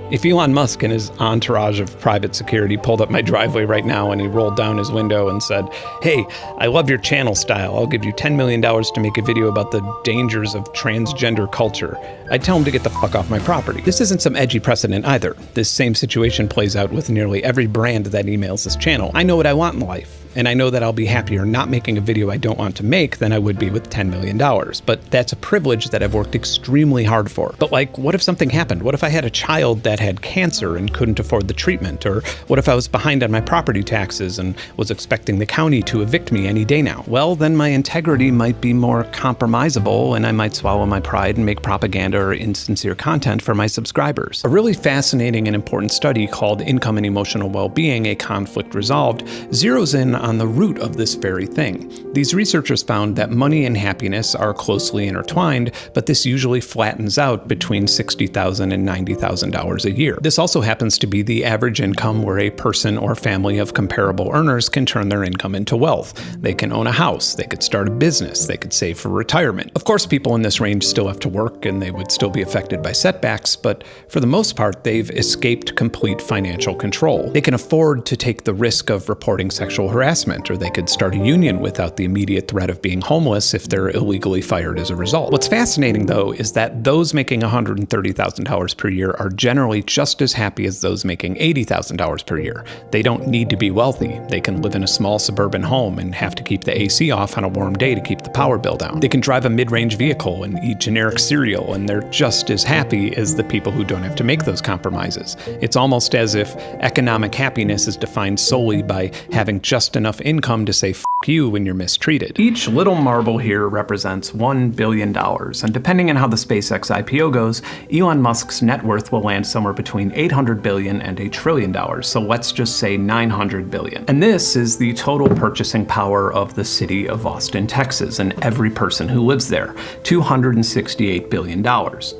If Elon Musk and his entourage of private security pulled up my driveway right now and he rolled down his window and said, "Hey, I love your channel style. I'll give you $10 million to make a video about the dangers of transgender culture," I'd tell him to get the fuck off my property. This isn't some edgy precedent either. This same situation plays out with nearly every brand that emails this channel. I know what I want in life, and I know that I'll be happier not making a video I don't want to make than I would be with $10 million. But that's a privilege that I've worked extremely hard for. But like, what if something happened? What if I had a child that had cancer and couldn't afford the treatment? Or what if I was behind on my property taxes and was expecting the county to evict me any day now? Well, then my integrity might be more compromisable, and I might swallow my pride and make propaganda or insincere content for my subscribers. A really fascinating and important study called Income and Emotional Well-Being, a Conflict Resolved, zeroes in on the root of this very thing. These researchers found that money and happiness are closely intertwined, but this usually flattens out between $60,000 and $90,000 a year. This also happens to be the average income where a person or family of comparable earners can turn their income into wealth. They can own a house, they could start a business, they could save for retirement. Of course, people in this range still have to work and they would still be affected by setbacks, but for the most part, they've escaped complete financial control. They can afford to take the risk of reporting sexual harassment, or they could start a union without the immediate threat of being homeless if they're illegally fired as a result. What's fascinating, though, is that those making $130,000 per year are generally just as happy as those making $80,000 per year. They don't need to be wealthy. They can live in a small suburban home and have to keep the AC off on a warm day to keep the power bill down. They can drive a mid-range vehicle and eat generic cereal, and they're just as happy as the people who don't have to make those compromises. It's almost as if economic happiness is defined solely by having just enough income to say "f*** you" when you're mistreated. Each little marble here represents $1 billion, and depending on how the SpaceX IPO goes, Elon Musk's net worth will land somewhere between $800 billion and $1 trillion, so let's just say $900 billion. And this is the total purchasing power of the city of Austin, Texas, and every person who lives there, $268 billion.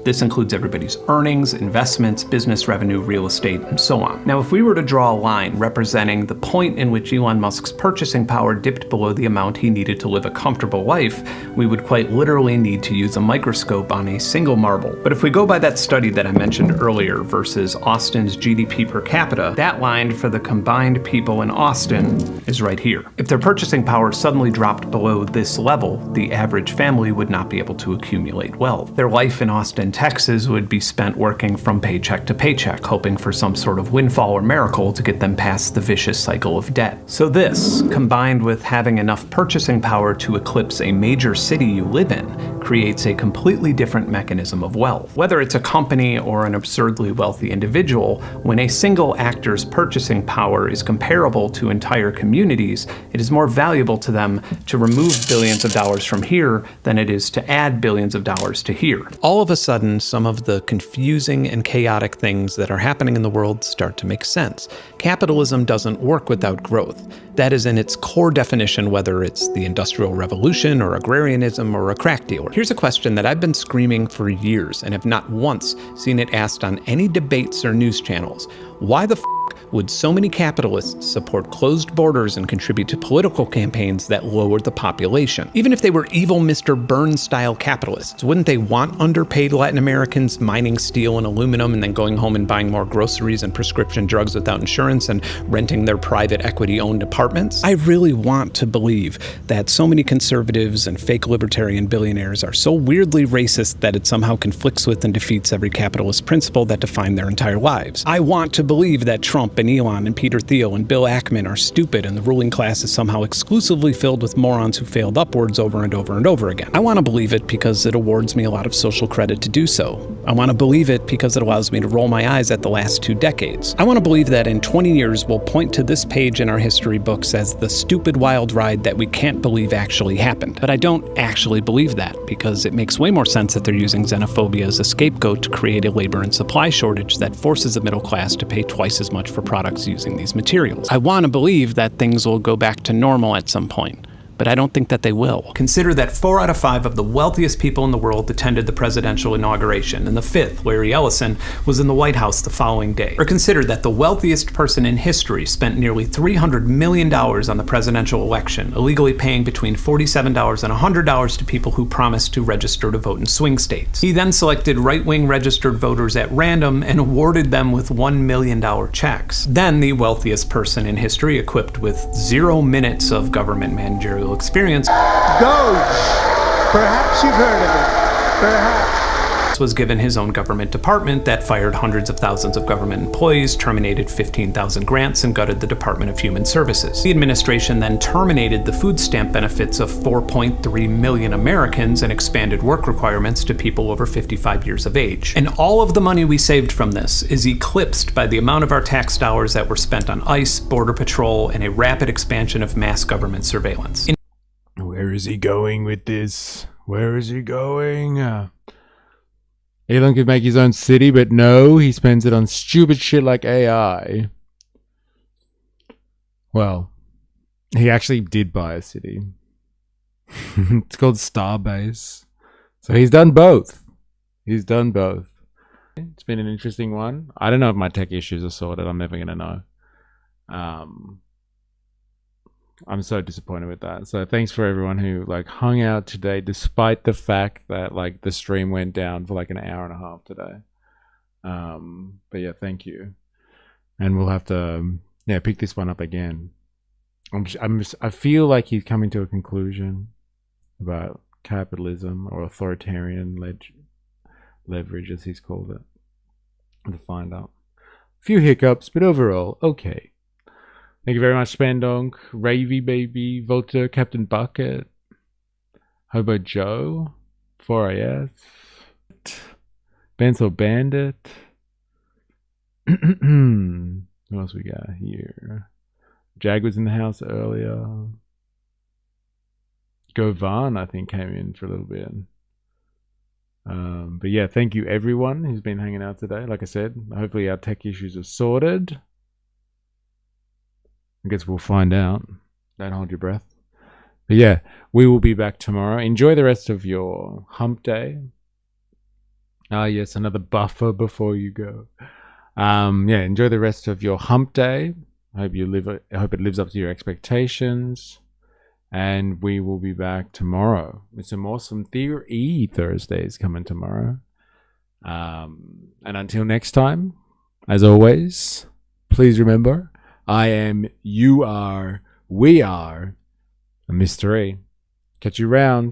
This includes everybody's earnings, investments, business revenue, real estate, and so on. Now, if we were to draw a line representing the point in which Elon Musk's purchasing power dipped below the amount he needed to live a comfortable life, we would quite literally need to use a microscope on a single marble. But if we go by that study that I mentioned earlier versus Austin's GDP per capita, that line for the combined people in Austin is right here. If their purchasing power suddenly dropped below this level, the average family would not be able to accumulate wealth. Their life in Austin, Texas would be spent working from paycheck to paycheck, hoping for some sort of windfall or miracle to get them past the vicious cycle of debt. So this, combined with having enough purchasing power to eclipse a major city you live in, creates a completely different mechanism of wealth. Whether it's a company or an absurdly wealthy individual, when a single actor's purchasing power is comparable to entire communities, it is more valuable to them to remove billions of dollars from here than it is to add billions of dollars to here. All of a sudden, some of the confusing and chaotic things that are happening in the world start to make sense. Capitalism doesn't work without growth. That is in its core definition, whether it's the Industrial Revolution or agrarianism or a crack dealer. Here's a question that I've been screaming for years and have not once seen it asked on any debates or news channels. Why the f*** would so many capitalists support closed borders and contribute to political campaigns that lowered the population? Even if they were evil Mr. Burns-style capitalists, wouldn't they want underpaid Latin Americans mining steel and aluminum and then going home and buying more groceries and prescription drugs without insurance and renting their private equity-owned apartments? I really want to believe that so many conservatives and fake libertarian billionaires are so weirdly racist that it somehow conflicts with and defeats every capitalist principle that defined their entire lives. I want to believe that Trump and Elon and Peter Thiel and Bill Ackman are stupid and the ruling class is somehow exclusively filled with morons who failed upwards over and over and over again. I want to believe it because it awards me a lot of social credit to do so. I want to believe it because it allows me to roll my eyes at the last 2 decades. I want to believe that in 20 years we'll point to this page in our history books as the stupid wild ride that we can't believe actually happened. But I don't actually believe that because it makes way more sense that they're using xenophobia as a scapegoat to create a labor and supply shortage that forces the middle class to pay twice as much for products using these materials. I want to believe that things will go back to normal at some point. but I don't think that they will. Consider that 4 out of 5 of the wealthiest people in the world attended the presidential inauguration, and the 5th, Larry Ellison, was in the White House the following day. Or consider that the wealthiest person in history spent nearly $300 million on the presidential election, illegally paying between $47 and $100 to people who promised to register to vote in swing states. He then selected right-wing registered voters at random and awarded them with $1 million checks. Then the wealthiest person in history, equipped with 0 minutes of government managerial experience, Perhaps you've heard of it. Perhaps. was given his own government department that fired hundreds of thousands of government employees, terminated 15,000 grants, and gutted the Department of Human Services. The administration then terminated the food stamp benefits of 4.3 million Americans and expanded work requirements to people over 55 years of age. And all of the money we saved from this is eclipsed by the amount of our tax dollars that were spent on ICE, Border Patrol, and a rapid expansion of mass government surveillance. Where is he going with this? Where is he going? Elon could make his own city, but no, he spends it on stupid shit like AI. Well, he actually did buy a city. It's called Starbase. So he's done both. He's done both. It's been an interesting one. I don't know if my tech issues are sorted. I'm never going to know. I'm so disappointed with that. So thanks for everyone who hung out today, despite the fact that the stream went down for an hour and a half today. But yeah, thank you. And we'll have to pick this one up again. I feel like he's coming to a conclusion about capitalism or authoritarian leverage, as he's called it. To find out. A few hiccups, but overall, okay. Thank you very much, Spandonk, Ravy Baby, Volta, Captain Bucket, Hobo Joe, 4AS, Benzo Bandit. What else we got here? Jag was in the house earlier. Govan, I think, came in for a little bit. But yeah, thank you everyone who's been hanging out today. Like I said, hopefully our tech issues are sorted. I guess we'll find out. Don't hold your breath. But yeah, we will be back tomorrow. Enjoy the rest of your hump day. Ah, yes, another buffer before you go. Yeah, enjoy the rest of your hump day. I hope it lives up to your expectations. And we will be back tomorrow with some awesome Theory Thursdays coming tomorrow. And until next time, as always, please remember, I am, you are, we are a mystery. Catch you round.